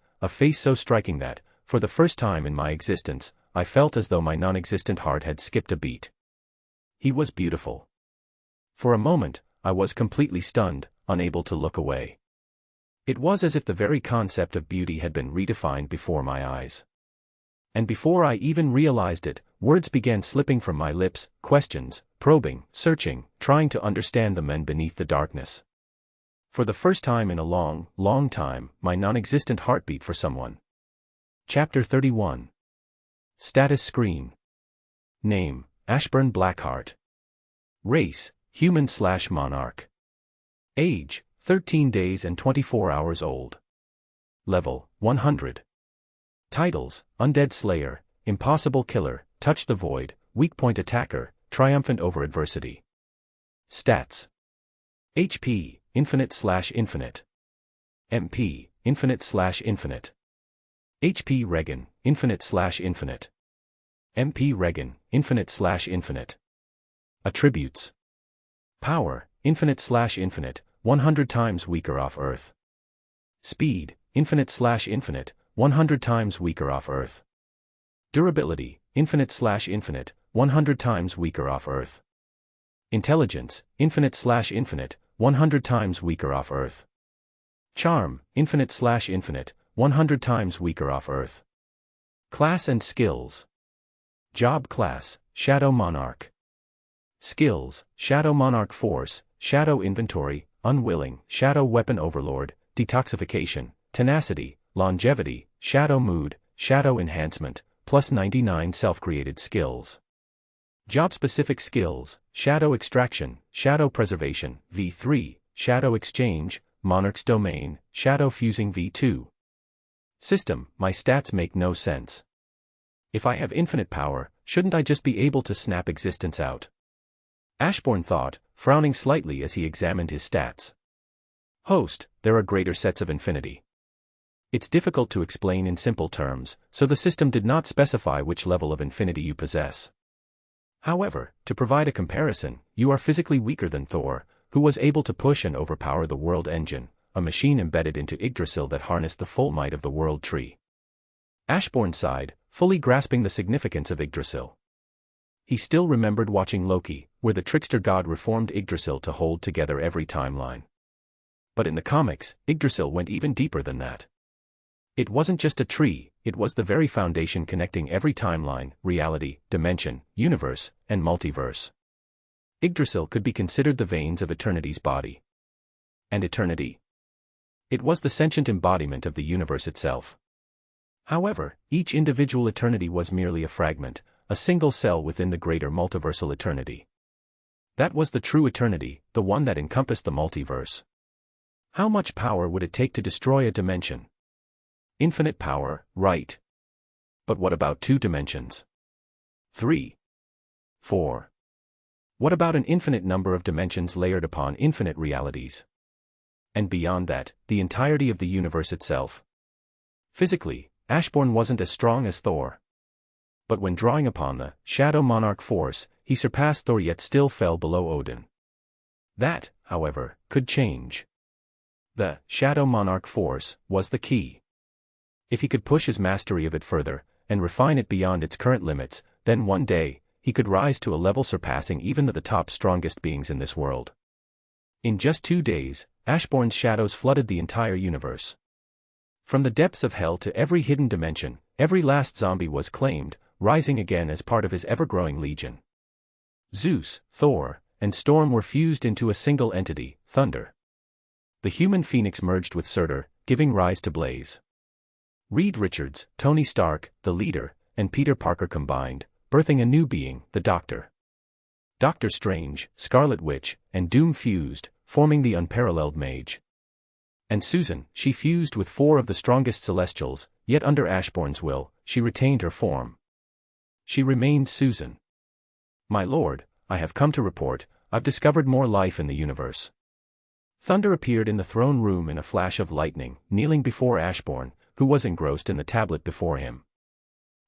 so striking that, for the first time in my existence, I felt as though my non-existent heart had skipped a beat. He was beautiful. For a moment, I was completely stunned, unable to look away. It was as if the very concept of beauty had been redefined before my eyes. And before I even realized it, words began slipping from my lips, questions, probing, searching, trying to understand the men beneath the darkness. For the first time in a long, long time, my non-existent heart beat for someone. Chapter 31. Status screen. Name, Ashbourne Blackheart. Race, Human/Monarch. Age, 13 days and 24 hours old. Level, 100. Titles, Undead Slayer, Impossible Killer, Touch the Void, Weak Point Attacker, Triumphant over Adversity. Stats. HP, Infinite/Infinite. MP, Infinite/Infinite. HP Regen, Infinite/Infinite. MP Regen, Infinite/Infinite. Attributes. Power, Infinite/Infinite, 100 times weaker off Earth. Speed, Infinite/Infinite, 100 times weaker off Earth. Durability, Infinite/Infinite, 100 times weaker off Earth. Intelligence, Infinite/Infinite, 100 times weaker off Earth. Charm, Infinite/Infinite, 100 times weaker off Earth. Class and skills. Job class, Shadow Monarch. Skills, Shadow Monarch Force, Shadow Inventory, Unwilling, Shadow Weapon Overlord, Detoxification, Tenacity, Longevity, Shadow Mood, Shadow Enhancement, plus 99 self-created skills. Job-specific skills, Shadow Extraction, Shadow Preservation, V3, Shadow Exchange, Monarch's Domain, Shadow Fusing V2. System, my stats make no sense. If I have infinite power, shouldn't I just be able to snap existence out? Ashbourne thought, frowning slightly as he examined his stats. Host, there are greater sets of infinity. It's difficult to explain in simple terms, so the system did not specify which level of infinity you possess. However, to provide a comparison, you are physically weaker than Thor, who was able to push and overpower the World Engine, a machine embedded into Yggdrasil that harnessed the full might of the World Tree. Ashbourne sighed, fully grasping the significance of Yggdrasil. He still remembered watching Loki, where the trickster god reformed Yggdrasil to hold together every timeline. But in the comics, Yggdrasil went even deeper than that. It wasn't just a tree, it was the very foundation connecting every timeline, reality, dimension, universe, and multiverse. Yggdrasil could be considered the veins of eternity's body. And eternity? It was the sentient embodiment of the universe itself. However, each individual eternity was merely a fragment, a single cell within the greater multiversal eternity. That was the true eternity, the one that encompassed the multiverse. How much power would it take to destroy a dimension? Infinite power, right. But what about 2 dimensions? 3. 4. What about an infinite number of dimensions layered upon infinite realities? And beyond that, the entirety of the universe itself. Physically, Ashbourne wasn't as strong as Thor. But when drawing upon the Shadow Monarch force, he surpassed Thor yet still fell below Odin. That, however, could change. The Shadow Monarch force was the key. If he could push his mastery of it further, and refine it beyond its current limits, then one day, he could rise to a level surpassing even the top strongest beings in this world. In just 2 days, Ashbourne's shadows flooded the entire universe. From the depths of hell to every hidden dimension, every last zombie was claimed, rising again as part of his ever-growing legion. Zeus, Thor, and Storm were fused into a single entity, Thunder. The human phoenix merged with Surtur, giving rise to Blaze. Reed Richards, Tony Stark, the leader, and Peter Parker combined, birthing a new being, the Doctor. Doctor Strange, Scarlet Witch, and Doom fused, forming the unparalleled Mage. And Susan, she fused with 4 of the strongest Celestials, yet under Ashbourne's will, she retained her form. She remained Susan. My lord, I have come to report, I've discovered more life in the universe. Thunder appeared in the throne room in a flash of lightning, kneeling before Ashbourne, who was engrossed in the tablet before him.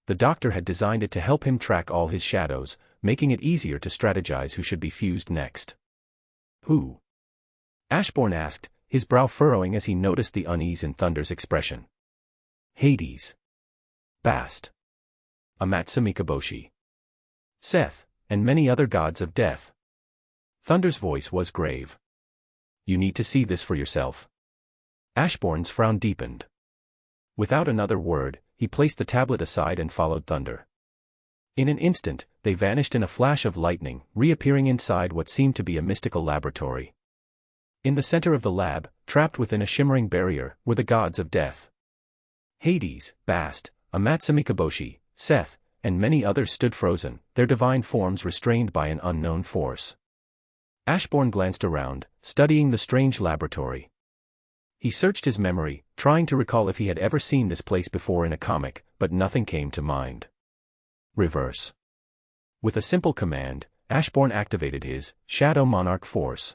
The doctor had designed it to help him track all his shadows, making it easier to strategize who should be fused next. Who? Ashbourne asked, his brow furrowing as he noticed the unease in Thunder's expression. Hades. Bast. Amatsamikaboshi. Seth, and many other gods of death. Thunder's voice was grave. You need to see this for yourself. Ashbourne's frown deepened. Without another word, he placed the tablet aside and followed Thunder. In an instant, they vanished in a flash of lightning, reappearing inside what seemed to be a mystical laboratory. In the center of the lab, trapped within a shimmering barrier, were the gods of death. Hades, Bast, Amatsamikaboshi, Seth, and many others stood frozen, their divine forms restrained by an unknown force. Ashbourne glanced around, studying the strange laboratory. He searched his memory, trying to recall if he had ever seen this place before in a comic, but nothing came to mind. Reverse. With a simple command, Ashbourne activated his Shadow Monarch force.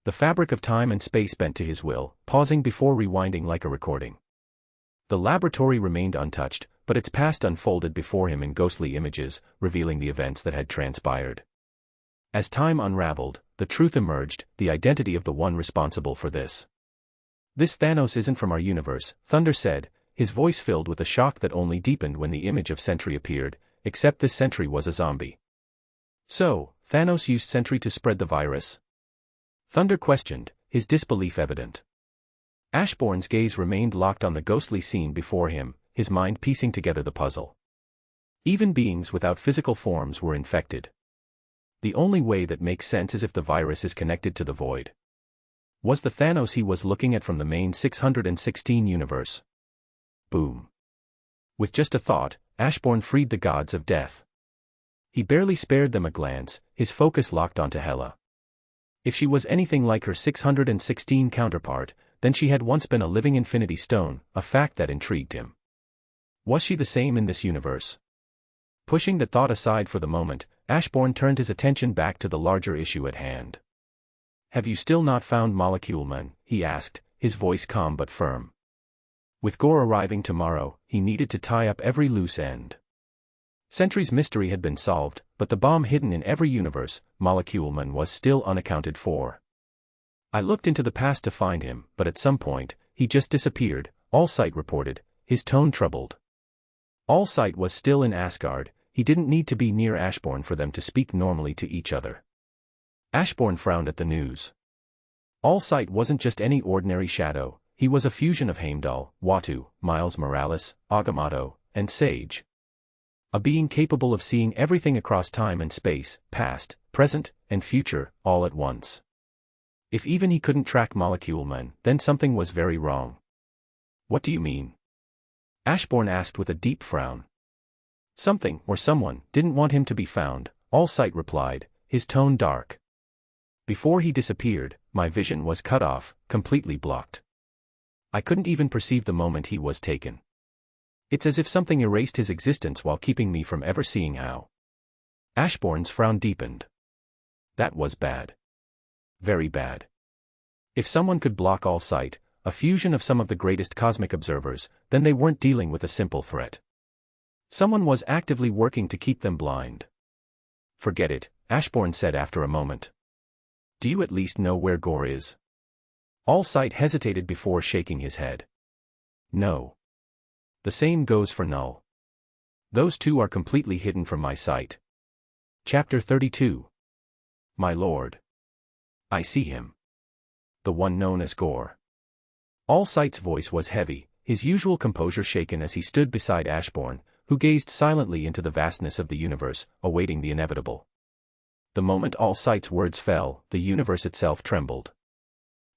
The fabric of time and space bent to his will, pausing before rewinding like a recording. The laboratory remained untouched, but its past unfolded before him in ghostly images, revealing the events that had transpired. As time unraveled, the truth emerged, the identity of the one responsible for this. This Thanos isn't from our universe, Thunder said, his voice filled with a shock that only deepened when the image of Sentry appeared, except this Sentry was a zombie. So, Thanos used Sentry to spread the virus? Thunder questioned, his disbelief evident. Ashbourne's gaze remained locked on the ghostly scene before him, his mind piecing together the puzzle. Even beings without physical forms were infected. The only way that makes sense is if the virus is connected to the void. Was the Thanos he was looking at from the main 616 universe? Boom. With just a thought, Ashbourne freed the gods of death. He barely spared them a glance, his focus locked onto Hela. If she was anything like her 616 counterpart, then she had once been a living infinity stone, a fact that intrigued him. Was she the same in this universe? Pushing that thought aside for the moment, Ashbourne turned his attention back to the larger issue at hand. Have you still not found Molecule Man? He asked, his voice calm but firm. With Gore arriving tomorrow, he needed to tie up every loose end. Sentry's mystery had been solved, but the bomb hidden in every universe, Molecule Man, was still unaccounted for. I looked into the past to find him, but at some point, he just disappeared, Allsight reported, his tone troubled. Allsight was still in Asgard, he didn't need to be near Ashbourne for them to speak normally to each other. Ashbourne frowned at the news. Allsight wasn't just any ordinary shadow, he was a fusion of Heimdall, Watu, Miles Morales, Agamotto, and Sage. A being capable of seeing everything across time and space, past, present, and future, all at once. If even he couldn't track Molecule Man, then something was very wrong. What do you mean? Ashbourne asked with a deep frown. Something, or someone, didn't want him to be found, Allsight replied, his tone dark. Before he disappeared, my vision was cut off, completely blocked. I couldn't even perceive the moment he was taken. It's as if something erased his existence while keeping me from ever seeing how. Ashbourne's frown deepened. That was bad. Very bad. If someone could block all sight, a fusion of some of the greatest cosmic observers, then they weren't dealing with a simple threat. Someone was actively working to keep them blind. Forget it, Ashbourne said after a moment. Do you at least know where Gore is? Allsight hesitated before shaking his head. No. The same goes for Null. Those two are completely hidden from my sight. Chapter 32. My lord. I see him. The one known as Gore. Allsight's voice was heavy, his usual composure shaken as he stood beside Ashbourne, who gazed silently into the vastness of the universe, awaiting the inevitable. The moment Allsight's words fell, the universe itself trembled.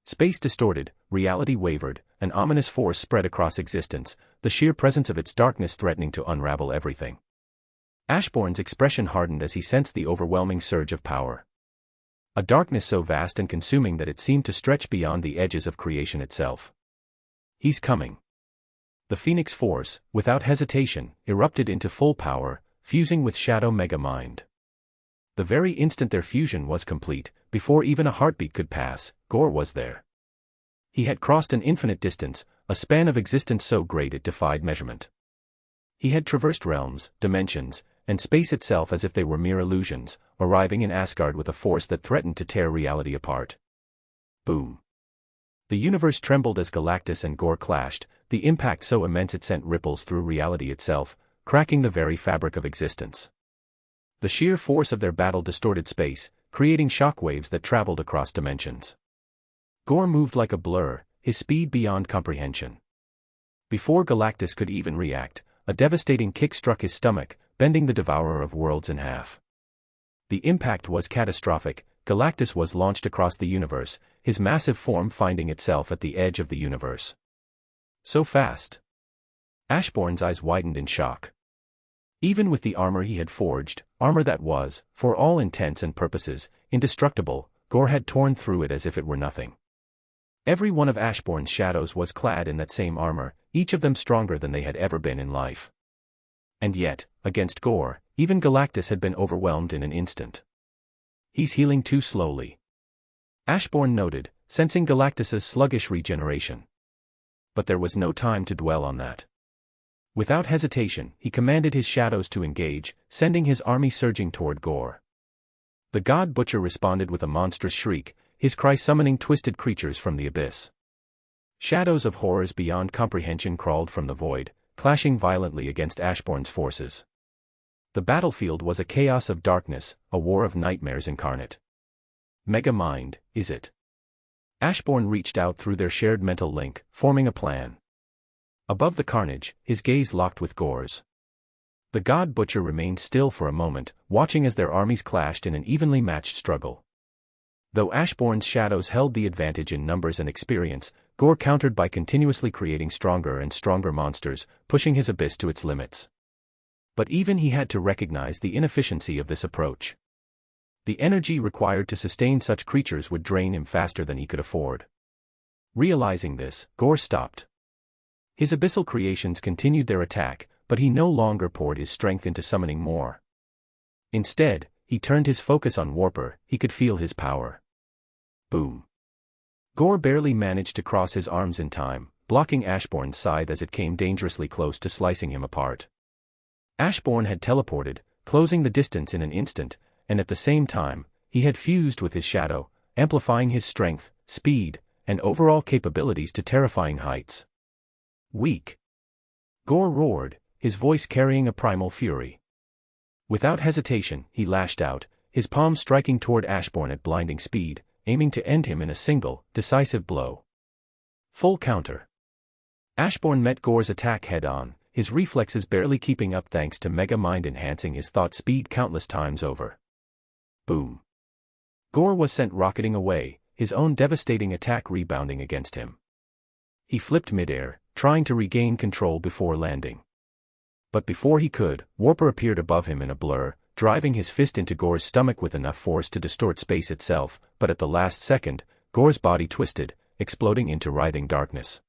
Space distorted, reality wavered, an ominous force spread across existence, the sheer presence of its darkness threatening to unravel everything. Ashbourne's expression hardened as he sensed the overwhelming surge of power. A darkness so vast and consuming that it seemed to stretch beyond the edges of creation itself. He's coming. The Phoenix Force, without hesitation, erupted into full power, fusing with Shadow Mega Mind. The very instant their fusion was complete, before even a heartbeat could pass, Gore was there. He had crossed an infinite distance, a span of existence so great it defied measurement. He had traversed realms, dimensions, and space itself as if they were mere illusions, arriving in Asgard with a force that threatened to tear reality apart. Boom. The universe trembled as Galactus and Gore clashed, the impact so immense it sent ripples through reality itself, cracking the very fabric of existence. The sheer force of their battle distorted space, creating shockwaves that traveled across dimensions. Gore moved like a blur, his speed beyond comprehension. Before Galactus could even react, a devastating kick struck his stomach, bending the devourer of worlds in half. The impact was catastrophic. Galactus was launched across the universe, his massive form finding itself at the edge of the universe. So fast. Ashbourne's eyes widened in shock. Even with the armor he had forged, armor that was, for all intents and purposes, indestructible, Gore had torn through it as if it were nothing. Every one of Ashbourne's shadows was clad in that same armor, each of them stronger than they had ever been in life. And yet, against Gore, even Galactus had been overwhelmed in an instant. He's healing too slowly, Ashbourne noted, sensing Galactus's sluggish regeneration. But there was no time to dwell on that. Without hesitation, he commanded his shadows to engage, sending his army surging toward Gore. The God Butcher responded with a monstrous shriek, his cry summoning twisted creatures from the abyss. Shadows of horrors beyond comprehension crawled from the void, clashing violently against Ashbourne's forces. The battlefield was a chaos of darkness, a war of nightmares incarnate. Mega Mind, is it? Ashbourne reached out through their shared mental link, forming a plan. Above the carnage, his gaze locked with Gore's. The God Butcher remained still for a moment, watching as their armies clashed in an evenly matched struggle. Though Ashbourne's shadows held the advantage in numbers and experience, Gore countered by continuously creating stronger and stronger monsters, pushing his abyss to its limits. But even he had to recognize the inefficiency of this approach. The energy required to sustain such creatures would drain him faster than he could afford. Realizing this, Gore stopped. His abyssal creations continued their attack, but he no longer poured his strength into summoning more. Instead, he turned his focus on Warper. He could feel his power. Boom. Gore barely managed to cross his arms in time, blocking Ashbourne's scythe as it came dangerously close to slicing him apart. Ashbourne had teleported, closing the distance in an instant, and at the same time, he had fused with his shadow, amplifying his strength, speed, and overall capabilities to terrifying heights. Weak. Gore roared, his voice carrying a primal fury. Without hesitation, he lashed out, his palms striking toward Ashbourne at blinding speed, aiming to end him in a single, decisive blow. Full counter. Ashbourne met Gore's attack head-on, his reflexes barely keeping up thanks to Mega Mind enhancing his thought speed countless times over. Boom. Gore was sent rocketing away, his own devastating attack rebounding against him. He flipped midair, trying to regain control before landing. But before he could, Warper appeared above him in a blur, driving his fist into Gore's stomach with enough force to distort space itself, but at the last second, Gore's body twisted, exploding into writhing darkness.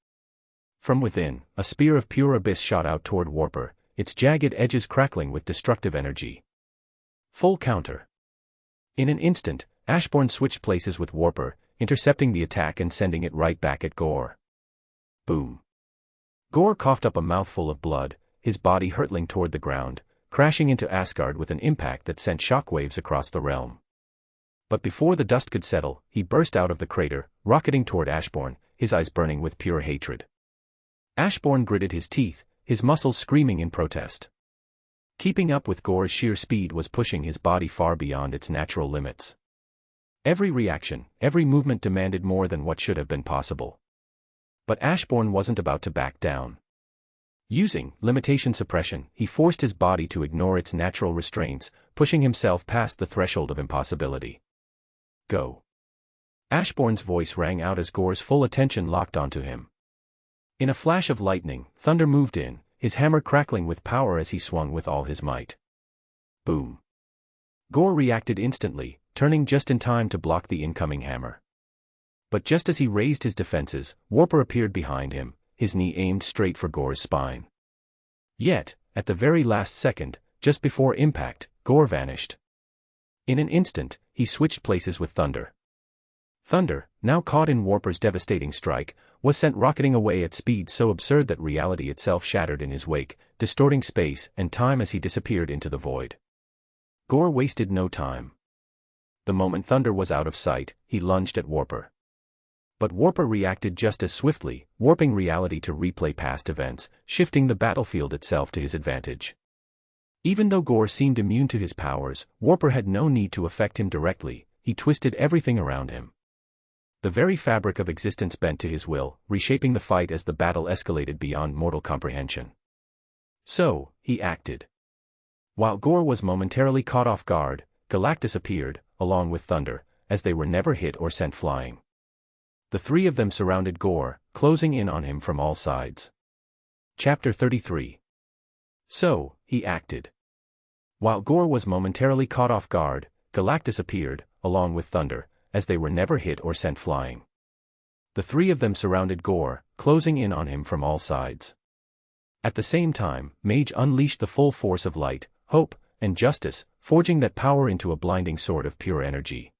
From within, a spear of pure abyss shot out toward Warper, its jagged edges crackling with destructive energy. Full counter. In an instant, Ashbourne switched places with Warper, intercepting the attack and sending it right back at Gore. Boom. Gore coughed up a mouthful of blood, his body hurtling toward the ground, crashing into Asgard with an impact that sent shockwaves across the realm. But before the dust could settle, he burst out of the crater, rocketing toward Ashbourne, his eyes burning with pure hatred. Ashbourne gritted his teeth, his muscles screaming in protest. Keeping up with Gore's sheer speed was pushing his body far beyond its natural limits. Every reaction, every movement demanded more than what should have been possible. But Ashbourne wasn't about to back down. Using limitation suppression, he forced his body to ignore its natural restraints, pushing himself past the threshold of impossibility. Go. Ashbourne's voice rang out as Gore's full attention locked onto him. In a flash of lightning, thunder moved in, his hammer crackling with power as he swung with all his might. Boom. Gore reacted instantly, turning just in time to block the incoming hammer. But just as he raised his defenses, Warper appeared behind him, his knee aimed straight for Gore's spine. Yet, at the very last second, just before impact, Gore vanished. In an instant, he switched places with Thunder. Thunder, now caught in Warper's devastating strike, was sent rocketing away at speeds so absurd that reality itself shattered in his wake, distorting space and time as he disappeared into the void. Gore wasted no time. The moment Thunder was out of sight, he lunged at Warper. But Warper reacted just as swiftly, warping reality to replay past events, shifting the battlefield itself to his advantage. Even though Gore seemed immune to his powers, Warper had no need to affect him directly. He twisted everything around him. The very fabric of existence bent to his will, reshaping the fight as the battle escalated beyond mortal comprehension. So, he acted. While Gore was momentarily caught off guard, Galactus appeared, along with Thunder, as they were never hit or sent flying. The three of them surrounded Gore, closing in on him from all sides. Chapter 33. So, he acted. While Gore was momentarily caught off guard, Galactus appeared, along with Thunder, as they were never hit or sent flying. The three of them surrounded Gore, closing in on him from all sides. At the same time, Mage unleashed the full force of light, hope, and justice, forging that power into a blinding sword of pure energy.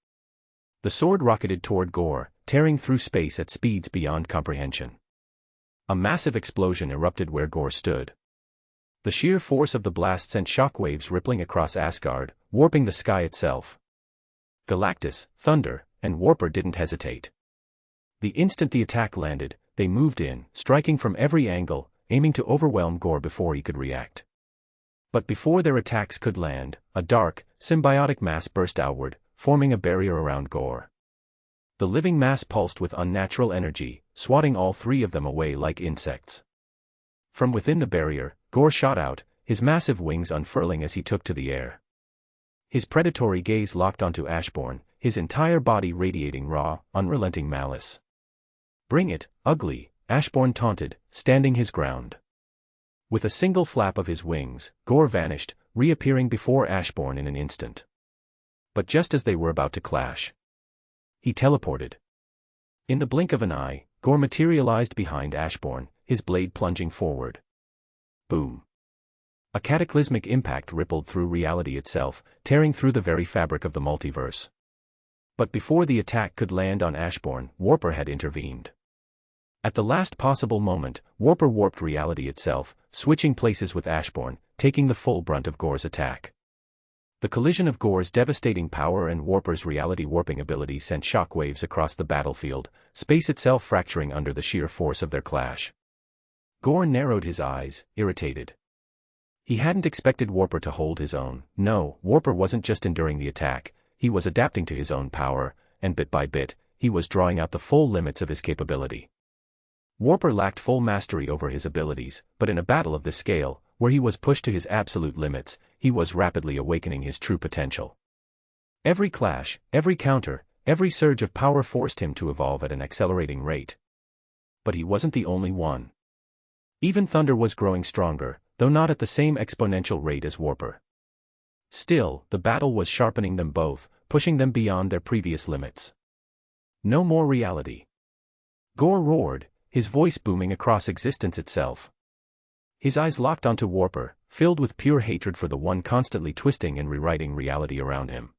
The sword rocketed toward Gore, tearing through space at speeds beyond comprehension. A massive explosion erupted where Gore stood. The sheer force of the blast sent shockwaves rippling across Asgard, warping the sky itself. Galactus, Thunder, and Warper didn't hesitate. The instant the attack landed, they moved in, striking from every angle, aiming to overwhelm Gore before he could react. But before their attacks could land, a dark, symbiotic mass burst outward, forming a barrier around Gore. The living mass pulsed with unnatural energy, swatting all three of them away like insects. From within the barrier, Gore shot out, his massive wings unfurling as he took to the air. His predatory gaze locked onto Ashbourne, his entire body radiating raw, unrelenting malice. "Bring it, ugly," Ashbourne taunted, standing his ground. With a single flap of his wings, Gore vanished, reappearing before Ashbourne in an instant. But just as they were about to clash, he teleported. In the blink of an eye, Gore materialized behind Ashbourne, his blade plunging forward. Boom. A cataclysmic impact rippled through reality itself, tearing through the very fabric of the multiverse. But before the attack could land on Ashbourne, Warper had intervened. At the last possible moment, Warper warped reality itself, switching places with Ashbourne, taking the full brunt of Gore's attack. The collision of Gore's devastating power and Warper's reality warping ability sent shockwaves across the battlefield, space itself fracturing under the sheer force of their clash. Gore narrowed his eyes, irritated. He hadn't expected Warper to hold his own. No, Warper wasn't just enduring the attack, he was adapting to his own power, and bit by bit, he was drawing out the full limits of his capability. Warper lacked full mastery over his abilities, but in a battle of this scale, where he was pushed to his absolute limits, he was rapidly awakening his true potential. Every clash, every counter, every surge of power forced him to evolve at an accelerating rate. But he wasn't the only one. Even Thunder was growing stronger, though not at the same exponential rate as Warper. Still, the battle was sharpening them both, pushing them beyond their previous limits. No more reality. Gore roared, his voice booming across existence itself. His eyes locked onto Warper, filled with pure hatred for the one constantly twisting and rewriting reality around him.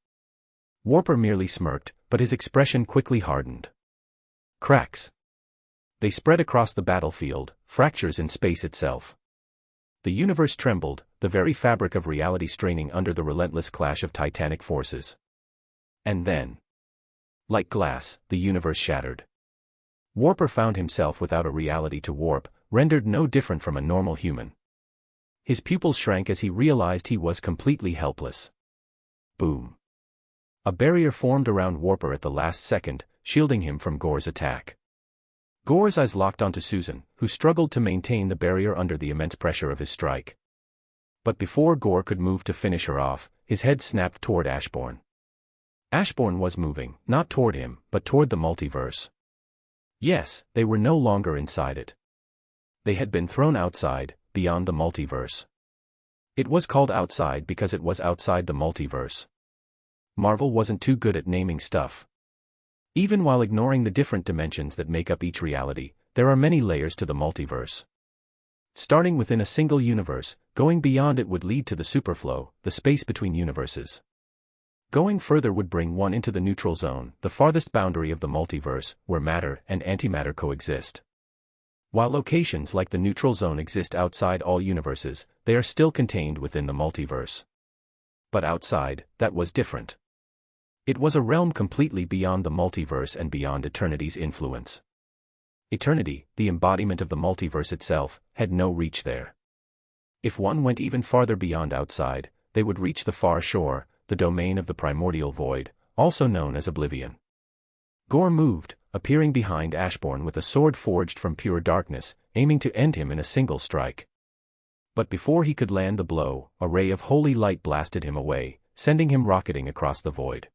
Warper merely smirked, but his expression quickly hardened. Cracks. They spread across the battlefield, fractures in space itself. The universe trembled, the very fabric of reality straining under the relentless clash of titanic forces. And then, like glass, the universe shattered. Warper found himself without a reality to warp, rendered no different from a normal human. His pupils shrank as he realized he was completely helpless. Boom. A barrier formed around Warper at the last second, shielding him from Gore's attack. Gore's eyes locked onto Susan, who struggled to maintain the barrier under the immense pressure of his strike. But before Gore could move to finish her off, his head snapped toward Ashbourne. Ashbourne was moving, not toward him, but toward the multiverse. Yes, they were no longer inside it. They had been thrown outside, beyond the multiverse. It was called outside because it was outside the multiverse. Marvel wasn't too good at naming stuff. Even while ignoring the different dimensions that make up each reality, there are many layers to the multiverse. Starting within a single universe, going beyond it would lead to the superflow, the space between universes. Going further would bring one into the neutral zone, the farthest boundary of the multiverse, where matter and antimatter coexist. While locations like the neutral zone exist outside all universes, they are still contained within the multiverse. But outside, that was different. It was a realm completely beyond the multiverse and beyond eternity's influence. Eternity, the embodiment of the multiverse itself, had no reach there. If one went even farther beyond outside, they would reach the far shore, the domain of the primordial void, also known as oblivion. Gore moved, appearing behind Ashbourne with a sword forged from pure darkness, aiming to end him in a single strike. But before he could land the blow, a ray of holy light blasted him away, sending him rocketing across the void.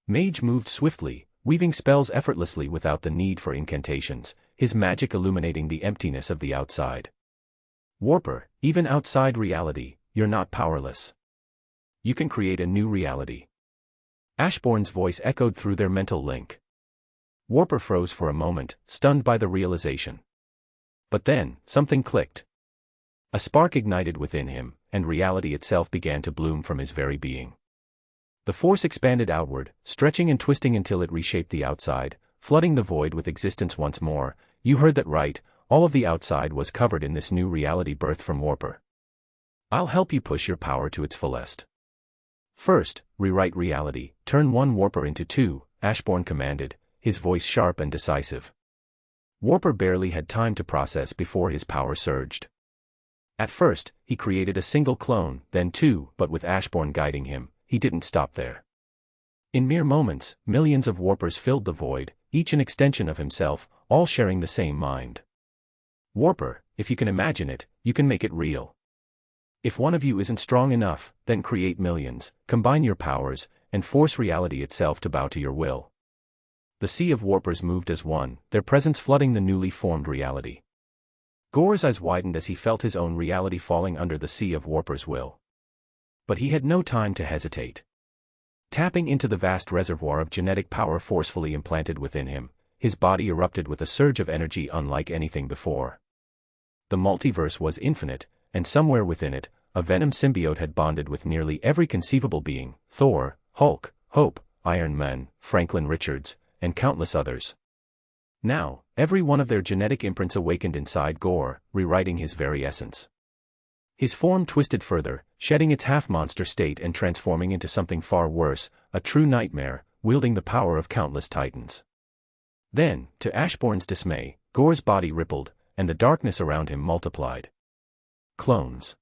Mage moved swiftly, weaving spells effortlessly without the need for incantations, his magic illuminating the emptiness of the outside. Warper, even outside reality, you're not powerless. You can create a new reality. Ashbourne's voice echoed through their mental link. Warper froze for a moment, stunned by the realization. But then, something clicked. A spark ignited within him, and reality itself began to bloom from his very being. The force expanded outward, stretching and twisting until it reshaped the outside, flooding the void with existence once more. You heard that right, all of the outside was covered in this new reality birthed from Warper. I'll help you push your power to its fullest. First, rewrite reality, turn one Warper into two, Ashbourne commanded, his voice sharp and decisive. Warper barely had time to process before his power surged. At first, he created a single clone, then two, but with Ashbourne guiding him, he didn't stop there. In mere moments, millions of Warpers filled the void, each an extension of himself, all sharing the same mind. Warper, if you can imagine it, you can make it real. If one of you isn't strong enough, then create millions, combine your powers, and force reality itself to bow to your will. The sea of Warpers moved as one, their presence flooding the newly formed reality. Gore's eyes widened as he felt his own reality falling under the sea of Warpers' will. But he had no time to hesitate. Tapping into the vast reservoir of genetic power forcefully implanted within him, his body erupted with a surge of energy unlike anything before. The multiverse was infinite, and somewhere within it, a venom symbiote had bonded with nearly every conceivable being: Thor, Hulk, Hope, Iron Man, Franklin Richards, and countless others. Now, every one of their genetic imprints awakened inside Gore, rewriting his very essence. His form twisted further, shedding its half-monster state and transforming into something far worse, a true nightmare, wielding the power of countless titans. Then, to Ashbourne's dismay, Gore's body rippled, and the darkness around him multiplied. Clones.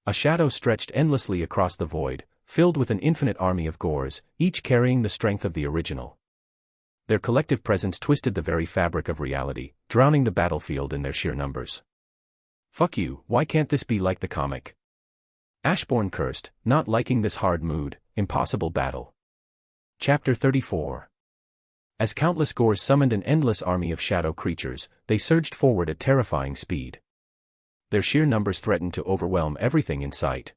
A shadow stretched endlessly across the void, filled with an infinite army of Gores, each carrying the strength of the original. Their collective presence twisted the very fabric of reality, drowning the battlefield in their sheer numbers. Fuck you, why can't this be like the comic? Ashbourne cursed, not liking this hard mood, impossible battle. Chapter 34. As countless Gores summoned an endless army of shadow creatures, they surged forward at terrifying speed. Their sheer numbers threatened to overwhelm everything in sight.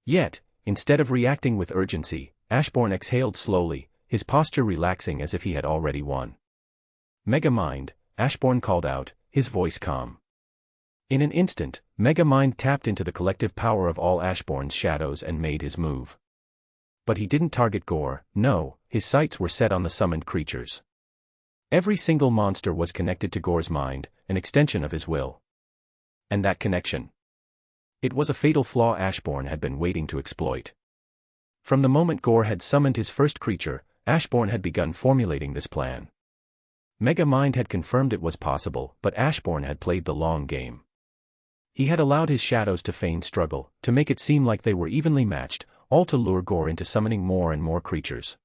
Yet, instead of reacting with urgency, Ashbourne exhaled slowly, his posture relaxing as if he had already won. Megamind, Ashbourne called out, his voice calm. In an instant, Megamind tapped into the collective power of all Ashbourne's shadows and made his move. But he didn't target Gore, no, his sights were set on the summoned creatures. Every single monster was connected to Gore's mind, an extension of his will. And that connection? It was a fatal flaw Ashbourne had been waiting to exploit. From the moment Gore had summoned his first creature, Ashbourne had begun formulating this plan. Megamind had confirmed it was possible, but Ashbourne had played the long game. He had allowed his shadows to feign struggle, to make it seem like they were evenly matched, all to lure Gore into summoning more and more creatures.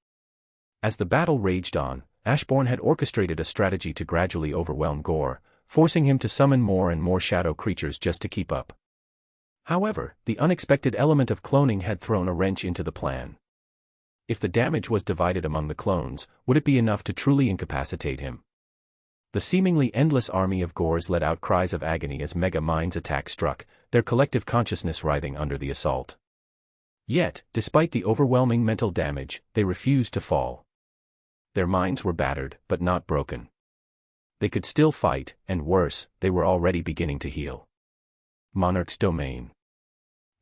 As the battle raged on, Ashbourne had orchestrated a strategy to gradually overwhelm Gore, forcing him to summon more and more shadow creatures just to keep up. However, the unexpected element of cloning had thrown a wrench into the plan. If the damage was divided among the clones, would it be enough to truly incapacitate him? The seemingly endless army of Gores let out cries of agony as Megamind's attack struck, their collective consciousness writhing under the assault. Yet, despite the overwhelming mental damage, they refused to fall. Their minds were battered, but not broken. They could still fight, and worse, they were already beginning to heal. Monarch's domain.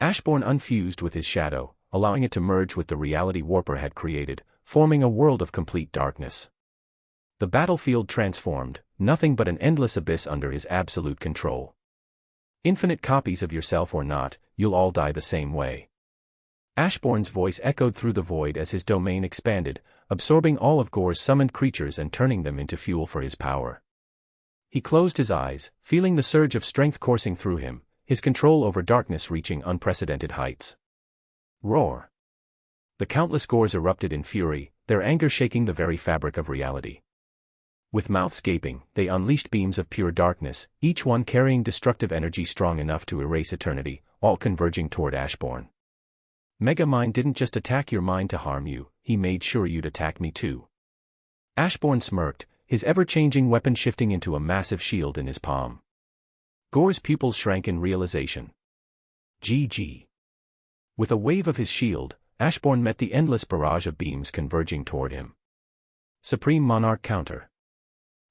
Ashbourne unfused with his shadow, allowing it to merge with the reality Warper had created, forming a world of complete darkness. The battlefield transformed, nothing but an endless abyss under his absolute control. Infinite copies of yourself or not, you'll all die the same way. Ashbourne's voice echoed through the void as his domain expanded, absorbing all of Gor's summoned creatures and turning them into fuel for his power. He closed his eyes, feeling the surge of strength coursing through him, his control over darkness reaching unprecedented heights. Roar! The countless Gors erupted in fury, their anger shaking the very fabric of reality. With mouths gaping, they unleashed beams of pure darkness, each one carrying destructive energy strong enough to erase eternity, all converging toward Ashbourne. Megamind didn't just attack your mind to harm you, he made sure you'd attack me too. Ashbourne smirked, his ever-changing weapon shifting into a massive shield in his palm. Gor's pupils shrank in realization. GG. With a wave of his shield, Ashbourne met the endless barrage of beams converging toward him. Supreme Monarch counter.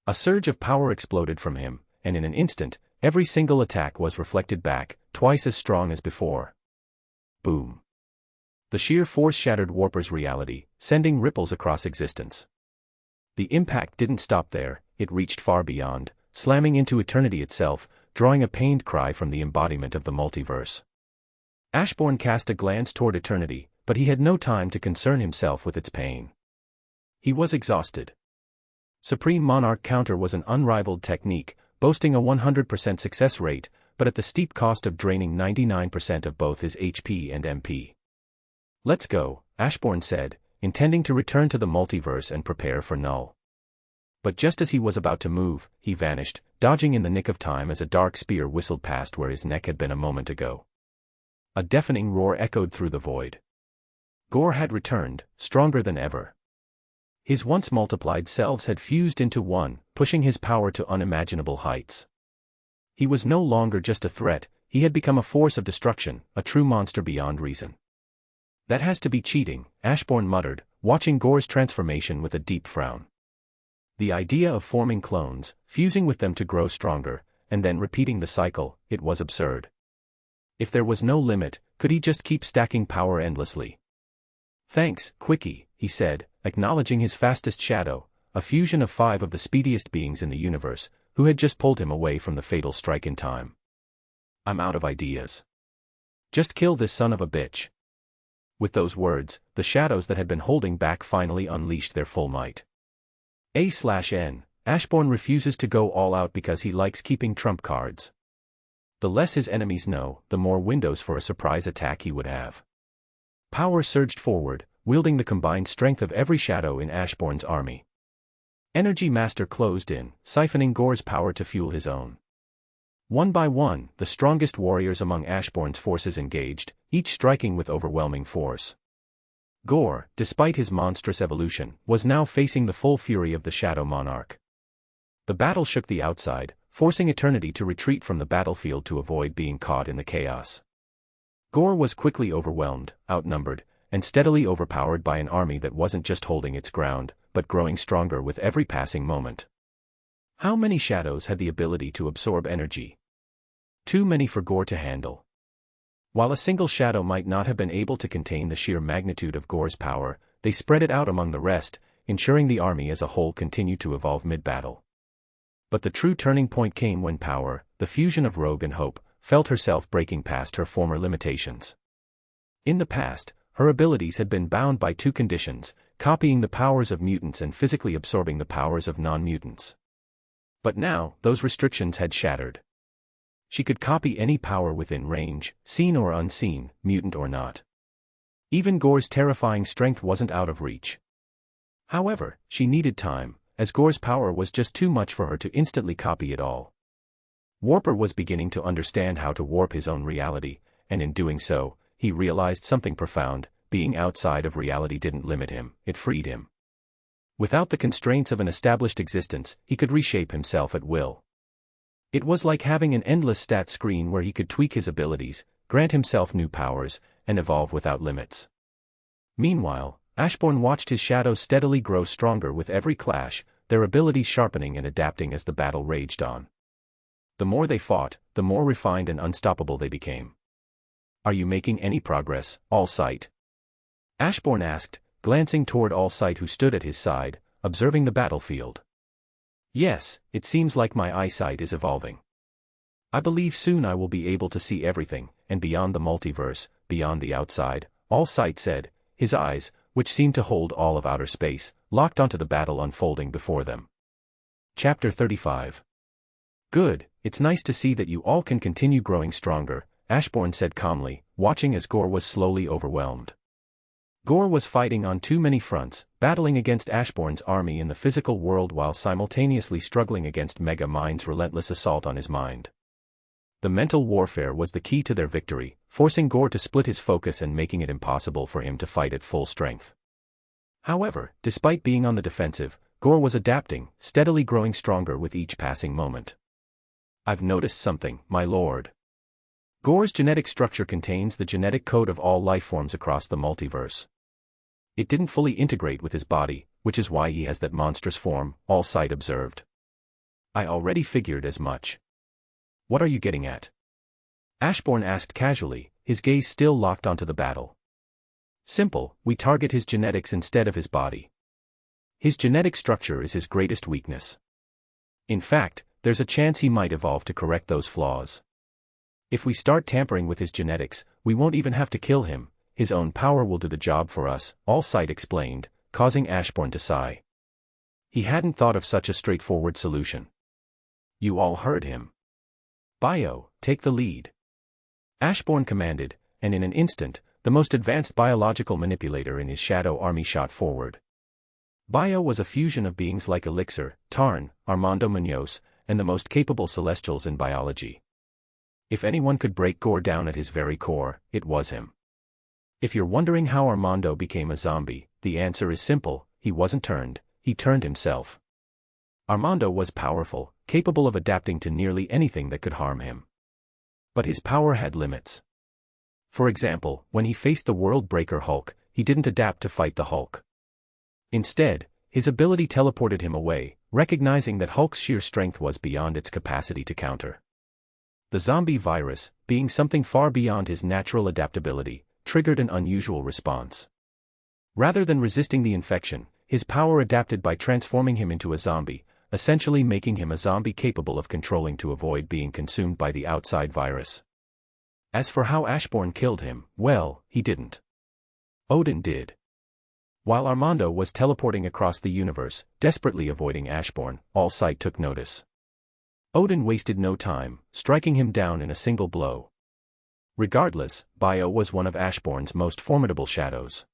A surge of power exploded from him, and in an instant, every single attack was reflected back, twice as strong as before. Boom. The sheer force shattered Warper's reality, sending ripples across existence. The impact didn't stop there, it reached far beyond, slamming into eternity itself, drawing a pained cry from the embodiment of the multiverse. Ashbourne cast a glance toward eternity, but he had no time to concern himself with its pain. He was exhausted. Supreme Monarch counter was an unrivaled technique, boasting a 100% success rate, but at the steep cost of draining 99% of both his HP and MP. Let's go, Ashbourne said, intending to return to the multiverse and prepare for Null. But just as he was about to move, he vanished, dodging in the nick of time as a dark spear whistled past where his neck had been a moment ago. A deafening roar echoed through the void. Gor had returned, stronger than ever. His once multiplied selves had fused into one, pushing his power to unimaginable heights. He was no longer just a threat, he had become a force of destruction, a true monster beyond reason. That has to be cheating, Ashbourne muttered, watching Gor's transformation with a deep frown. The idea of forming clones, fusing with them to grow stronger, and then repeating the cycle, it was absurd. If there was no limit, could he just keep stacking power endlessly? Thanks, Quickie, he said, acknowledging his fastest shadow, a fusion of 5 of the speediest beings in the universe, who had just pulled him away from the fatal strike in time. I'm out of ideas. Just kill this son of a bitch. With those words, the shadows that had been holding back finally unleashed their full might. A/N, Ashbourne refuses to go all out because he likes keeping trump cards. The less his enemies know, the more windows for a surprise attack he would have. Power surged forward, wielding the combined strength of every shadow in Ashbourne's army. Energy Master closed in, siphoning Gor's power to fuel his own. One by one, the strongest warriors among Ashbourne's forces engaged, each striking with overwhelming force. Gor, despite his monstrous evolution, was now facing the full fury of the Shadow Monarch. The battle shook the outside, forcing eternity to retreat from the battlefield to avoid being caught in the chaos. Gor was quickly overwhelmed, outnumbered, and steadily overpowered by an army that wasn't just holding its ground, but growing stronger with every passing moment. How many shadows had the ability to absorb energy? Too many for Gor to handle. While a single shadow might not have been able to contain the sheer magnitude of Gor's power, they spread it out among the rest, ensuring the army as a whole continued to evolve mid-battle. But the true turning point came when power, the fusion of Rogue and Hope, felt herself breaking past her former limitations. In the past, her abilities had been bound by 2 conditions, copying the powers of mutants and physically absorbing the powers of non-mutants. But now, those restrictions had shattered. She could copy any power within range, seen or unseen, mutant or not. Even Gor's terrifying strength wasn't out of reach. However, she needed time, as Gor's power was just too much for her to instantly copy it all. Warper was beginning to understand how to warp his own reality, and in doing so, he realized something profound: being outside of reality didn't limit him, it freed him. Without the constraints of an established existence, he could reshape himself at will. It was like having an endless stat screen where he could tweak his abilities, grant himself new powers, and evolve without limits. Meanwhile, Ashbourne watched his shadows steadily grow stronger with every clash, their abilities sharpening and adapting as the battle raged on. The more they fought, the more refined and unstoppable they became. Are you making any progress, All Sight? Ashbourne asked, glancing toward All Sight who stood at his side, observing the battlefield. Yes, it seems like my eyesight is evolving. I believe soon I will be able to see everything, and beyond the multiverse, beyond the outside, All Sight said, his eyes, which seemed to hold all of outer space, locked onto the battle unfolding before them. Chapter 35. Good, it's nice to see that you all can continue growing stronger, Ashbourne said calmly, watching as Gore was slowly overwhelmed. Gore was fighting on too many fronts, battling against Ashbourne's army in the physical world while simultaneously struggling against Mega Mind's relentless assault on his mind. The mental warfare was the key to their victory, forcing Gore to split his focus and making it impossible for him to fight at full strength. However, despite being on the defensive, Gore was adapting, steadily growing stronger with each passing moment. I've noticed something, my lord. Gore's genetic structure contains the genetic code of all life forms across the multiverse. It didn't fully integrate with his body, which is why he has that monstrous form, All Sight observed. I already figured as much. What are you getting at? Ashbourne asked casually, his gaze still locked onto the battle. Simple, we target his genetics instead of his body. His genetic structure is his greatest weakness. In fact, there's a chance he might evolve to correct those flaws. If we start tampering with his genetics, we won't even have to kill him. His own power will do the job for us, All Sight explained, causing Ashbourne to sigh. He hadn't thought of such a straightforward solution. You all heard him. Bio, take the lead. Ashbourne commanded, and in an instant, the most advanced biological manipulator in his shadow army shot forward. Bio was a fusion of beings like Elixir, Tarn, Armando Munoz, and the most capable celestials in biology. If anyone could break Gore down at his very core, it was him. If you're wondering how Armando became a zombie, the answer is simple, he wasn't turned, he turned himself. Armando was powerful, capable of adapting to nearly anything that could harm him. But his power had limits. For example, when he faced the world-breaker Hulk, he didn't adapt to fight the Hulk. Instead, his ability teleported him away, recognizing that Hulk's sheer strength was beyond its capacity to counter. The zombie virus, being something far beyond his natural adaptability, triggered an unusual response. Rather than resisting the infection, his power adapted by transforming him into a zombie, essentially making him a zombie capable of controlling to avoid being consumed by the outside virus. As for how Ashbourne killed him, well, he didn't. Odin did. While Armando was teleporting across the universe, desperately avoiding Ashbourne, All Sight took notice. Odin wasted no time, striking him down in a single blow. Regardless, Bio was one of Ashbourne's most formidable shadows.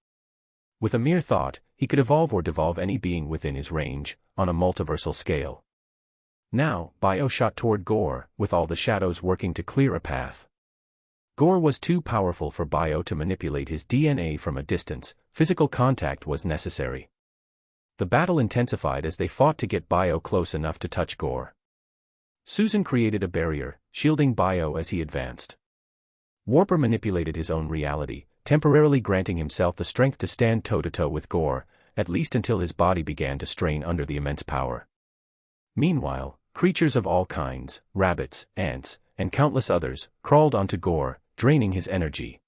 With a mere thought, he could evolve or devolve any being within his range, on a multiversal scale. Now, Bio shot toward Gore, with all the shadows working to clear a path. Gore was too powerful for Bio to manipulate his DNA from a distance, physical contact was necessary. The battle intensified as they fought to get Bio close enough to touch Gore. Susan created a barrier, shielding Bio as he advanced. Warper manipulated his own reality, temporarily granting himself the strength to stand toe-to-toe with Gore, at least until his body began to strain under the immense power. Meanwhile, creatures of all kinds, rabbits, ants, and countless others, crawled onto Gore, draining his energy.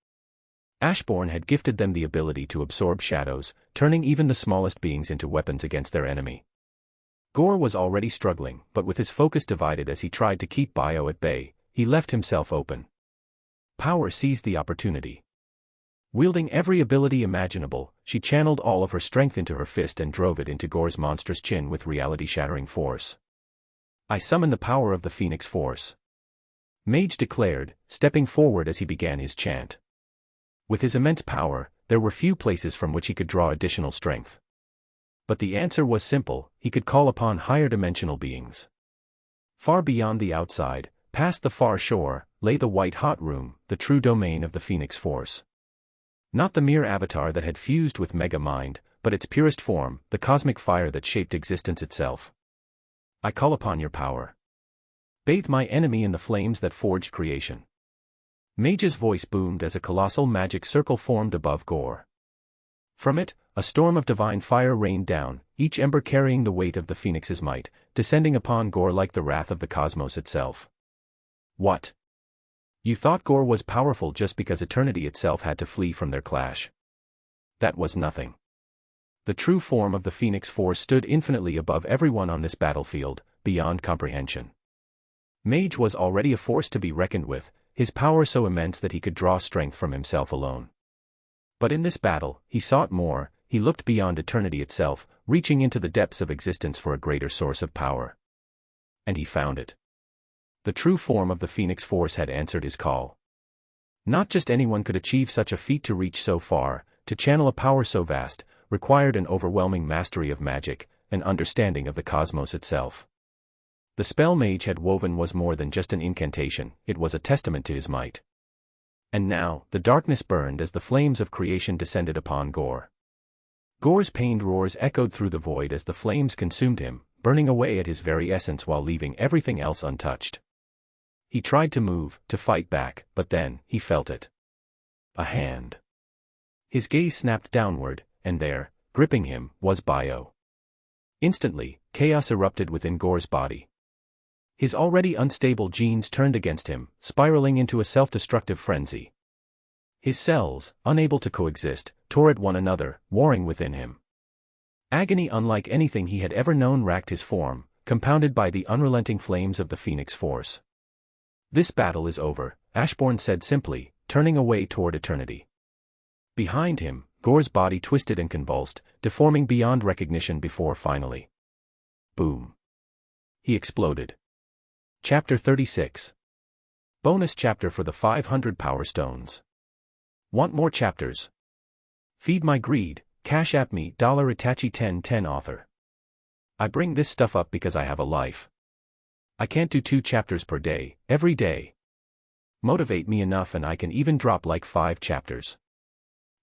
Ashbourne had gifted them the ability to absorb shadows, turning even the smallest beings into weapons against their enemy. Gore was already struggling, but with his focus divided as he tried to keep Bio at bay, he left himself open. Power seized the opportunity. Wielding every ability imaginable, she channeled all of her strength into her fist and drove it into Gore's monstrous chin with reality-shattering force. I summon the power of the Phoenix Force. Mage declared, stepping forward as he began his chant. With his immense power, there were few places from which he could draw additional strength. But the answer was simple, he could call upon higher-dimensional beings. Far beyond the outside, past the far shore, lay the White Hot Room, the true domain of the Phoenix Force. Not the mere avatar that had fused with Mega Mind, but its purest form, the cosmic fire that shaped existence itself. I call upon your power. Bathe my enemy in the flames that forged creation. Mage's voice boomed as a colossal magic circle formed above Gore. From it, a storm of divine fire rained down, each ember carrying the weight of the Phoenix's might, descending upon Gore like the wrath of the cosmos itself. What? You thought Gore was powerful just because eternity itself had to flee from their clash. that was nothing. The true form of the Phoenix Force stood infinitely above everyone on this battlefield, beyond comprehension. Mage was already a force to be reckoned with, his power so immense that he could draw strength from himself alone. But in this battle, he sought more, he looked beyond eternity itself, reaching into the depths of existence for a greater source of power. And he found it. The true form of the Phoenix Force had answered his call. Not just anyone could achieve such a feat. To reach so far, to channel a power so vast, required an overwhelming mastery of magic, an understanding of the cosmos itself. The spell Mage had woven was more than just an incantation, it was a testament to his might. And now, the darkness burned as the flames of creation descended upon Gore. Gore's pained roars echoed through the void as the flames consumed him, burning away at his very essence while leaving everything else untouched. He tried to move, to fight back, but then, he felt it. A hand. His gaze snapped downward, and there, gripping him, was Bio. Instantly, chaos erupted within Gore's body. His already unstable genes turned against him, spiraling into a self-destructive frenzy. His cells, unable to coexist, tore at one another, warring within him. Agony unlike anything he had ever known racked his form, compounded by the unrelenting flames of the Phoenix Force. "This battle is over," Ashbourne said simply, turning away toward eternity. Behind him, Gore's body twisted and convulsed, deforming beyond recognition before finally. Boom. He exploded. Chapter 36. Bonus chapter for the 500 Power Stones. Want more chapters? Feed my greed, Cash App me $Itachi1010 author. I bring this stuff up because I have a life. I can't do 2 chapters per day, every day. Motivate me enough and I can even drop like 5 chapters.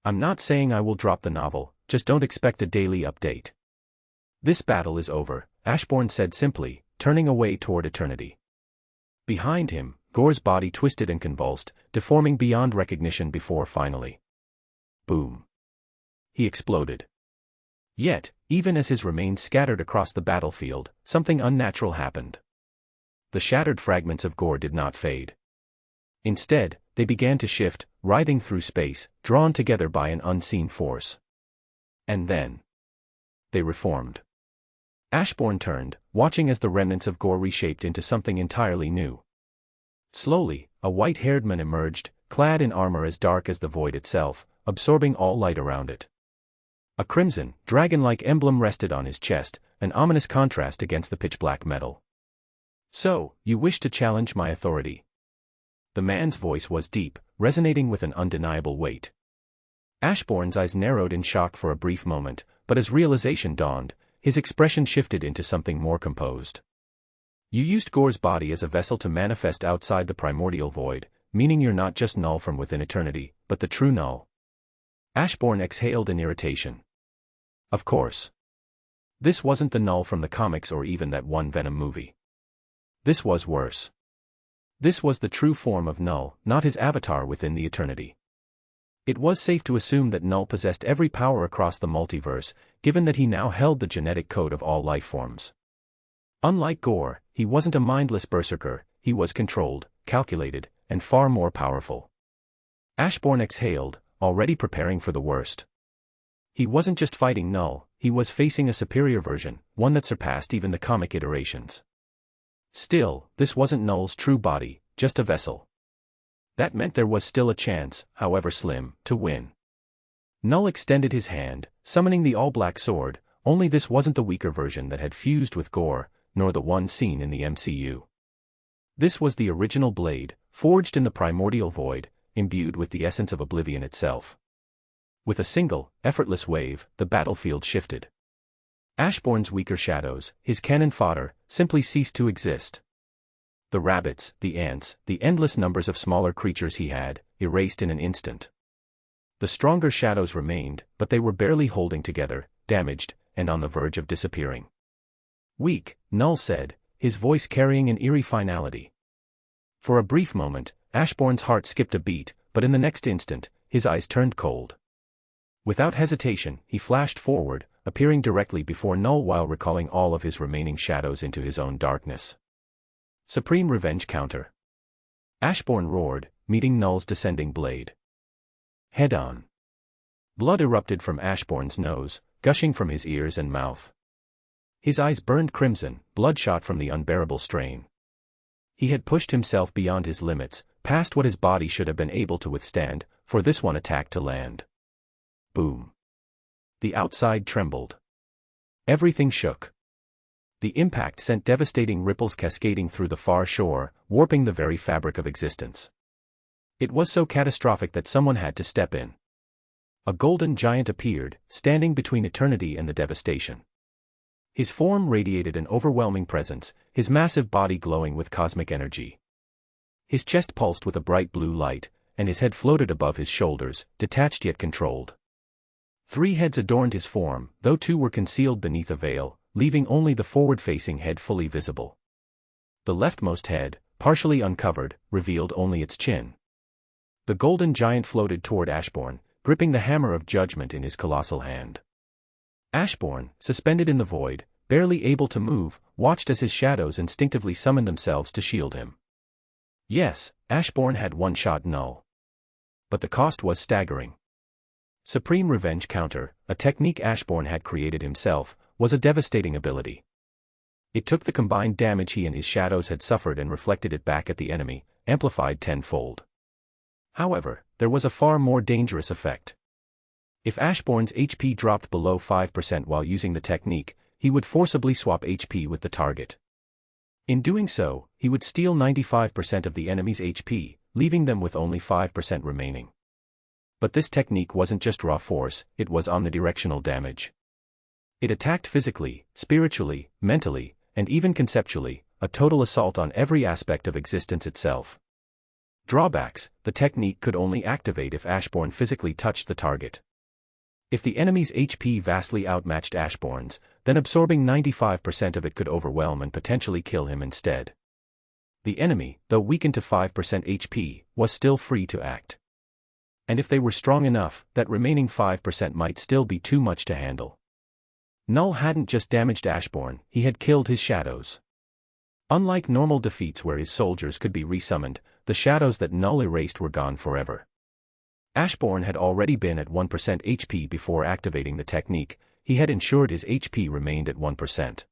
I'm not saying I will drop the novel, just don't expect a daily update. This battle is over, Ashbourne said simply, turning away toward eternity. Behind him, Gore's body twisted and convulsed, deforming beyond recognition before finally. Boom. He exploded. Yet, even as his remains scattered across the battlefield, something unnatural happened. The shattered fragments of Gore did not fade. Instead, they began to shift, writhing through space, drawn together by an unseen force. And then, they reformed. Ashbourne turned, watching as the remnants of Gore reshaped into something entirely new. Slowly, a white-haired man emerged, clad in armor as dark as the void itself, absorbing all light around it. A crimson, dragon-like emblem rested on his chest, an ominous contrast against the pitch-black metal. "So, you wish to challenge my authority?" The man's voice was deep, resonating with an undeniable weight. Ashbourne's eyes narrowed in shock for a brief moment, but as realization dawned, his expression shifted into something more composed. "You used Gore's body as a vessel to manifest outside the primordial void, meaning you're not just Null from within eternity, but the true Null." Ashbourne exhaled in irritation. Of course. This wasn't the Null from the comics or even that one Venom movie. This was worse. This was the true form of Null, not his avatar within the eternity. It was safe to assume that Null possessed every power across the multiverse, given that he now held the genetic code of all life forms. Unlike Gore, he wasn't a mindless berserker, he was controlled, calculated, and far more powerful. Ashbourne exhaled, already preparing for the worst. He wasn't just fighting Null, he was facing a superior version, one that surpassed even the comic iterations. Still, this wasn't Null's true body, just a vessel. That meant there was still a chance, however slim, to win. Null extended his hand, summoning the all-black sword, only this wasn't the weaker version that had fused with Gore, nor the one seen in the MCU. This was the original blade, forged in the primordial void, imbued with the essence of oblivion itself. With a single, effortless wave, the battlefield shifted. Ashbourne's weaker shadows, his cannon fodder, simply ceased to exist. The rabbits, the ants, the endless numbers of smaller creatures he had, erased in an instant. The stronger shadows remained, but they were barely holding together, damaged, and on the verge of disappearing. "Weak," Null said, his voice carrying an eerie finality. For a brief moment, Ashbourne's heart skipped a beat, but in the next instant, his eyes turned cold. Without hesitation, he flashed forward, appearing directly before Null while recalling all of his remaining shadows into his own darkness. Supreme revenge counter. Ashbourne roared, meeting Null's descending blade. Head on. Blood erupted from Ashbourne's nose, gushing from his ears and mouth. His eyes burned crimson, bloodshot from the unbearable strain. He had pushed himself beyond his limits, past what his body should have been able to withstand, for this one attack to land. Boom. The outside trembled. Everything shook. The impact sent devastating ripples cascading through the far shore, warping the very fabric of existence. It was so catastrophic that someone had to step in. A golden giant appeared, standing between eternity and the devastation. His form radiated an overwhelming presence, his massive body glowing with cosmic energy. His chest pulsed with a bright blue light, and his head floated above his shoulders, detached yet controlled. 3 heads adorned his form, though 2 were concealed beneath a veil, leaving only the forward-facing head fully visible. The leftmost head, partially uncovered, revealed only its chin. The golden giant floated toward Ashbourne, gripping the hammer of judgment in his colossal hand. Ashbourne, suspended in the void, barely able to move, watched as his shadows instinctively summoned themselves to shield him. Yes, Ashbourne had one-shot Null. But the cost was staggering. Supreme Revenge Counter, a technique Ashbourne had created himself, was a devastating ability. It took the combined damage he and his shadows had suffered and reflected it back at the enemy, amplified tenfold. However, there was a far more dangerous effect. If Ashbourne's HP dropped below 5% while using the technique, he would forcibly swap HP with the target. In doing so, he would steal 95% of the enemy's HP, leaving them with only 5% remaining. But this technique wasn't just raw force, it was omnidirectional damage. It attacked physically, spiritually, mentally, and even conceptually, a total assault on every aspect of existence itself. Drawbacks: the technique could only activate if Ashbourne physically touched the target. If the enemy's HP vastly outmatched Ashbourne's, then absorbing 95% of it could overwhelm and potentially kill him instead. The enemy, though weakened to 5% HP, was still free to act. And if they were strong enough, that remaining 5% might still be too much to handle. Null hadn't just damaged Ashbourne, he had killed his shadows. Unlike normal defeats where his soldiers could be resummoned, the shadows that Null erased were gone forever. Ashbourne had already been at 1% HP before activating the technique, he had ensured his HP remained at 1%.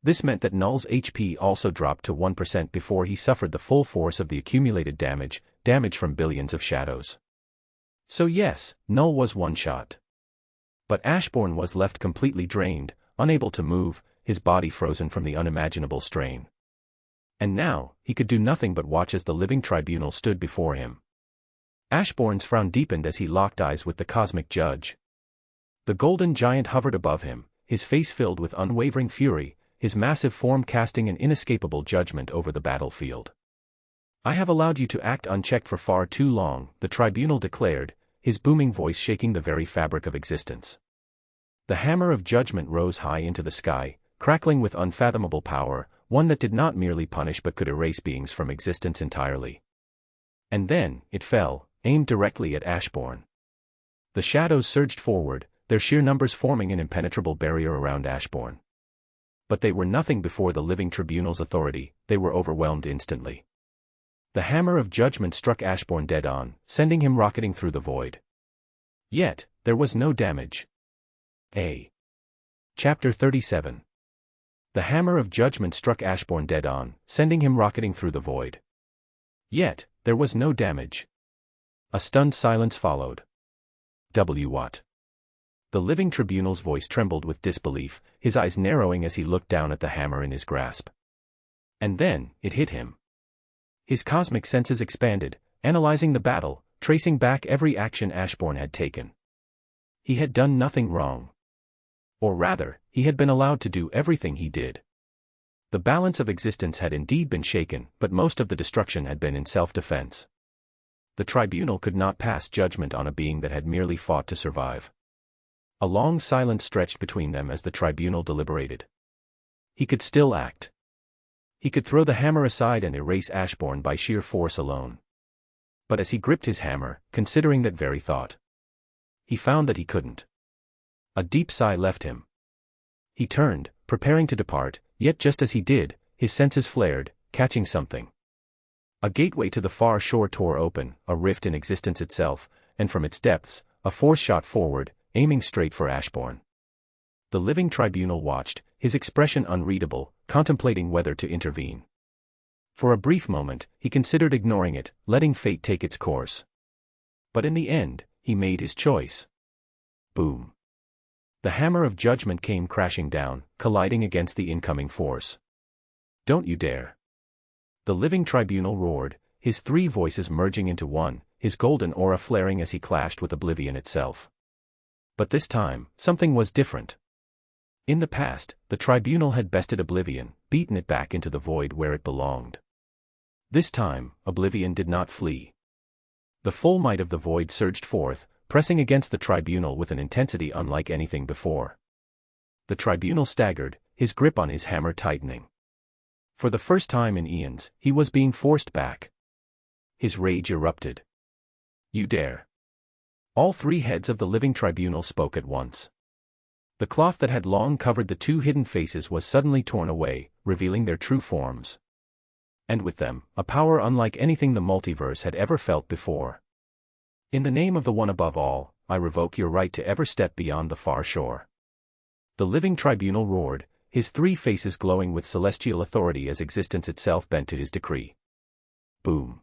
This meant that Null's HP also dropped to 1% before he suffered the full force of the accumulated damage from billions of shadows. So yes, Null was one-shot. But Ashbourne was left completely drained, unable to move, his body frozen from the unimaginable strain. And now, he could do nothing but watch as the living tribunal stood before him. Ashbourne's frown deepened as he locked eyes with the cosmic judge. The golden giant hovered above him, his face filled with unwavering fury, his massive form casting an inescapable judgment over the battlefield. "I have allowed you to act unchecked for far too long," the tribunal declared, his booming voice shaking the very fabric of existence. The hammer of judgment rose high into the sky, crackling with unfathomable power, one that did not merely punish but could erase beings from existence entirely. And then, it fell, aimed directly at Ashbourne. The shadows surged forward, their sheer numbers forming an impenetrable barrier around Ashbourne. But they were nothing before the living tribunal's authority, they were overwhelmed instantly. The hammer of judgment struck Ashbourne dead on, sending him rocketing through the void. Yet, there was no damage. Chapter 37. The hammer of judgment struck Ashbourne dead on, sending him rocketing through the void. Yet, there was no damage. A stunned silence followed. What? The living tribunal's voice trembled with disbelief, his eyes narrowing as he looked down at the hammer in his grasp. And then, it hit him. His cosmic senses expanded, analyzing the battle, tracing back every action Ashbourne had taken. He had done nothing wrong. Or rather, he had been allowed to do everything he did. The balance of existence had indeed been shaken, but most of the destruction had been in self-defense. The tribunal could not pass judgment on a being that had merely fought to survive. A long silence stretched between them as the tribunal deliberated. He could still act. He could throw the hammer aside and erase Ashbourne by sheer force alone. But as he gripped his hammer, considering that very thought, he found that he couldn't. A deep sigh left him. He turned, preparing to depart, yet just as he did, his senses flared, catching something. A gateway to the far shore tore open, a rift in existence itself, and from its depths, a force shot forward, aiming straight for Ashbourne. The living tribunal watched, his expression unreadable, contemplating whether to intervene. For a brief moment, he considered ignoring it, letting fate take its course. But in the end, he made his choice. Boom. The hammer of judgment came crashing down, colliding against the incoming force. Don't you dare. The living tribunal roared, his three voices merging into one, his golden aura flaring as he clashed with oblivion itself. But this time, something was different. In the past, the tribunal had bested oblivion, beaten it back into the void where it belonged. This time, oblivion did not flee. The full might of the void surged forth, pressing against the tribunal with an intensity unlike anything before. The tribunal staggered, his grip on his hammer tightening. For the first time in eons, he was being forced back. His rage erupted. You dare. All three heads of the living tribunal spoke at once. The cloth that had long covered the two hidden faces was suddenly torn away, revealing their true forms. And with them, a power unlike anything the multiverse had ever felt before. In the name of the one above all, I revoke your right to ever step beyond the far shore. The living tribunal roared, his three faces glowing with celestial authority as existence itself bent to his decree. Boom.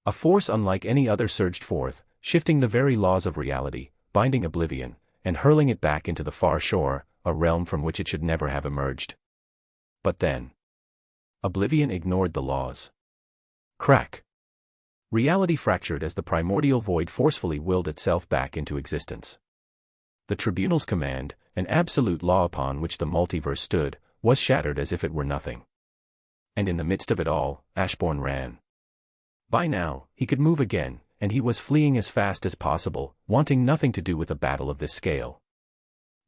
A force unlike any other surged forth, shifting the very laws of reality, binding oblivion, and hurling it back into the far shore, a realm from which it should never have emerged. But then, oblivion ignored the laws. Crack. Reality fractured as the primordial void forcefully willed itself back into existence. The tribunal's command, an absolute law upon which the multiverse stood, was shattered as if it were nothing. And in the midst of it all, Ashbourne ran. By now, he could move again, and he was fleeing as fast as possible, wanting nothing to do with a battle of this scale.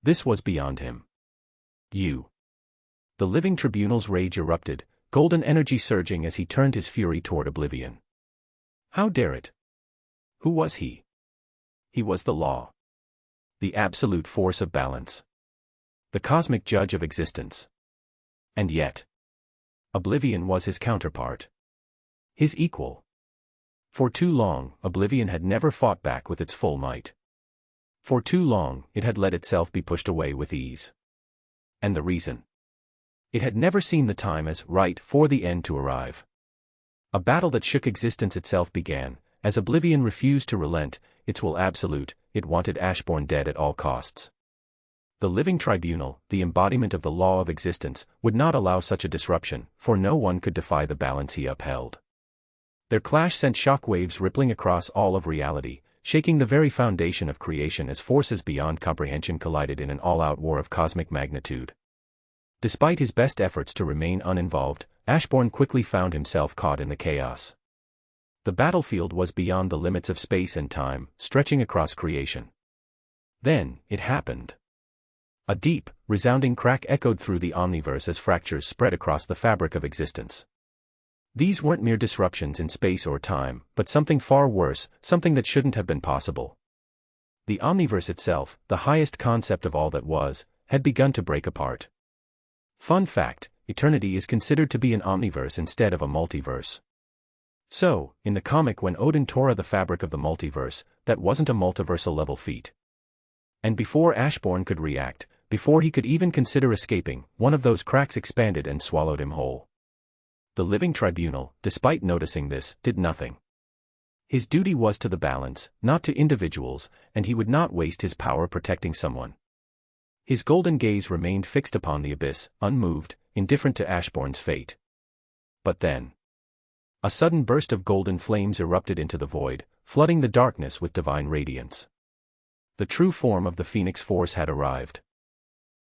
This was beyond him. You. The living tribunal's rage erupted, golden energy surging as he turned his fury toward oblivion. How dare it? Who was he? He was the law. The absolute force of balance. The cosmic judge of existence. And yet, oblivion was his counterpart. His equal. For too long, oblivion had never fought back with its full might. For too long, it had let itself be pushed away with ease. And the reason? It had never seen the time as right for the end to arrive. A battle that shook existence itself began, as oblivion refused to relent, its will absolute, it wanted Ashbourne dead at all costs. The living tribunal, the embodiment of the law of existence, would not allow such a disruption, for no one could defy the balance he upheld. Their clash sent shock waves rippling across all of reality, shaking the very foundation of creation as forces beyond comprehension collided in an all-out war of cosmic magnitude. Despite his best efforts to remain uninvolved, Ashbourne quickly found himself caught in the chaos. The battlefield was beyond the limits of space and time, stretching across creation. Then, it happened. A deep, resounding crack echoed through the omniverse as fractures spread across the fabric of existence. These weren't mere disruptions in space or time, but something far worse, something that shouldn't have been possible. The omniverse itself, the highest concept of all that was, had begun to break apart. Fun fact, eternity is considered to be an omniverse instead of a multiverse. So, in the comic when Odin tore the fabric of the multiverse, that wasn't a multiversal-level feat. And before Ashbourne could react, before he could even consider escaping, one of those cracks expanded and swallowed him whole. The living tribunal, despite noticing this, did nothing. His duty was to the balance, not to individuals, and he would not waste his power protecting someone. His golden gaze remained fixed upon the abyss, unmoved, indifferent to Ashbourne's fate. But then, a sudden burst of golden flames erupted into the void, flooding the darkness with divine radiance. The true form of the Phoenix Force had arrived.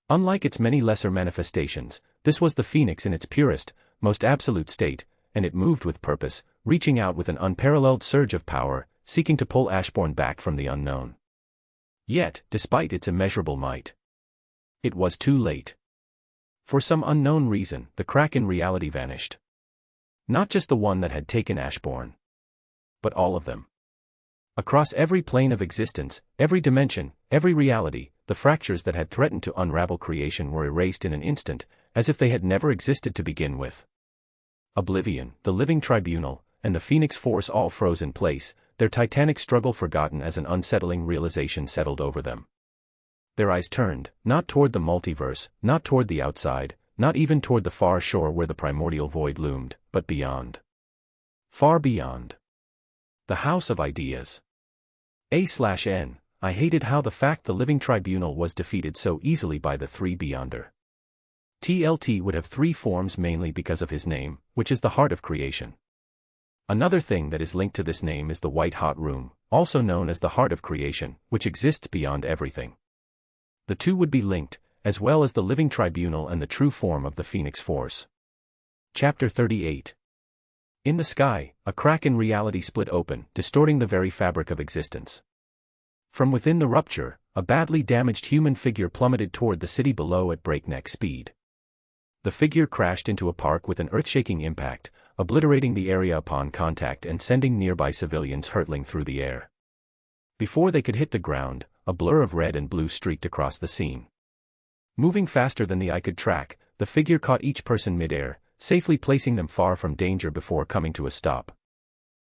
Unlike its many lesser manifestations, this was the Phoenix in its purest, most absolute state, and it moved with purpose, reaching out with an unparalleled surge of power, seeking to pull Ashbourne back from the unknown. Yet, despite its immeasurable might, it was too late. For some unknown reason, the crack in reality vanished. Not just the one that had taken Ashbourne, but all of them. Across every plane of existence, every dimension, every reality, the fractures that had threatened to unravel creation were erased in an instant, as if they had never existed to begin with. Oblivion, the living tribunal, and the Phoenix Force all froze in place, their titanic struggle forgotten as an unsettling realization settled over them. Their eyes turned, not toward the multiverse, not toward the outside, not even toward the far shore where the primordial void loomed, but beyond. Far beyond. The House of Ideas. A/N. I hated how the fact the living tribunal was defeated so easily by the three beyonder. TLT would have three forms mainly because of his name, which is the heart of creation. Another thing that is linked to this name is the White Hot Room, also known as the heart of creation, which exists beyond everything. The two would be linked, as well as the living tribunal and the true form of the Phoenix Force. Chapter 38. In the sky, a crack in reality split open, distorting the very fabric of existence. From within the rupture, a badly damaged human figure plummeted toward the city below at breakneck speed. The figure crashed into a park with an earth-shaking impact, obliterating the area upon contact and sending nearby civilians hurtling through the air. Before they could hit the ground, a blur of red and blue streaked across the scene. Moving faster than the eye could track, the figure caught each person mid-air, safely placing them far from danger before coming to a stop.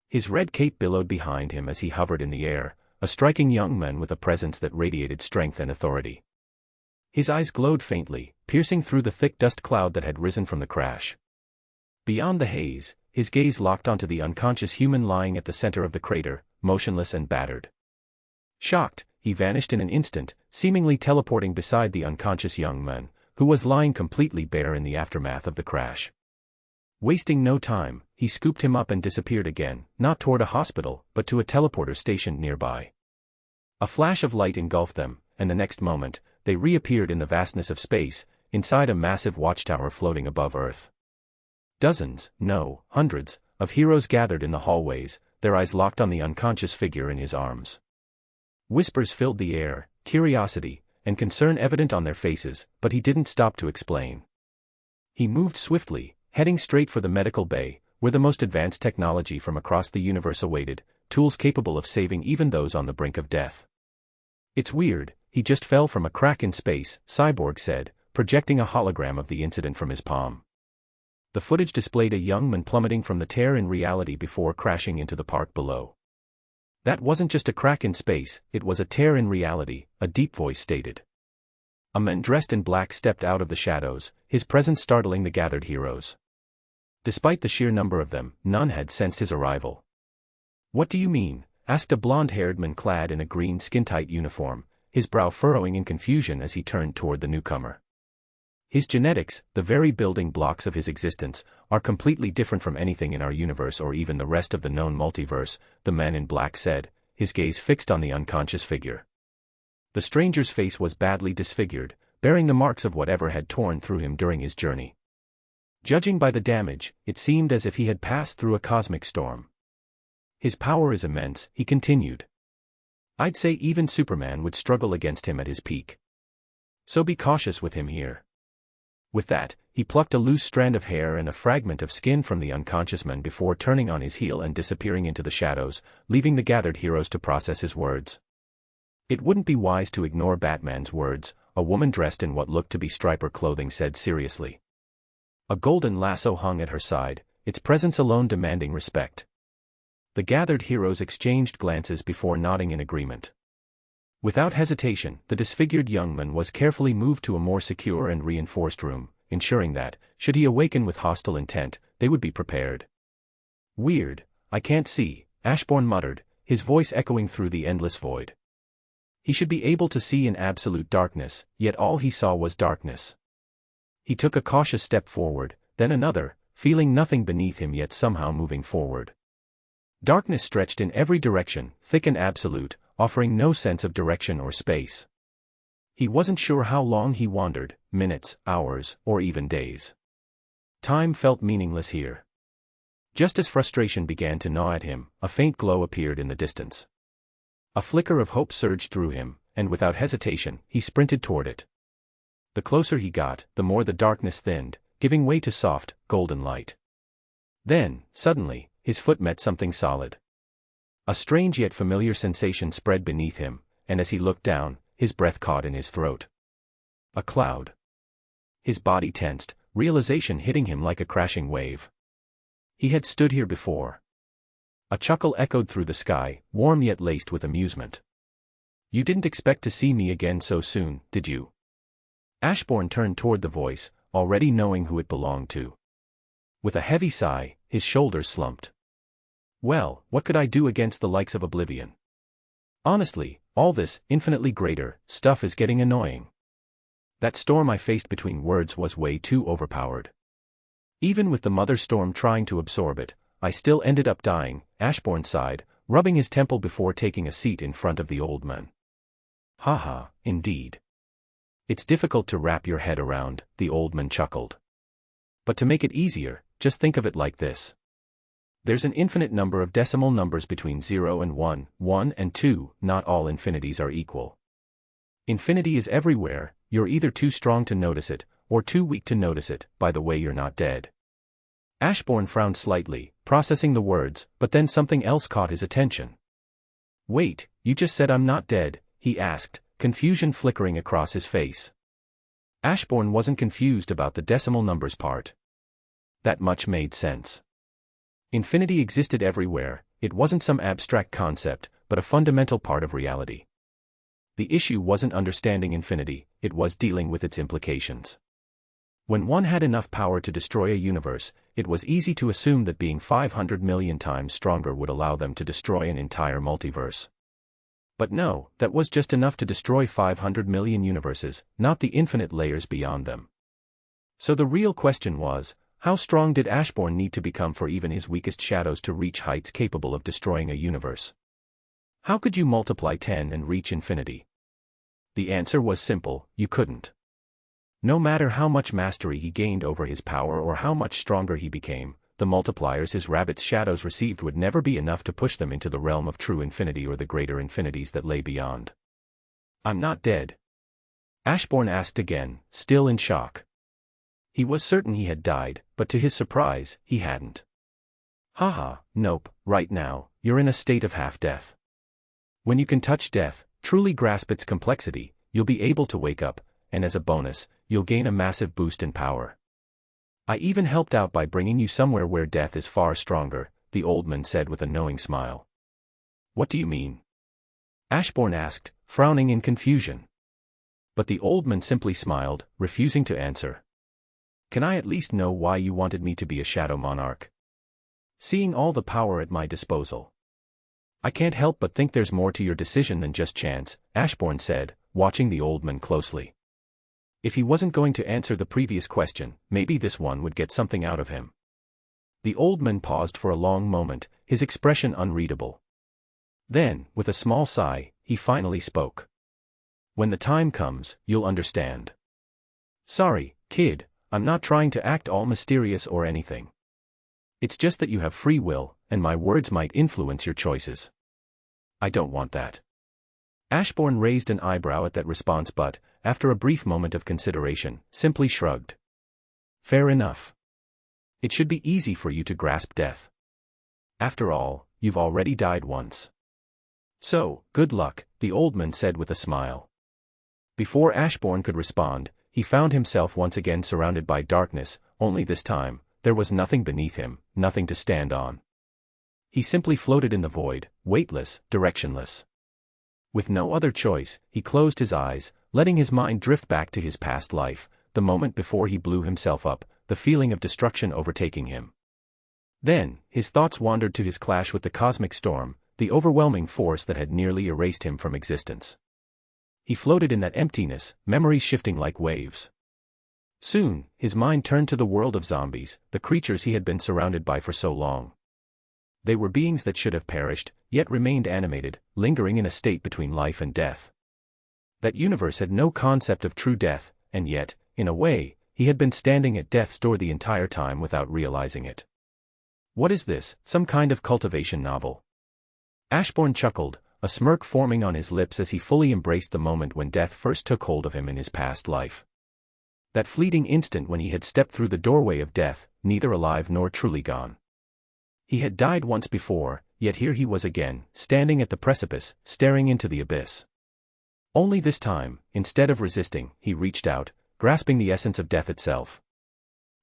His red cape billowed behind him as he hovered in the air, a striking young man with a presence that radiated strength and authority. His eyes glowed faintly, piercing through the thick dust cloud that had risen from the crash. Beyond the haze, his gaze locked onto the unconscious human lying at the center of the crater, motionless and battered. Shocked, he vanished in an instant, seemingly teleporting beside the unconscious young man, who was lying completely bare in the aftermath of the crash. Wasting no time, he scooped him up and disappeared again, not toward a hospital, but to a teleporter stationed nearby. A flash of light engulfed them, and the next moment, they reappeared in the vastness of space, inside a massive watchtower floating above Earth. Dozens, no, hundreds, of heroes gathered in the hallways, their eyes locked on the unconscious figure in his arms. Whispers filled the air, curiosity and concern evident on their faces, but he didn't stop to explain. He moved swiftly, heading straight for the medical bay, where the most advanced technology from across the universe awaited, tools capable of saving even those on the brink of death. It's weird, he just fell from a crack in space, Cyborg said, projecting a hologram of the incident from his palm. The footage displayed a young man plummeting from the tear in reality before crashing into the park below. That wasn't just a crack in space, it was a tear in reality, a deep voice stated. A man dressed in black stepped out of the shadows, his presence startling the gathered heroes. Despite the sheer number of them, none had sensed his arrival. "What do you mean?" asked a blonde-haired man clad in a green skin-tight uniform, his brow furrowing in confusion as he turned toward the newcomer. His genetics, the very building blocks of his existence, are completely different from anything in our universe or even the rest of the known multiverse, the man in black said, his gaze fixed on the unconscious figure. The stranger's face was badly disfigured, bearing the marks of whatever had torn through him during his journey. Judging by the damage, it seemed as if he had passed through a cosmic storm. "His power is immense," he continued. "I'd say even Superman would struggle against him at his peak. So be cautious with him here." With that, he plucked a loose strand of hair and a fragment of skin from the unconscious man before turning on his heel and disappearing into the shadows, leaving the gathered heroes to process his words. "It wouldn't be wise to ignore Batman's words," a woman dressed in what looked to be striper clothing said seriously. A golden lasso hung at her side, its presence alone demanding respect. The gathered heroes exchanged glances before nodding in agreement. Without hesitation, the disfigured young man was carefully moved to a more secure and reinforced room, ensuring that, should he awaken with hostile intent, they would be prepared. "Weird, I can't see," Ashbourne muttered, his voice echoing through the endless void. He should be able to see in absolute darkness, yet all he saw was darkness. He took a cautious step forward, then another, feeling nothing beneath him yet somehow moving forward. Darkness stretched in every direction, thick and absolute, offering no sense of direction or space. He wasn't sure how long he wandered, minutes, hours, or even days. Time felt meaningless here. Just as frustration began to gnaw at him, a faint glow appeared in the distance. A flicker of hope surged through him, and without hesitation, he sprinted toward it. The closer he got, the more the darkness thinned, giving way to soft, golden light. Then, suddenly, his foot met something solid. A strange yet familiar sensation spread beneath him, and as he looked down, his breath caught in his throat. A cloud. His body tensed, realization hitting him like a crashing wave. He had stood here before. A chuckle echoed through the sky, warm yet laced with amusement. You didn't expect to see me again so soon, did you? Ashbourne turned toward the voice, already knowing who it belonged to. With a heavy sigh, his shoulders slumped. Well, what could I do against the likes of Oblivion? Honestly, all this, infinitely greater, stuff is getting annoying. That storm I faced between words was way too overpowered. Even with the mother storm trying to absorb it, I still ended up dying, Ashbourne sighed, rubbing his temple before taking a seat in front of the old man. Haha, indeed. It's difficult to wrap your head around, the old man chuckled. But to make it easier, just think of it like this. There's an infinite number of decimal numbers between 0 and 1, 1 and 2, not all infinities are equal. Infinity is everywhere, you're either too strong to notice it, or too weak to notice it, by the way you're not dead. Ashbourne frowned slightly, processing the words, but then something else caught his attention. Wait, you just said I'm not dead, he asked, confusion flickering across his face. Ashbourne wasn't confused about the decimal numbers part. That much made sense. Infinity existed everywhere, it wasn't some abstract concept, but a fundamental part of reality. The issue wasn't understanding infinity, it was dealing with its implications. When one had enough power to destroy a universe, it was easy to assume that being 500 million times stronger would allow them to destroy an entire multiverse. But no, that was just enough to destroy 500 million universes, not the infinite layers beyond them. So the real question was, how strong did Ashbourne need to become for even his weakest shadows to reach heights capable of destroying a universe? How could you multiply 10 and reach infinity? The answer was simple, you couldn't. No matter how much mastery he gained over his power or how much stronger he became, the multipliers his rabbit's shadows received would never be enough to push them into the realm of true infinity or the greater infinities that lay beyond. I'm not dead. Ashbourne asked again, still in shock. He was certain he had died, but to his surprise, he hadn't. Haha, nope, right now, you're in a state of half-death. When you can touch death, truly grasp its complexity, you'll be able to wake up, and as a bonus, you'll gain a massive boost in power. I even helped out by bringing you somewhere where death is far stronger, the old man said with a knowing smile. What do you mean? Ashbourne asked, frowning in confusion. But the old man simply smiled, refusing to answer. Can I at least know why you wanted me to be a shadow monarch? Seeing all the power at my disposal. I can't help but think there's more to your decision than just chance, Ashbourne said, watching the old man closely. If he wasn't going to answer the previous question, maybe this one would get something out of him. The old man paused for a long moment, his expression unreadable. Then, with a small sigh, he finally spoke. When the time comes, you'll understand. Sorry, kid, I'm not trying to act all mysterious or anything. It's just that you have free will, and my words might influence your choices. I don't want that. Ashbourne raised an eyebrow at that response but, after a brief moment of consideration, simply shrugged. Fair enough. It should be easy for you to grasp death. After all, you've already died once. So, good luck, the old man said with a smile. Before Ashbourne could respond, he found himself once again surrounded by darkness, only this time, there was nothing beneath him, nothing to stand on. He simply floated in the void, weightless, directionless. With no other choice, he closed his eyes, letting his mind drift back to his past life, the moment before he blew himself up, the feeling of destruction overtaking him. Then, his thoughts wandered to his clash with the cosmic storm, the overwhelming force that had nearly erased him from existence. He floated in that emptiness, memories shifting like waves. Soon, his mind turned to the world of zombies, the creatures he had been surrounded by for so long. They were beings that should have perished, yet remained animated, lingering in a state between life and death. That universe had no concept of true death, and yet, in a way, he had been standing at death's door the entire time without realizing it. What is this, some kind of cultivation novel? Ashbourne chuckled, a smirk forming on his lips as he fully embraced the moment when death first took hold of him in his past life. That fleeting instant when he had stepped through the doorway of death, neither alive nor truly gone. He had died once before, yet here he was again, standing at the precipice, staring into the abyss. Only this time, instead of resisting, he reached out, grasping the essence of death itself.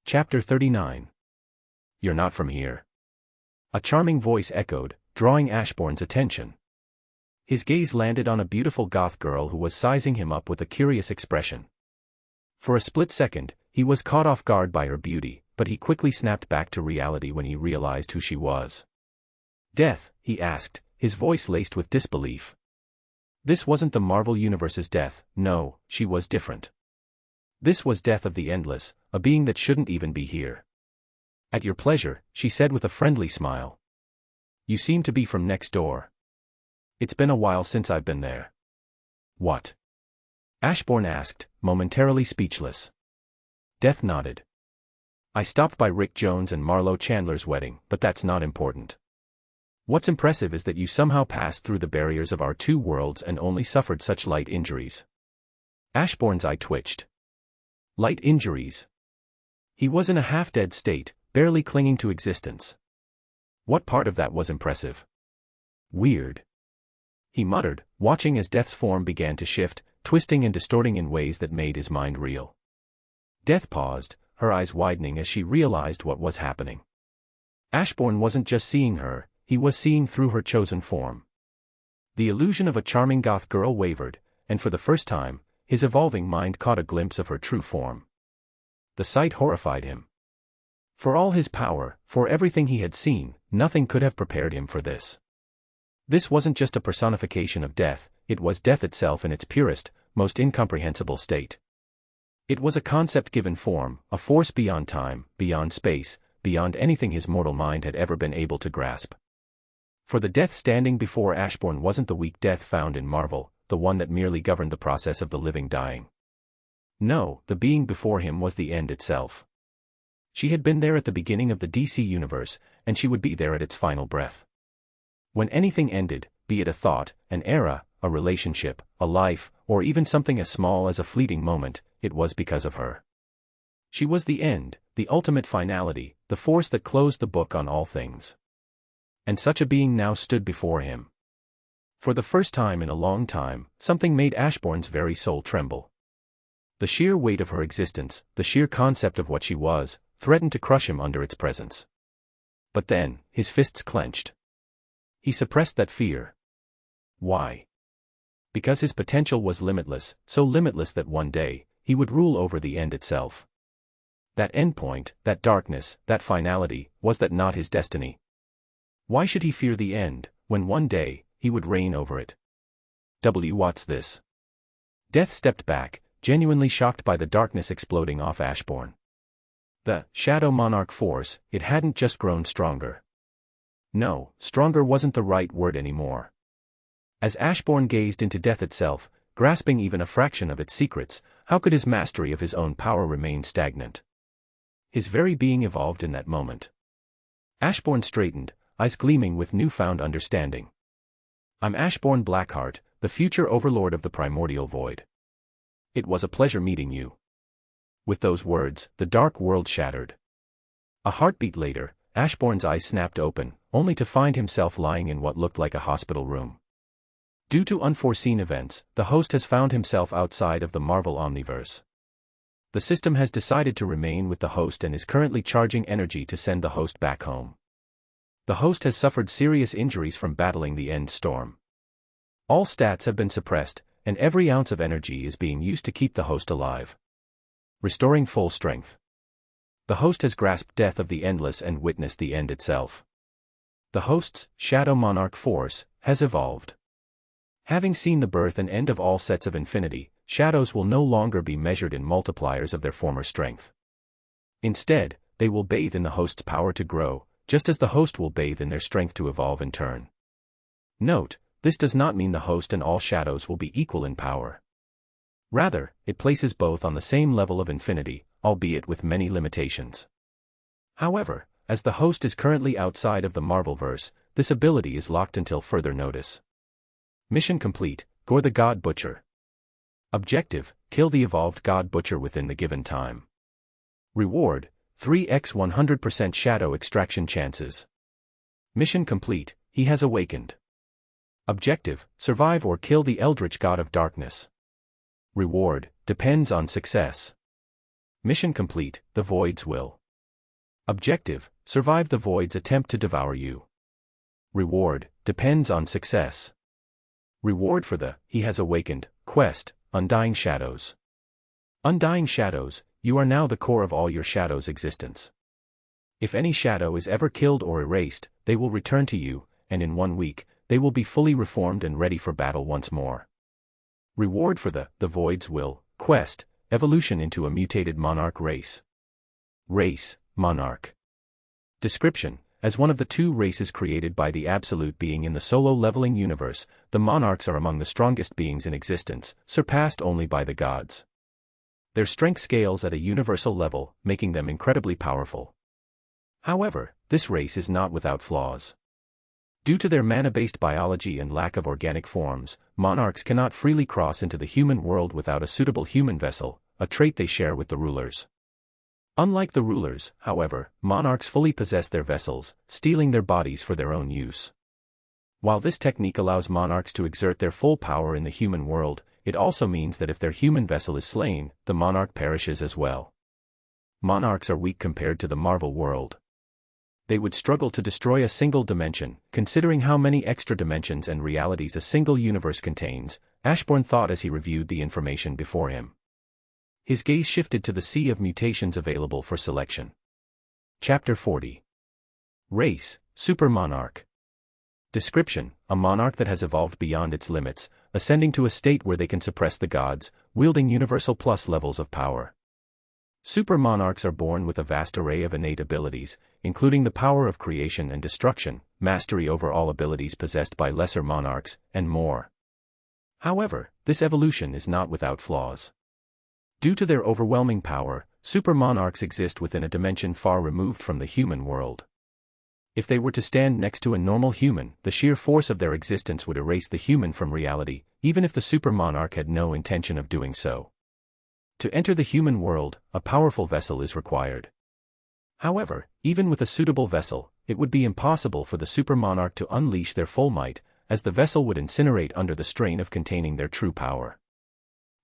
Chapter 39. You're not from here. A charming voice echoed, drawing Ashbourne's attention. His gaze landed on a beautiful goth girl who was sizing him up with a curious expression. For a split second, he was caught off guard by her beauty, but he quickly snapped back to reality when he realized who she was. Death, he asked, his voice laced with disbelief. This wasn't the Marvel Universe's Death, no, she was different. This was Death of the Endless, a being that shouldn't even be here. At your pleasure, she said with a friendly smile. You seem to be from next door. It's been a while since I've been there. What? Ashbourne asked, momentarily speechless. Death nodded. I stopped by Rick Jones and Marlo Chandler's wedding, but that's not important. What's impressive is that you somehow passed through the barriers of our two worlds and only suffered such light injuries. Ashbourne's eye twitched. Light injuries. He was in a half-dead state, barely clinging to existence. What part of that was impressive? Weird. He muttered, watching as Death's form began to shift, twisting and distorting in ways that made his mind reel. Death paused, her eyes widening as she realized what was happening. Ashbourne wasn't just seeing her, he was seeing through her chosen form. The illusion of a charming goth girl wavered, and for the first time, his evolving mind caught a glimpse of her true form. The sight horrified him. For all his power, for everything he had seen, nothing could have prepared him for this. This wasn't just a personification of death, it was death itself in its purest, most incomprehensible state. It was a concept-given form, a force beyond time, beyond space, beyond anything his mortal mind had ever been able to grasp. For the death standing before Ashbourne wasn't the weak death found in Marvel, the one that merely governed the process of the living dying. No, the being before him was the end itself. She had been there at the beginning of the DC universe, and she would be there at its final breath. When anything ended, be it a thought, an era, a relationship, a life, or even something as small as a fleeting moment, it was because of her. She was the end, the ultimate finality, the force that closed the book on all things. And such a being now stood before him. For the first time in a long time, something made Ashbourne's very soul tremble. The sheer weight of her existence, the sheer concept of what she was, threatened to crush him under its presence. But then, his fists clenched. He suppressed that fear. Why? Because his potential was limitless, so limitless that one day, he would rule over the end itself. That endpoint, that darkness, that finality, was that not his destiny? Why should he fear the end, when one day, he would reign over it? What's this? Death stepped back, genuinely shocked by the darkness exploding off Ashbourne. The Shadow Monarch force, it hadn't just grown stronger. No, stronger wasn't the right word anymore. As Ashbourne gazed into death itself, grasping even a fraction of its secrets, how could his mastery of his own power remain stagnant? His very being evolved in that moment. Ashbourne straightened, eyes gleaming with newfound understanding. I'm Ashbourne Blackheart, the future overlord of the primordial void. It was a pleasure meeting you. With those words, the dark world shattered. A heartbeat later, Ashbourne's eyes snapped open, only to find himself lying in what looked like a hospital room. Due to unforeseen events, the host has found himself outside of the Marvel Omniverse. The system has decided to remain with the host and is currently charging energy to send the host back home. The host has suffered serious injuries from battling the end storm. All stats have been suppressed, and every ounce of energy is being used to keep the host alive. Restoring full strength. The host has grasped death of the endless and witnessed the end itself. The host's Shadow Monarch force has evolved. Having seen the birth and end of all sets of infinity, shadows will no longer be measured in multipliers of their former strength. Instead, they will bathe in the host's power to grow, just as the host will bathe in their strength to evolve in turn. Note, this does not mean the host and all shadows will be equal in power. Rather, it places both on the same level of infinity, albeit with many limitations. However, as the host is currently outside of the Marvelverse, this ability is locked until further notice. Mission complete, Gore the God Butcher. Objective, kill the evolved God Butcher within the given time. Reward, 3x 100% shadow extraction chances. Mission complete, he has awakened. Objective, survive or kill the Eldritch God of Darkness. Reward, depends on success. Mission complete, the Void's will. Objective, Survive the void's attempt to devour you. Reward depends on success. Reward for the He has awakened quest, Undying Shadows. Undying Shadows, you are now the core of all your shadows' existence. If any shadow is ever killed or erased, they will return to you, and in 1 week, they will be fully reformed and ready for battle once more. Reward for the void's will quest, evolution into a mutated monarch race. Race, Monarch. Description: as one of the 2 races created by the Absolute Being in the solo-leveling universe, the Monarchs are among the strongest beings in existence, surpassed only by the gods. Their strength scales at a universal level, making them incredibly powerful. However, this race is not without flaws. Due to their mana-based biology and lack of organic forms, monarchs cannot freely cross into the human world without a suitable human vessel, a trait they share with the rulers. Unlike the rulers, however, monarchs fully possess their vessels, stealing their bodies for their own use. While this technique allows monarchs to exert their full power in the human world, it also means that if their human vessel is slain, the monarch perishes as well. Monarchs are weak compared to the Marvel world. They would struggle to destroy a single dimension, considering how many extra dimensions and realities a single universe contains, Ashbourne thought as he reviewed the information before him. His gaze shifted to the sea of mutations available for selection. Chapter 40. Race, Super Monarch. Description: a monarch that has evolved beyond its limits, ascending to a state where they can suppress the gods, wielding universal plus levels of power. Super monarchs are born with a vast array of innate abilities, including the power of creation and destruction, mastery over all abilities possessed by lesser monarchs, and more. However, this evolution is not without flaws. Due to their overwhelming power, super monarchs exist within a dimension far removed from the human world. If they were to stand next to a normal human, the sheer force of their existence would erase the human from reality, even if the super monarch had no intention of doing so. To enter the human world, a powerful vessel is required. However, even with a suitable vessel, it would be impossible for the super monarch to unleash their full might, as the vessel would incinerate under the strain of containing their true power.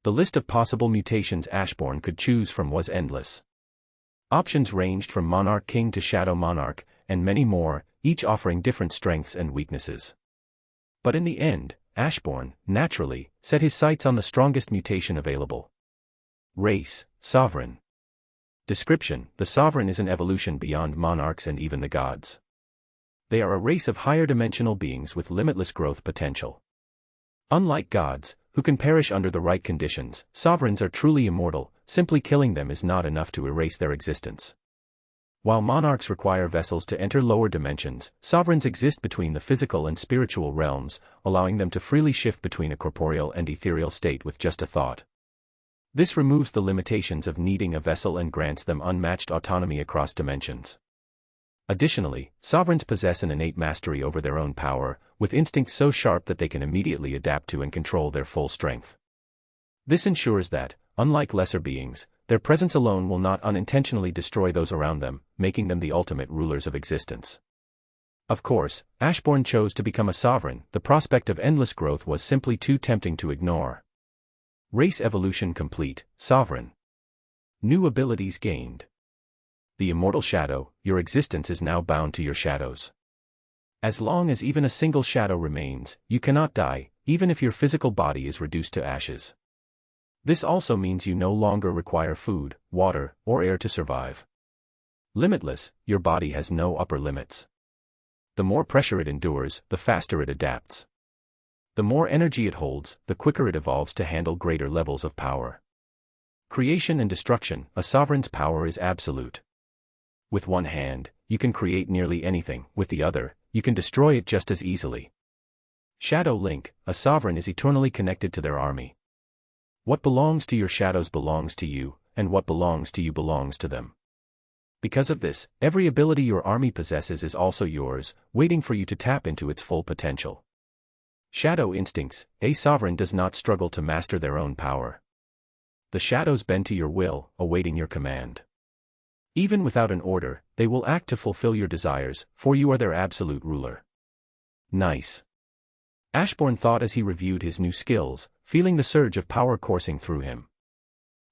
The list of possible mutations Ashbourne could choose from was endless. Options ranged from Monarch King to Shadow Monarch, and many more, each offering different strengths and weaknesses. But in the end, Ashbourne, naturally, set his sights on the strongest mutation available. Race, Sovereign. Description: the Sovereign is an evolution beyond monarchs and even the gods. They are a race of higher dimensional beings with limitless growth potential. Unlike gods, who can perish under the right conditions, sovereigns are truly immortal. Simply killing them is not enough to erase their existence. While monarchs require vessels to enter lower dimensions, sovereigns exist between the physical and spiritual realms, allowing them to freely shift between a corporeal and ethereal state with just a thought. This removes the limitations of needing a vessel and grants them unmatched autonomy across dimensions. Additionally, sovereigns possess an innate mastery over their own power, with instincts so sharp that they can immediately adapt to and control their full strength. This ensures that, unlike lesser beings, their presence alone will not unintentionally destroy those around them, making them the ultimate rulers of existence. Of course, Ashbourne chose to become a sovereign. The prospect of endless growth was simply too tempting to ignore. Race evolution complete, Sovereign. New abilities gained. The immortal shadow, your existence is now bound to your shadows. As long as even a single shadow remains, you cannot die, even if your physical body is reduced to ashes. This also means you no longer require food, water, or air to survive. Limitless, your body has no upper limits. The more pressure it endures, the faster it adapts. The more energy it holds, the quicker it evolves to handle greater levels of power. Creation and destruction: a sovereign's power is absolute. With one hand, you can create nearly anything; with the other, you can destroy it just as easily. Shadow Link: a sovereign is eternally connected to their army. What belongs to your shadows belongs to you, and what belongs to you belongs to them. Because of this, every ability your army possesses is also yours, waiting for you to tap into its full potential. Shadow Instincts: a sovereign does not struggle to master their own power. The shadows bend to your will, awaiting your command. Even without an order, they will act to fulfill your desires, for you are their absolute ruler. Nice. Ashbourne thought as he reviewed his new skills, feeling the surge of power coursing through him.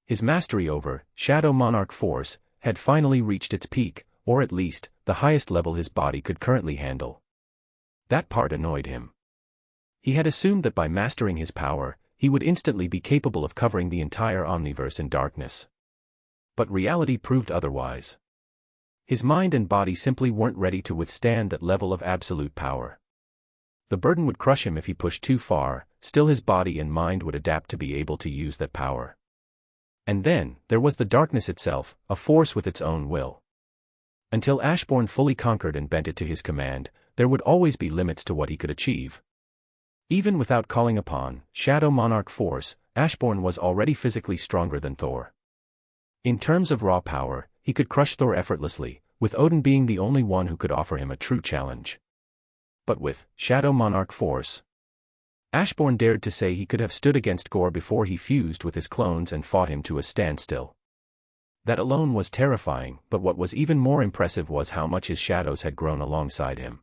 His mastery over Shadow Monarch Force had finally reached its peak, or at least, the highest level his body could currently handle. That part annoyed him. He had assumed that by mastering his power, he would instantly be capable of covering the entire omniverse in darkness. But reality proved otherwise. His mind and body simply weren't ready to withstand that level of absolute power. The burden would crush him if he pushed too far, still his body and mind would adapt to be able to use that power. And then, there was the darkness itself, a force with its own will. Until Ashbourne fully conquered and bent it to his command, there would always be limits to what he could achieve. Even without calling upon Shadow Monarch force, Ashbourne was already physically stronger than Thor. In terms of raw power, he could crush Thor effortlessly, with Odin being the only one who could offer him a true challenge. But with Shadow Monarch force, Ashbourne dared to say he could have stood against Gorr before he fused with his clones and fought him to a standstill. That alone was terrifying, but what was even more impressive was how much his shadows had grown alongside him.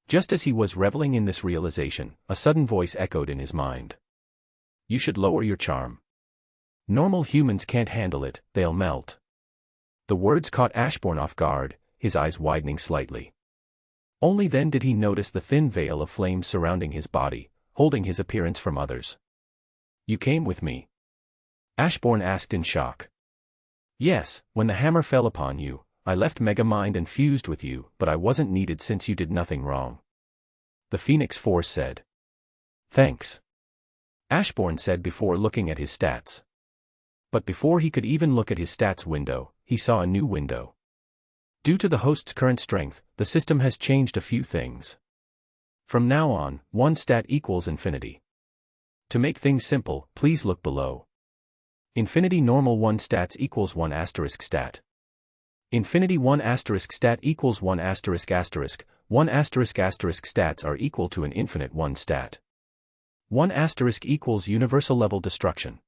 Just as he was reveling in this realization, a sudden voice echoed in his mind. "You should lower your charm. Normal humans can't handle it, they'll melt." The words caught Ashbourne off guard, his eyes widening slightly. Only then did he notice the thin veil of flames surrounding his body, holding his appearance from others. "You came with me?" Ashbourne asked in shock. "Yes, when the hammer fell upon you, I left Megamind and fused with you, but I wasn't needed since you did nothing wrong," the Phoenix Force said. "Thanks," Ashbourne said before looking at his stats. But before he could even look at his stats window, he saw a new window. Due to the host's current strength, the system has changed a few things. From now on, one stat equals infinity. To make things simple, please look below. Infinity normal 1 stats equals 1 asterisk stat. Infinity 1 asterisk stat equals 1 asterisk asterisk, 1 asterisk asterisk stats are equal to an infinite 1 stat. 1 asterisk equals universal level destruction.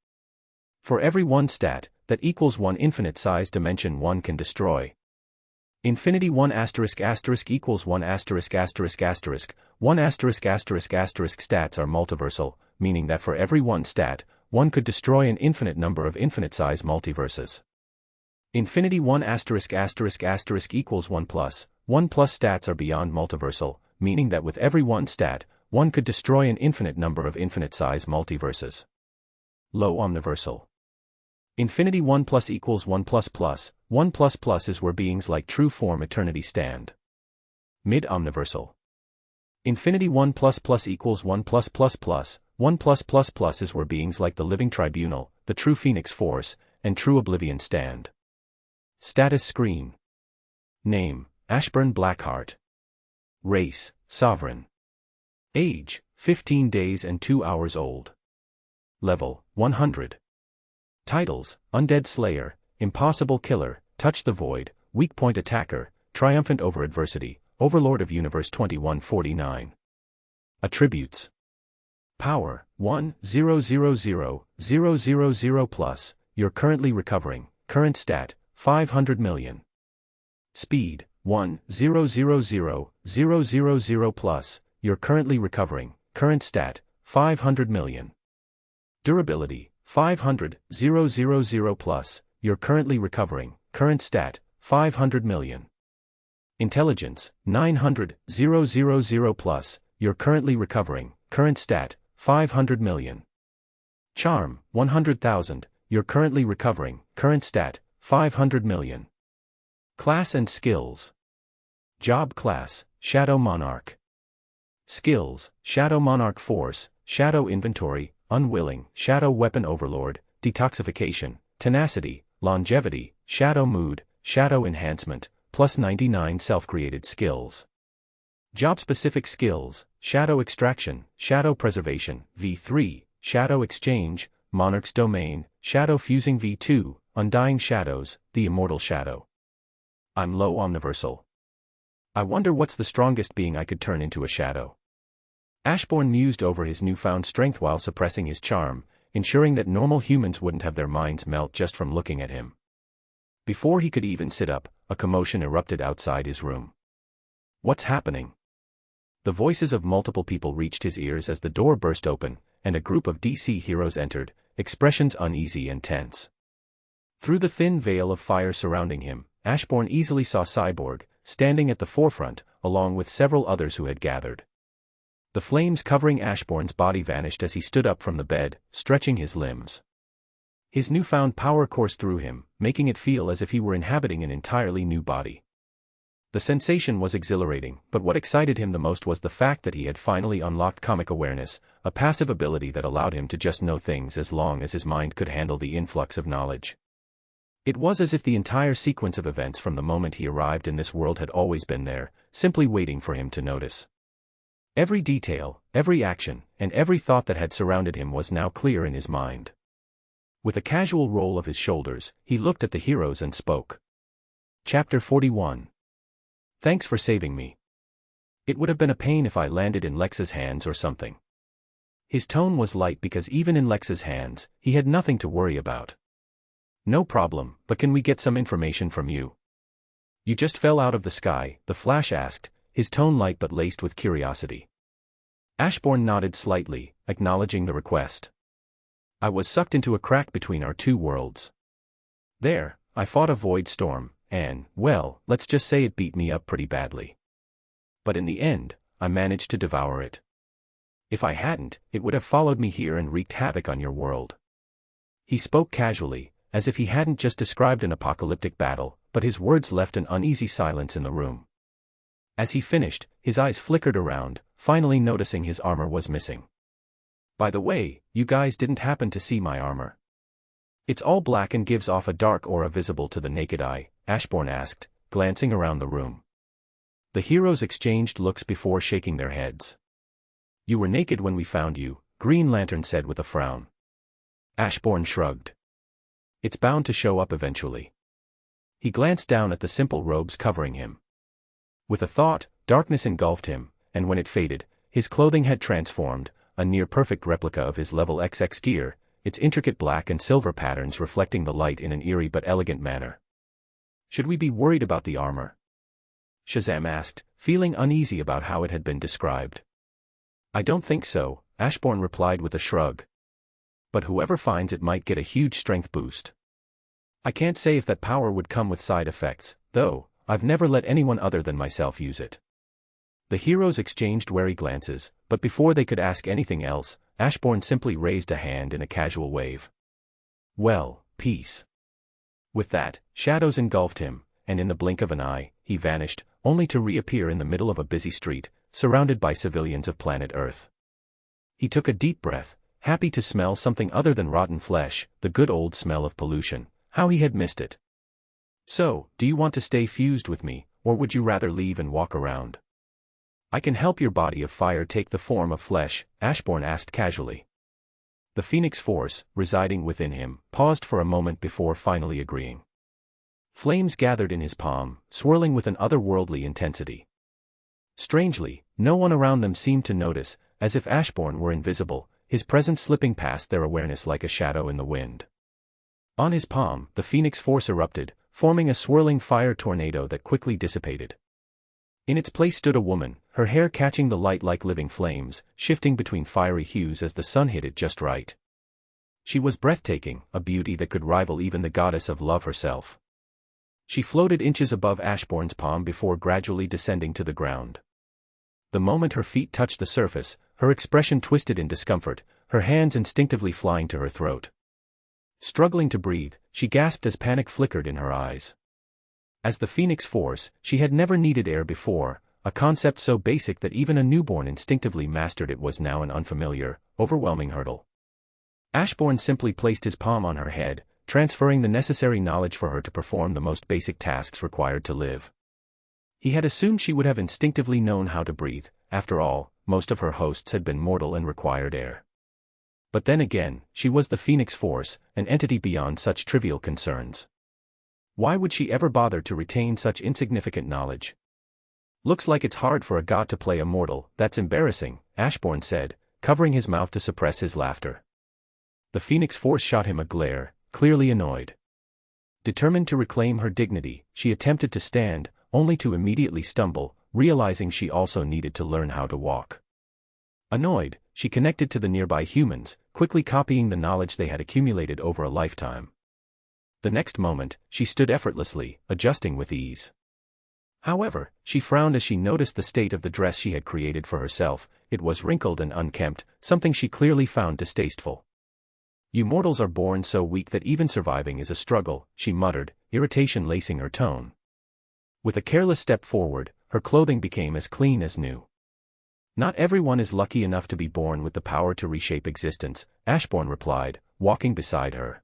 For every 1 stat, that equals 1 infinite size dimension 1 can destroy. Infinity 1 asterisk asterisk equals 1 asterisk asterisk asterisk, 1 asterisk asterisk asterisk stats are multiversal, meaning that for every 1 stat, 1 could destroy an infinite number of infinite-size multiverses. Infinity 1 asterisk asterisk asterisk equals 1 plus stats are beyond multiversal, meaning that with every 1 stat, 1 could destroy an infinite number of infinite-size multiverses. Low omniversal. Infinity 1 plus equals 1 plus plus, 1 plus plus is where beings like True Form Eternity stand. Mid omniversal. Infinity 1 plus plus equals 1 plus plus plus, 1 plus plus plus is where beings like the Living Tribunal, the True Phoenix Force, and True Oblivion stand. Status screen. Name, Ashbourne Blackheart. Race, Sovereign. Age, 15 days and 2 hours old. Level, 100. Titles, Undead Slayer, Impossible Killer, Touch the Void, Weak Point Attacker, Triumphant Over Adversity, Overlord of Universe 2149. Attributes. Power, 1,000,000 plus, you're currently recovering, current stat, 500 million. Speed, 1,000,000 plus, you're currently recovering, current stat, 500 million. Durability, 500,000 plus, you're currently recovering, current stat, 500 million. Intelligence, 900,000 plus, you're currently recovering, current stat, 500 million. Charm, 100,000, you're currently recovering, current stat, 500 million. Class and skills. Job class, Shadow Monarch. Skills, Shadow Monarch Force, Shadow Inventory, Unwilling, Shadow Weapon Overlord, Detoxification, Tenacity, Longevity, Shadow Mood, Shadow Enhancement, plus 99 self-created skills. Job-specific skills, Shadow Extraction, Shadow Preservation, V3, Shadow Exchange, Monarch's Domain, Shadow Fusing V2, Undying Shadows, the Immortal Shadow. I'm low omniversal. I wonder what's the strongest being I could turn into a shadow. Ashbourne mused over his newfound strength while suppressing his charm, ensuring that normal humans wouldn't have their minds melt just from looking at him. Before he could even sit up, a commotion erupted outside his room. What's happening? The voices of multiple people reached his ears as the door burst open, and a group of DC heroes entered, expressions uneasy and tense. Through the thin veil of fire surrounding him, Ashbourne easily saw Cyborg, standing at the forefront, along with several others who had gathered. The flames covering Ashbourne's body vanished as he stood up from the bed, stretching his limbs. His newfound power coursed through him, making it feel as if he were inhabiting an entirely new body. The sensation was exhilarating, but what excited him the most was the fact that he had finally unlocked comic awareness, a passive ability that allowed him to just know things as long as his mind could handle the influx of knowledge. It was as if the entire sequence of events from the moment he arrived in this world had always been there, simply waiting for him to notice. Every detail, every action, and every thought that had surrounded him was now clear in his mind. With a casual roll of his shoulders, he looked at the heroes and spoke. Chapter 41. Thanks for saving me. It would have been a pain if I landed in Lex's hands or something. His tone was light because even in Lex's hands, he had nothing to worry about. No problem, but can we get some information from you? You just fell out of the sky, the Flash asked, his tone light but laced with curiosity. Ashbourne nodded slightly, acknowledging the request. I was sucked into a crack between our two worlds. There, I fought a void storm, and, well, let's just say it beat me up pretty badly. But in the end, I managed to devour it. If I hadn't, it would have followed me here and wreaked havoc on your world. He spoke casually, as if he hadn't just described an apocalyptic battle, but his words left an uneasy silence in the room. As he finished, his eyes flickered around, finally noticing his armor was missing. By the way, you guys didn't happen to see my armor. It's all black and gives off a dark aura visible to the naked eye, Ashbourne asked, glancing around the room. The heroes exchanged looks before shaking their heads. You were naked when we found you, Green Lantern said with a frown. Ashbourne shrugged. It's bound to show up eventually. He glanced down at the simple robes covering him. With a thought, darkness engulfed him, and when it faded, his clothing had transformed, a near-perfect replica of his level XX gear, its intricate black and silver patterns reflecting the light in an eerie but elegant manner. Should we be worried about the armor? Shazam asked, feeling uneasy about how it had been described. I don't think so, Ashbourne replied with a shrug. But whoever finds it might get a huge strength boost. I can't say if that power would come with side effects, though. I've never let anyone other than myself use it. The heroes exchanged wary glances, but before they could ask anything else, Ashbourne simply raised a hand in a casual wave. Well, peace. With that, shadows engulfed him, and in the blink of an eye, he vanished, only to reappear in the middle of a busy street, surrounded by civilians of planet Earth. He took a deep breath, happy to smell something other than rotten flesh, the good old smell of pollution. How he had missed it. So, do you want to stay fused with me, or would you rather leave and walk around? I can help your body of fire take the form of flesh, Ashbourne asked casually. The Phoenix Force, residing within him, paused for a moment before finally agreeing. Flames gathered in his palm, swirling with an otherworldly intensity. Strangely, no one around them seemed to notice, as if Ashbourne were invisible, his presence slipping past their awareness like a shadow in the wind. On his palm, the Phoenix Force erupted, forming a swirling fire tornado that quickly dissipated. In its place stood a woman, her hair catching the light like living flames, shifting between fiery hues as the sun hit it just right. She was breathtaking, a beauty that could rival even the goddess of love herself. She floated inches above Ashbourne's palm before gradually descending to the ground. The moment her feet touched the surface, her expression twisted in discomfort, her hands instinctively flying to her throat. Struggling to breathe, she gasped as panic flickered in her eyes. As the Phoenix Force, she had never needed air before, a concept so basic that even a newborn instinctively mastered it was now an unfamiliar, overwhelming hurdle. Ashbourne simply placed his palm on her head, transferring the necessary knowledge for her to perform the most basic tasks required to live. He had assumed she would have instinctively known how to breathe. After all, most of her hosts had been mortal and required air. But then again, she was the Phoenix Force, an entity beyond such trivial concerns. Why would she ever bother to retain such insignificant knowledge? Looks like it's hard for a god to play a mortal. That's embarrassing, Ashbourne said, covering his mouth to suppress his laughter. The Phoenix Force shot him a glare, clearly annoyed. Determined to reclaim her dignity, she attempted to stand, only to immediately stumble, realizing she also needed to learn how to walk. Annoyed, she connected to the nearby humans, quickly copying the knowledge they had accumulated over a lifetime. The next moment, she stood effortlessly, adjusting with ease. However, she frowned as she noticed the state of the dress she had created for herself. It was wrinkled and unkempt, something she clearly found distasteful. "You mortals are born so weak that even surviving is a struggle," she muttered, irritation lacing her tone. With a careless step forward, her clothing became as clean as new. "Not everyone is lucky enough to be born with the power to reshape existence," Ashbourne replied, walking beside her.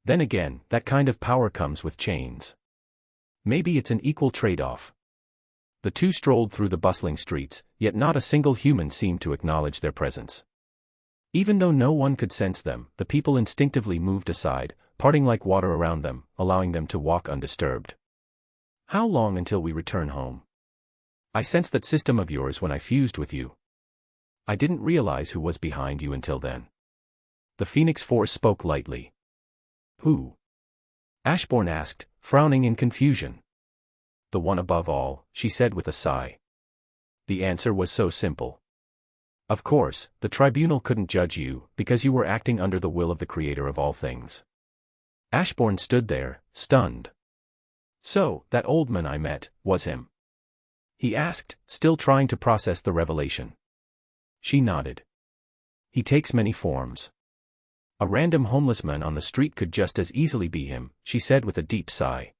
"Then again, that kind of power comes with chains. Maybe it's an equal trade-off." The two strolled through the bustling streets, yet not a single human seemed to acknowledge their presence. Even though no one could sense them, the people instinctively moved aside, parting like water around them, allowing them to walk undisturbed. "How long until we return home? I sensed that system of yours when I fused with you. I didn't realize who was behind you until then." The Phoenix Force spoke lightly. "Who?" Ashbourne asked, frowning in confusion. "The one above all," she said with a sigh. The answer was so simple. Of course, the tribunal couldn't judge you, because you were acting under the will of the creator of all things. Ashbourne stood there, stunned. "So, that old man I met, was him?" he asked, still trying to process the revelation. She nodded. "He takes many forms. A random homeless man on the street could just as easily be him," she said with a deep sigh.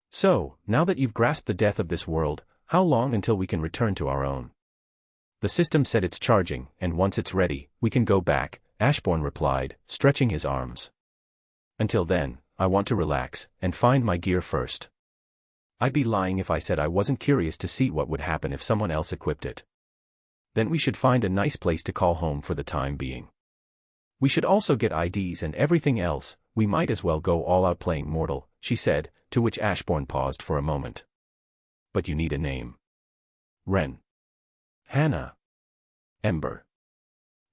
"So, now that you've grasped the death of this world, how long until we can return to our own?" "The system said it's charging, and once it's ready, we can go back," Ashbourne replied, stretching his arms. "Until then, I want to relax, and find my gear first. I'd be lying if I said I wasn't curious to see what would happen if someone else equipped it. Then we should find a nice place to call home for the time being. We should also get IDs and everything else. We might as well go all out playing mortal," she said, to which Ashbourne paused for a moment. "But you need a name. Ren. Hannah. Ember.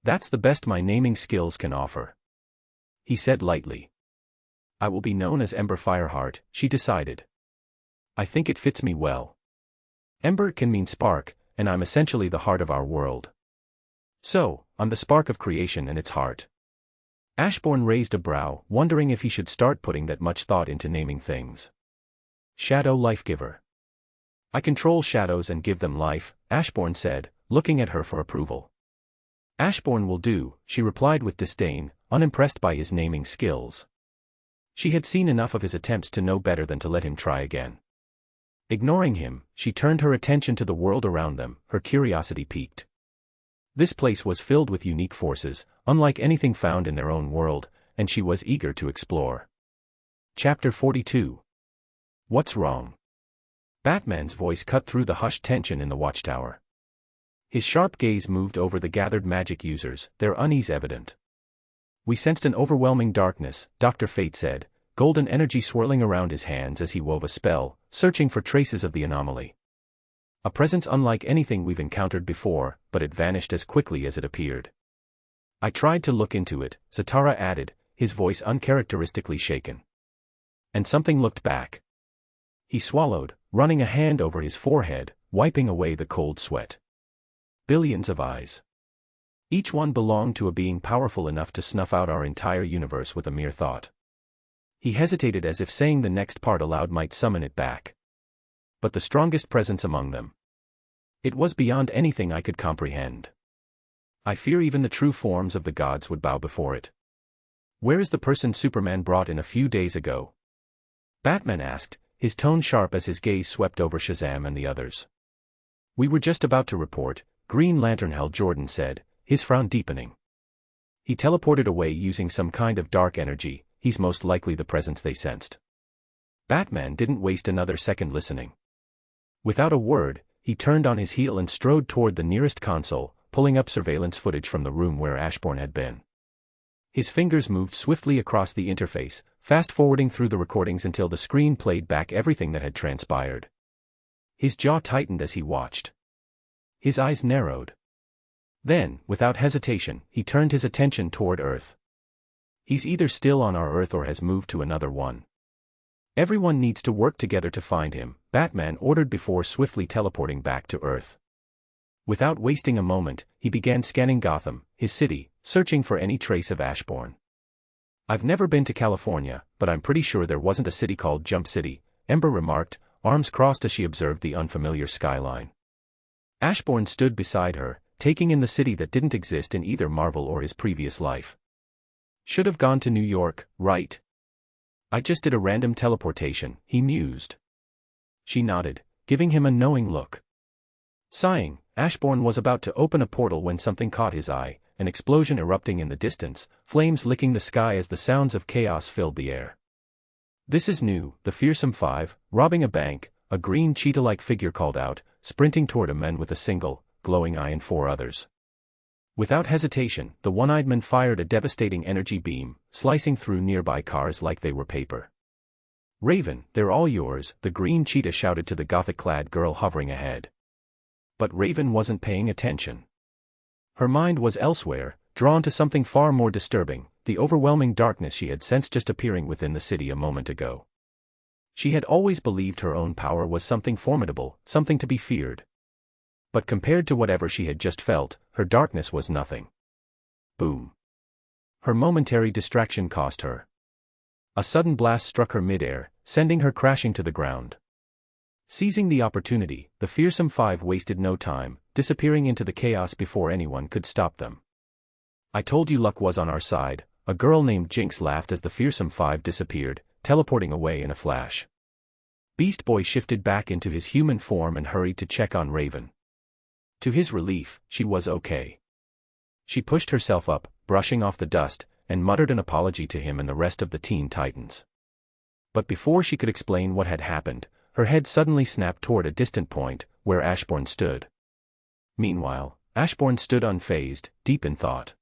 That's the best my naming skills can offer," he said lightly. "I will be known as Ember Fireheart," she decided. "I think it fits me well. Ember can mean spark, and I'm essentially the heart of our world. So, I'm the spark of creation and its heart." Ashbourne raised a brow, wondering if he should start putting that much thought into naming things. "Shadow Life-Giver. I control shadows and give them life," Ashbourne said, looking at her for approval. "Ashbourne will do," she replied with disdain, unimpressed by his naming skills. She had seen enough of his attempts to know better than to let him try again. Ignoring him, she turned her attention to the world around them, her curiosity piqued. This place was filled with unique forces, unlike anything found in their own world, and she was eager to explore. Chapter 42. What's wrong? Batman's voice cut through the hushed tension in the watchtower. His sharp gaze moved over the gathered magic users, their unease evident. "We sensed an overwhelming darkness," Dr. Fate said, golden energy swirling around his hands as he wove a spell, searching for traces of the anomaly. "A presence unlike anything we've encountered before, but it vanished as quickly as it appeared. I tried to look into it," Zatara added, his voice uncharacteristically shaken. "And something looked back." He swallowed, running a hand over his forehead, wiping away the cold sweat. "Billions of eyes. Each one belonged to a being powerful enough to snuff out our entire universe with a mere thought." He hesitated as if saying the next part aloud might summon it back. "But the strongest presence among them. It was beyond anything I could comprehend. I fear even the true forms of the gods would bow before it." "Where is the person Superman brought in a few days ago?" Batman asked, his tone sharp as his gaze swept over Shazam and the others. "We were just about to report," Green Lantern Hal Jordan said, his frown deepening. "He teleported away using some kind of dark energy. He's most likely the presence they sensed." Batman didn't waste another second listening. Without a word, he turned on his heel and strode toward the nearest console, pulling up surveillance footage from the room where Ashbourne had been. His fingers moved swiftly across the interface, fast-forwarding through the recordings until the screen played back everything that had transpired. His jaw tightened as he watched. His eyes narrowed. Then, without hesitation, he turned his attention toward Earth. "He's either still on our Earth or has moved to another one. Everyone needs to work together to find him," Batman ordered before swiftly teleporting back to Earth. Without wasting a moment, he began scanning Gotham, his city, searching for any trace of Ashbourne. "I've never been to California, but I'm pretty sure there wasn't a city called Jump City," Ember remarked, arms crossed as she observed the unfamiliar skyline. Ashbourne stood beside her, taking in the city that didn't exist in either Marvel or his previous life. Should have gone to New York, right? I just did a random teleportation, he mused. She nodded, giving him a knowing look. Sighing, Ashbourne was about to open a portal when something caught his eye, an explosion erupting in the distance, flames licking the sky as the sounds of chaos filled the air. This is new, the fearsome five, robbing a bank, a green cheetah-like figure called out, sprinting toward a man with a single, glowing eye and 4 others. Without hesitation, the one-eyed man fired a devastating energy beam, slicing through nearby cars like they were paper. Raven, they're all yours, the green cheetah shouted to the gothic-clad girl hovering ahead. But Raven wasn't paying attention. Her mind was elsewhere, drawn to something far more disturbing, the overwhelming darkness she had sensed just appearing within the city a moment ago. She had always believed her own power was something formidable, something to be feared. But compared to whatever she had just felt, her darkness was nothing. Boom. Her momentary distraction cost her. A sudden blast struck her midair, sending her crashing to the ground. Seizing the opportunity, the fearsome five wasted no time, disappearing into the chaos before anyone could stop them. I told you luck was on our side, a girl named Jinx laughed as the fearsome five disappeared, teleporting away in a flash. Beast Boy shifted back into his human form and hurried to check on Raven. To his relief, she was okay. She pushed herself up, brushing off the dust, and muttered an apology to him and the rest of the Teen Titans. But before she could explain what had happened, her head suddenly snapped toward a distant point, where Ashbourne stood. Meanwhile, Ashbourne stood unfazed, deep in thought.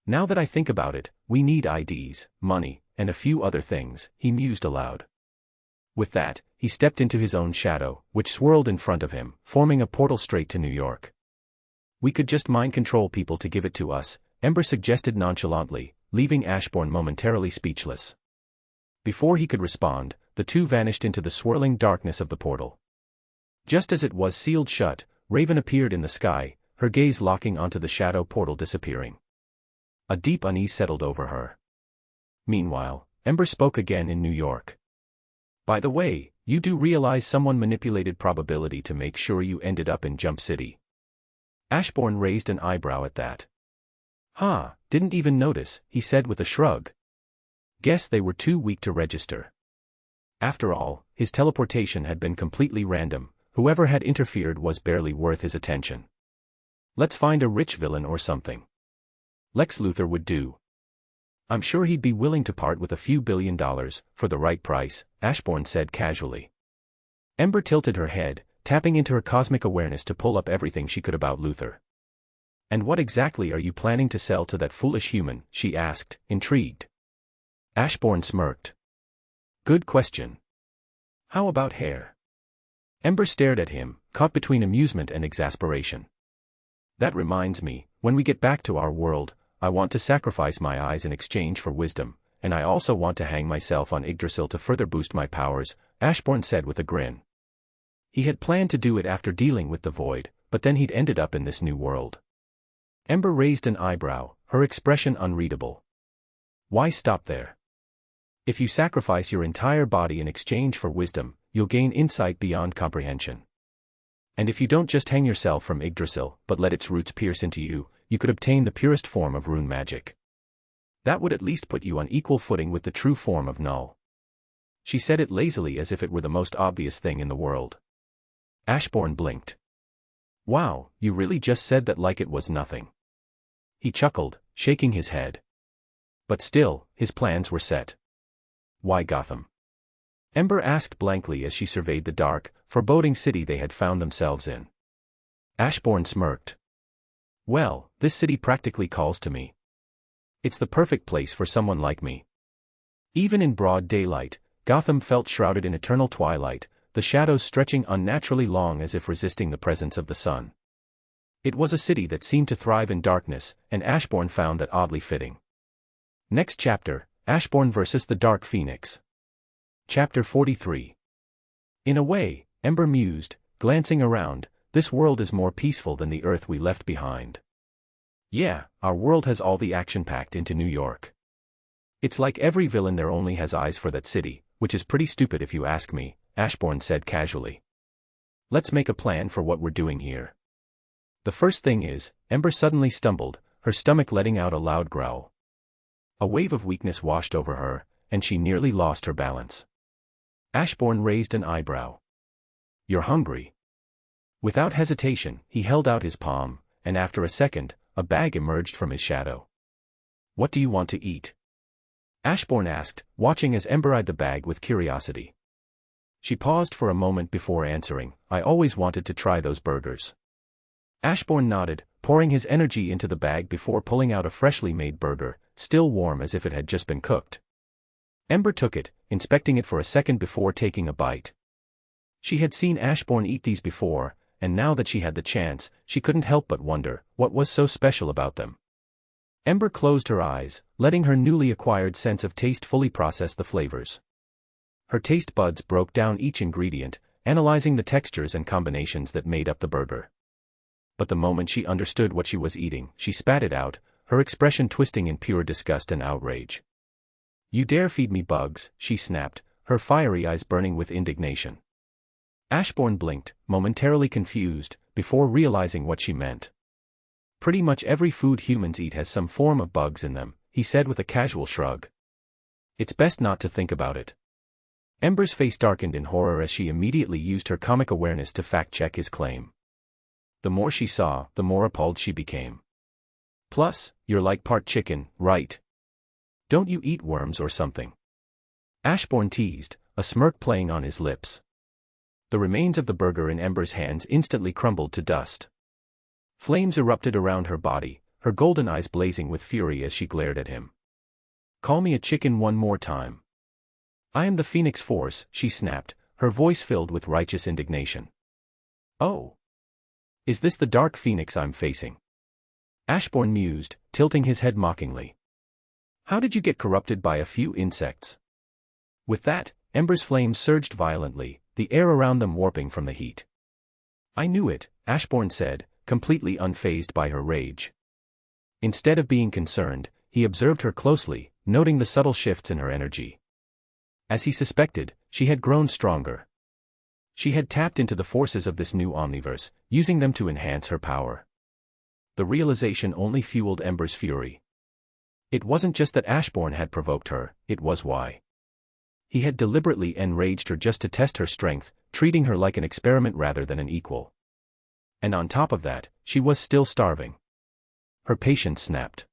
Now that I think about it, we need IDs, money, and a few other things, he mused aloud. With that, he stepped into his own shadow, which swirled in front of him, forming a portal straight to New York. We could just mind control people to give it to us, Ember suggested nonchalantly, leaving Ashbourne momentarily speechless. Before he could respond, the two vanished into the swirling darkness of the portal. Just as it was sealed shut, Raven appeared in the sky, her gaze locking onto the shadow portal disappearing. A deep unease settled over her. Meanwhile, Ember spoke again in New York. By the way, you do realize someone manipulated probability to make sure you ended up in Jump City. Ashbourne raised an eyebrow at that. Didn't even notice, he said with a shrug. Guess they were too weak to register. After all, his teleportation had been completely random, whoever had interfered was barely worth his attention. Let's find a rich villain or something. Lex Luthor would do. I'm sure he'd be willing to part with a few $1 billion, for the right price, Ashbourne said casually. Ember tilted her head, tapping into her cosmic awareness to pull up everything she could about Luthor. And what exactly are you planning to sell to that foolish human, she asked, intrigued. Ashbourne smirked. Good question. How about hair? Ember stared at him, caught between amusement and exasperation. That reminds me, when we get back to our world, I want to sacrifice my eyes in exchange for wisdom, and I also want to hang myself on Yggdrasil to further boost my powers, Ashbourne said with a grin. He had planned to do it after dealing with the Void, but then he'd ended up in this new world. Ember raised an eyebrow, her expression unreadable. Why stop there? If you sacrifice your entire body in exchange for wisdom, you'll gain insight beyond comprehension. And if you don't just hang yourself from Yggdrasil, but let its roots pierce into you, you could obtain the purest form of rune magic. That would at least put you on equal footing with the true form of Null. She said it lazily as if it were the most obvious thing in the world. Ashbourne blinked. Wow, you really just said that like it was nothing. He chuckled, shaking his head. But still, his plans were set. Why Gotham? Ember asked blankly as she surveyed the dark, foreboding city they had found themselves in. Ashbourne smirked. Well, this city practically calls to me. It's the perfect place for someone like me. Even in broad daylight, Gotham felt shrouded in eternal twilight, the shadows stretching unnaturally long as if resisting the presence of the sun. It was a city that seemed to thrive in darkness, and Ashbourne found that oddly fitting. Next chapter, Ashbourne vs. the Dark Phoenix. Chapter 43. In a way, Ember mused, glancing around, this world is more peaceful than the Earth we left behind. Yeah, our world has all the action packed into New York. It's like every villain there only has eyes for that city, which is pretty stupid if you ask me, Ashbourne said casually. Let's make a plan for what we're doing here. The first thing is, Ember suddenly stumbled, her stomach letting out a loud growl. A wave of weakness washed over her, and she nearly lost her balance. Ashbourne raised an eyebrow. You're hungry. Without hesitation, he held out his palm, and after a second, a bag emerged from his shadow. What do you want to eat? Ashbourne asked, watching as Ember eyed the bag with curiosity. She paused for a moment before answering, I always wanted to try those burgers. Ashbourne nodded, pouring his energy into the bag before pulling out a freshly made burger, still warm as if it had just been cooked. Ember took it, inspecting it for a second before taking a bite. She had seen Ashbourne eat these before, and now that she had the chance, she couldn't help but wonder, what was so special about them? Ember closed her eyes, letting her newly acquired sense of taste fully process the flavors. Her taste buds broke down each ingredient, analyzing the textures and combinations that made up the burger. But the moment she understood what she was eating, she spat it out, her expression twisting in pure disgust and outrage. You dare feed me bugs, she snapped, her fiery eyes burning with indignation. Ashbourne blinked, momentarily confused, before realizing what she meant. Pretty much every food humans eat has some form of bugs in them, he said with a casual shrug. It's best not to think about it. Ember's face darkened in horror as she immediately used her comic awareness to fact-check his claim. The more she saw, the more appalled she became. Plus, you're like part chicken, right? Don't you eat worms or something? Ashbourne teased, a smirk playing on his lips. The remains of the burger in Ember's hands instantly crumbled to dust. Flames erupted around her body, her golden eyes blazing with fury as she glared at him. Call me a chicken one more time. I am the Phoenix Force, she snapped, her voice filled with righteous indignation. Oh. Is this the dark phoenix I'm facing? Ashbourne mused, tilting his head mockingly. How did you get corrupted by a few insects? With that, Ember's flames surged violently, the air around them warping from the heat. I knew it, Ashbourne said, completely unfazed by her rage. Instead of being concerned, he observed her closely, noting the subtle shifts in her energy. As he suspected, she had grown stronger. She had tapped into the forces of this new omniverse, using them to enhance her power. The realization only fueled Ember's fury. It wasn't just that Ashbourne had provoked her, it was why. He had deliberately enraged her just to test her strength, treating her like an experiment rather than an equal. And on top of that, she was still starving. Her patience snapped.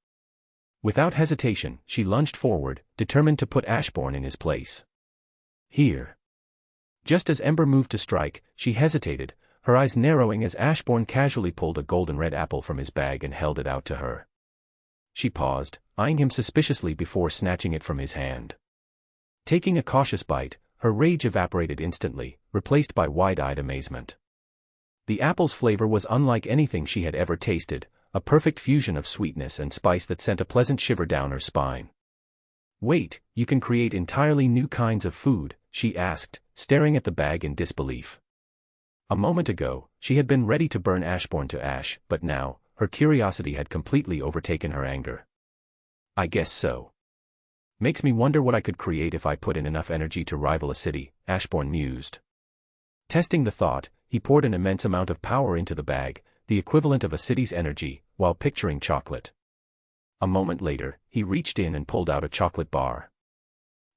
Without hesitation, she lunged forward, determined to put Ashbourne in his place. Here. Just as Ember moved to strike, she hesitated, her eyes narrowing as Ashbourne casually pulled a golden red apple from his bag and held it out to her. She paused, eyeing him suspiciously before snatching it from his hand. Taking a cautious bite, her rage evaporated instantly, replaced by wide-eyed amazement. The apple's flavor was unlike anything she had ever tasted, a perfect fusion of sweetness and spice that sent a pleasant shiver down her spine. Wait, you can create entirely new kinds of food, she asked, staring at the bag in disbelief. A moment ago, she had been ready to burn Ashbourne to ash, but now, her curiosity had completely overtaken her anger. I guess so. Makes me wonder what I could create if I put in enough energy to rival a city, Ashbourne mused. Testing the thought, he poured an immense amount of power into the bag, the equivalent of a city's energy, while picturing chocolate. A moment later, he reached in and pulled out a chocolate bar.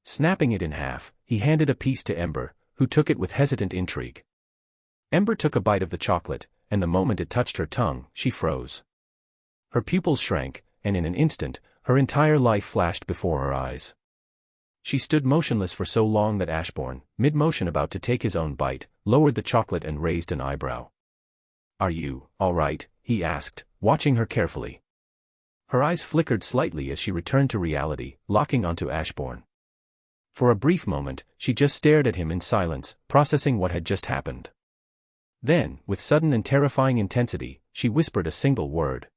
Snapping it in half, he handed a piece to Ember, who took it with hesitant intrigue. Ember took a bite of the chocolate, and the moment it touched her tongue, she froze. Her pupils shrank, and in an instant, her entire life flashed before her eyes. She stood motionless for so long that Ashbourne, mid-motion about to take his own bite, lowered the chocolate and raised an eyebrow. Are you, all right? He asked, watching her carefully. Her eyes flickered slightly as she returned to reality, locking onto Ashbourne. For a brief moment, she just stared at him in silence, processing what had just happened. Then, with sudden and terrifying intensity, she whispered a single word.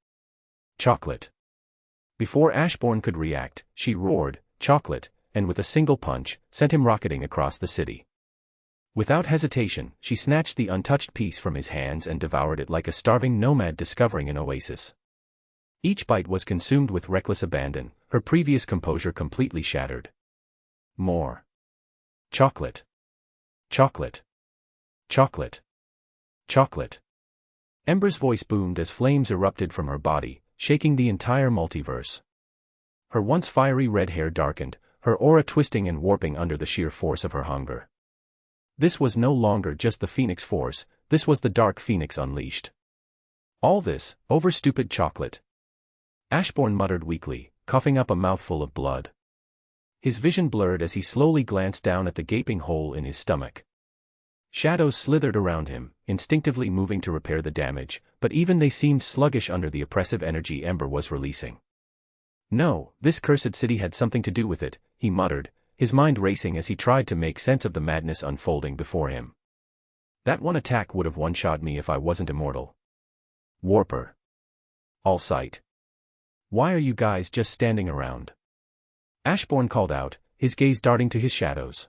Chocolate. Before Ashbourne could react, she roared, chocolate, and with a single punch, sent him rocketing across the city. Without hesitation, she snatched the untouched piece from his hands and devoured it like a starving nomad discovering an oasis. Each bite was consumed with reckless abandon, her previous composure completely shattered. More. Chocolate. Chocolate. Chocolate. Chocolate. Ember's voice boomed as flames erupted from her body, shaking the entire multiverse. Her once fiery red hair darkened, her aura twisting and warping under the sheer force of her hunger. This was no longer just the Phoenix Force, this was the Dark Phoenix unleashed. All this, over stupid chocolate. Ashbourne muttered weakly, coughing up a mouthful of blood. His vision blurred as he slowly glanced down at the gaping hole in his stomach. Shadows slithered around him, instinctively moving to repair the damage, but even they seemed sluggish under the oppressive energy Ember was releasing. No, this cursed city had something to do with it, he muttered, his mind racing as he tried to make sense of the madness unfolding before him. That one attack would have one-shot me if I wasn't immortal. Warper. All sight. Why are you guys just standing around? Ashbourne called out, his gaze darting to his shadows.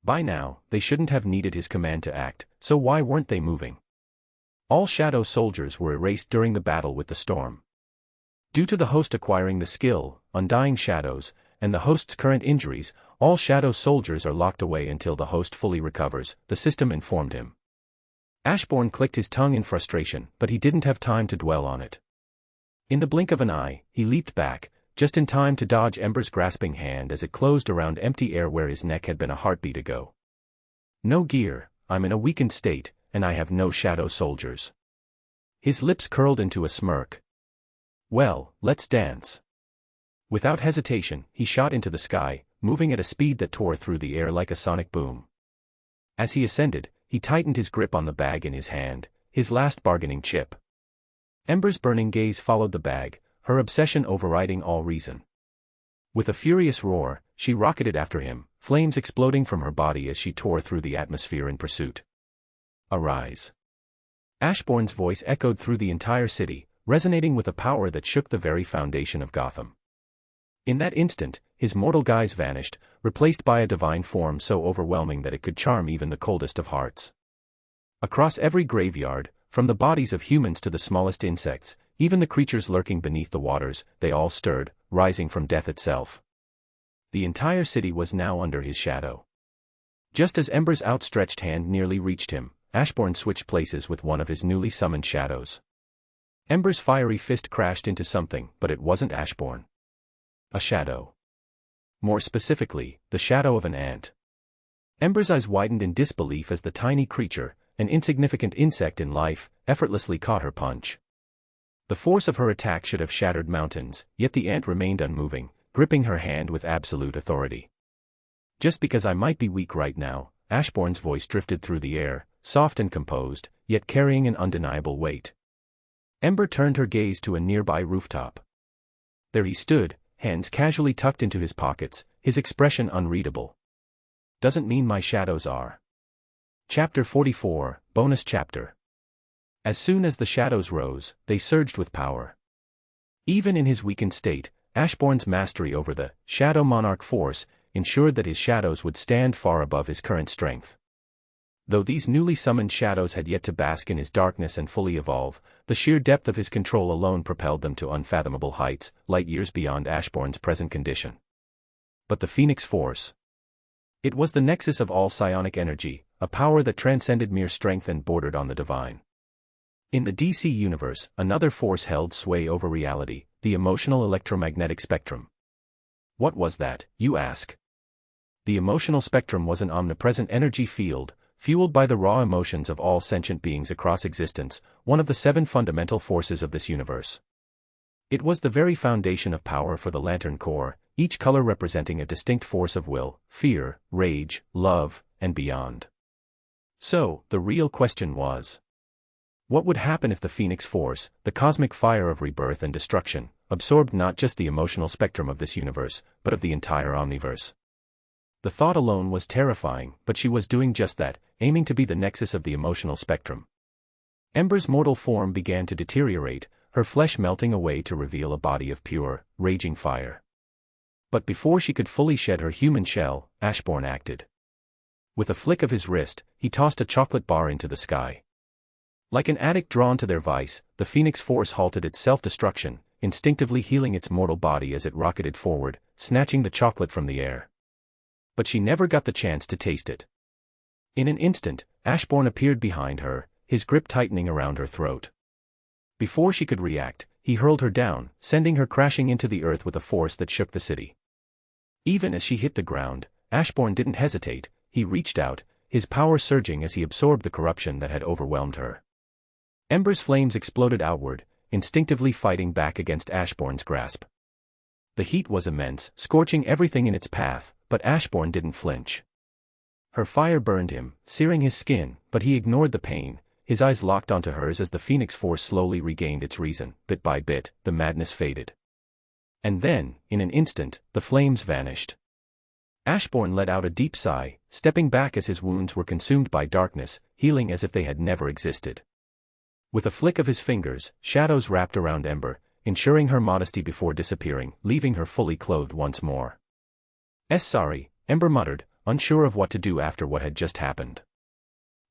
By now, they shouldn't have needed his command to act, so why weren't they moving? All shadow soldiers were erased during the battle with the storm. Due to the host acquiring the skill, Undying Shadows, and the host's current injuries, all shadow soldiers are locked away until the host fully recovers, the system informed him. Ashbourne clicked his tongue in frustration, but he didn't have time to dwell on it. In the blink of an eye, he leaped back, just in time to dodge Ember's grasping hand as it closed around empty air where his neck had been a heartbeat ago. No gear, I'm in a weakened state, and I have no shadow soldiers. His lips curled into a smirk. Well, let's dance. Without hesitation, he shot into the sky, moving at a speed that tore through the air like a sonic boom. As he ascended, he tightened his grip on the bag in his hand, his last bargaining chip. Ember's burning gaze followed the bag, her obsession overriding all reason. With a furious roar, she rocketed after him, flames exploding from her body as she tore through the atmosphere in pursuit. Arise. Ashbourne's voice echoed through the entire city, resonating with a power that shook the very foundation of Gotham. In that instant, his mortal guise vanished, replaced by a divine form so overwhelming that it could charm even the coldest of hearts. Across every graveyard, from the bodies of humans to the smallest insects, even the creatures lurking beneath the waters, they all stirred, rising from death itself. The entire city was now under his shadow. Just as Ember's outstretched hand nearly reached him, Ashbourne switched places with one of his newly summoned shadows. Ember's fiery fist crashed into something, but it wasn't Ashbourne. A shadow. More specifically, the shadow of an ant. Ember's eyes widened in disbelief as the tiny creature, an insignificant insect in life, effortlessly caught her punch. The force of her attack should have shattered mountains, yet the ant remained unmoving, gripping her hand with absolute authority. Just because I might be weak right now, Ashbourne's voice drifted through the air, soft and composed, yet carrying an undeniable weight. Ember turned her gaze to a nearby rooftop. There he stood, hands casually tucked into his pockets, his expression unreadable. Doesn't mean my shadows are. Chapter 44, Bonus Chapter. As soon as the shadows rose, they surged with power. Even in his weakened state, Ashbourne's mastery over the Shadow Monarch force ensured that his shadows would stand far above his current strength. Though these newly summoned shadows had yet to bask in his darkness and fully evolve, the sheer depth of his control alone propelled them to unfathomable heights, light years beyond Ashbourne's present condition. But the Phoenix Force. It was the nexus of all psionic energy, a power that transcended mere strength and bordered on the divine. In the DC universe, another force held sway over reality, the emotional electromagnetic spectrum. What was that, you ask? The emotional spectrum was an omnipresent energy field, fueled by the raw emotions of all sentient beings across existence, one of the 7 fundamental forces of this universe. It was the very foundation of power for the Lantern Corps, each color representing a distinct force of will, fear, rage, love, and beyond. So, the real question was, what would happen if the Phoenix Force, the cosmic fire of rebirth and destruction, absorbed not just the emotional spectrum of this universe, but of the entire omniverse? The thought alone was terrifying, but she was doing just that, aiming to be the nexus of the emotional spectrum. Ember's mortal form began to deteriorate, her flesh melting away to reveal a body of pure, raging fire. But before she could fully shed her human shell, Ashbourne acted. With a flick of his wrist, he tossed a chocolate bar into the sky. Like an addict drawn to their vice, the Phoenix Force halted its self-destruction, instinctively healing its mortal body as it rocketed forward, snatching the chocolate from the air. But she never got the chance to taste it. In an instant, Ashbourne appeared behind her, his grip tightening around her throat. Before she could react, he hurled her down, sending her crashing into the earth with a force that shook the city. Even as she hit the ground, Ashbourne didn't hesitate. He reached out, his power surging as he absorbed the corruption that had overwhelmed her. Ember's flames exploded outward, instinctively fighting back against Ashbourne's grasp. The heat was immense, scorching everything in its path, but Ashbourne didn't flinch. Her fire burned him, searing his skin, but he ignored the pain, his eyes locked onto hers as the Phoenix Force slowly regained its reason. Bit by bit, the madness faded. And then, in an instant, the flames vanished. Ashbourne let out a deep sigh, stepping back as his wounds were consumed by darkness, healing as if they had never existed. With a flick of his fingers, shadows wrapped around Ember, ensuring her modesty before disappearing, leaving her fully clothed once more. Sorry, Ember muttered, unsure of what to do after what had just happened.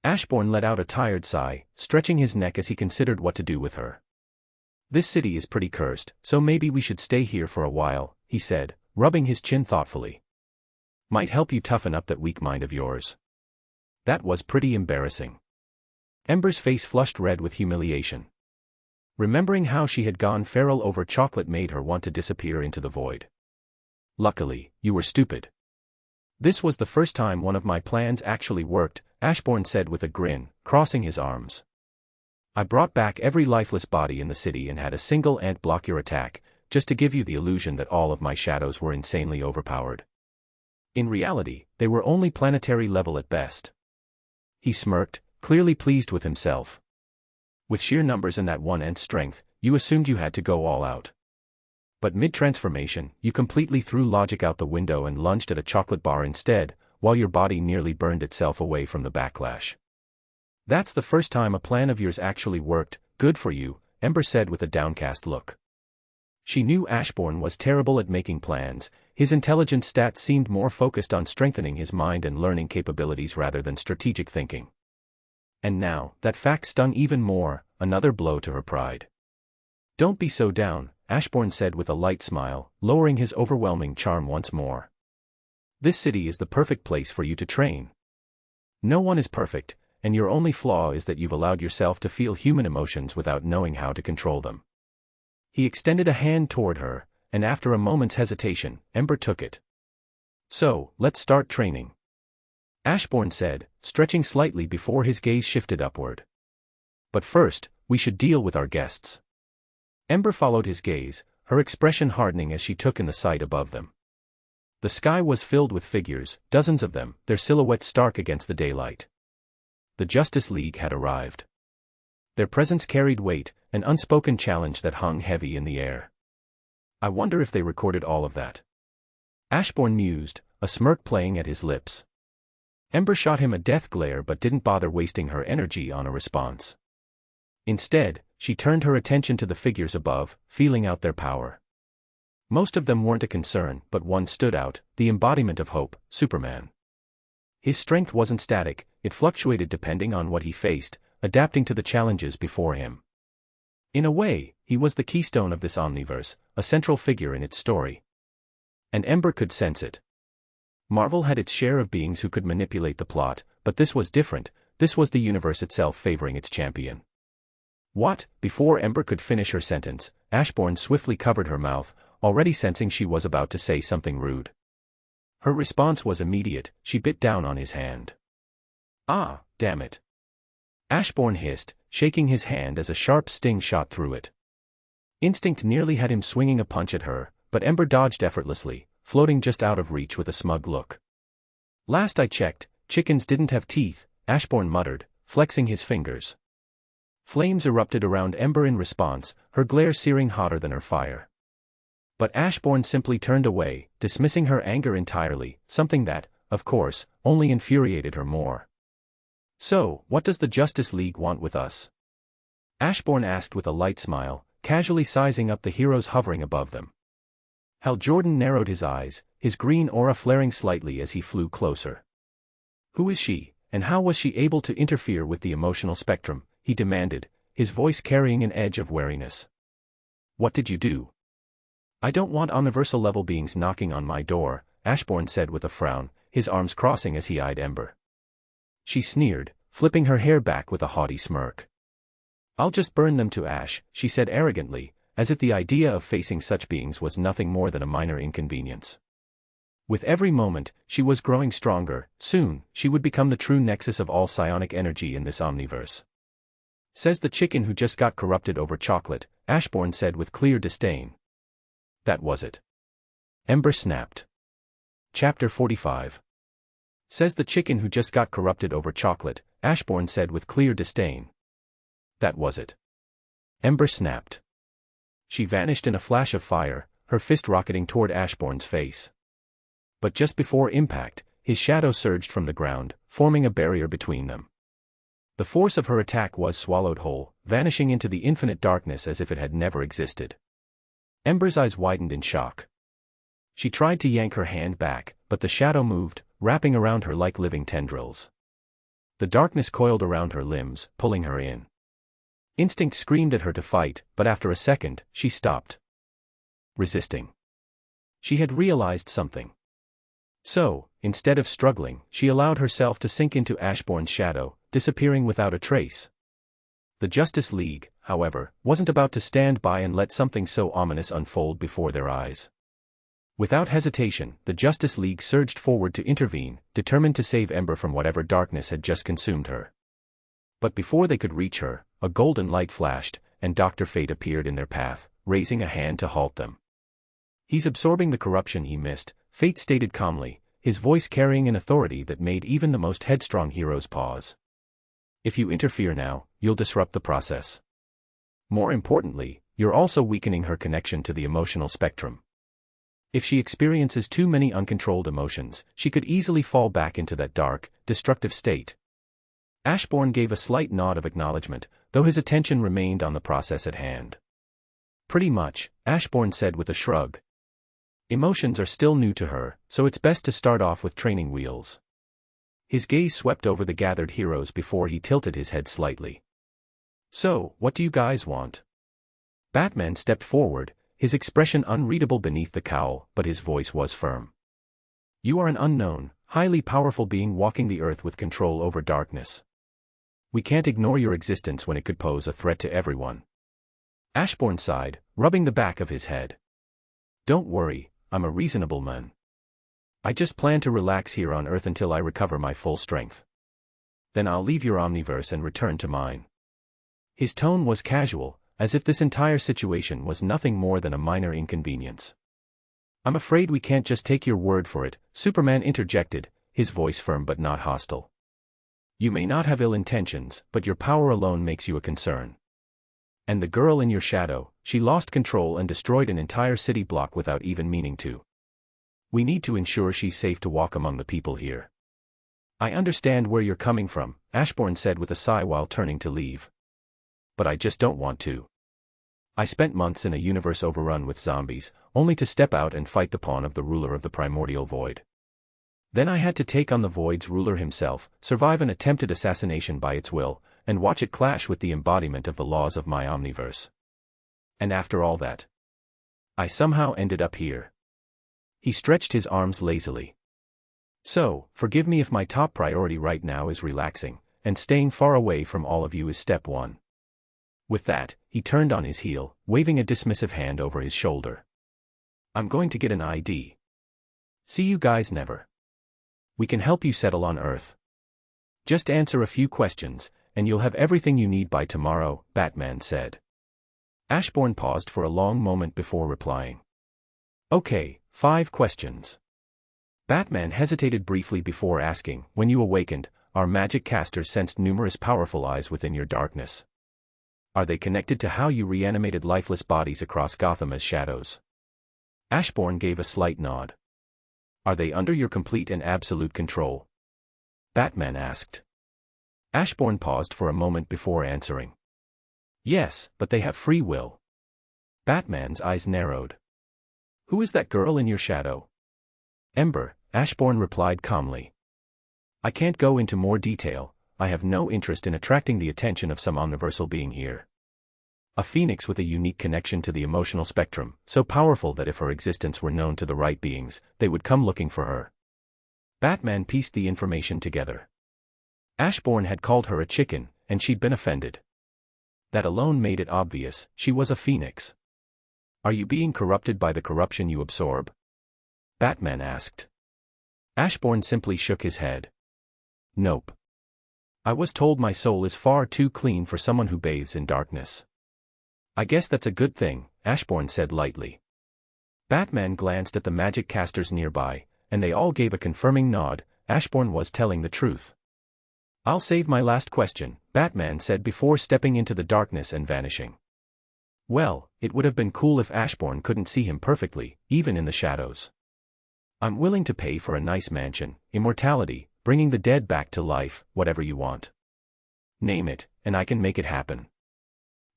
Ashbourne let out a tired sigh, stretching his neck as he considered what to do with her. This city is pretty cursed, so maybe we should stay here for a while, he said, rubbing his chin thoughtfully. Might help you toughen up that weak mind of yours. That was pretty embarrassing. Ember's face flushed red with humiliation. Remembering how she had gone feral over chocolate made her want to disappear into the void. Luckily, you were stupid. This was the first time one of my plans actually worked, Ashbourne said with a grin, crossing his arms. I brought back every lifeless body in the city and had a single ant block your attack, just to give you the illusion that all of my shadows were insanely overpowered. In reality, they were only planetary level at best. He smirked, clearly pleased with himself. With sheer numbers and that one ant's strength, you assumed you had to go all out. But mid-transformation, you completely threw logic out the window and lunged at a chocolate bar instead, while your body nearly burned itself away from the backlash. That's the first time a plan of yours actually worked. Good for you, Ember said with a downcast look. She knew Ashbourne was terrible at making plans. His intelligence stats seemed more focused on strengthening his mind and learning capabilities rather than strategic thinking. And now, that fact stung even more, another blow to her pride. Don't be so down, Ashbourne said with a light smile, lowering his overwhelming charm once more. This city is the perfect place for you to train. No one is perfect, and your only flaw is that you've allowed yourself to feel human emotions without knowing how to control them. He extended a hand toward her, and after a moment's hesitation, Ember took it. So, let's start training. Ashbourne said, stretching slightly before his gaze shifted upward. But first, we should deal with our guests. Ember followed his gaze, her expression hardening as she took in the sight above them. The sky was filled with figures, dozens of them, their silhouettes stark against the daylight. The Justice League had arrived. Their presence carried weight, an unspoken challenge that hung heavy in the air. I wonder if they recorded all of that. Ashbourne mused, a smirk playing at his lips. Ember shot him a death glare but didn't bother wasting her energy on a response. Instead, she turned her attention to the figures above, feeling out their power. Most of them weren't a concern, but one stood out, the embodiment of hope, Superman. His strength wasn't static, it fluctuated depending on what he faced, adapting to the challenges before him. In a way, he was the keystone of this omniverse, a central figure in its story. And Ember could sense it. Marvel had its share of beings who could manipulate the plot, but this was different. This was the universe itself favoring its champion. What? Before Ember could finish her sentence, Ashbourne swiftly covered her mouth, already sensing she was about to say something rude. Her response was immediate, she bit down on his hand. Ah, damn it. Ashbourne hissed, shaking his hand as a sharp sting shot through it. Instinct nearly had him swinging a punch at her, but Ember dodged effortlessly, floating just out of reach with a smug look. Last I checked, chickens didn't have teeth, Ashbourne muttered, flexing his fingers. Flames erupted around Ember in response, her glare searing hotter than her fire. But Ashbourne simply turned away, dismissing her anger entirely, something that, of course, only infuriated her more. So, what does the Justice League want with us? Ashbourne asked with a light smile, casually sizing up the heroes hovering above them. Hal Jordan narrowed his eyes, his green aura flaring slightly as he flew closer. Who is she, and how was she able to interfere with the emotional spectrum? He demanded, his voice carrying an edge of wariness. What did you do? I don't want omniversal-level beings knocking on my door, Ashbourne said with a frown, his arms crossing as he eyed Ember. She sneered, flipping her hair back with a haughty smirk. "I'll just burn them to ash," she said arrogantly, as if the idea of facing such beings was nothing more than a minor inconvenience. With every moment, she was growing stronger. Soon, she would become the true nexus of all psionic energy in this omniverse. "Says the chicken who just got corrupted over chocolate," Ashbourne said with clear disdain. "That was it." Ember snapped. Chapter 45. "Says the chicken who just got corrupted over chocolate," Ashbourne said with clear disdain. "That was it." Ember snapped. She vanished in a flash of fire, her fist rocketing toward Ashbourne's face. But just before impact, his shadow surged from the ground, forming a barrier between them. The force of her attack was swallowed whole, vanishing into the infinite darkness as if it had never existed. Ember's eyes widened in shock. She tried to yank her hand back, but the shadow moved, wrapping around her like living tendrils. The darkness coiled around her limbs, pulling her in. Instinct screamed at her to fight, but after a second, she stopped. Resisting. She had realized something. So, instead of struggling, she allowed herself to sink into Ashbourne's shadow, disappearing without a trace. The Justice League, however, wasn't about to stand by and let something so ominous unfold before their eyes. Without hesitation, the Justice League surged forward to intervene, determined to save Ember from whatever darkness had just consumed her. But before they could reach her, a golden light flashed, and Dr. Fate appeared in their path, raising a hand to halt them. "He's absorbing the corruption he missed," Fate stated calmly, his voice carrying an authority that made even the most headstrong heroes pause. "If you interfere now, you'll disrupt the process. More importantly, you're also weakening her connection to the emotional spectrum. If she experiences too many uncontrolled emotions, she could easily fall back into that dark, destructive state." Ashbourne gave a slight nod of acknowledgement, though his attention remained on the process at hand. "Pretty much," Ashbourne said with a shrug. Emotions are still new to her, so it's best to start off with training wheels. His gaze swept over the gathered heroes before he tilted his head slightly. "So, what do you guys want?" Batman stepped forward, his expression unreadable beneath the cowl, but his voice was firm. "You are an unknown, highly powerful being walking the earth with control over darkness. We can't ignore your existence when it could pose a threat to everyone." Ashbourne sighed, rubbing the back of his head. "Don't worry, I'm a reasonable man. I just plan to relax here on Earth until I recover my full strength. Then I'll leave your omniverse and return to mine." His tone was casual, as if this entire situation was nothing more than a minor inconvenience. "I'm afraid we can't just take your word for it," Superman interjected, his voice firm but not hostile. "You may not have ill intentions, but your power alone makes you a concern. And the girl in your shadow, she lost control and destroyed an entire city block without even meaning to. We need to ensure she's safe to walk among the people here." "I understand where you're coming from," Ashbourne said with a sigh while turning to leave. "But I just don't want to. I spent months in a universe overrun with zombies, only to step out and fight the pawn of the ruler of the primordial void. Then I had to take on the void's ruler himself, survive an attempted assassination by its will, and watch it clash with the embodiment of the laws of my omniverse. And after all that, I somehow ended up here." He stretched his arms lazily. "So, forgive me if my top priority right now is relaxing, and staying far away from all of you is step one." With that, he turned on his heel, waving a dismissive hand over his shoulder. "I'm going to get an ID. See you guys never. We can help you settle on Earth. Just answer a few questions, and you'll have everything you need by tomorrow," Batman said. Ashbourne paused for a long moment before replying. "Okay, 5 questions." Batman hesitated briefly before asking, "When you awakened, our magic caster sensed numerous powerful eyes within your darkness. Are they connected to how you reanimated lifeless bodies across Gotham as shadows?" Ashbourne gave a slight nod. "Are they under your complete and absolute control?" Batman asked. Ashbourne paused for a moment before answering. "Yes, but they have free will." Batman's eyes narrowed. "Who is that girl in your shadow?" "Ember," Ashbourne replied calmly. "I can't go into more detail. I have no interest in attracting the attention of some omniversal being here. A phoenix with a unique connection to the emotional spectrum, so powerful that if her existence were known to the right beings, they would come looking for her." Batman pieced the information together. Ashbourne had called her a chicken, and she'd been offended. That alone made it obvious, she was a phoenix. Are you being corrupted by the corruption you absorb? Batman asked. Ashbourne simply shook his head. Nope. I was told my soul is far too clean for someone who bathes in darkness. I guess that's a good thing, Ashbourne said lightly. Batman glanced at the magic casters nearby, and they all gave a confirming nod. Ashbourne was telling the truth. I'll save my last question, Batman said before stepping into the darkness and vanishing. Well, it would have been cool if Ashbourne couldn't see him perfectly, even in the shadows. I'm willing to pay for a nice mansion, immortality, bringing the dead back to life, whatever you want. Name it, and I can make it happen.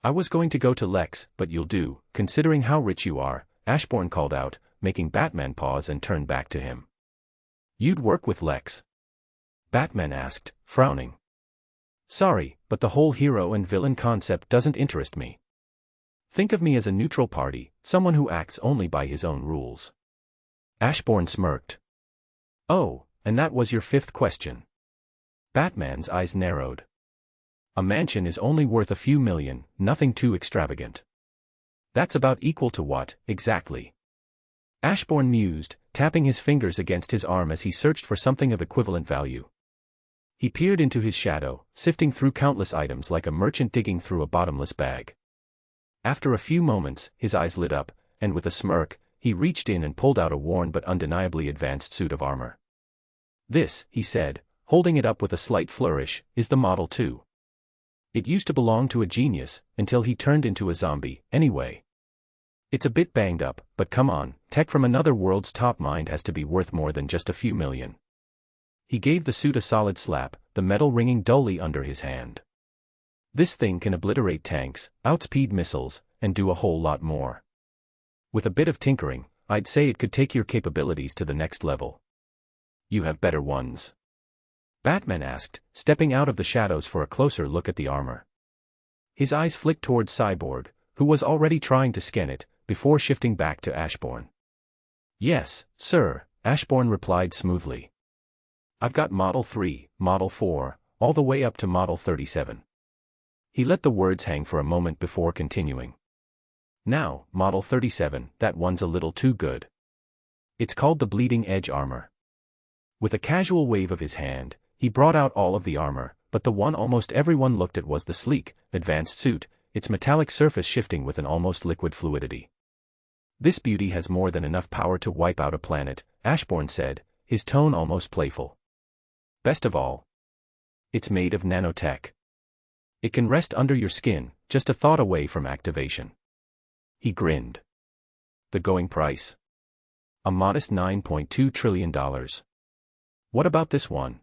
I was going to go to Lex, but you'll do, considering how rich you are, Ashbourne called out, making Batman pause and turn back to him. You'd work with Lex? Batman asked, frowning. Sorry, but the whole hero and villain concept doesn't interest me. Think of me as a neutral party, someone who acts only by his own rules. Ashbourne smirked. Oh, and that was your fifth question. Batman's eyes narrowed. A mansion is only worth a few million, nothing too extravagant. That's about equal to what, exactly? Ashbourne mused, tapping his fingers against his arm as he searched for something of equivalent value. He peered into his shadow, sifting through countless items like a merchant digging through a bottomless bag. After a few moments, his eyes lit up, and with a smirk, he reached in and pulled out a worn but undeniably advanced suit of armor. This, he said, holding it up with a slight flourish, is the Model 2. It used to belong to a genius, until he turned into a zombie, anyway. It's a bit banged up, but come on, tech from another world's top mind has to be worth more than just a few million. He gave the suit a solid slap, the metal ringing dully under his hand. This thing can obliterate tanks, outspeed missiles, and do a whole lot more. With a bit of tinkering, I'd say it could take your capabilities to the next level. You have better ones? Batman asked, stepping out of the shadows for a closer look at the armor. His eyes flicked toward Cyborg, who was already trying to scan it, before shifting back to Ashbourne. Yes, sir, Ashbourne replied smoothly. I've got Model 3, Model 4, all the way up to Model 37. He let the words hang for a moment before continuing. Now, Model 37, that one's a little too good. It's called the Bleeding Edge armor. With a casual wave of his hand, he brought out all of the armor, but the one almost everyone looked at was the sleek, advanced suit, its metallic surface shifting with an almost liquid fluidity. This beauty has more than enough power to wipe out a planet, Ashbourne said, his tone almost playful. Best of all, it's made of nanotech. It can rest under your skin, just a thought away from activation. He grinned. The going price? A modest $9.2 trillion. What about this one?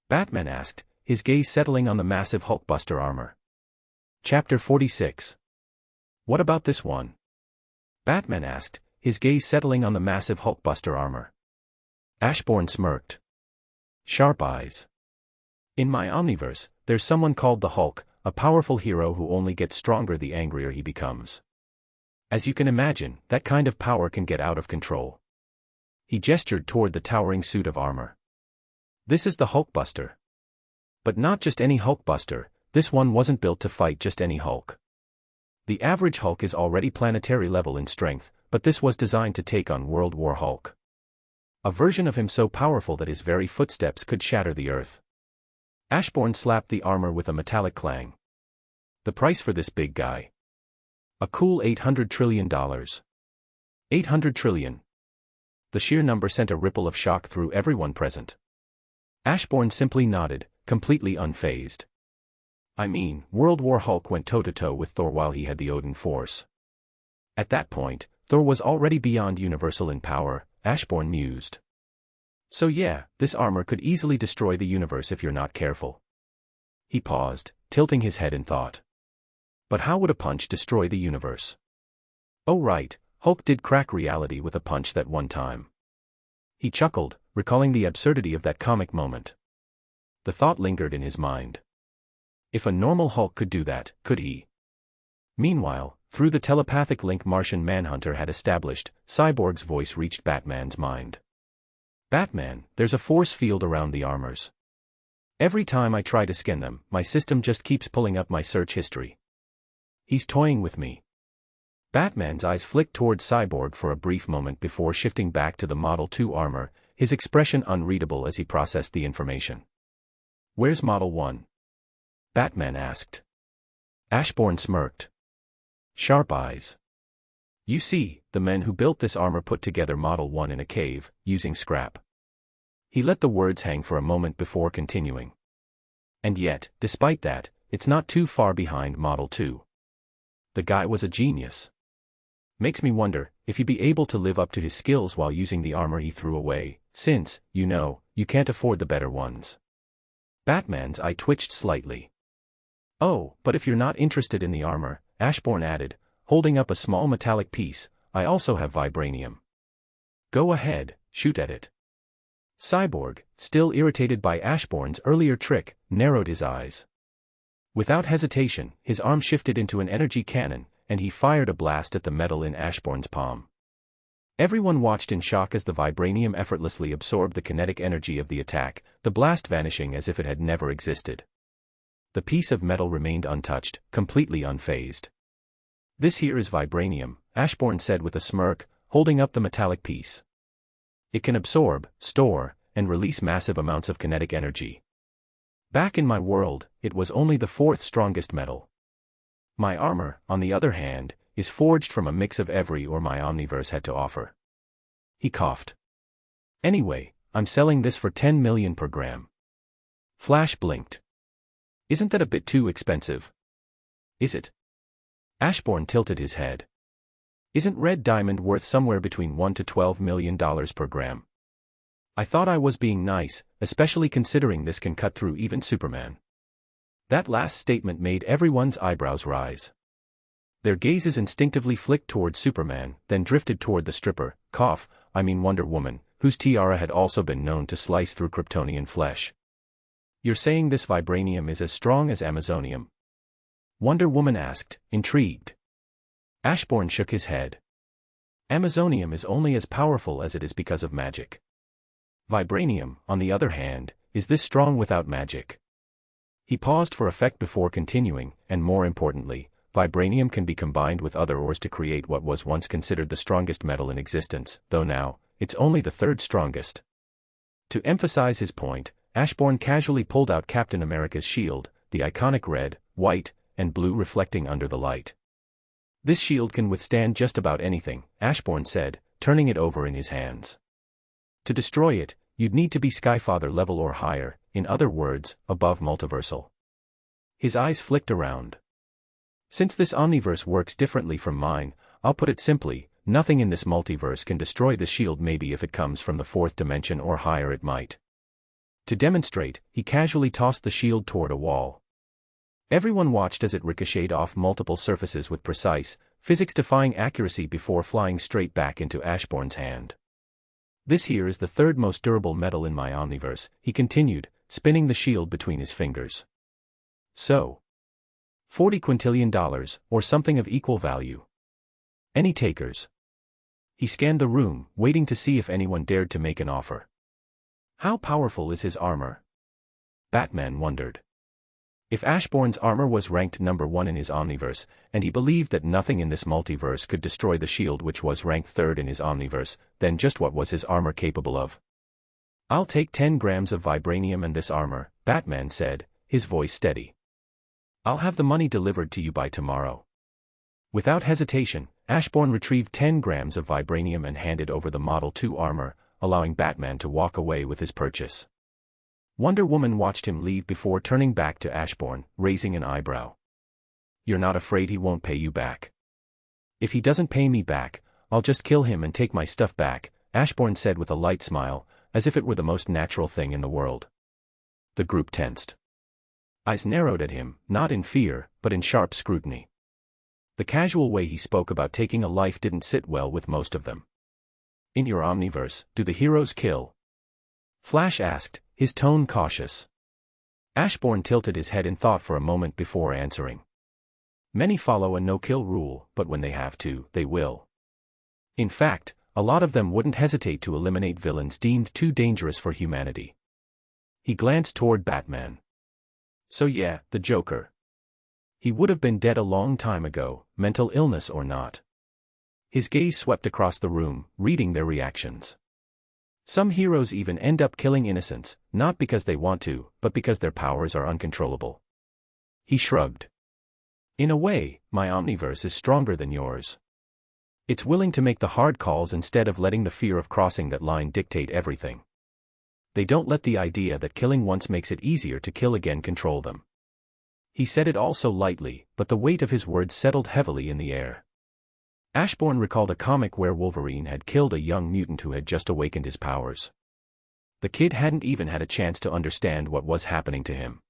Batman asked, his gaze settling on the massive Hulkbuster armor. Chapter 46. What about this one? Batman asked, his gaze settling on the massive Hulkbuster armor. Ashbourne smirked. Sharp eyes. In my omniverse, there's someone called the Hulk, a powerful hero who only gets stronger the angrier he becomes. As you can imagine, that kind of power can get out of control. He gestured toward the towering suit of armor. This is the Hulkbuster. But not just any Hulkbuster, this one wasn't built to fight just any Hulk. The average Hulk is already planetary level in strength, but this was designed to take on World War Hulk. A version of him so powerful that his very footsteps could shatter the earth. Ashbourne slapped the armor with a metallic clang. The price for this big guy? A cool $800 trillion. 800 trillion. The sheer number sent a ripple of shock through everyone present. Ashbourne simply nodded, completely unfazed. I mean, World War Hulk went toe-to-toe with Thor while he had the Odin Force. At that point, Thor was already beyond universal in power, Ashbourne mused. So yeah, this armor could easily destroy the universe if you're not careful. He paused, tilting his head in thought. But how would a punch destroy the universe? Oh right, Hulk did crack reality with a punch that one time. He chuckled, recalling the absurdity of that comic moment. The thought lingered in his mind. If a normal Hulk could do that, could he? Meanwhile, through the telepathic link Martian Manhunter had established, Cyborg's voice reached Batman's mind. Batman, there's a force field around the armors. Every time I try to scan them, my system just keeps pulling up my search history. He's toying with me. Batman's eyes flicked toward Cyborg for a brief moment before shifting back to the Model 2 armor, his expression unreadable as he processed the information. Where's Model 1? Batman asked. Ashbourne smirked. Sharp eyes. You see, the men who built this armor put together Model 1 in a cave, using scrap. He let the words hang for a moment before continuing. And yet, despite that, it's not too far behind Model 2. The guy was a genius. Makes me wonder if he'd be able to live up to his skills while using the armor he threw away, since, you can't afford the better ones. Batman's eye twitched slightly. Oh, but if you're not interested in the armor, Ashbourne added, holding up a small metallic piece, I also have vibranium. Go ahead, shoot at it. Cyborg, still irritated by Ashbourne's earlier trick, narrowed his eyes. Without hesitation, his arm shifted into an energy cannon, and he fired a blast at the metal in Ashbourne's palm. Everyone watched in shock as the vibranium effortlessly absorbed the kinetic energy of the attack, the blast vanishing as if it had never existed. The piece of metal remained untouched, completely unfazed. This here is vibranium, Ashbourne said with a smirk, holding up the metallic piece. It can absorb, store, and release massive amounts of kinetic energy. Back in my world, it was only the fourth strongest metal. My armor, on the other hand, is forged from a mix of every ore my omniverse had to offer. He coughed. Anyway, I'm selling this for 10 million per gram. Flash blinked. Isn't that a bit too expensive? Is it? Ashbourne tilted his head. Isn't red diamond worth somewhere between $1 to $12 million per gram? I thought I was being nice, especially considering this can cut through even Superman. That last statement made everyone's eyebrows rise. Their gazes instinctively flicked toward Superman, then drifted toward the stripper, Wonder Woman, whose tiara had also been known to slice through Kryptonian flesh. You're saying this vibranium is as strong as Amazonium? Wonder Woman asked, intrigued. Ashbourne shook his head. Amazonium is only as powerful as it is because of magic. Vibranium, on the other hand, is this strong without magic. He paused for effect before continuing, and more importantly, vibranium can be combined with other ores to create what was once considered the strongest metal in existence, though now, it's only the third strongest. To emphasize his point, Ashbourne casually pulled out Captain America's shield, the iconic red, white, and blue reflecting under the light. This shield can withstand just about anything, Ashbourne said, turning it over in his hands. To destroy it, you'd need to be Skyfather level or higher, in other words, above multiversal. His eyes flicked around. Since this omniverse works differently from mine, I'll put it simply, nothing in this multiverse can destroy the shield. Maybe if it comes from the fourth dimension or higher it might. To demonstrate, he casually tossed the shield toward a wall. Everyone watched as it ricocheted off multiple surfaces with precise, physics-defying accuracy before flying straight back into Ashbourne's hand. This here is the third most durable metal in my omniverse, he continued, spinning the shield between his fingers. So, $40 quintillion, or something of equal value. Any takers? He scanned the room, waiting to see if anyone dared to make an offer. How powerful is his armor? Batman wondered. If Ashbourne's armor was ranked number 1 in his omniverse, and he believed that nothing in this multiverse could destroy the shield which was ranked 3rd in his omniverse, then just what was his armor capable of? I'll take 10 grams of vibranium and this armor, Batman said, his voice steady. I'll have the money delivered to you by tomorrow. Without hesitation, Ashbourne retrieved 10 grams of vibranium and handed over the Model 2 armor, allowing Batman to walk away with his purchase. Wonder Woman watched him leave before turning back to Ashbourne, raising an eyebrow. You're not afraid he won't pay you back? If he doesn't pay me back, I'll just kill him and take my stuff back, Ashbourne said with a light smile, as if it were the most natural thing in the world. The group tensed. Eyes narrowed at him, not in fear, but in sharp scrutiny. The casual way he spoke about taking a life didn't sit well with most of them. In your omniverse, do the heroes kill? Flash asked, his tone cautious. Ashbourne tilted his head in thought for a moment before answering. Many follow a no-kill rule, but when they have to, they will. In fact, a lot of them wouldn't hesitate to eliminate villains deemed too dangerous for humanity. He glanced toward Batman. So yeah, the Joker. He would have been dead a long time ago, mental illness or not. His gaze swept across the room, reading their reactions. Some heroes even end up killing innocents, not because they want to, but because their powers are uncontrollable. He shrugged. In a way, my omniverse is stronger than yours. It's willing to make the hard calls instead of letting the fear of crossing that line dictate everything. They don't let the idea that killing once makes it easier to kill again control them. He said it all so lightly, but the weight of his words settled heavily in the air. Ashbourne recalled a comic where Wolverine had killed a young mutant who had just awakened his powers. The kid hadn't even had a chance to understand what was happening to him.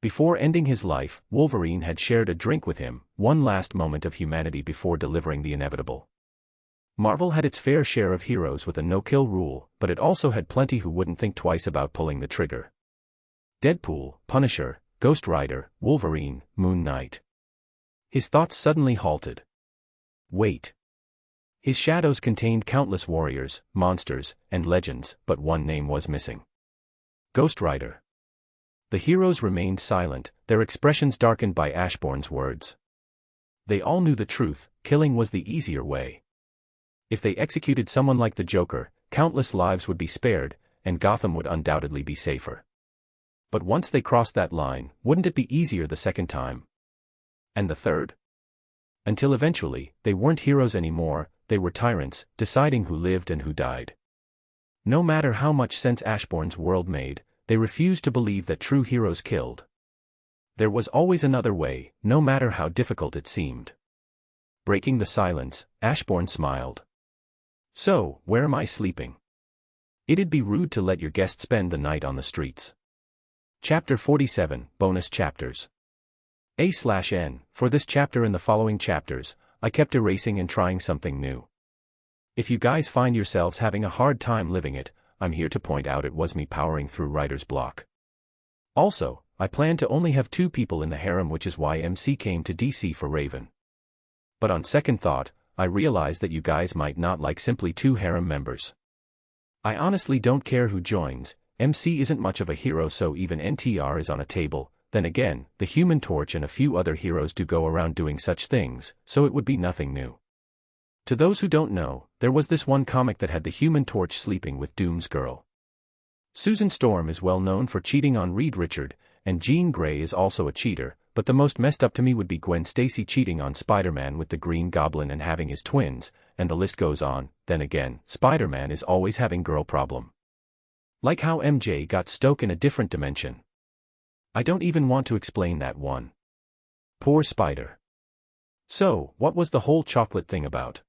Before ending his life, Wolverine had shared a drink with him, one last moment of humanity before delivering the inevitable. Marvel had its fair share of heroes with a no-kill rule, but it also had plenty who wouldn't think twice about pulling the trigger. Deadpool, Punisher, Ghost Rider, Wolverine, Moon Knight. His thoughts suddenly halted. Wait. His shadows contained countless warriors, monsters, and legends, but one name was missing. Ghost Rider. The heroes remained silent, their expressions darkened by Ashbourne's words. They all knew the truth, killing was the easier way. If they executed someone like the Joker, countless lives would be spared, and Gotham would undoubtedly be safer. But once they crossed that line, wouldn't it be easier the second time? And the third? Until eventually, they weren't heroes anymore, they were tyrants, deciding who lived and who died. No matter how much sense Ashbourne's world made, they refused to believe that true heroes killed. There was always another way, no matter how difficult it seemed. Breaking the silence, Ashbourne smiled. So, where am I sleeping? It'd be rude to let your guest spend the night on the streets. Chapter 47, Bonus Chapters. A/N, for this chapter and the following chapters, I kept erasing and trying something new. If you guys find yourselves having a hard time living it, I'm here to point out it was me powering through writer's block. Also, I plan to only have 2 people in the harem, which is why MC came to DC for Raven. But on second thought, I realized that you guys might not like simply 2 harem members. I honestly don't care who joins, MC isn't much of a hero, so even NTR is on a table. Then again, the Human Torch and a few other heroes do go around doing such things, so it would be nothing new. To those who don't know, there was this one comic that had the Human Torch sleeping with Doom's girl. Susan Storm is well known for cheating on Reed Richard, and Jean Grey is also a cheater, but the most messed up to me would be Gwen Stacy cheating on Spider-Man with the Green Goblin and having his twins, and the list goes on. Then again, Spider-Man is always having girl problem. Like how MJ got Stoke in a different dimension. I don't even want to explain that one. Poor Spider. So, what was the whole chocolate thing about?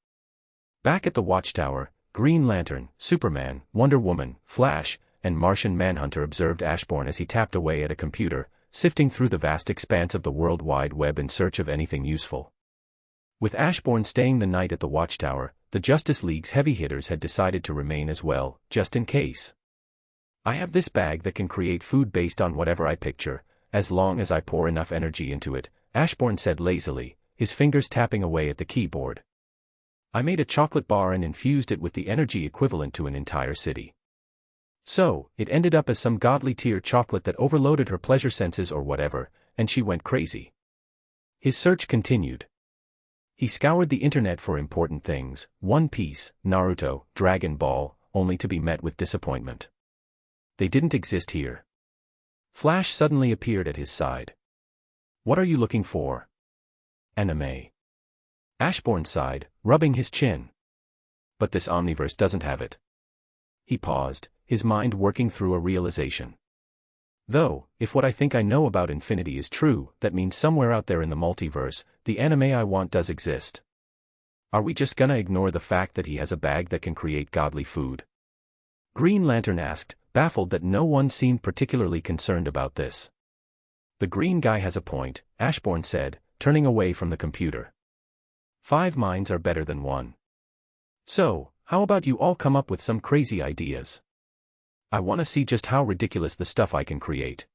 Back at the Watchtower, Green Lantern, Superman, Wonder Woman, Flash, and Martian Manhunter observed Ashbourne as he tapped away at a computer, sifting through the vast expanse of the World Wide Web in search of anything useful. With Ashbourne staying the night at the Watchtower, the Justice League's heavy hitters had decided to remain as well, just in case. I have this bag that can create food based on whatever I picture, as long as I pour enough energy into it, Ashbourne said lazily, his fingers tapping away at the keyboard. I made a chocolate bar and infused it with the energy equivalent to an entire city. So, it ended up as some godly tier chocolate that overloaded her pleasure senses or whatever, and she went crazy. His search continued. He scoured the internet for important things, One Piece, Naruto, Dragon Ball, only to be met with disappointment. They didn't exist here. Flash suddenly appeared at his side. What are you looking for? Anime. Ashbourne sighed, rubbing his chin. But this omniverse doesn't have it. He paused, his mind working through a realization. Though, if what I think I know about infinity is true, that means somewhere out there in the multiverse, the anime I want does exist. Are we just gonna ignore the fact that he has a bag that can create godly food? Green Lantern asked, baffled that no one seemed particularly concerned about this. The green guy has a point, Ashbourne said, turning away from the computer. 5 minds are better than 1. So, how about you all come up with some crazy ideas? I want to see just how ridiculous the stuff I can create.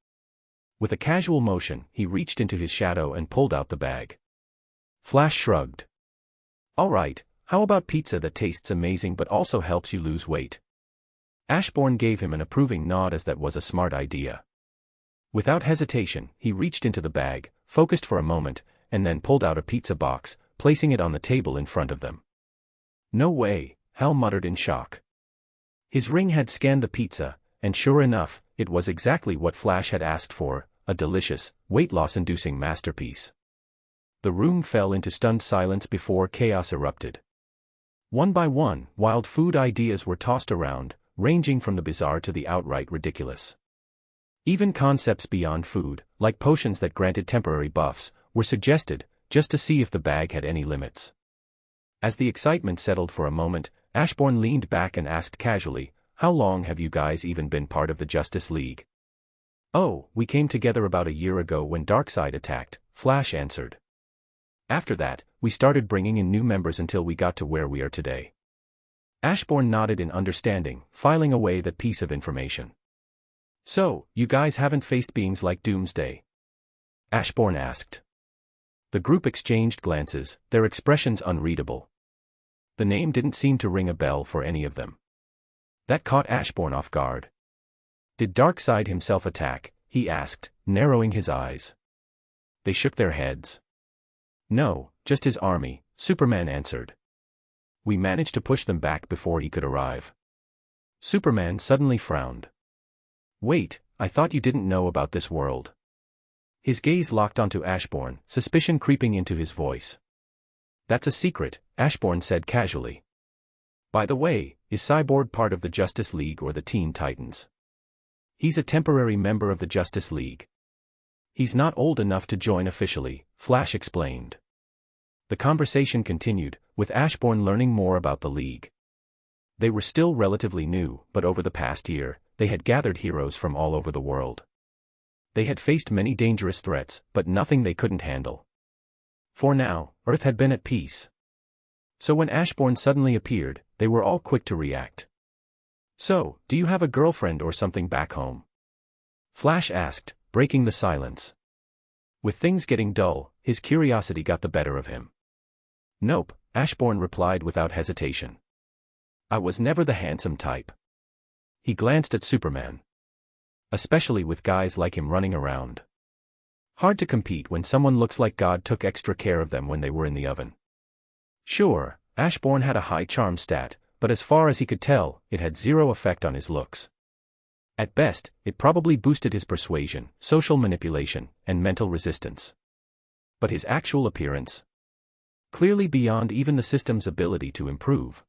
With a casual motion, he reached into his shadow and pulled out the bag. Flash shrugged. All right, how about pizza that tastes amazing but also helps you lose weight? Ashbourne gave him an approving nod as that was a smart idea. Without hesitation, he reached into the bag, focused for a moment, and then pulled out a pizza box, placing it on the table in front of them. "No way," Hal muttered in shock. His ring had scanned the pizza, and sure enough, it was exactly what Flash had asked for, a delicious, weight-loss-inducing masterpiece. The room fell into stunned silence before chaos erupted. One by one, wild food ideas were tossed around, ranging from the bizarre to the outright ridiculous. Even concepts beyond food, like potions that granted temporary buffs, were suggested, just to see if the bag had any limits. As the excitement settled for a moment, Ashbourne leaned back and asked casually, "How long have you guys even been part of the Justice League?" "Oh, we came together about a year ago when Darkseid attacked," Flash answered. "After that, we started bringing in new members until we got to where we are today." Ashbourne nodded in understanding, filing away that piece of information. "So, you guys haven't faced beings like Doomsday?" Ashbourne asked. The group exchanged glances, their expressions unreadable. The name didn't seem to ring a bell for any of them. That caught Ashbourne off guard. "Did Darkseid himself attack?" he asked, narrowing his eyes. They shook their heads. "No, just his army," Superman answered. "We managed to push them back before he could arrive." Superman suddenly frowned. "Wait, I thought you didn't know about this world." His gaze locked onto Ashbourne, suspicion creeping into his voice. "That's a secret," Ashbourne said casually. "By the way, is Cyborg part of the Justice League or the Teen Titans?" "He's a temporary member of the Justice League. He's not old enough to join officially," Flash explained. The conversation continued, with Ashbourne learning more about the League. They were still relatively new, but over the past year, they had gathered heroes from all over the world. They had faced many dangerous threats, but nothing they couldn't handle. For now, Earth had been at peace. So when Ashbourne suddenly appeared, they were all quick to react. "So, do you have a girlfriend or something back home?" Flash asked, breaking the silence. With things getting dull, his curiosity got the better of him. "Nope," Ashbourne replied without hesitation. "I was never the handsome type." He glanced at Superman. "Especially with guys like him running around. Hard to compete when someone looks like God took extra care of them when they were in the oven." Sure, Ashbourne had a high charm stat, but as far as he could tell, it had zero effect on his looks. At best, it probably boosted his persuasion, social manipulation, and mental resistance. But his actual appearance? Clearly beyond even the system's ability to improve.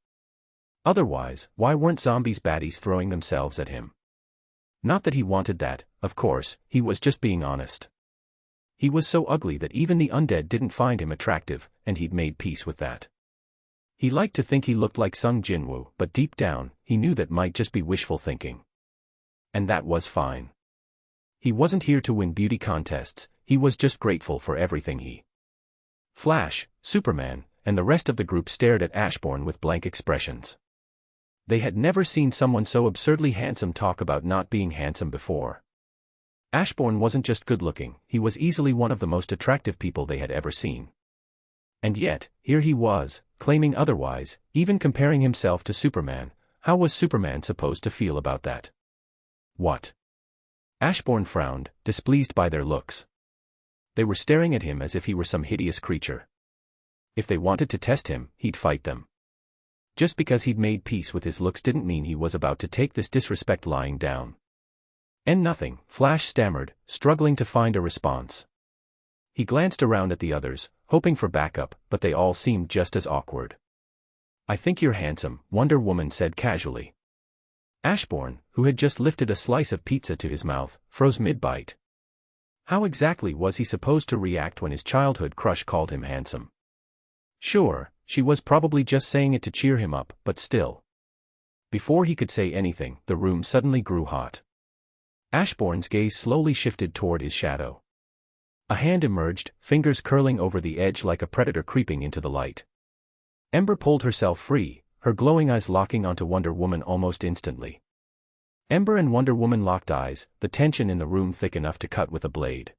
Otherwise, why weren't zombies baddies throwing themselves at him? Not that he wanted that, of course, he was just being honest. He was so ugly that even the undead didn't find him attractive, and he'd made peace with that. He liked to think he looked like Sung Jinwoo, but deep down, he knew that might just be wishful thinking. And that was fine. He wasn't here to win beauty contests, he was just grateful for everything he. Flash, Superman, and the rest of the group stared at Ashbourne with blank expressions. They had never seen someone so absurdly handsome talk about not being handsome before. Ashbourne wasn't just good-looking, he was easily one of the most attractive people they had ever seen. And yet, here he was, claiming otherwise, even comparing himself to Superman. How was Superman supposed to feel about that? What? Ashbourne frowned, displeased by their looks. They were staring at him as if he were some hideous creature. If they wanted to test him, he'd fight them. Just because he'd made peace with his looks didn't mean he was about to take this disrespect lying down. "And nothing," Flash stammered, struggling to find a response. He glanced around at the others, hoping for backup, but they all seemed just as awkward. "I think you're handsome," Wonder Woman said casually. Ashbourne, who had just lifted a slice of pizza to his mouth, froze mid-bite. How exactly was he supposed to react when his childhood crush called him handsome? Sure, she was probably just saying it to cheer him up, but still. Before he could say anything, the room suddenly grew hot. Ashbourne's gaze slowly shifted toward his shadow. A hand emerged, fingers curling over the edge like a predator creeping into the light. Ember pulled herself free, her glowing eyes locking onto Wonder Woman almost instantly. Ember and Wonder Woman locked eyes, the tension in the room thick enough to cut with a blade.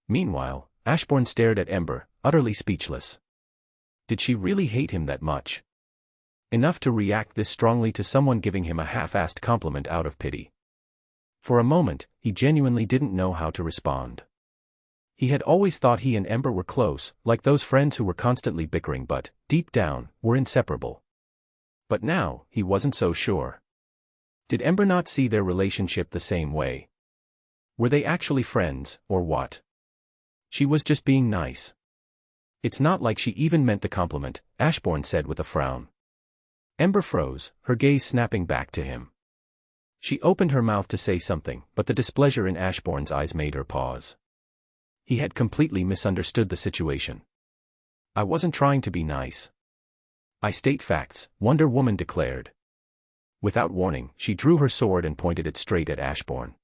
Meanwhile, Ashbourne stared at Ember, utterly speechless. Did she really hate him that much? Enough to react this strongly to someone giving him a half-assed compliment out of pity. For a moment, he genuinely didn't know how to respond. He had always thought he and Ember were close, like those friends who were constantly bickering but, deep down, were inseparable. But now, he wasn't so sure. Did Ember not see their relationship the same way? Were they actually friends, or what? She was just being nice. It's not like she even meant the compliment, Ashbourne said with a frown. Ember froze, her gaze snapping back to him. She opened her mouth to say something, but the displeasure in Ashbourne's eyes made her pause. He had completely misunderstood the situation. I wasn't trying to be nice. I state facts, Wonder Woman declared. Without warning, she drew her sword and pointed it straight at Ashbourne.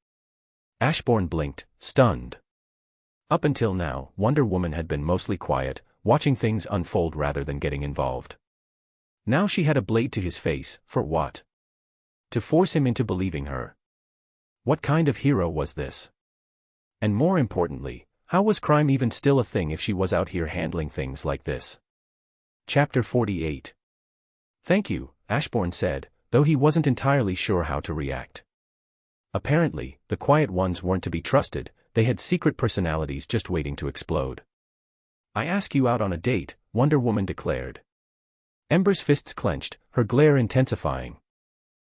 Ashbourne blinked, stunned. Up until now, Wonder Woman had been mostly quiet, watching things unfold rather than getting involved. Now she had a blade to his face, for what? To force him into believing her. What kind of hero was this? And more importantly, how was crime even still a thing if she was out here handling things like this? Chapter 48. Thank you, Ashbourne said, though he wasn't entirely sure how to react. Apparently, the quiet ones weren't to be trusted, they had secret personalities just waiting to explode. I ask you out on a date, Wonder Woman declared. Ember's fists clenched, her glare intensifying.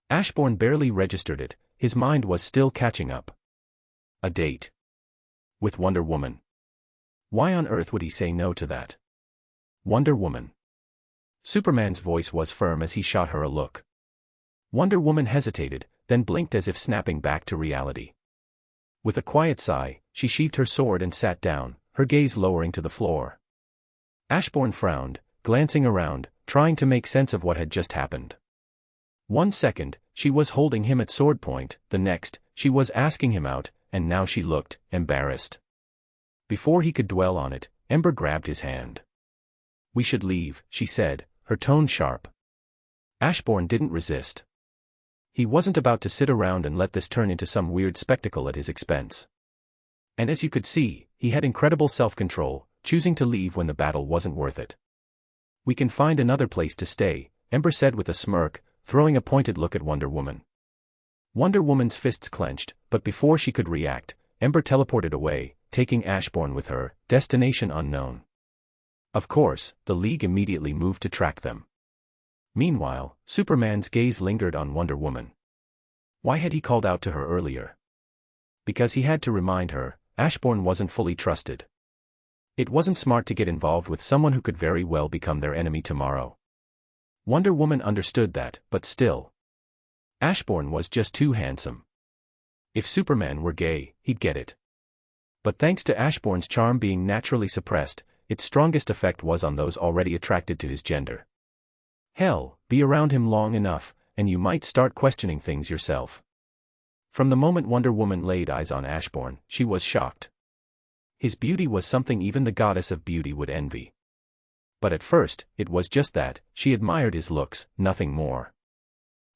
Ashbourne barely registered it, his mind was still catching up. A date. With Wonder Woman. Why on earth would he say no to that? Wonder Woman. Superman's voice was firm as he shot her a look. Wonder Woman hesitated, then blinked as if snapping back to reality. With a quiet sigh, she sheathed her sword and sat down, her gaze lowering to the floor. Ashbourne frowned, glancing around, trying to make sense of what had just happened. 1 second, she was holding him at sword point, the next, she was asking him out, and now she looked embarrassed. Before he could dwell on it, Ember grabbed his hand. We should leave, she said, her tone sharp. Ashbourne didn't resist. He wasn't about to sit around and let this turn into some weird spectacle at his expense. And as you could see, he had incredible self-control, choosing to leave when the battle wasn't worth it. We can find another place to stay, Ember said with a smirk, throwing a pointed look at Wonder Woman. Wonder Woman's fists clenched, but before she could react, Ember teleported away, taking Ashbourne with her, destination unknown. Of course, the League immediately moved to track them. Meanwhile, Superman's gaze lingered on Wonder Woman. Why had he called out to her earlier? Because he had to remind her, Ashbourne wasn't fully trusted. It wasn't smart to get involved with someone who could very well become their enemy tomorrow. Wonder Woman understood that, but still. Ashbourne was just too handsome. If Superman were gay, he'd get it. But thanks to Ashbourne's charm being naturally suppressed, its strongest effect was on those already attracted to his gender. Hell, be around him long enough, and you might start questioning things yourself. From the moment Wonder Woman laid eyes on Ashbourne, she was shocked. His beauty was something even the goddess of beauty would envy. But at first, it was just that, she admired his looks, nothing more.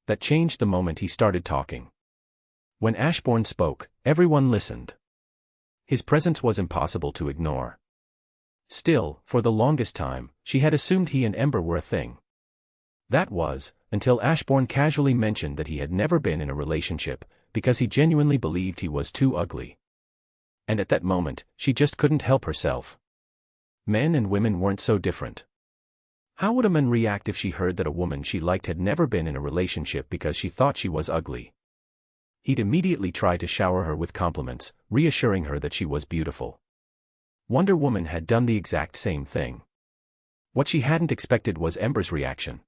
That changed the moment he started talking. When Ashbourne spoke, everyone listened. His presence was impossible to ignore. Still, for the longest time, she had assumed he and Ember were a thing. That was, until Ashbourne casually mentioned that he had never been in a relationship, because he genuinely believed he was too ugly. And at that moment, she just couldn't help herself. Men and women weren't so different. How would a man react if she heard that a woman she liked had never been in a relationship because she thought she was ugly? He'd immediately try to shower her with compliments, reassuring her that she was beautiful. Wonder Woman had done the exact same thing. What she hadn't expected was Ember's reaction.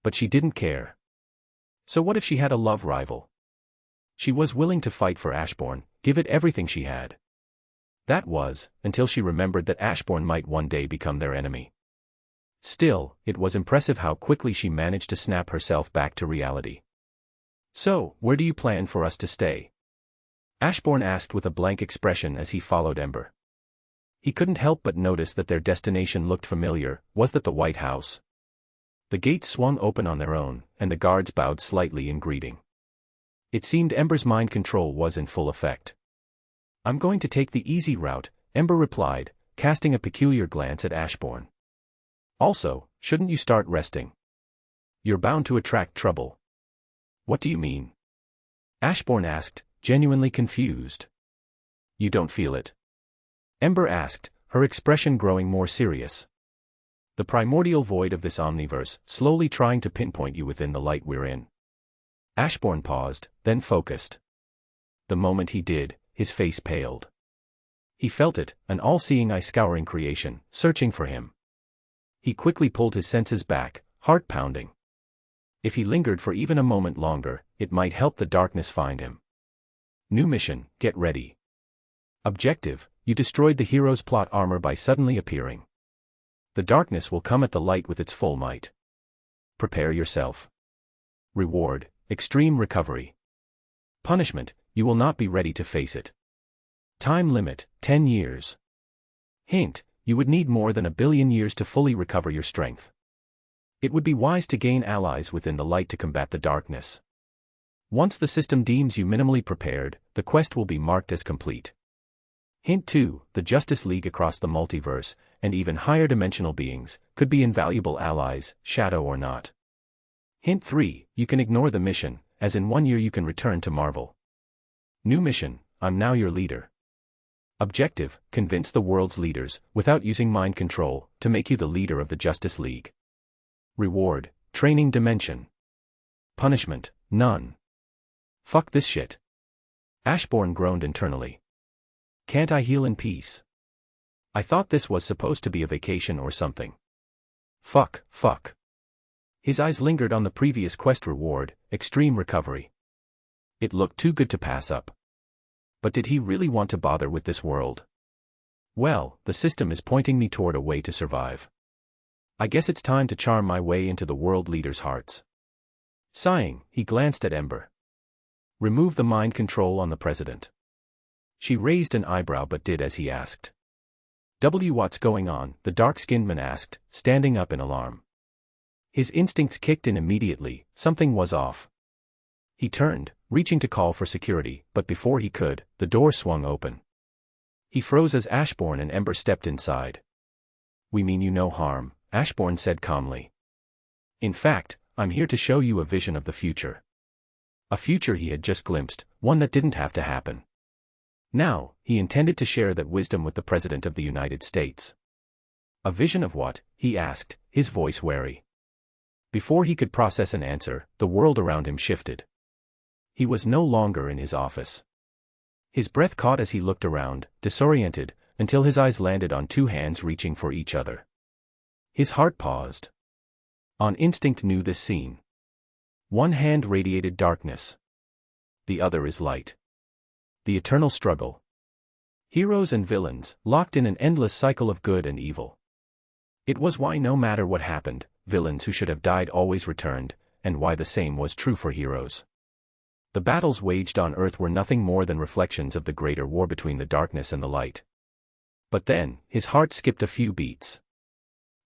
But she didn't care. So what if she had a love rival? She was willing to fight for Ashbourne, give it everything she had. That was, until she remembered that Ashbourne might one day become their enemy. Still, it was impressive how quickly she managed to snap herself back to reality. So, where do you plan for us to stay? Ashbourne asked with a blank expression as he followed Ember. He couldn't help but notice that their destination looked familiar. Was that the White House? The gates swung open on their own, and the guards bowed slightly in greeting. It seemed Ember's mind control was in full effect. I'm going to take the easy route, Ember replied, casting a peculiar glance at Ashbourne. Also, shouldn't you start resting? You're bound to attract trouble. What do you mean? Ashbourne asked, genuinely confused. You don't feel it? Ember asked, her expression growing more serious. The primordial void of this omniverse, slowly trying to pinpoint you within the light we're in. Ashbourne paused, then focused. The moment he did, his face paled. He felt it, an all-seeing eye scouring creation, searching for him. He quickly pulled his senses back, heart pounding. If he lingered for even a moment longer, it might help the darkness find him. New mission, get ready. Objective, you destroyed the hero's plot armor by suddenly appearing. The darkness will come at the light with its full might. Prepare yourself. Reward, extreme recovery. Punishment, you will not be ready to face it. Time limit, 10 years. Hint, you would need more than 1 billion years to fully recover your strength. It would be wise to gain allies within the light to combat the darkness. Once the system deems you minimally prepared, the quest will be marked as complete. Hint 2, the Justice League across the multiverse, and even higher dimensional beings, could be invaluable allies, shadow or not. Hint 3, you can ignore the mission, as in 1 year you can return to Marvel. New mission, I'm now your leader. Objective, convince the world's leaders, without using mind control, to make you the leader of the Justice League. Reward, training dimension. Punishment, none. Fuck this shit. Ashbourne groaned internally. Can't I heal in peace? I thought this was supposed to be a vacation or something. Fuck. His eyes lingered on the previous quest reward, extreme recovery. It looked too good to pass up. But did he really want to bother with this world? Well, the system is pointing me toward a way to survive. I guess it's time to charm my way into the world leaders' hearts. Sighing, he glanced at Ember. Remove the mind control on the president. She raised an eyebrow but did as he asked. What's going on? The dark-skinned man asked, standing up in alarm. His instincts kicked in immediately, something was off. He turned, reaching to call for security, but before he could, the door swung open. He froze as Ashbourne and Ember stepped inside. We mean you no harm, Ashbourne said calmly. In fact, I'm here to show you a vision of the future. A future he had just glimpsed, one that didn't have to happen. Now, he intended to share that wisdom with the President of the United States. A vision of what? He asked, his voice wary. Before he could process an answer, the world around him shifted. He was no longer in his office. His breath caught as he looked around, disoriented, until his eyes landed on 2 hands reaching for each other. His heart paused. On instinct knew this scene. One hand radiated darkness. The other is light. The eternal struggle. Heroes and villains, locked in an endless cycle of good and evil. It was why no matter what happened, villains who should have died always returned, and why the same was true for heroes. The battles waged on Earth were nothing more than reflections of the greater war between the darkness and the light. But then, his heart skipped a few beats.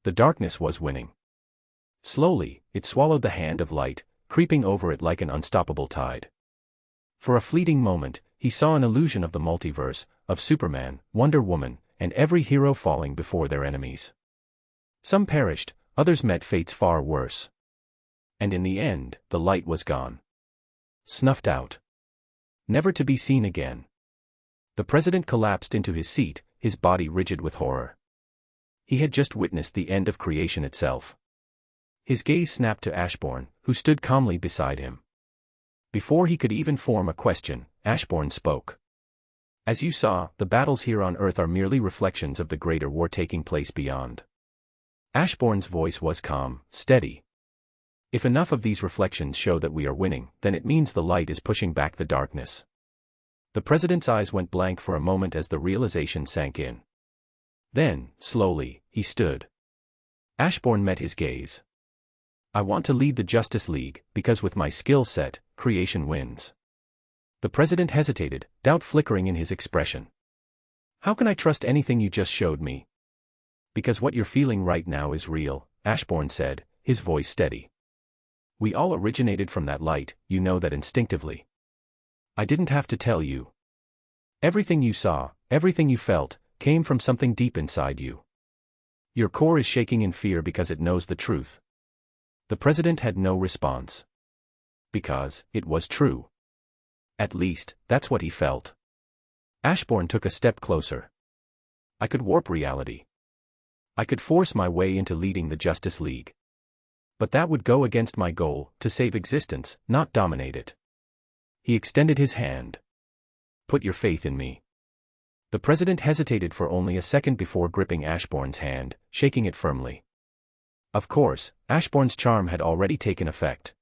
The darkness was winning. Slowly, it swallowed the hand of light, creeping over it like an unstoppable tide. For a fleeting moment, he saw an illusion of the multiverse, of Superman, Wonder Woman, and every hero falling before their enemies. Some perished, others met fates far worse. And in the end, the light was gone. Snuffed out. Never to be seen again. The president collapsed into his seat, his body rigid with horror. He had just witnessed the end of creation itself. His gaze snapped to Ashbourne, who stood calmly beside him. Before he could even form a question, Ashbourne spoke. As you saw, the battles here on Earth are merely reflections of the greater war taking place beyond. Ashbourne's voice was calm, steady. If enough of these reflections show that we are winning, then it means the light is pushing back the darkness. The president's eyes went blank for a moment as the realization sank in. Then, slowly, he stood. Ashbourne met his gaze. I want to lead the Justice League, because with my skill set, creation wins. The president hesitated, doubt flickering in his expression. How can I trust anything you just showed me? Because what you're feeling right now is real, Ashbourne said, his voice steady. We all originated from that light, you know that instinctively. I didn't have to tell you. Everything you saw, everything you felt, came from something deep inside you. Your core is shaking in fear because it knows the truth. The president had no response. Because it was true. At least, that's what he felt. Ashbourne took a step closer. I could warp reality. I could force my way into leading the Justice League. But that would go against my goal, to save existence, not dominate it. He extended his hand. Put your faith in me. The president hesitated for only a second before gripping Ashbourne's hand, shaking it firmly. Of course, Ashbourne's charm had already taken effect.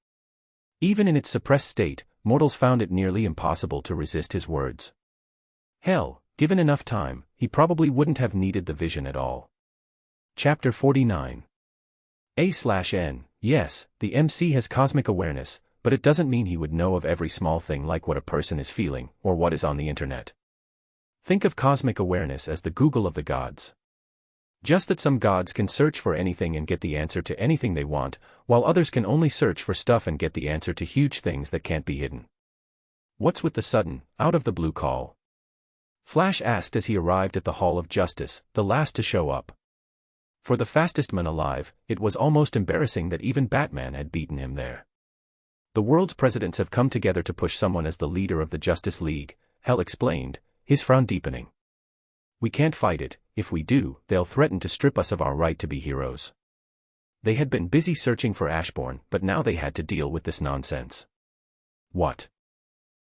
Even in its suppressed state, mortals found it nearly impossible to resist his words. Hell, given enough time, he probably wouldn't have needed the vision at all. Chapter 49. A/N. Yes, the MC has cosmic awareness, but it doesn't mean he would know of every small thing like what a person is feeling, or what is on the internet. Think of cosmic awareness as the Google of the gods. Just that some gods can search for anything and get the answer to anything they want, while others can only search for stuff and get the answer to huge things that can't be hidden. What's with the sudden, out-of-the-blue call? Flash asked as he arrived at the Hall of Justice, the last to show up. For the fastest man alive, it was almost embarrassing that even Batman had beaten him there. The world's presidents have come together to push someone as the leader of the Justice League, Hal explained, his frown deepening. We can't fight it. If we do, they'll threaten to strip us of our right to be heroes. They had been busy searching for Ashbourne, but now they had to deal with this nonsense. What?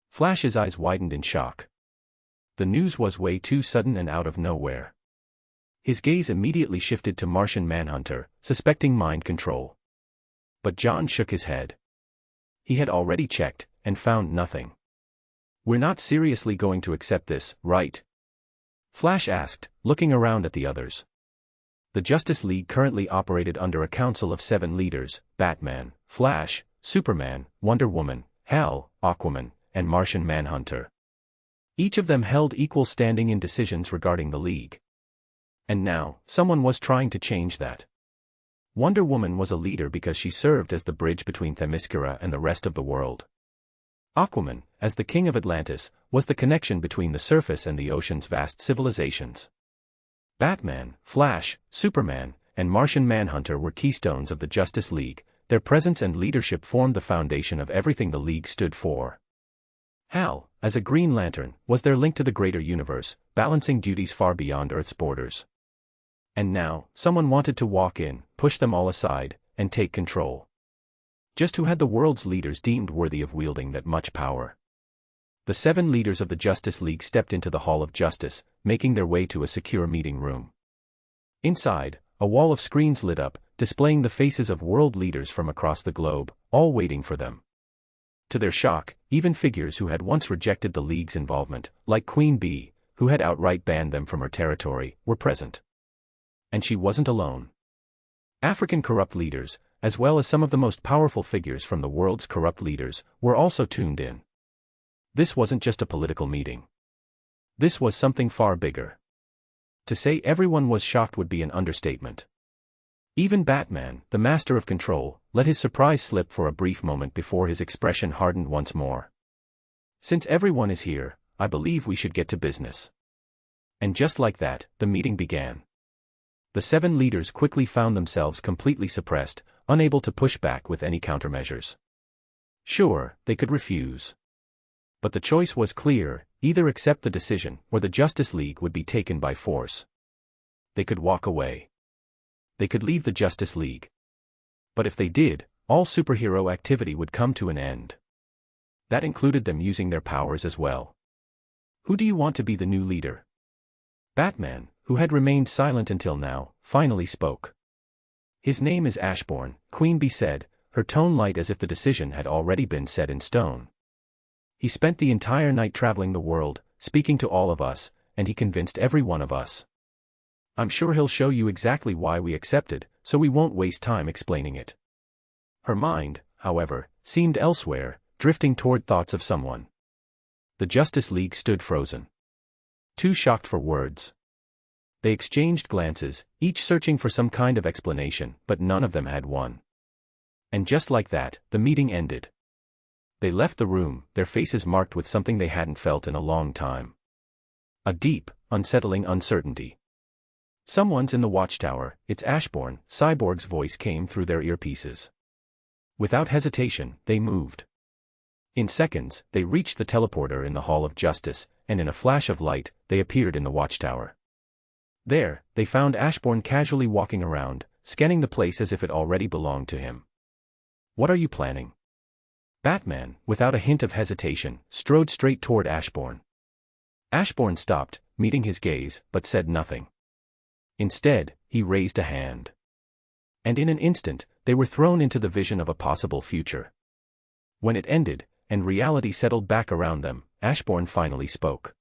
Flash's eyes widened in shock. The news was way too sudden and out of nowhere. His gaze immediately shifted to Martian Manhunter, suspecting mind control. But John shook his head. He had already checked, and found nothing. We're not seriously going to accept this, right? Flash asked, looking around at the others. The Justice League currently operated under a council of 7 leaders: Batman, Flash, Superman, Wonder Woman, Hal, Aquaman, and Martian Manhunter. Each of them held equal standing in decisions regarding the League. And now, someone was trying to change that. Wonder Woman was a leader because she served as the bridge between Themyscira and the rest of the world. Aquaman, as the king of Atlantis, was the connection between the surface and the ocean's vast civilizations. Batman, Flash, Superman, and Martian Manhunter were keystones of the Justice League. Their presence and leadership formed the foundation of everything the League stood for. Hal, as a Green Lantern, was their link to the greater universe, balancing duties far beyond Earth's borders. And now, someone wanted to walk in, push them all aside, and take control. Just who had the world's leaders deemed worthy of wielding that much power? The 7 leaders of the Justice League stepped into the Hall of Justice, making their way to a secure meeting room. Inside, a wall of screens lit up, displaying the faces of world leaders from across the globe, all waiting for them. To their shock, even figures who had once rejected the League's involvement, like Queen Bee, who had outright banned them from her territory, were present. And she wasn't alone. African corrupt leaders, as well as some of the most powerful figures from the world's corrupt leaders, were also tuned in. This wasn't just a political meeting. This was something far bigger. To say everyone was shocked would be an understatement. Even Batman, the master of control, let his surprise slip for a brief moment before his expression hardened once more. Since everyone is here, I believe we should get to business. And just like that, the meeting began. The 7 leaders quickly found themselves completely suppressed, unable to push back with any countermeasures. Sure, they could refuse. But the choice was clear: either accept the decision, or the Justice League would be taken by force. They could walk away. They could leave the Justice League. But if they did, all superhero activity would come to an end. That included them using their powers as well. Who do you want to be the new leader? Batman, who had remained silent until now, finally spoke. His name is Ashbourne, Queen Bee said, her tone light as if the decision had already been set in stone. He spent the entire night traveling the world, speaking to all of us, and he convinced every one of us. I'm sure he'll show you exactly why we accepted, so we won't waste time explaining it. Her mind, however, seemed elsewhere, drifting toward thoughts of someone. The Justice League stood frozen. Too shocked for words. They exchanged glances, each searching for some kind of explanation, but none of them had one. And just like that, the meeting ended. They left the room, their faces marked with something they hadn't felt in a long time. A deep, unsettling uncertainty. Someone's in the watchtower, it's Ashbourne, Cyborg's voice came through their earpieces. Without hesitation, they moved. In seconds, they reached the teleporter in the Hall of Justice, and in a flash of light, they appeared in the watchtower. There, they found Ashbourne casually walking around, scanning the place as if it already belonged to him. "What are you planning?" Batman, without a hint of hesitation, strode straight toward Ashbourne. Ashbourne stopped, meeting his gaze, but said nothing. Instead, he raised a hand. And in an instant, they were thrown into the vision of a possible future. When it ended, and reality settled back around them, Ashbourne finally spoke.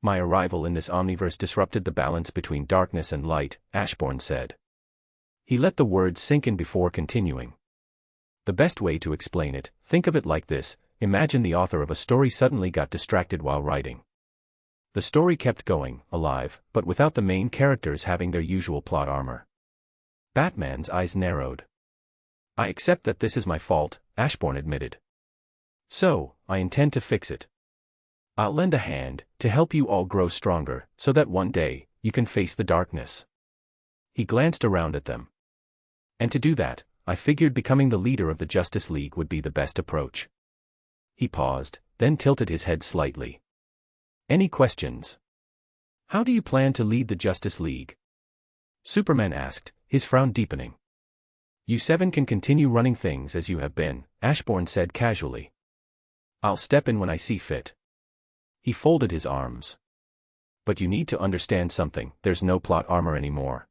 "My arrival in this omniverse disrupted the balance between darkness and light," Ashbourne said. He let the words sink in before continuing. "The best way to explain it, think of it like this: imagine the author of a story suddenly got distracted while writing. The story kept going, alive, but without the main characters having their usual plot armor." Batman's eyes narrowed. "I accept that this is my fault," Ashbourne admitted. "So, I intend to fix it. I'll lend a hand, to help you all grow stronger, so that one day, you can face the darkness." He glanced around at them. "And to do that, I figured becoming the leader of the Justice League would be the best approach." He paused, then tilted his head slightly. "Any questions?" "How do you plan to lead the Justice League?" Superman asked, his frown deepening. "You seven can continue running things as you have been," Ashbourne said casually. "I'll step in when I see fit." He folded his arms. "But you need to understand something, there's no plot armor anymore.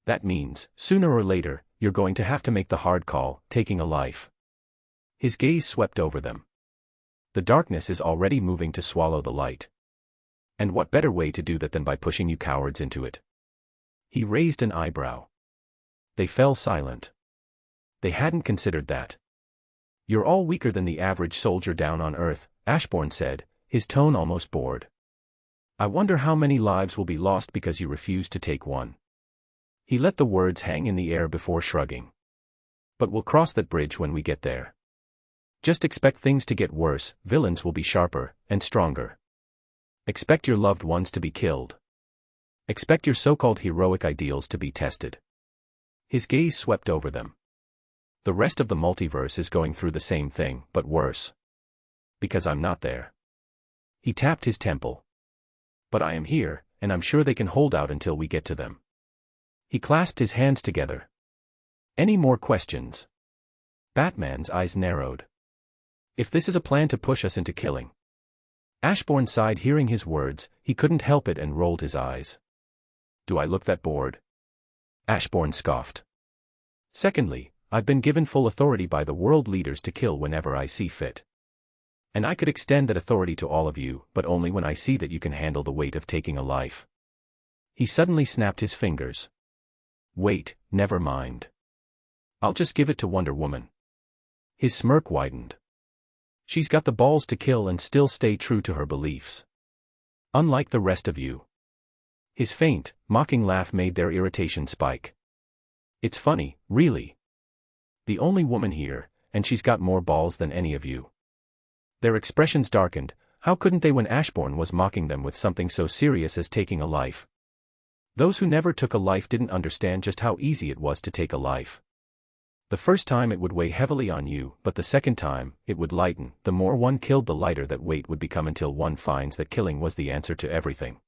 That means, sooner or later, you're going to have to make the hard call, taking a life." His gaze swept over them. "The darkness is already moving to swallow the light. And what better way to do that than by pushing you cowards into it?" He raised an eyebrow. They fell silent. They hadn't considered that. "You're all weaker than the average soldier down on Earth," Ashbourne said, his tone almost bored. "I wonder how many lives will be lost because you refuse to take one." He let the words hang in the air before shrugging. "But we'll cross that bridge when we get there. Just expect things to get worse, villains will be sharper, and stronger. Expect your loved ones to be killed. Expect your so-called heroic ideals to be tested." His gaze swept over them. "The rest of the multiverse is going through the same thing, but worse. Because I'm not there." He tapped his temple. "But I am here, and I'm sure they can hold out until we get to them." He clasped his hands together. "Any more questions?" Batman's eyes narrowed. "If this is a plan to push us into killing." Ashbourne sighed hearing his words, he couldn't help it and rolled his eyes. "Do I look that bored?" Ashbourne scoffed. "Secondly, I've been given full authority by the world leaders to kill whenever I see fit. And I could extend that authority to all of you, but only when I see that you can handle the weight of taking a life." He suddenly snapped his fingers. "Wait, never mind. I'll just give it to Wonder Woman." His smirk widened. "She's got the balls to kill and still stay true to her beliefs. Unlike the rest of you." His faint, mocking laugh made their irritation spike. "It's funny, really. The only woman here, and she's got more balls than any of you." Their expressions darkened. How couldn't they when Ashbourne was mocking them with something so serious as taking a life? Those who never took a life didn't understand just how easy it was to take a life. The first time it would weigh heavily on you, but the second time, it would lighten. The more one killed, the lighter that weight would become until one finds that killing was the answer to everything.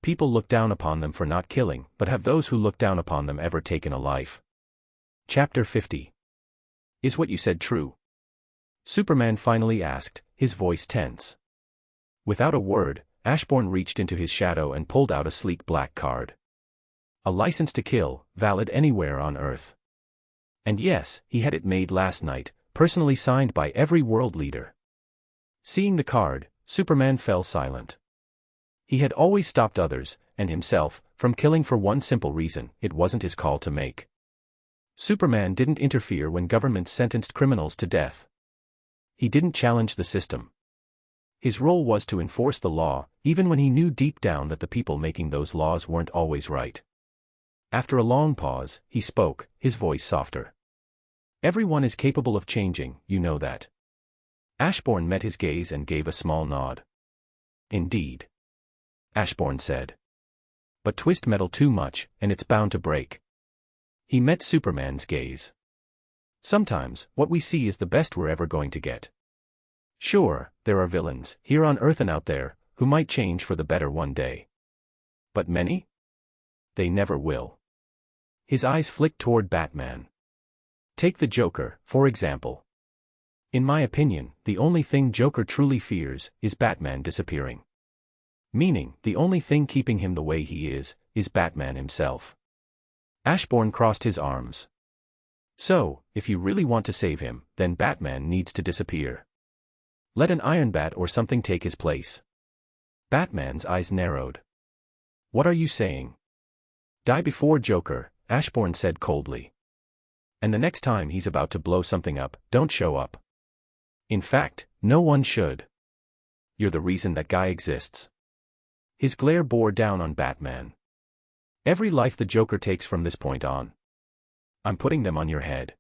People look down upon them for not killing, but have those who look down upon them ever taken a life? Chapter 50. Is what you said true? Superman finally asked, his voice tense. Without a word, Ashbourne reached into his shadow and pulled out a sleek black card. A license to kill, valid anywhere on Earth. And yes, he had it made last night, personally signed by every world leader. Seeing the card, Superman fell silent. He had always stopped others, and himself, from killing for one simple reason: it wasn't his call to make. Superman didn't interfere when governments sentenced criminals to death. He didn't challenge the system. His role was to enforce the law, even when he knew deep down that the people making those laws weren't always right. After a long pause, he spoke, his voice softer. "Everyone is capable of changing, you know that." Ashbourne met his gaze and gave a small nod. "Indeed," Ashbourne said. "But twist metal too much, and it's bound to break." He met Superman's gaze. Sometimes, what we see is the best we're ever going to get. Sure, there are villains, here on Earth and out there, who might change for the better one day. But many? They never will. His eyes flicked toward Batman. Take the Joker, for example. In my opinion, the only thing Joker truly fears is Batman disappearing. Meaning, the only thing keeping him the way he is Batman himself. Ashbourne crossed his arms. So, if you really want to save him, then Batman needs to disappear. Let an Iron Bat or something take his place. Batman's eyes narrowed. What are you saying? Die before Joker, Ashbourne said coldly. And the next time he's about to blow something up, don't show up. In fact, no one should. You're the reason that guy exists. His glare bore down on Batman. Every life the Joker takes from this point on, I'm putting them on your head.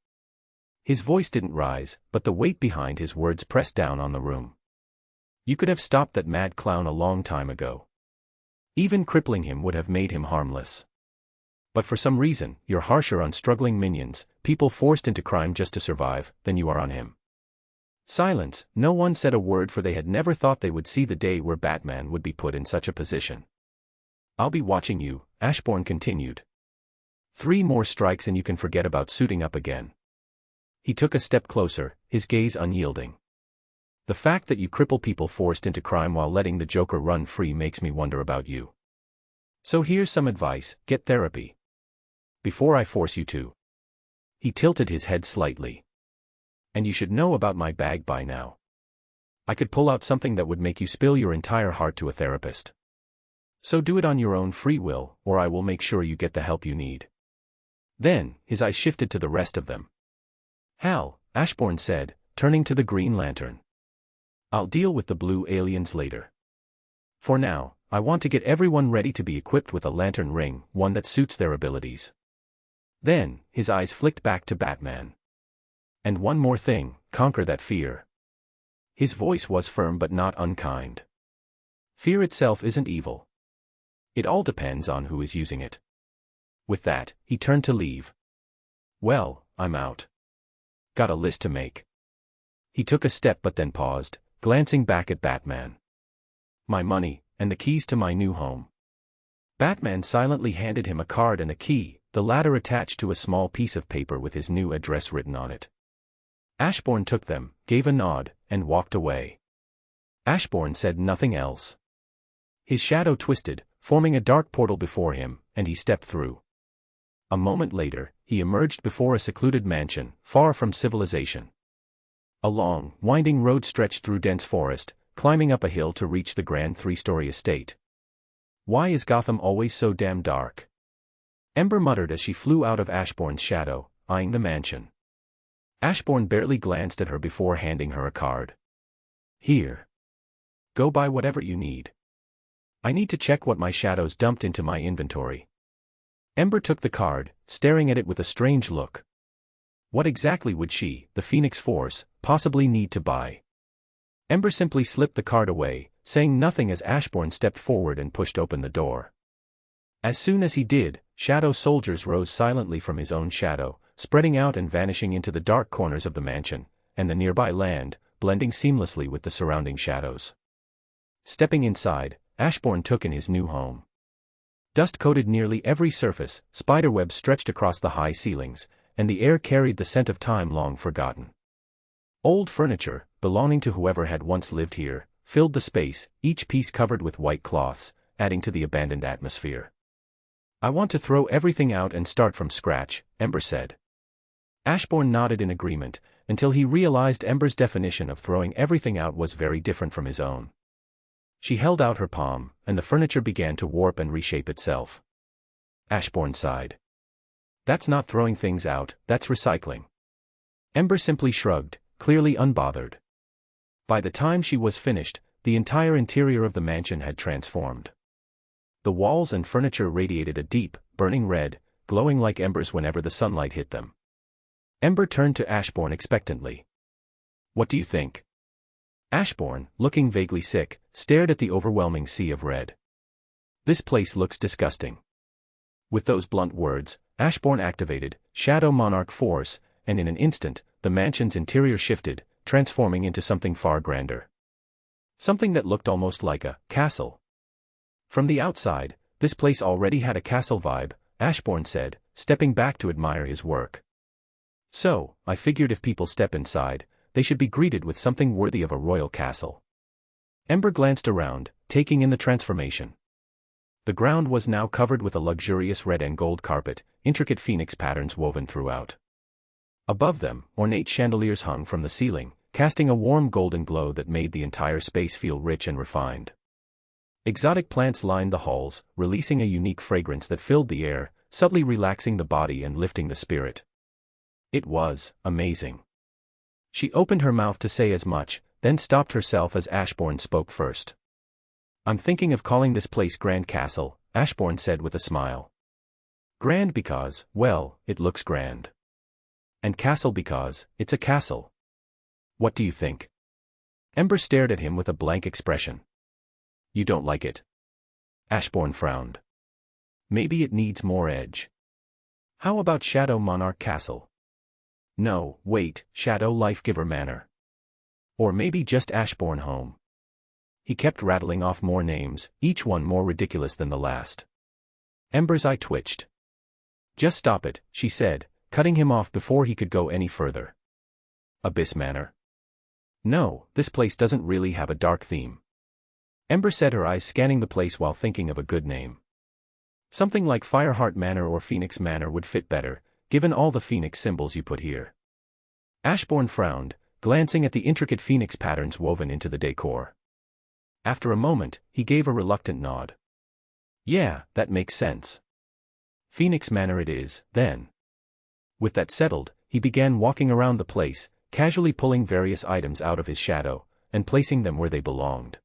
His voice didn't rise, but the weight behind his words pressed down on the room. You could have stopped that mad clown a long time ago. Even crippling him would have made him harmless. But for some reason, you're harsher on struggling minions, people forced into crime just to survive, than you are on him. Silence, no one said a word, for they had never thought they would see the day where Batman would be put in such a position. I'll be watching you, Ashbourne continued. 3 more strikes and you can forget about suiting up again. He took a step closer, his gaze unyielding. The fact that you cripple people forced into crime while letting the Joker run free makes me wonder about you. So here's some advice, get therapy. Before I force you to. He tilted his head slightly. And you should know about my bag by now. I could pull out something that would make you spill your entire heart to a therapist. So do it on your own free will, or I will make sure you get the help you need. Then, his eyes shifted to the rest of them. Hal, Ashbourne said, turning to the Green Lantern. I'll deal with the blue aliens later. For now, I want to get everyone ready to be equipped with a lantern ring, one that suits their abilities. Then, his eyes flicked back to Batman. And one more thing, conquer that fear. His voice was firm but not unkind. Fear itself isn't evil. It all depends on who is using it. With that, he turned to leave. Well, I'm out. Got a list to make. He took a step but then paused, glancing back at Batman. My money, and the keys to my new home. Batman silently handed him a card and a key, the latter attached to a small piece of paper with his new address written on it. Ashbourne took them, gave a nod, and walked away. Ashbourne said nothing else. His shadow twisted, forming a dark portal before him, and he stepped through. A moment later, he emerged before a secluded mansion, far from civilization. A long, winding road stretched through dense forest, climbing up a hill to reach the grand 3-story estate. Why is Gotham always so damn dark? Ember muttered as she flew out of Ashbourne's shadow, eyeing the mansion. Ashbourne barely glanced at her before handing her a card. Here. Go buy whatever you need. I need to check what my shadows dumped into my inventory. Ember took the card, staring at it with a strange look. What exactly would she, the Phoenix Force, possibly need to buy? Ember simply slipped the card away, saying nothing as Ashbourne stepped forward and pushed open the door. As soon as he did, shadow soldiers rose silently from his own shadow, spreading out and vanishing into the dark corners of the mansion, and the nearby land, blending seamlessly with the surrounding shadows. Stepping inside, Ashbourne took in his new home. Dust coated nearly every surface, spiderwebs stretched across the high ceilings, and the air carried the scent of time long forgotten. Old furniture, belonging to whoever had once lived here, filled the space, each piece covered with white cloths, adding to the abandoned atmosphere. I want to throw everything out and start from scratch, Ember said. Ashbourne nodded in agreement, until he realized Ember's definition of throwing everything out was very different from his own. She held out her palm, and the furniture began to warp and reshape itself. Ashbourne sighed. That's not throwing things out, that's recycling. Ember simply shrugged, clearly unbothered. By the time she was finished, the entire interior of the mansion had transformed. The walls and furniture radiated a deep, burning red, glowing like embers whenever the sunlight hit them. Ember turned to Ashbourne expectantly. What do you think? Ashbourne, looking vaguely sick, stared at the overwhelming sea of red. This place looks disgusting. With those blunt words, Ashbourne activated Shadow Monarch Force, and in an instant, the mansion's interior shifted, transforming into something far grander. Something that looked almost like a castle. From the outside, this place already had a castle vibe, Ashbourne said, stepping back to admire his work. So, I figured if people step inside, they should be greeted with something worthy of a royal castle. Ember glanced around, taking in the transformation. The ground was now covered with a luxurious red and gold carpet, intricate phoenix patterns woven throughout. Above them, ornate chandeliers hung from the ceiling, casting a warm golden glow that made the entire space feel rich and refined. Exotic plants lined the halls, releasing a unique fragrance that filled the air, subtly relaxing the body and lifting the spirit. It was amazing. She opened her mouth to say as much, then stopped herself as Ashbourne spoke first. "I'm thinking of calling this place Grand Castle," Ashbourne said with a smile. Grand because, well, it looks grand. And castle because, it's a castle. What do you think? Ember stared at him with a blank expression. You don't like it? Ashbourne frowned. Maybe it needs more edge. How about Shadow Monarch Castle? No, wait, Shadow Lifegiver Manor. Or maybe just Ashbourne Home. He kept rattling off more names, each one more ridiculous than the last. Ember's eye twitched. Just stop it, she said, cutting him off before he could go any further. Abyss Manor? No, this place doesn't really have a dark theme. Ember said, her eyes scanning the place while thinking of a good name. Something like Fireheart Manor or Phoenix Manor would fit better, given all the phoenix symbols you put here. Ashbourne frowned, glancing at the intricate phoenix patterns woven into the decor. After a moment, he gave a reluctant nod. Yeah, that makes sense. Phoenix Manor it is, then. With that settled, he began walking around the place, casually pulling various items out of his shadow, and placing them where they belonged.